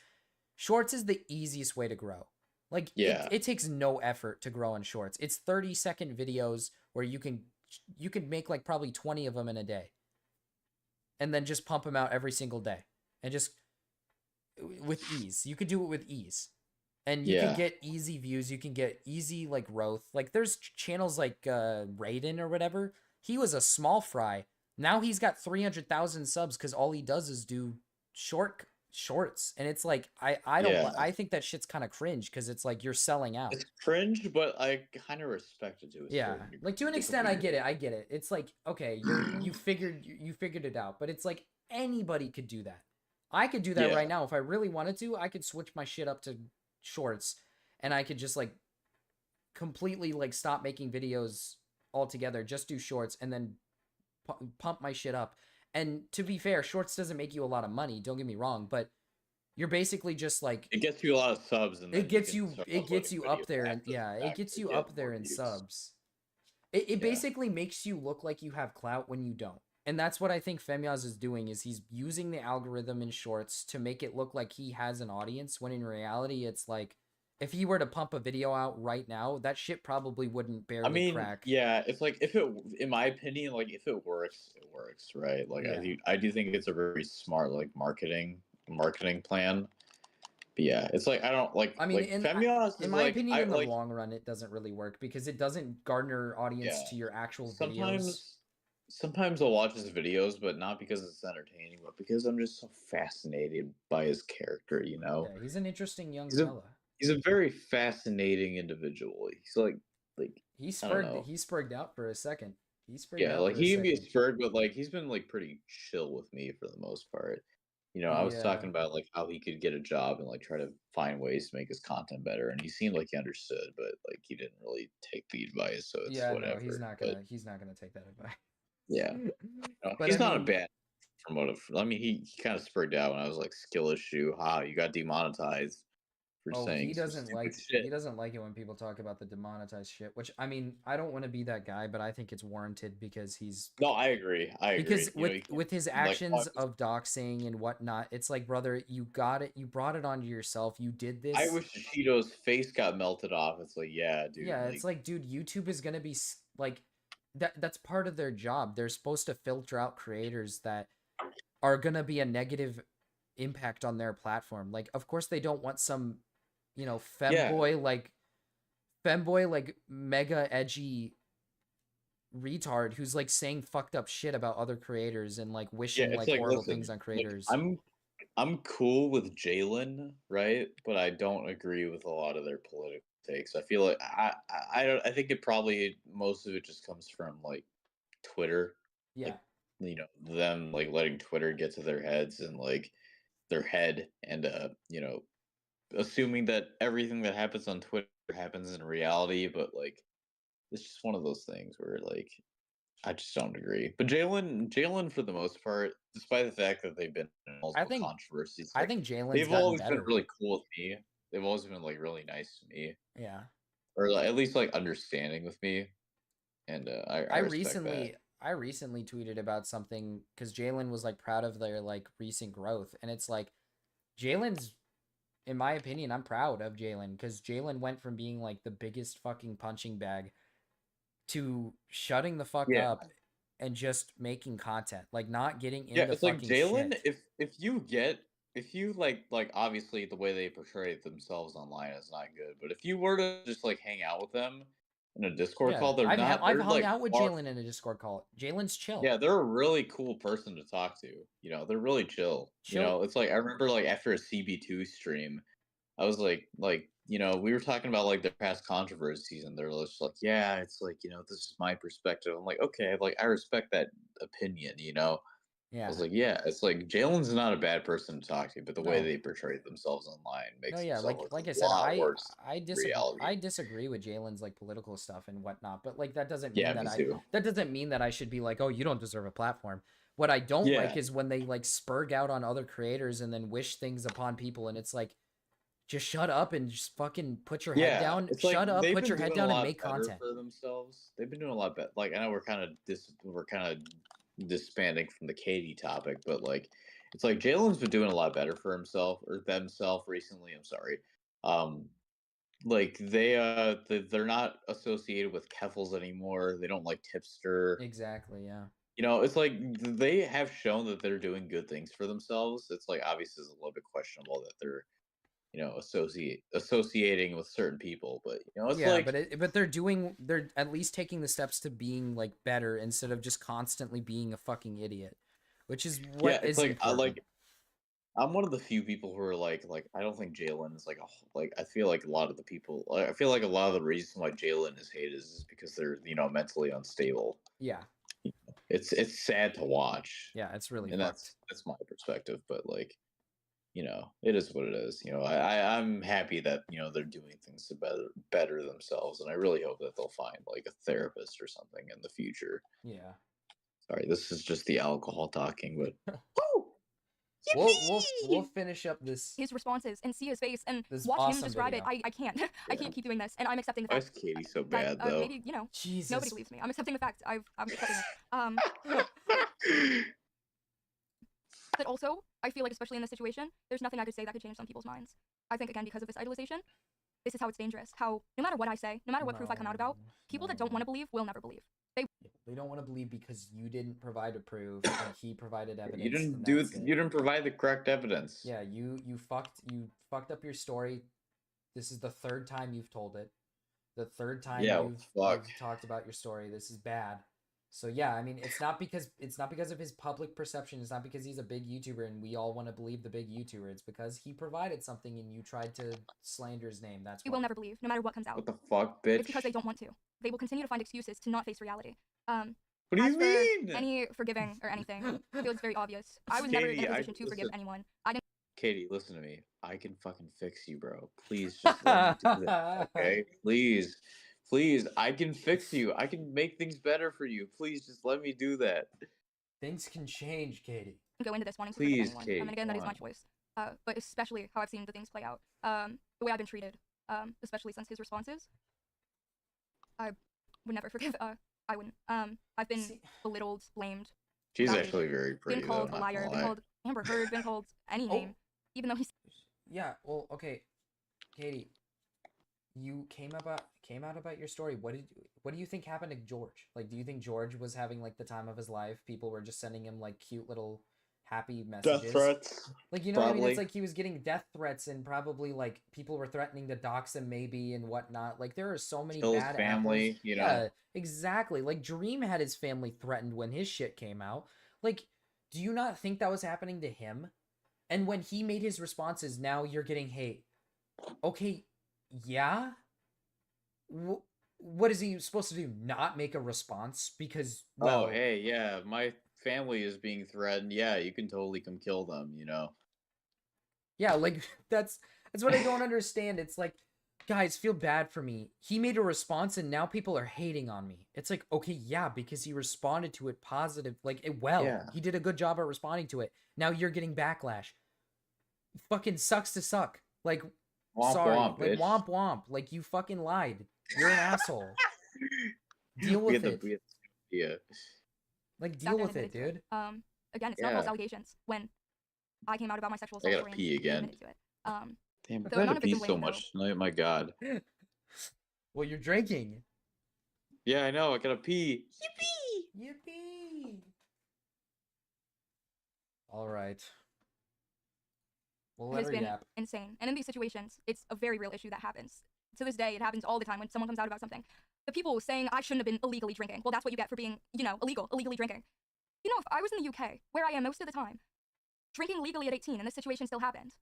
shorts is the easiest way to grow. Like it takes no effort to grow on shorts. It's 30-second videos where you can make like probably 20 of them in a day, and then just pump them out every single day, and just with ease. You could do it with ease. And you can get easy views. You can get easy like growth. Like there's channels like Raiden or whatever. He was a small fry. Now he's got 300,000 subs because all he does is do shorts. And it's like I think that shit's kind of cringe because it's like you're selling out. It's cringe, but I kind of respect it to a certain degree. Like to an extent, I get it. It's like, okay, you figured it out, but it's like anybody could do that. I could do that right now if I really wanted to. I could switch my shit up to shorts, and I could just like completely like stop making videos altogether, just do shorts, and then pump my shit up. And to be fair, shorts doesn't make you a lot of money, don't get me wrong, but you're basically just like, it gets you a lot of subs, and it gets you up there, and it gets you up there in subs. It basically makes you look like you have clout when you don't. And that's what I think Femyaz is doing, is he's using the algorithm in shorts to make it look like he has an audience, when in reality it's like, if he were to pump a video out right now, that shit probably wouldn't barely crack. Yeah, it's like, if it, in my opinion, like if it works, right? Like I do think it's a very smart like marketing plan. But yeah, it's like I don't like. I mean, like, in my opinion, in the long run, it doesn't really work because it doesn't garner audience to your actual videos. Sometimes I'll watch his videos, but not because it's entertaining, but because I'm just so fascinated by his character, you know? Yeah, he's an interesting young fella. He's a very fascinating individual. He's like he spurged out for a second. He can be a spurred, but like he's been like pretty chill with me for the most part. You know, I was talking about like how he could get a job and like try to find ways to make his content better, and he seemed like he understood, but like he didn't really take the advice, so it's whatever. No, he's not gonna take that advice. Yeah, but he's not a bad from what he kind of spurred out when I was like, skill issue. You got demonetized for saying he doesn't like it when people talk about the demonetized shit. Which I mean, I don't want to be that guy, but I think it's warranted because he's. No, I agree. Because with his actions of doxing and whatnot, it's like, brother, you got it. You brought it onto yourself. You did this. I wish Cheeto's face got melted off. It's like, yeah, dude. Yeah, it's like, dude, YouTube is gonna be like. That's part of their job. They're supposed to filter out creators that are gonna be a negative impact on their platform. Like, of course, they don't want some, femboy like mega edgy retard who's like saying fucked up shit about other creators and like wishing like horrible things on creators. I'm cool with Jalen, right? But I don't agree with a lot of their political takes. I feel like I think it probably, most of it just comes from like Twitter. Yeah. Like, them like letting Twitter get to their heads and like their head, and assuming that everything that happens on Twitter happens in reality, but like it's just one of those things where like I just don't agree. But Jalen for the most part, despite the fact that they've been in multiple controversies, I think Jalen's they've always been really cool with me. They've always been like really nice to me. Yeah. Or like, at least like understanding with me. And I recently tweeted about something because Jalen was like proud of their like recent growth, and it's like Jalen's, in my opinion, I'm proud of Jalen because Jalen went from being like the biggest fucking punching bag to shutting the fuck up and just making content, like not getting into it's fucking like Jalen. shit. If you like obviously the way they portray themselves online is not good, but if you were to just like hang out with them in a Discord call, I've hung out with Jalen in a Discord call. Jalen's chill. Yeah, they're a really cool person to talk to. They're really chill. It's like I remember like after a CB2 stream, I was like we were talking about like their past controversies, and they're just like, yeah, it's like this is my perspective. I'm like, okay, like I respect that opinion, Yeah. I was like, yeah, it's like Jalen's not a bad person to talk to, but the way No. they portray themselves online No, makes yeah, themselves look like I a said, lot worse I than disagree. reality. I disagree with Jalen's like political stuff and whatnot, but like that doesn't Yeah, mean me that too. that doesn't mean that I should be like, oh, you don't deserve a platform. What I don't Yeah. like is when they like spurg out on other creators and then wish things upon people, and it's like, just shut up and just fucking put your head down. It's Shut like up, they've put been your head doing a down, and lot make better content. for themselves. They've been doing a lot better. Like, I know we're kind of disbanding from the Katie topic, but like, it's like Jalen's been doing a lot better for himself or themselves recently. I'm sorry. Like they're not associated with Keffels anymore. They don't like Tipster. Exactly, yeah. You know, it's like they have shown that they're doing good things for themselves. It's like obviously it's a little bit questionable that they're, you know, associating with certain people, but you know, it's Yeah, like but they're at least taking the steps to being like better instead of just constantly being a fucking idiot, which is what yeah, it's is like important. I'm one of the few people who are like I don't think Jalen is like like I feel like a lot of the people I feel like a lot of the reason why Jalen is hated is because they're, you know, mentally unstable. Yeah, It's sad to watch, yeah, it's really and fucked. that's my perspective, but like, you know, it is what it is. You know, I'm happy that, you know, they're doing things to better themselves, and I really hope that they'll find like a therapist or something in the future. Yeah. Sorry, this is just the alcohol talking, but We'll finish up this His responses and see his face and this watch him awesome describe video. it. I can't. I Yeah. can't keep doing this, and I'm accepting the Why fact is Katie so that bad though? maybe, you know, Jesus. nobody believes me. I'm accepting the fact. I'm accepting it. But also, I feel like especially in this situation, there's nothing I could say that could change some people's minds. I think again because of this idolization, this is how it's dangerous. How no matter what I say, no matter what proof I come out about, people that don't want to believe will never believe. They don't want to believe because you didn't provide a proof and he provided evidence. You didn't and do that's it. you didn't provide the correct evidence. Yeah, you fucked up your story. This is the third time you've told it. The third time you've talked about your story. This is bad. So yeah, I mean, it's not because of his public perception. It's not because he's a big YouTuber and we all want to believe the big YouTuber. It's because he provided something and you tried to slander his name. That's You will never believe, no matter what comes out. What the fuck, bitch? It's because they don't want to. They will continue to find excuses to not face reality. What do you mean? Any forgiving or anything, I feel it's very obvious. I was never in a position to forgive anyone. I didn't. Katie, listen to me. I can fucking fix you, bro. Please just let me do that, okay? Please. Please, I can fix you. I can make things better for you. Please just let me do that. Things can change, Katie. Go into this wanting to forgive anyone. Katie, and again, that is my choice. But especially how I've seen the things play out. The way I've been treated, especially since his responses. I would never forgive. I wouldn't. I've been belittled, blamed. She's actually very pretty. Been called a liar. Been called Amber Heard. Been called any name, even though he's. Yeah. Well, okay, Katie, you came out about your story. What do you think happened to George? Like, do you think George was having like the time of his life? People were just sending him like cute little happy messages. Death threats. Like, you know what I mean? It's like he was getting death threats and probably like people were threatening to dox him maybe and whatnot. Like there are so many bad family, apples. you know. Yeah, exactly. Like Dream had his family threatened when his shit came out. Like, do you not think that was happening to him? And when he made his responses, now you're getting hate. Okay, yeah. What is he supposed to do? Not make a response because well, oh hey, yeah, my family is being threatened. Yeah, you can totally come kill them, you know. Yeah, like that's what I don't understand. It's like, guys, feel bad for me. He made a response and now people are hating on me. It's like, okay, yeah, because he responded to it positive, like he did a good job at responding to it. Now you're getting backlash. Fucking sucks to suck. Like womp, sorry, womp, like bitch. womp womp. Like you fucking lied. You're an asshole. Deal with it. Yeah. Like deal with it, dude. Again, it's not false allegations. When I came out about my sexual assault, I gotta pee again. To it. Damn, I gotta pee so much tonight. My God. Well, you're drinking. Yeah, I know. I gotta pee. Yippee! Yippee! All right. We'll It has been insane. And in these situations, it's a very real issue that happens. To this day, it happens all the time when someone comes out about something. The people saying I shouldn't have been illegally drinking. Well, that's what you get for being, you know, illegally drinking. You know, if I was in the UK, where I am most of the time, drinking legally at 18 and this situation still happened,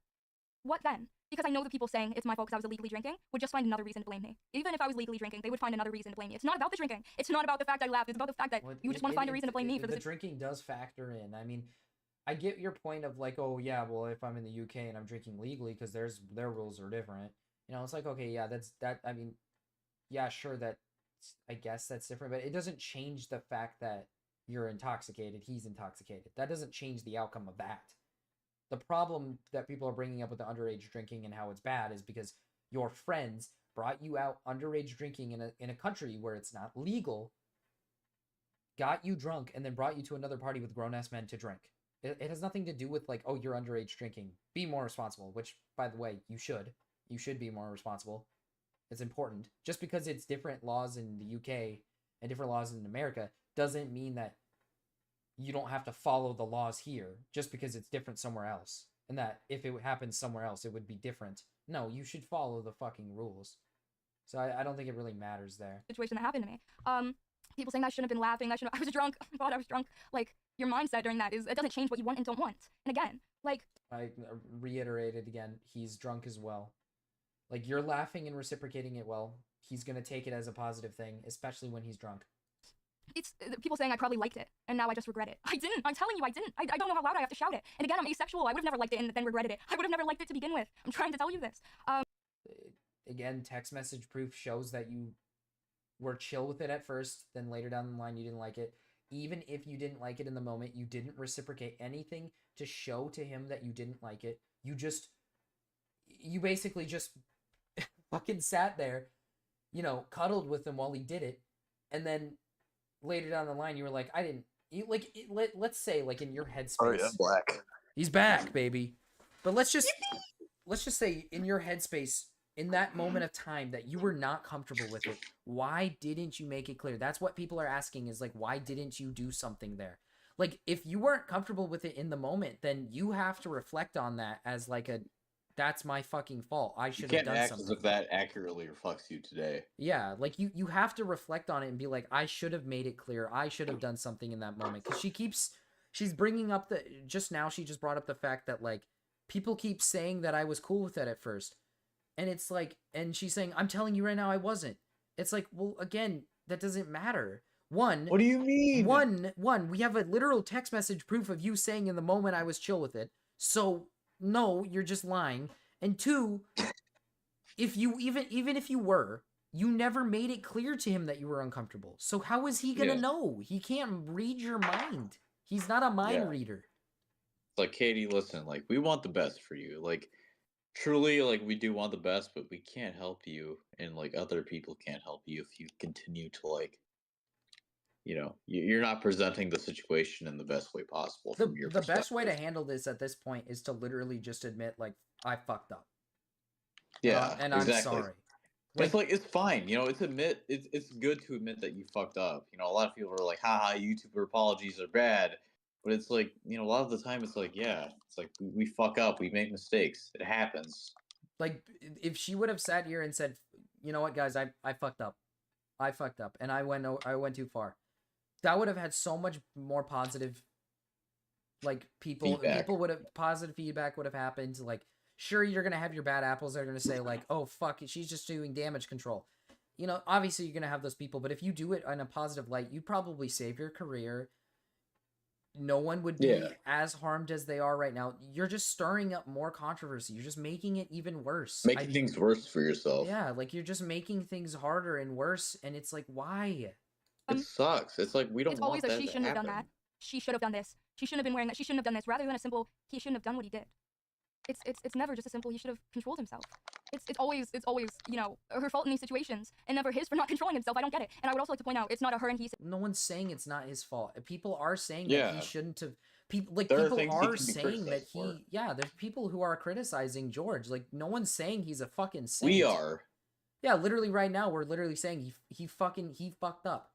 what then? Because I know the people saying it's my fault because I was illegally drinking would just find another reason to blame me. Even if I was legally drinking, they would find another reason to blame me. It's not about the drinking. It's not about the fact I laughed. It's about the fact that you just want to find a reason to blame me for the this. drinking does factor in. I mean, I get your point of like, oh yeah, well if I'm in the UK and I'm drinking legally because their rules are different. You know, it's like, okay, yeah, that. I mean, yeah, sure, I guess that's different, but it doesn't change the fact that you're intoxicated. He's intoxicated. That doesn't change the outcome of that. The problem that people are bringing up with the underage drinking and how it's bad is because your friends brought you out underage drinking in a country where it's not legal, got you drunk, and then brought you to another party with grown-ass men to drink. It has nothing to do with like, oh, you're underage drinking. Be more responsible, which, by the way, you should. You should be more responsible. It's important. Just because it's different laws in the UK and different laws in America doesn't mean that you don't have to follow the laws here just because it's different somewhere else. And that if it happens somewhere else, it would be different. No, you should follow the fucking rules. So I don't think it really matters there. Situation that happened to me. People saying I shouldn't have been laughing. I was drunk. Oh my god, I was drunk. Like, your mindset during that it doesn't change what you want and don't want. And again, like, I reiterated again, he's drunk as well. Like, you're laughing and reciprocating it well. He's gonna take it as a positive thing, especially when he's drunk. It's people saying I probably liked it, and now I just regret it. I didn't. I'm telling you, I didn't. I don't know how loud I have to shout it. And again, I'm asexual. I would have never liked it and then regretted it. I would have never liked it to begin with. I'm trying to tell you this. Again, text message proof shows that you were chill with it at first, then later down the line you didn't like it. Even if you didn't like it in the moment, you didn't reciprocate anything to show to him that you didn't like it. You basically just fucking sat there, you know, cuddled with him while he did it, and then later down the line you were like, I didn't let's say like in your headspace. Oh yeah, black. He's back, baby. But let's just say in your headspace, in that moment of time that you were not comfortable with it, why didn't you make it clear? That's what people are asking, is like, why didn't you do something there? Like, if you weren't comfortable with it in the moment, then you have to reflect on that as like that's my fucking fault. I should have done act something. as if that accurately reflects you today. Yeah, like you have to reflect on it and be like, I should have made it clear. I should have done something in that moment. Because she's bringing up just now she just brought up the fact that like people keep saying that I was cool with that at first. And it's like, and she's saying, I'm telling you right now I wasn't. It's like, well, again, that doesn't matter. One, what do you mean? One, we have a literal text message proof of you saying in the moment I was chill with it. So no, you're just lying. And two, if you even if you were, you never made it clear to him that you were uncomfortable. So how is he gonna know? He can't read your mind. He's not a mind reader. It's like, Katie, listen, like, we want the best for you. Like, truly, like, we do want the best, but we can't help you, and like other people can't help you if you continue to like, you know, you're not presenting the situation in the best way possible from your perspective. The best way to handle this at this point is to literally just admit, like, I fucked up. Yeah, and exactly. I'm sorry. It's fine, you know. It's good to admit that you fucked up. You know, a lot of people are like, haha, YouTuber apologies are bad. But it's like, you know, a lot of the time it's like, yeah, it's like we fuck up, we make mistakes. It happens. Like, if she would have sat here and said, you know what, guys, I fucked up. I fucked up and I went too far. That would have had so much more positive, like, people would have, positive feedback would have happened. Like, sure, you're going to have your bad apples that are going to say like, oh, fuck, she's just doing damage control. You know, obviously you're going to have those people, but if you do it in a positive light, you'd probably save your career. No one would be as harmed as they are right now. You're just stirring up more controversy. You're just making it even worse. Making things worse for yourself. Yeah, like, you're just making things harder and worse, and it's like, why? It sucks. It's like, we don't want that to happen. She shouldn't have done that. She should have done this. She shouldn't have been wearing that. She shouldn't have done this. Rather than a simple, he shouldn't have done what he did. It's never just a simple, he should have controlled himself. It's always, you know, her fault in these situations, and never his for not controlling himself. I don't get it. And I would also like to point out, it's not a her and he. No one's saying it's not his fault. People are saying that he shouldn't have. People are saying that he. Yeah, there's people who are criticizing George. Like, no one's saying he's a fucking saint. We are. Yeah, literally right now we're literally saying he fucked up.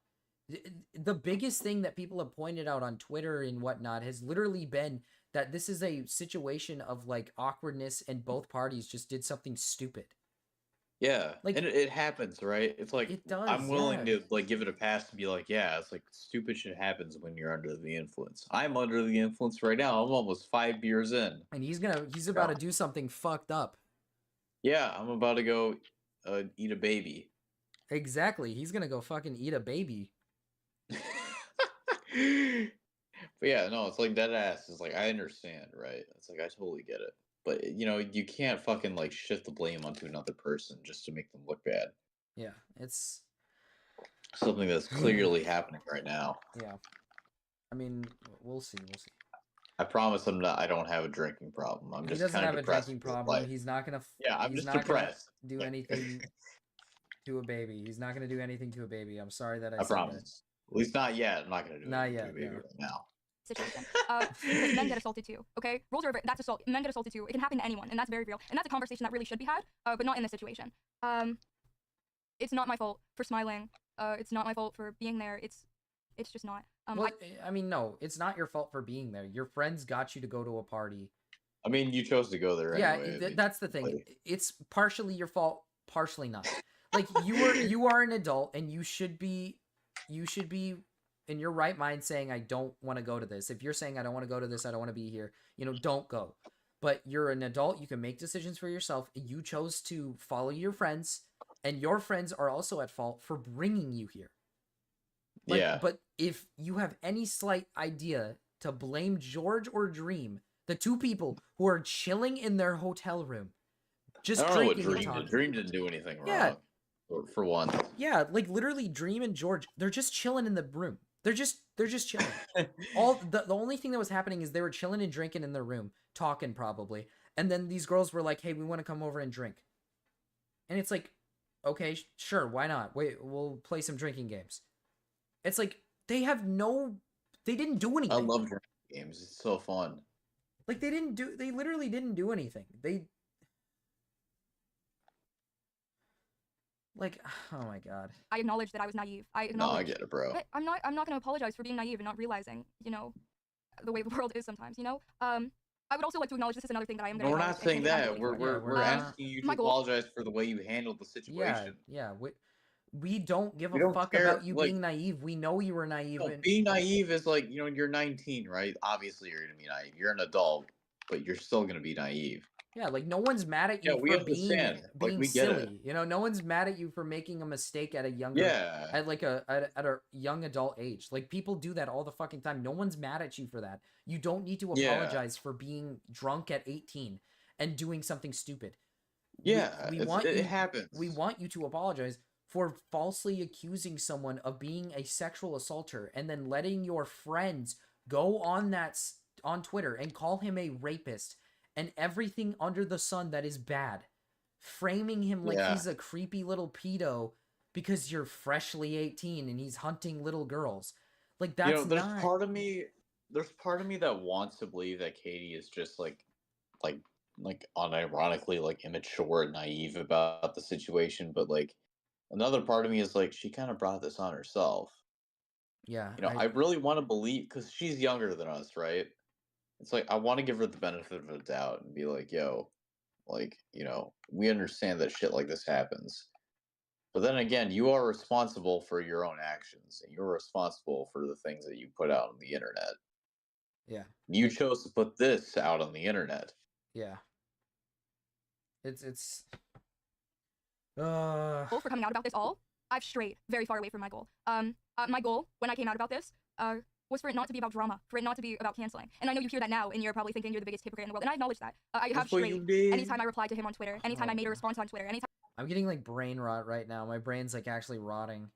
The biggest thing that people have pointed out on Twitter and whatnot has literally been that this is a situation of like awkwardness and both parties just did something stupid. Yeah, Like- and it happens, right? It's like It does, I'm willing yeah. to like give it a pass and be like, yeah, it's like stupid shit happens when you're under the influence. I'm under the influence right now. I'm almost 5 beers in. And he's about to do something fucked up. Yeah, I'm about to go eat a baby. Exactly. He's gonna go fucking eat a baby. But yeah, no, it's like dead ass. It's like I understand, right? It's like I totally get it. But you can't fucking like shift the blame onto another person just to make them look bad. Yeah, it's Something that's clearly happening right now. yeah. I mean, we'll see. I promise I don't have a drinking problem. I'm He just doesn't kind have of a depressed. drinking with problem. life. He's not gonna. Yeah, I'm he's just not gonna depressed. do anything to a baby. He's not gonna do anything to a baby. I'm sorry that I I said promise. At least not yet. I'm not gonna do Not it yet, to a baby no. right now. Situation. Because men get assaulted too. Okay, roles are that's assault. Men get assaulted too. It can happen to anyone, and that's very real. And that's a conversation that really should be had, but not in this situation. It's not my fault for smiling. It's not my fault for being there. It's just not. Well, I mean, no, it's not your fault for being there. Your friends got you to go to a party. I mean, you chose to go there Yeah, anyway. I mean, that's the thing. like- It's partially your fault, partially not. Like you are an adult, and you should be in your right mind saying, I don't want to go to this. If you're saying, I don't want to go to this, I don't want to be here, don't go. But you're an adult. You can make decisions for yourself. You chose to follow your friends, and your friends are also at fault for bringing you here. Like, yeah. But if you have any slight idea to blame George or Dream, the two people who are chilling in their hotel room, just I don't know what drinking and Dream did. talking. Dream didn't do anything Yeah. wrong. For one. Yeah, like literally Dream and George, they're just chilling in the room. They're just chilling. The only thing that was happening is they were chilling and drinking in their room, talking probably. And then these girls were like, "Hey, we want to come over and drink." And it's like, "Okay, sure, why not? Wait, we'll play some drinking games." It's like they didn't do anything. I love drinking games. It's so fun. Like they literally didn't do anything. Like, oh my god. I acknowledge that I was naive. I No, acknowledge. I get it, bro. But I'm not gonna apologize for being naive and not realizing, the way the world is sometimes. I would also like to acknowledge this is another thing that I am No, gonna. we're not saying that. We're not- asking you to my goal- apologize for the way you handled the situation. Yeah. We don't give We a don't fuck care, about you like- being naive. We know you were naive. No, and- being naive is like, you're 19, right? Obviously, you're gonna be naive. You're an adult, but you're still gonna be naive. Yeah, like no one's mad at you Yeah, we for understand. Like, being we get silly. No one's mad at you for making a mistake at a younger Yeah. at like at a young adult age. Like people do that all the fucking time. No one's mad at you for that. You don't need to Yeah. apologize for being drunk at 18 and doing something stupid. Yeah, we it's- want it you, happens. We want you to apologize for falsely accusing someone of being a sexual assaulter and then letting your friends go on on Twitter and call him a rapist and everything under the sun that is bad, framing him like Yeah. he's a creepy little pedo because you're freshly 18 and he's hunting little girls. Like that's there's not part of me that wants to believe that Katie is just like unironically like immature and naive about the situation, but like another part of me is like she kind of brought this on herself. yeah. I really want to believe, because she's younger than us, right? It's like I want to give her the benefit of the doubt and be like, yo, like, we understand that shit like this happens. But then again, you are responsible for your own actions, and you're responsible for the things that you put out on the internet. Yeah. You chose to put this out on the internet. Yeah. It's goal for coming out about this all, I've strayed very far away from my goal. My goal when I came out about this, was for it not to be about drama, for it not to be about canceling. And I know you hear that now, and you're probably thinking you're the biggest hypocrite in the world. And I acknowledge that. I have That's what you strayed. did. Anytime I replied to him on Twitter, anytime I made a response on Twitter, anytime. I'm getting like brain rot right now. My brain's like actually rotting.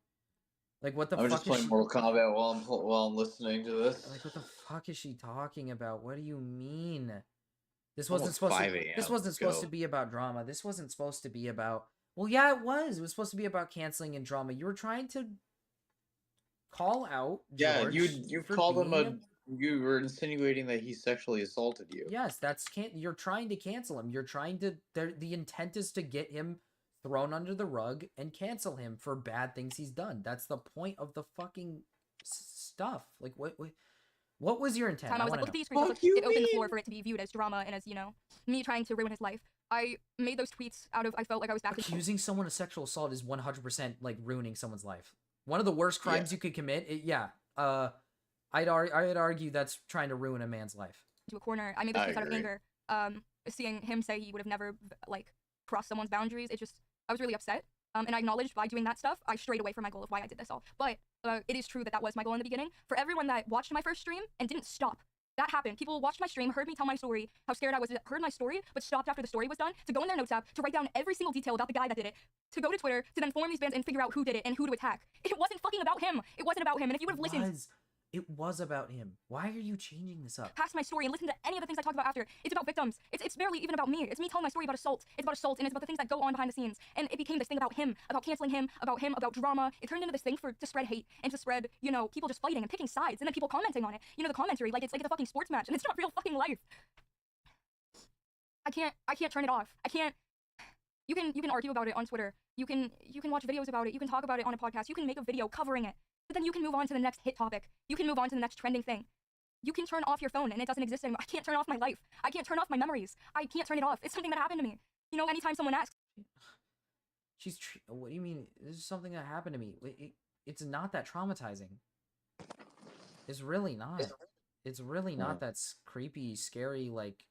Like what the I'm fuck just is playing she... Mortal Kombat while I'm listening to this. Like what the fuck is she talking about? What do you mean? This Almost wasn't supposed 5 to. a.m. This wasn't Let's supposed go. to be about drama. This wasn't supposed to be about. Well, yeah, it was. It was supposed to be about canceling and drama. You were trying to call out. Yeah, George you for called him being you were insinuating that he sexually assaulted you. Yes, you're trying to cancel him. You're trying to. The intent is to get him thrown under the rug and cancel him for bad things he's done. That's the point of the fucking stuff. Like what was your intent? Time I was wanna like, look at know. these screenshots. Fuck you, It opened the mean? floor for it to be viewed as drama and as, me trying to ruin his life. I made those tweets out of I felt like I was back in school. Accusing someone of sexual assault is 100% like ruining someone's life. One of the worst crimes you could commit. I'd argue that's trying to ruin a man's life. To a corner. I made those tweets out of anger. Seeing him say he would have never like crossed someone's boundaries, I was really upset. And I acknowledged by doing that stuff, I strayed away from my goal of why I did this all. But it is true that was my goal in the beginning. For everyone that watched my first stream and didn't stop, that happened. People watched my stream, heard me tell my story, how scared I was, heard my story, but stopped after the story was done, to go in their notes app, to write down every single detail about the guy that did it, to go to Twitter, to then form these bands and figure out who did it and who to attack. It wasn't fucking about him. It wasn't about him. And if you would have listened... It was about him. Why are you changing this up? Past my story and listen to any of the things I talked about after. It's about victims. It's barely even about me. It's me telling my story about assault. It's about assault, and it's about the things that go on behind the scenes. And it became this thing about him, about canceling him, about drama. It turned into this thing to spread hate and to spread, people just fighting and picking sides, and then people commenting on it. The commentary, like it's like a fucking sports match, and it's not real fucking life. I can't turn it off. I can't. You can argue about it on Twitter. You can watch videos about it. You can talk about it on a podcast. You can make a video covering it. But then you can move on to the next hit topic. You can move on to the next trending thing. You can turn off your phone and it doesn't exist anymore. I can't turn off my life. I can't turn off my memories. I can't turn it off. It's something that happened to me. Anytime someone asks. What do you mean? This is something that happened to me. It's not that traumatizing. It's really not. It's really not that creepy, scary, like,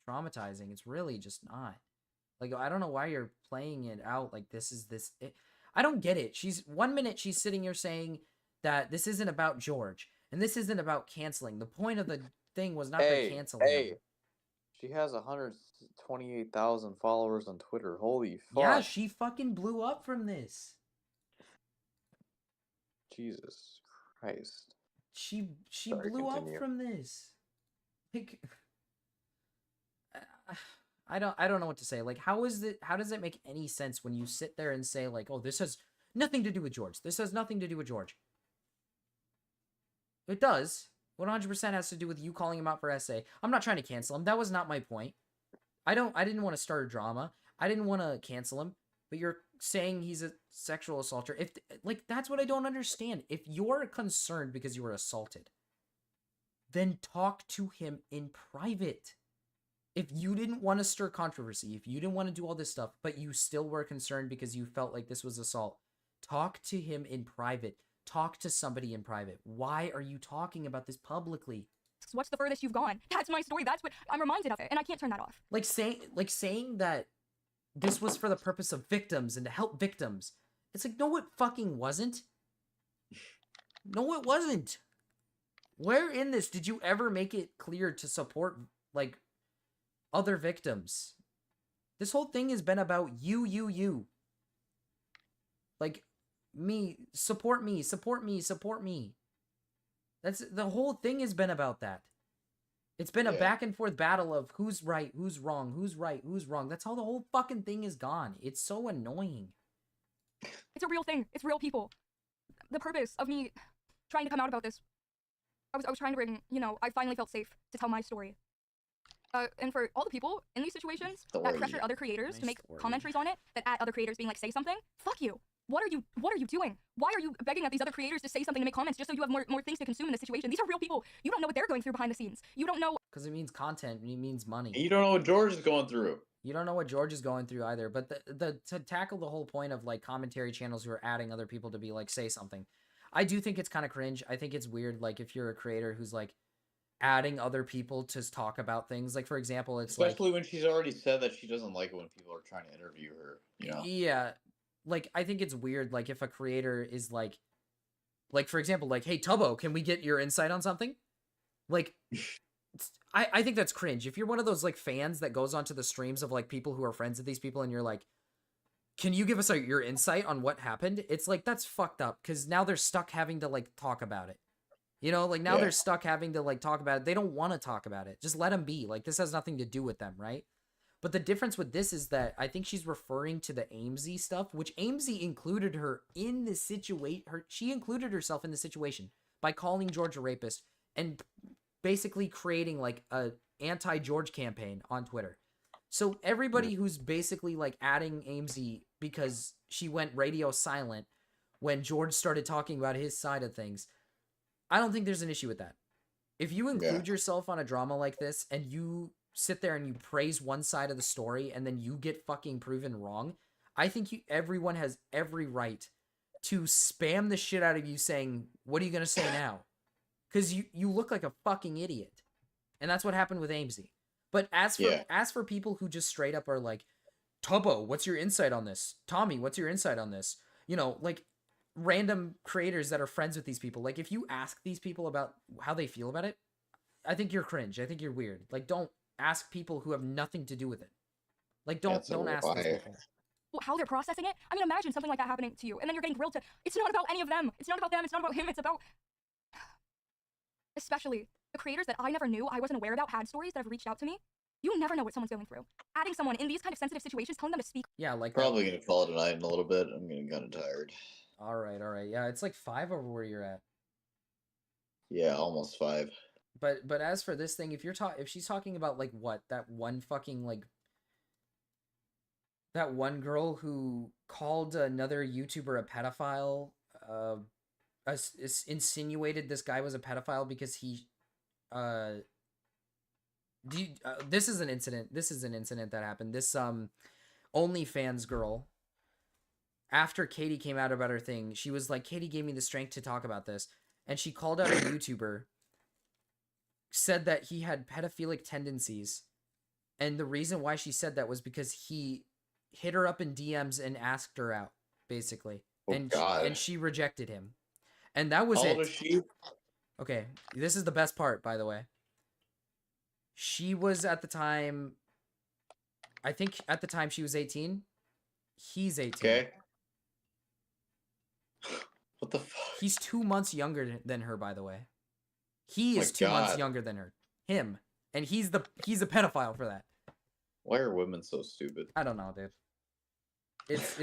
traumatizing. It's really just not. Like, I don't know why you're playing it out like this is this... I don't get it. 1 minute she's sitting here saying that this isn't about George and this isn't about canceling. The point of the thing was not to cancel him. She has 128,000 followers on Twitter. Holy fuck. Yeah, she fucking blew up from this. Jesus Christ. She Sorry, blew continue. up from this. Like, I don't know what to say. Like, how does it make any sense when you sit there and say, like, oh, this has nothing to do with George. This has nothing to do with George. It does. 100% has to do with you calling him out for SA. I'm not trying to cancel him. That was not my point. I didn't want to start a drama. I didn't want to cancel him. But you're saying he's a sexual assaulter. That's what I don't understand. If you're concerned because you were assaulted, then talk to him in private. If you didn't want to stir controversy, if you didn't want to do all this stuff, but you still were concerned because you felt like this was assault, talk to him in private. Talk to somebody in private. Why are you talking about this publicly? What's the furthest you've gone? That's my story. That's what I'm reminded of it, and I can't turn that off. Like saying that this was for the purpose of victims and to help victims. It's like, no, it fucking wasn't. No, it wasn't. Where in this did you ever make it clear to support, like, other victims? This whole thing has been about you. Like, me, support me. That's the whole thing has been about that. It's been a back and forth battle of who's right, who's wrong, who's right, who's wrong. That's how the whole fucking thing is gone. It's so annoying. It's a real thing. It's real people. The purpose of me trying to come out about this, I was trying to bring, I finally felt safe to tell my story. And for all the people in these situations that pressure other creators to make commentaries on it, that at other creators being like, say something, fuck you. What are you doing? Why are you begging at these other creators to say something, to make comments, just so you have more things to consume in this situation? These are real people. You don't know what they're going through behind the scenes. You don't know. Because it means content, it means money. You don't know what George is going through. You don't know what George is going through either. But to tackle the whole point of, like, commentary channels who are adding other people to be like, say something, I do think it's kind of cringe. I think it's weird, like, if you're a creator who's like adding other people to talk about things. Like, for example, it's especially when she's already said that she doesn't like it when people are trying to interview her, Yeah. Like, I think it's weird, like, if a creator is like, for example, like, hey, Tubbo, can we get your insight on something? Like, I think that's cringe. If you're one of those, like, fans that goes onto the streams of, like, people who are friends of these people and you're like, can you give us your insight on what happened? It's like, that's fucked up, because now they're stuck having to, like, talk about it. Like, now they're stuck having to, like, talk about it. They don't want to talk about it. Just let them be. Like, this has nothing to do with them, right? But the difference with this is that I think she's referring to the Amesy stuff, which Amesy included her in the situation. She included herself in the situation by calling George a rapist and basically creating, like, a anti-George campaign on Twitter. So everybody who's basically, like, adding Amesy because she went radio silent when George started talking about his side of things, I don't think there's an issue with that. If you include yourself on a drama like this and you sit there and you praise one side of the story and then you get fucking proven wrong, I think everyone has every right to spam the shit out of you saying, what are you going to say now? Because you look like a fucking idiot. And that's what happened with Amesy. But as for people who just straight up are like, Tubbo, what's your insight on this? Tommy, what's your insight on this? You know, like random creators that are friends with these people. Like if you ask these people about how they feel about it, I think you're cringe. I think you're weird. Like don't ask people who have nothing to do with it. Like don't ask those people. How they're processing it. I mean, imagine something like that happening to you, and then you're getting grilled to. It's not about any of them. It's not about them. It's not about him. It's about, especially the creators that I never knew, I wasn't aware about, had stories that have reached out to me. You never know what someone's going through. Adding someone in these kind of sensitive situations, telling them to speak. Yeah, like probably gonna call it a night in a little bit. I'm getting kind of tired. All right. Yeah, it's like 5 over where you're at. Yeah, almost 5. But as for this thing, if she's talking about like what, that one fucking like that one girl who called another YouTuber a pedophile, insinuated this guy was a pedophile because he, this is an incident that happened. This OnlyFans girl, after Katie came out about her thing, she was like, Katie gave me the strength to talk about this, and she called out a YouTuber, said that he had pedophilic tendencies, and the reason why she said that was because he hit her up in DMs and asked her out, basically. And she rejected him. And that was it. How old is she? Okay, this is the best part, by the way. She was at the time, I think at the time she was 18. He's 18. Okay. What the fuck? He's 2 months younger than her, by the way. He is 2 months younger than her. Him. And he's a pedophile for that. Why are women so stupid? I don't know, dude. It's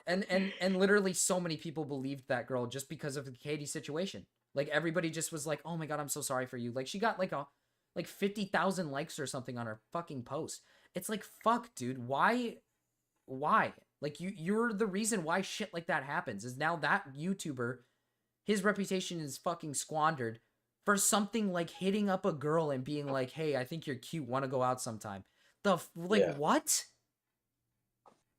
and literally so many people believed that girl just because of the Katie situation. Like everybody just was like, "Oh my god, I'm so sorry for you." Like she got like 50,000 likes or something on her fucking post. It's like, fuck, dude. Why? Like you're the reason why shit like that happens. Is now that YouTuber, his reputation is fucking squandered for something like hitting up a girl and being like, "Hey, I think you're cute. Want to go out sometime?" What?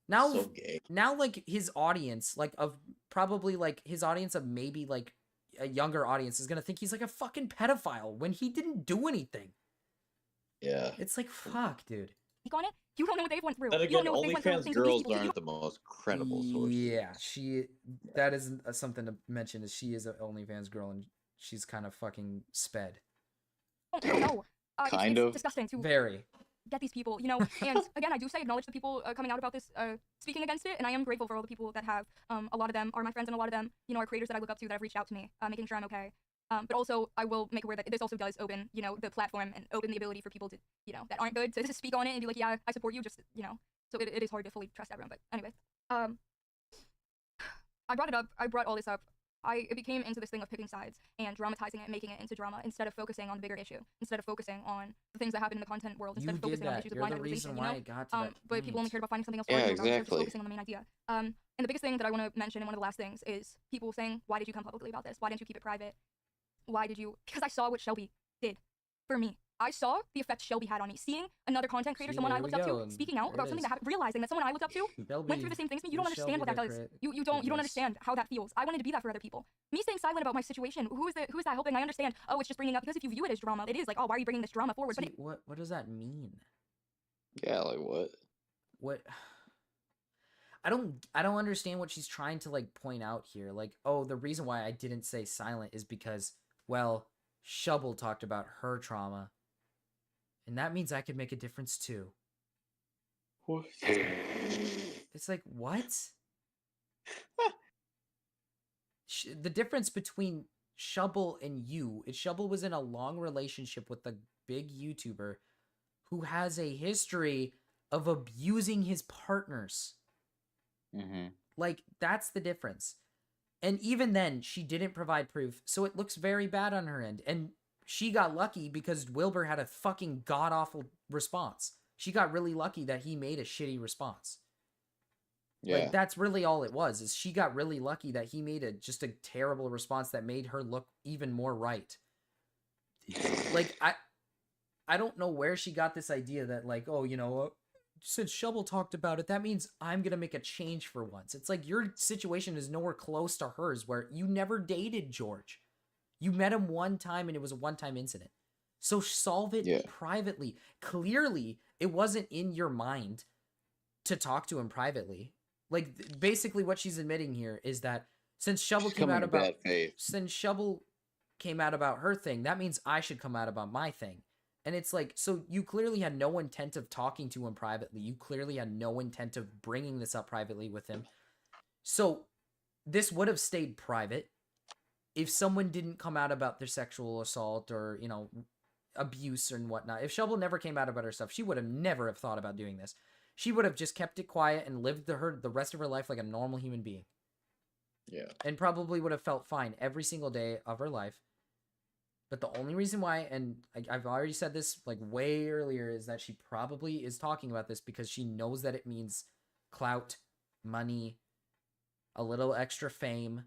Now, so gay. Now, like his audience, like of probably like his audience of maybe like a younger audience is gonna think he's like a fucking pedophile when he didn't do anything. Yeah. It's like, fuck, dude. On it, you don't know what they've went through. And again, OnlyFans girls aren't the most credible sources. Yeah, that is something to mention. Is she is an OnlyFans girl and she's kind of fucking sped. No, it's disgusting to very get these people, you know. And again, I do say acknowledge the people coming out about this, speaking against it, and I am grateful for all the people that have. A lot of them are my friends, and a lot of them, you know, are creators that I look up to that have reached out to me, making sure I'm okay. But also, I will make aware that this also does open, you know, the platform and open the ability for people to, you know, that aren't good to speak on it and be like, yeah, I support you, just, you know. So it is hard to fully trust everyone. But anyway, I brought all this up. It became into this thing of picking sides and dramatizing it and making it into drama instead of focusing on the bigger issue, instead of focusing on the things that happen in the content world, instead of focusing on issues of blind representation, you know? But people only cared about finding something else to argue about instead of just focusing on the main idea. And the biggest thing that I want to mention, and one of the last things, is people saying, why did you come publicly about this? Why didn't you keep it private? Why did you? Because I saw what Shelby did for me. I saw the effect Shelby had on me. Seeing another content creator, someone I looked up to, speaking out about something that happened, realizing that someone I looked up to went through the same things as me. You don't understand what that does. You don't understand how that feels. I wanted to be that for other people. Me staying silent about my situation, who is that helping? I understand. Oh, it's just bringing up, because if you view it as drama, it is like, oh, why are you bringing this drama forward? See, but what does that mean? Yeah, like what? What? I don't understand what she's trying to like point out here. Like, oh, the reason why I didn't say silent is because, well, Shubble talked about her trauma. And that means I could make a difference too. What? It's like, what? The difference between Shubble and you is Shubble was in a long relationship with a big YouTuber who has a history of abusing his partners. Mm-hmm. Like, that's the difference. And even then, she didn't provide proof, so it looks very bad on her end. And she got lucky because Wilbur had a fucking god-awful response. She got really lucky that he made a shitty response. Yeah. Like, that's really all it was, is she got really lucky that he made just a terrible response that made her look even more right. Like, I don't know where she got this idea that like, oh, since Shovel talked about it, that means I'm gonna make a change for once. It's like your situation is nowhere close to hers, where you never dated George. You met him one time and it was a one-time incident. So solve it privately. Clearly, it wasn't in your mind to talk to him privately. Like, basically what she's admitting here is that since Shovel came out about her thing, that means I should come out about my thing. And it's like, so you clearly had no intent of talking to him privately. You clearly had no intent of bringing this up privately with him. So this would have stayed private if someone didn't come out about their sexual assault or, abuse and whatnot. If Shovel never came out about her stuff, she would have never have thought about doing this. She would have just kept it quiet and lived the rest of her life like a normal human being. Yeah. And probably would have felt fine every single day of her life. But the only reason why, and I've already said this like way earlier, is that she probably is talking about this because she knows that it means clout, money, a little extra fame.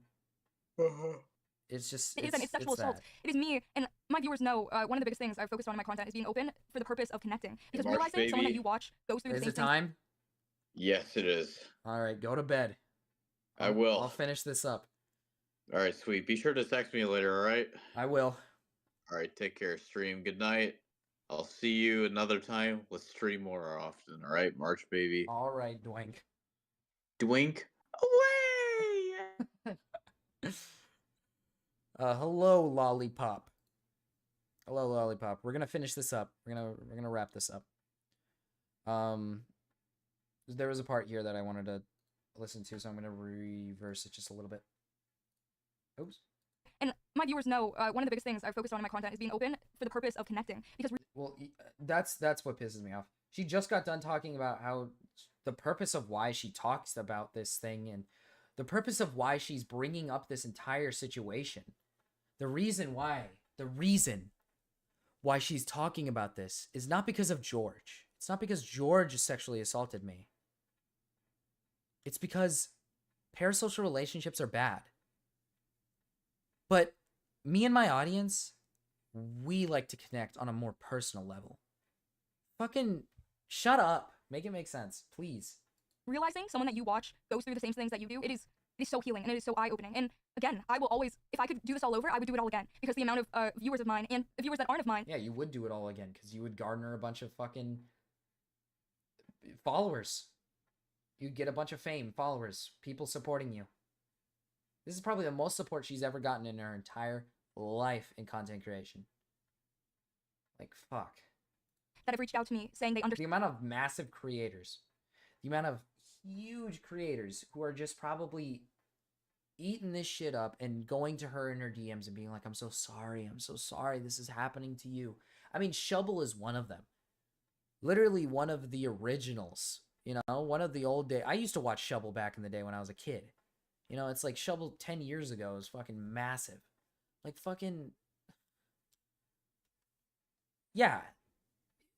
It's just, it's sexual assault. It is me, and my viewers know one of the biggest things I've focused on in my content is being open for the purpose of connecting. Because realizing someone that you watch goes through the same thing. Is it time? Yes, it is. All right, go to bed. I will. I'll finish this up. All right, sweet. Be sure to text me later, all right? I will. All right, take care, stream. Good night. I'll see you another time. Let's stream more often, all right, Marchbaby? All right, Dwink. Dwink away! Hello, Lollipop. Hello, Lollipop. We're gonna finish this up. We're gonna wrap this up. There was a part here that I wanted to listen to, so I'm gonna reverse it just a little bit. Oops. And my viewers know one of the biggest things I've focused on in my content is being open for the purpose of connecting. Because that's what pisses me off. She just got done talking about how the purpose of why she talks about this thing and the purpose of why she's bringing up this entire situation. The reason why she's talking about this is not because of George. It's not because George sexually assaulted me. It's because parasocial relationships are bad. But me and my audience, we like to connect on a more personal level. Fucking shut up. Make it make sense, please. Realizing someone that you watch goes through the same things that you do, it is so healing and it is so eye-opening. And again, I will always, if I could do this all over, I would do it all again. Because the amount of viewers of mine and the viewers that aren't of mine. Yeah, you would do it all again because you would garner a bunch of fucking followers. You'd get a bunch of fame, followers, people supporting you. This is probably the most support she's ever gotten in her entire life in content creation. Like, fuck. That have reached out to me saying they understand. The amount of massive creators, the amount of huge creators who are just probably eating this shit up and going to her in her DMs and being like, I'm so sorry, this is happening to you. I mean, Shovel is one of them. Literally one of the originals, one of the old days. I used to watch Shovel back in the day when I was a kid. It's like Shovel 10 years ago was fucking massive. Like fucking... Yeah.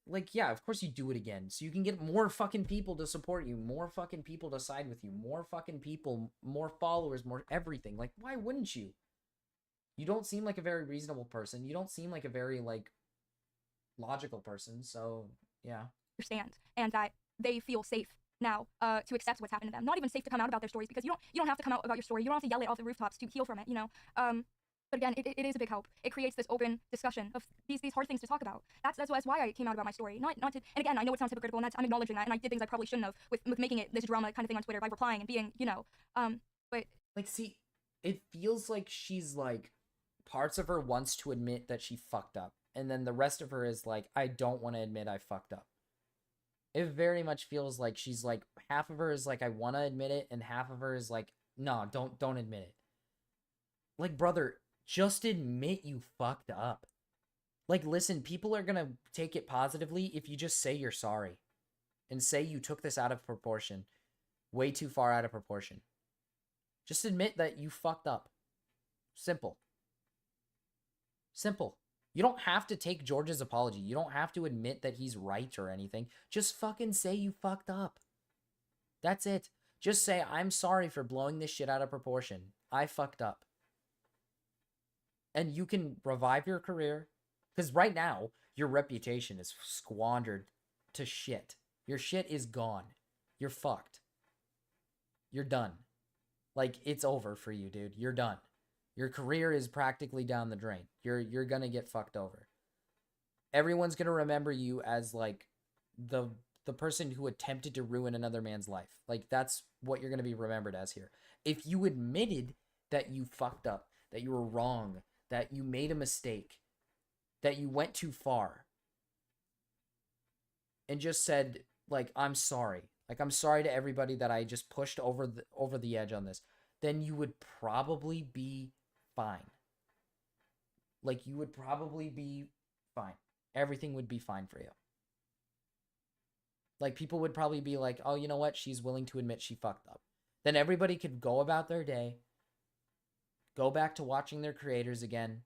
Like, yeah, of course you do it again. So you can get more fucking people to support you. More fucking people to side with you. More fucking people. More followers. More everything. Like, why wouldn't you? You don't seem like a very reasonable person. You don't seem like a very, like, logical person. So, yeah. Understand. And that they feel safe now to accept what's happened to them. Not even safe to come out about their stories, because you don't have to come out about your story. You don't have to yell it off the rooftops to heal from it, But again, it is a big help. It creates this open discussion of these hard things to talk about. That's why I came out about my story. Not to, and again, I know it sounds hypocritical, and I'm acknowledging that, and I did things I probably shouldn't have with making it this drama kind of thing on Twitter by replying and being, but like, see, it feels like she's like, parts of her wants to admit that she fucked up, and then the rest of her is like, I don't want to admit I fucked up. It very much feels like she's like, half of her is like, I want to admit it, and half of her is like, no, don't admit it. Like, brother, just admit you fucked up. Like, listen, people are gonna take it positively if you just say you're sorry. And say you took this out of proportion. Way too far out of proportion. Just admit that you fucked up. Simple. Simple. You don't have to take George's apology. You don't have to admit that he's right or anything. Just fucking say you fucked up. That's it. Just say, I'm sorry for blowing this shit out of proportion. I fucked up. And you can revive your career. Because right now, your reputation is squandered to shit. Your shit is gone. You're fucked. You're done. Like, it's over for you, dude. You're done. Your career is practically down the drain. You're gonna get fucked over. Everyone's gonna remember you as like the person who attempted to ruin another man's life. Like, that's what you're gonna be remembered as here. If you admitted that you fucked up, that you were wrong, that you made a mistake, that you went too far, and just said, like, I'm sorry. Like, I'm sorry to everybody that I just pushed over the edge on this, then you would probably be fine. Like, you would probably be fine. Everything would be fine for you. Like, people would probably be like, oh, you know what? She's willing to admit she fucked up. Then everybody could go about their day, go back to watching their creators again.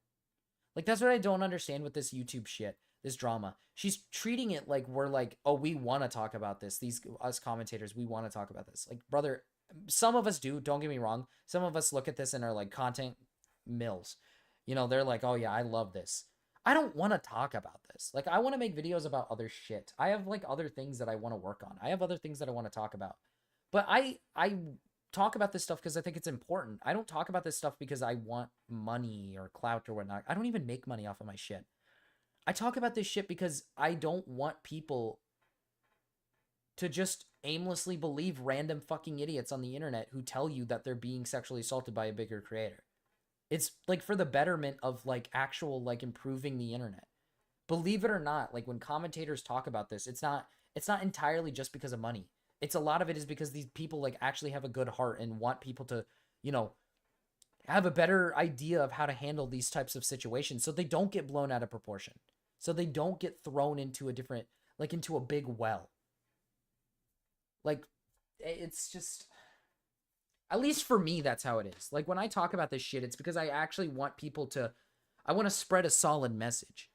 Like, that's what I don't understand with this YouTube shit, this drama. She's treating it like we're like, oh, we want to talk about this. Us commentators, we want to talk about this. Like, brother, some of us do, don't get me wrong. Some of us look at this and are like content mills. You know, they're like, oh yeah, I love this. I don't want to talk about this. Like, I want to make videos about other shit. I have like other things that I want to work on. I have other things that I want to talk about. But I talk about this stuff because I think it's important. I don't talk about this stuff because I want money or clout or whatnot. I don't even make money off of my shit. I talk about this shit because I don't want people to just aimlessly believe random fucking idiots on the internet who tell you that they're being sexually assaulted by a bigger creator. It's like for the betterment of like actual like improving the internet. Believe it or not, like when commentators talk about this, it's not entirely just because of money. It's a lot of it is because these people like actually have a good heart and want people to, you know, have a better idea of how to handle these types of situations so they don't get blown out of proportion. So they don't get thrown into a different, like into a big well. Like, it's just, at least for me, that's how it is. Like, when I talk about this shit, it's because I actually want people to, I want to spread a solid message,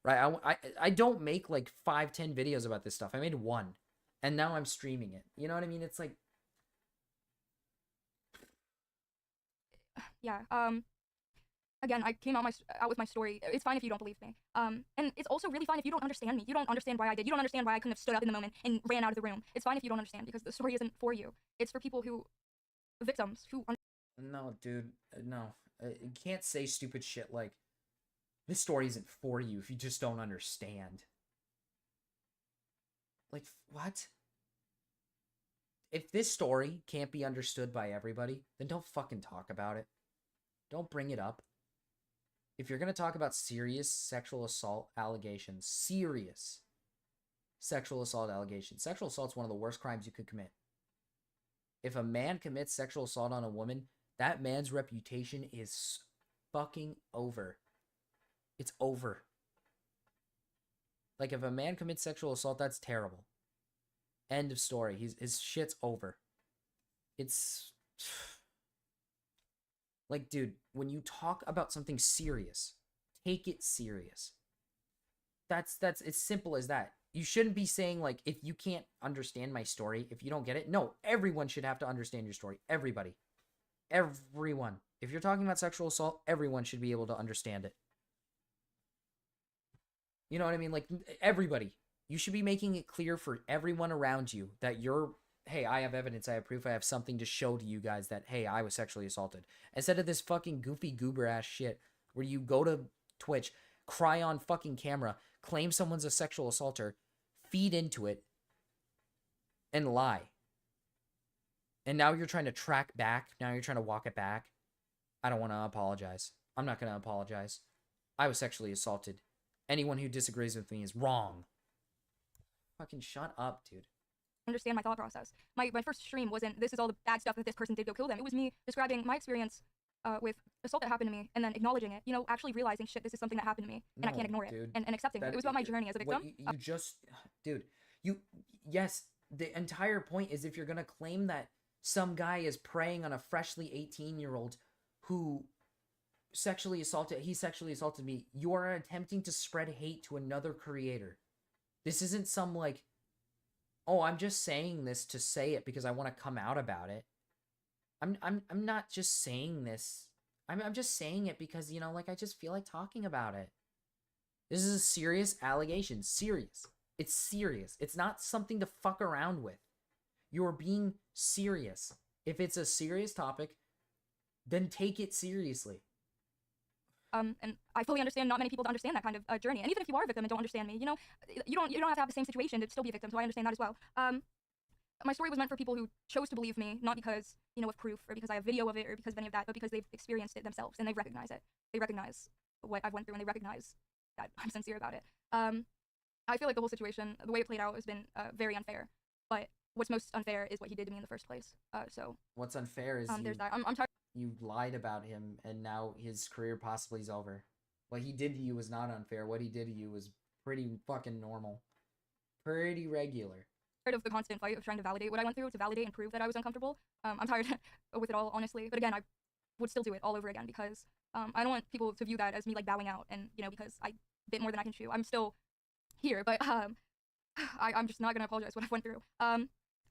right? I don't make like 5-10 videos about this stuff. I made one, and now I'm streaming it. You know what I mean? It's like, yeah. Again, I came out with my story. It's fine if you don't believe me. And it's also really fine if you don't understand me. You don't understand why I did. You don't understand why I couldn't have stood up in the moment and ran out of the room. It's fine if you don't understand because the story isn't for you. It's for people who, victims who. no, dude, no. You can't say stupid shit like, this story isn't for you if you just don't understand. Like, what? If this story can't be understood by everybody, then don't fucking talk about it. Don't bring it up. If you're going to talk about serious sexual assault allegations, serious sexual assault allegations, sexual assault is one of the worst crimes you could commit. If a man commits sexual assault on a woman, that man's reputation is fucking over. It's over. Like, if a man commits sexual assault, that's terrible. End of story. His shit's over. It's... Like, dude, when you talk about something serious, take it serious. That's as simple as that. You shouldn't be saying, like, if you can't understand my story, if you don't get it. No, everyone should have to understand your story. Everybody. Everyone. If you're talking about sexual assault, everyone should be able to understand it. You know what I mean? Like, everybody. You should be making it clear for everyone around you that you're, hey, I have evidence, I have proof, I have something to show to you guys that, hey, I was sexually assaulted. Instead of this fucking goofy goober ass shit where you go to Twitch, cry on fucking camera, claim someone's a sexual assaulter, feed into it, and lie. And now you're trying to track back, now you're trying to walk it back. I don't want to apologize. I'm not going to apologize. I was sexually assaulted. Anyone who disagrees with me is wrong. Fucking shut up, dude. Understand my thought process. My first stream wasn't, this is all the bad stuff that this person did, go kill them. It was me describing my experience with assault that happened to me and then acknowledging it. You know, actually realizing, shit, this is something that happened to me and I can't ignore it. And accepting it. It was about my journey as a victim. Yes, the entire point is if you're going to claim that some guy is preying on a freshly 18-year-old who he sexually assaulted me, you are attempting to spread hate to another creator. This isn't some like, oh, I'm just saying this to say it because I want to come out about it. I'm not just saying this. I'm just saying it because, you know, like, I just feel like talking about it. This is a serious allegation. Serious. It's serious. It's not something to fuck around with. You're being serious. If it's a serious topic, then take it seriously. And I fully understand not many people understand that kind of journey. And even if you are a victim and don't understand me, you know, you don't have to have the same situation to still be a victim. So I understand that as well. My story was meant for people who chose to believe me, not because, you know, of proof or because I have video of it or because of any of that, but because they've experienced it themselves and they recognize it. They recognize what I've went through and they recognize that I'm sincere about it. I feel like the whole situation, the way it played out, has been very unfair. But what's most unfair is what he did to me in the first place. So what's unfair is there's that. I'm tired. You lied about him, and now his career possibly is over. What he did to you was not unfair. What he did to you was pretty fucking normal. Pretty regular. Of the constant fight of trying to validate what I went through, to validate and prove that I was uncomfortable. I'm tired with it all, honestly. But again, I would still do it all over again because I don't want people to view that as me like bowing out and, you know, because I bit more than I can chew. I'm still here, but I'm just not gonna apologize for what I went through.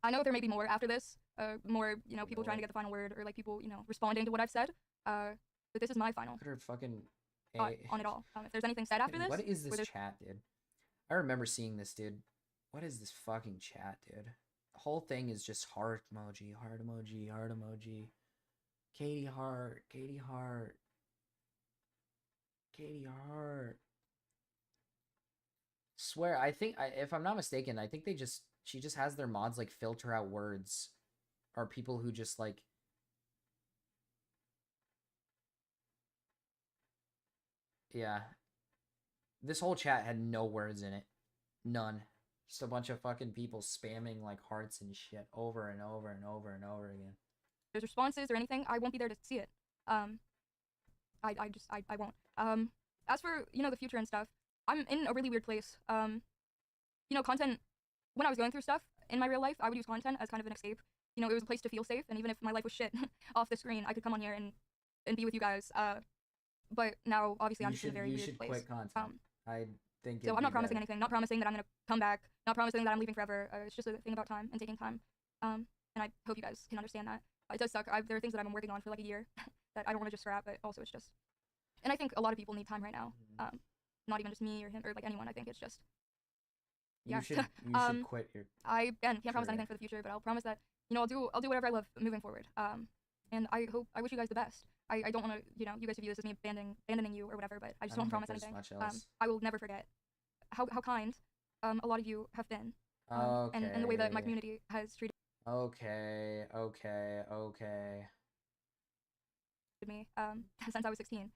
I know there may be more after this, more, you know, people trying to get the final word or like people, you know, responding to what I've said. But this is my final Fucking on it all. If there's anything said after this, what is this chat, dude? I remember seeing this, dude. What is this fucking chat, dude? The whole thing is just heart emoji, heart emoji, heart emoji. Katie Hart, Katie Hart. Katie Hart. Swear, I think, if I'm not mistaken, I think she just has their mods like filter out words. Or people who just like... Yeah. This whole chat had no words in it. None. Just a bunch of fucking people spamming like hearts and shit over and over and over and over again. There's responses or anything, I won't be there to see it. I won't. As for, you know, the future and stuff, I'm in a really weird place. You know, content, when I was going through stuff in my real life, I would use content as kind of an escape. You know, it was a place to feel safe, and even if my life was shit off the screen, I could come on here and be with you guys. But now, obviously, I'm just in a very weird place. You should quit content. I think so I'm not promising anything. Not promising that I'm gonna come back. Not promising that I'm leaving forever. It's just a thing about time and taking time. And I hope you guys can understand that. It does suck. There are things that I've been working on for like a year that I don't want to just scrap, but also it's just... And I think a lot of people need time right now. Not even just me or him or like anyone. I think it's just... Yeah. You should quit your... I, again, can't promise anything for the future, but I'll promise that, you know, I'll do whatever I love moving forward. And I wish you guys the best. I don't want to, you know, you guys to view this as me abandoning you or whatever, but I just don't promise anything. I will never forget how kind a lot of you have been. And the way that my community has treated Okay. me since I was 16.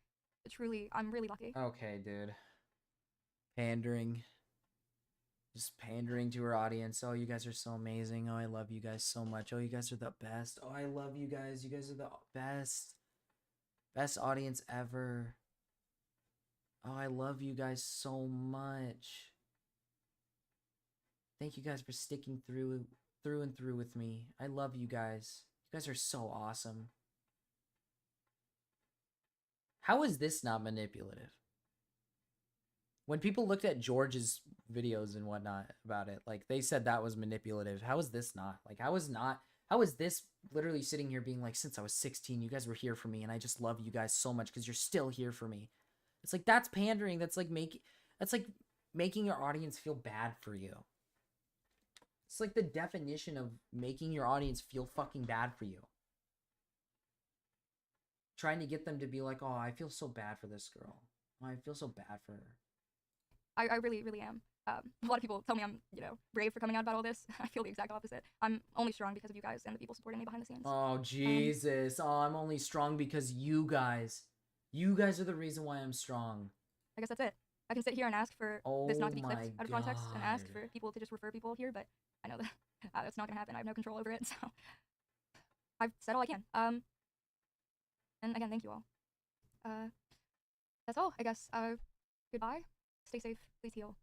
Truly, I'm really lucky. Okay, dude. Pandering. Just pandering to her audience. Oh, you guys are so amazing. Oh, I love you guys so much. Oh, you guys are the best. Oh, I love you guys. You guys are the best. Best audience ever. Oh, I love you guys so much. Thank you guys for sticking through and through with me. I love you guys. You guys are so awesome. How is this not manipulative? When people looked at George's videos and whatnot about it, like, they said that was manipulative. How is this not? Like, how is this literally sitting here being like, since I was 16, you guys were here for me, and I just love you guys so much because you're still here for me. It's like, that's pandering. That's like making your audience feel bad for you. It's like the definition of making your audience feel fucking bad for you. Trying to get them to be like, oh, I feel so bad for this girl. Oh, I feel so bad for her. I really, really am. A lot of people tell me I'm, you know, brave for coming out about all this. I feel the exact opposite. I'm only strong because of you guys and the people supporting me behind the scenes. Oh, Jesus. I'm only strong because you guys. You guys are the reason why I'm strong. I guess that's it. I can sit here and ask for this not to be clipped out of context and ask for people to just refer people here, but I know that that's not going to happen. I have no control over it, so I've said all I can. And again, thank you all. That's all, I guess. Goodbye. Stay safe. Please heal.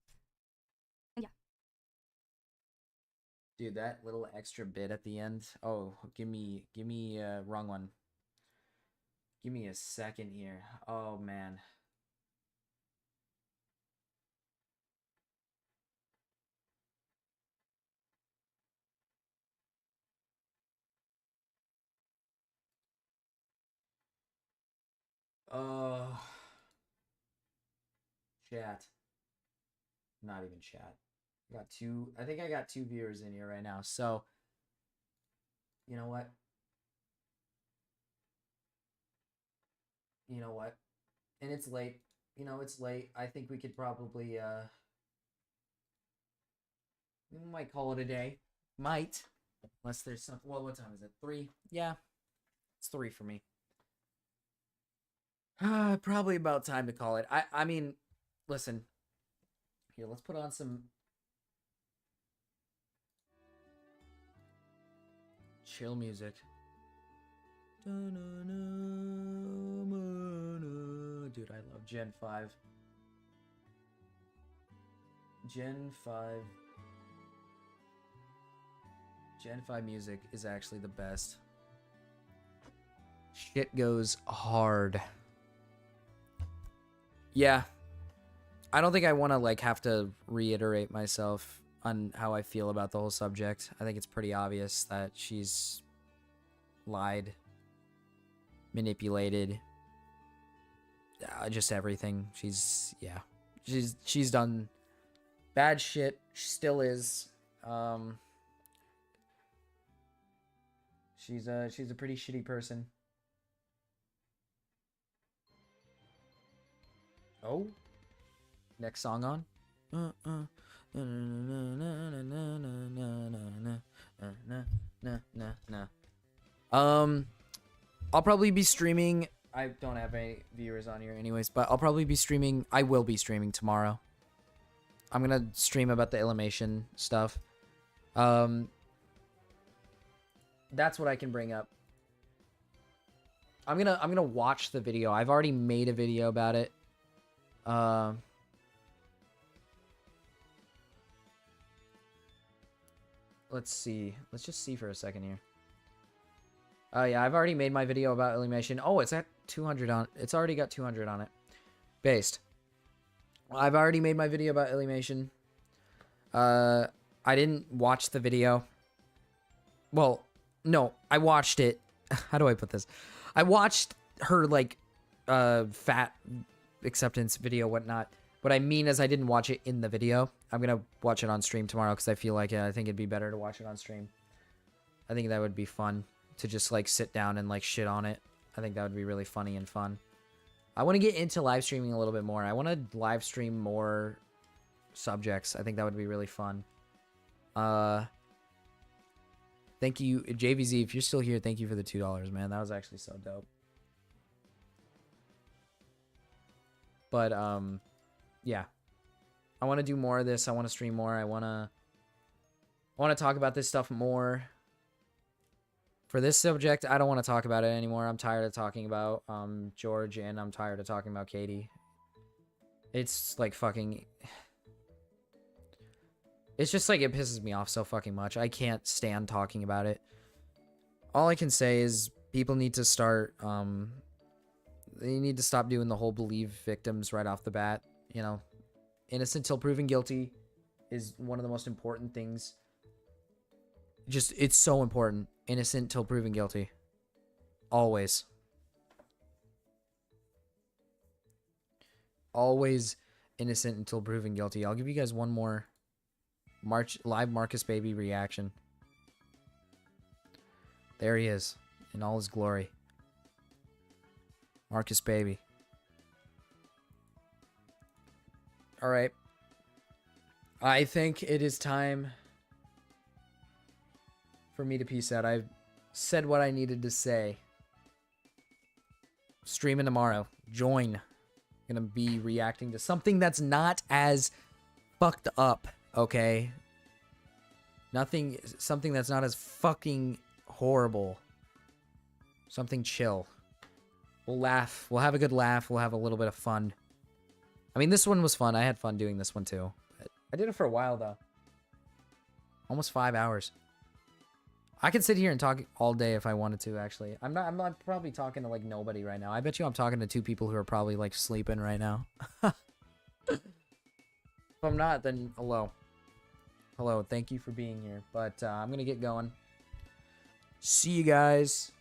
And yeah. Dude, that little extra bit at the end. Oh, give me wrong one. Give me a second here. Oh, man. Oh. Chat. Not even chat. Got two. I think I got 2 viewers in here right now. So, you know what? You know what? And it's late. You know, it's late. I think we could probably we might call it a day. Might. Unless there's some. Well, what time is it? 3? Yeah. It's 3 for me. Probably about time to call it. I mean, listen. Here, let's put on some chill music. Dude, I love Gen 5. Gen 5. Gen 5 music is actually the best. Shit goes hard. Yeah. I don't think I want to like have to reiterate myself on how I feel about the whole subject. I think it's pretty obvious that she's lied, manipulated, just everything. She's done bad shit. She still is. She's a pretty shitty person. Oh, next song on. I'll probably be streaming. I don't have any viewers on here anyways, but I'll probably be streaming. I will be streaming tomorrow. I'm gonna stream about the Illymation stuff. That's what I can bring up. I'm gonna watch the video. I've already made a video about it. Let's see. Let's just see for a second here. Oh yeah, I've already made my video about Illymation. Oh, it's at 200 on. It's already got 200 on it. Based. I've already made my video about Illymation. I didn't watch the video. Well, no, I watched it. How do I put this? I watched her like fat acceptance video, whatnot. What I mean is I didn't watch it in the video. I'm gonna watch it on stream tomorrow because I feel like I think it'd be better to watch it on stream. I think that would be fun to just like sit down and like shit on it. I think that would be really funny and fun. I want to get into live streaming a little bit more. I want to live stream more subjects. I think that would be really fun. Thank you, JVZ. If you're still here, thank you for the $2, man. That was actually so dope. But yeah, I want to do more of this. I want to stream more. I want to talk about this stuff more. For this subject, I don't want to talk about it anymore. I'm tired of talking about George, and I'm tired of talking about Katie. It's like fucking... It's just like it pisses me off so fucking much. I can't stand talking about it. All I can say is people need to start... They need to stop doing the whole believe victims right off the bat. You know, innocent till proven guilty is one of the most important things. Just, it's so important. Innocent till proven guilty. Always. Always innocent until proven guilty. I'll give you guys one more live Marchbaby reaction. There he is in all his glory. Marchbaby. Alright. I think it is time for me to peace out. I've said what I needed to say. Streaming tomorrow. Join. Gonna be reacting to something that's not as fucked up, okay? Something that's not as fucking horrible. Something chill. We'll laugh. We'll have a good laugh. We'll have a little bit of fun. I mean, this one was fun. I had fun doing this one too. I did it for a while though. Almost 5 hours. I could sit here and talk all day if I wanted to, actually. I'm not probably talking to like nobody right now. I bet you I'm talking to 2 people who are probably like sleeping right now. If I'm not, then hello. Hello, thank you for being here. But I'm gonna get going. See you guys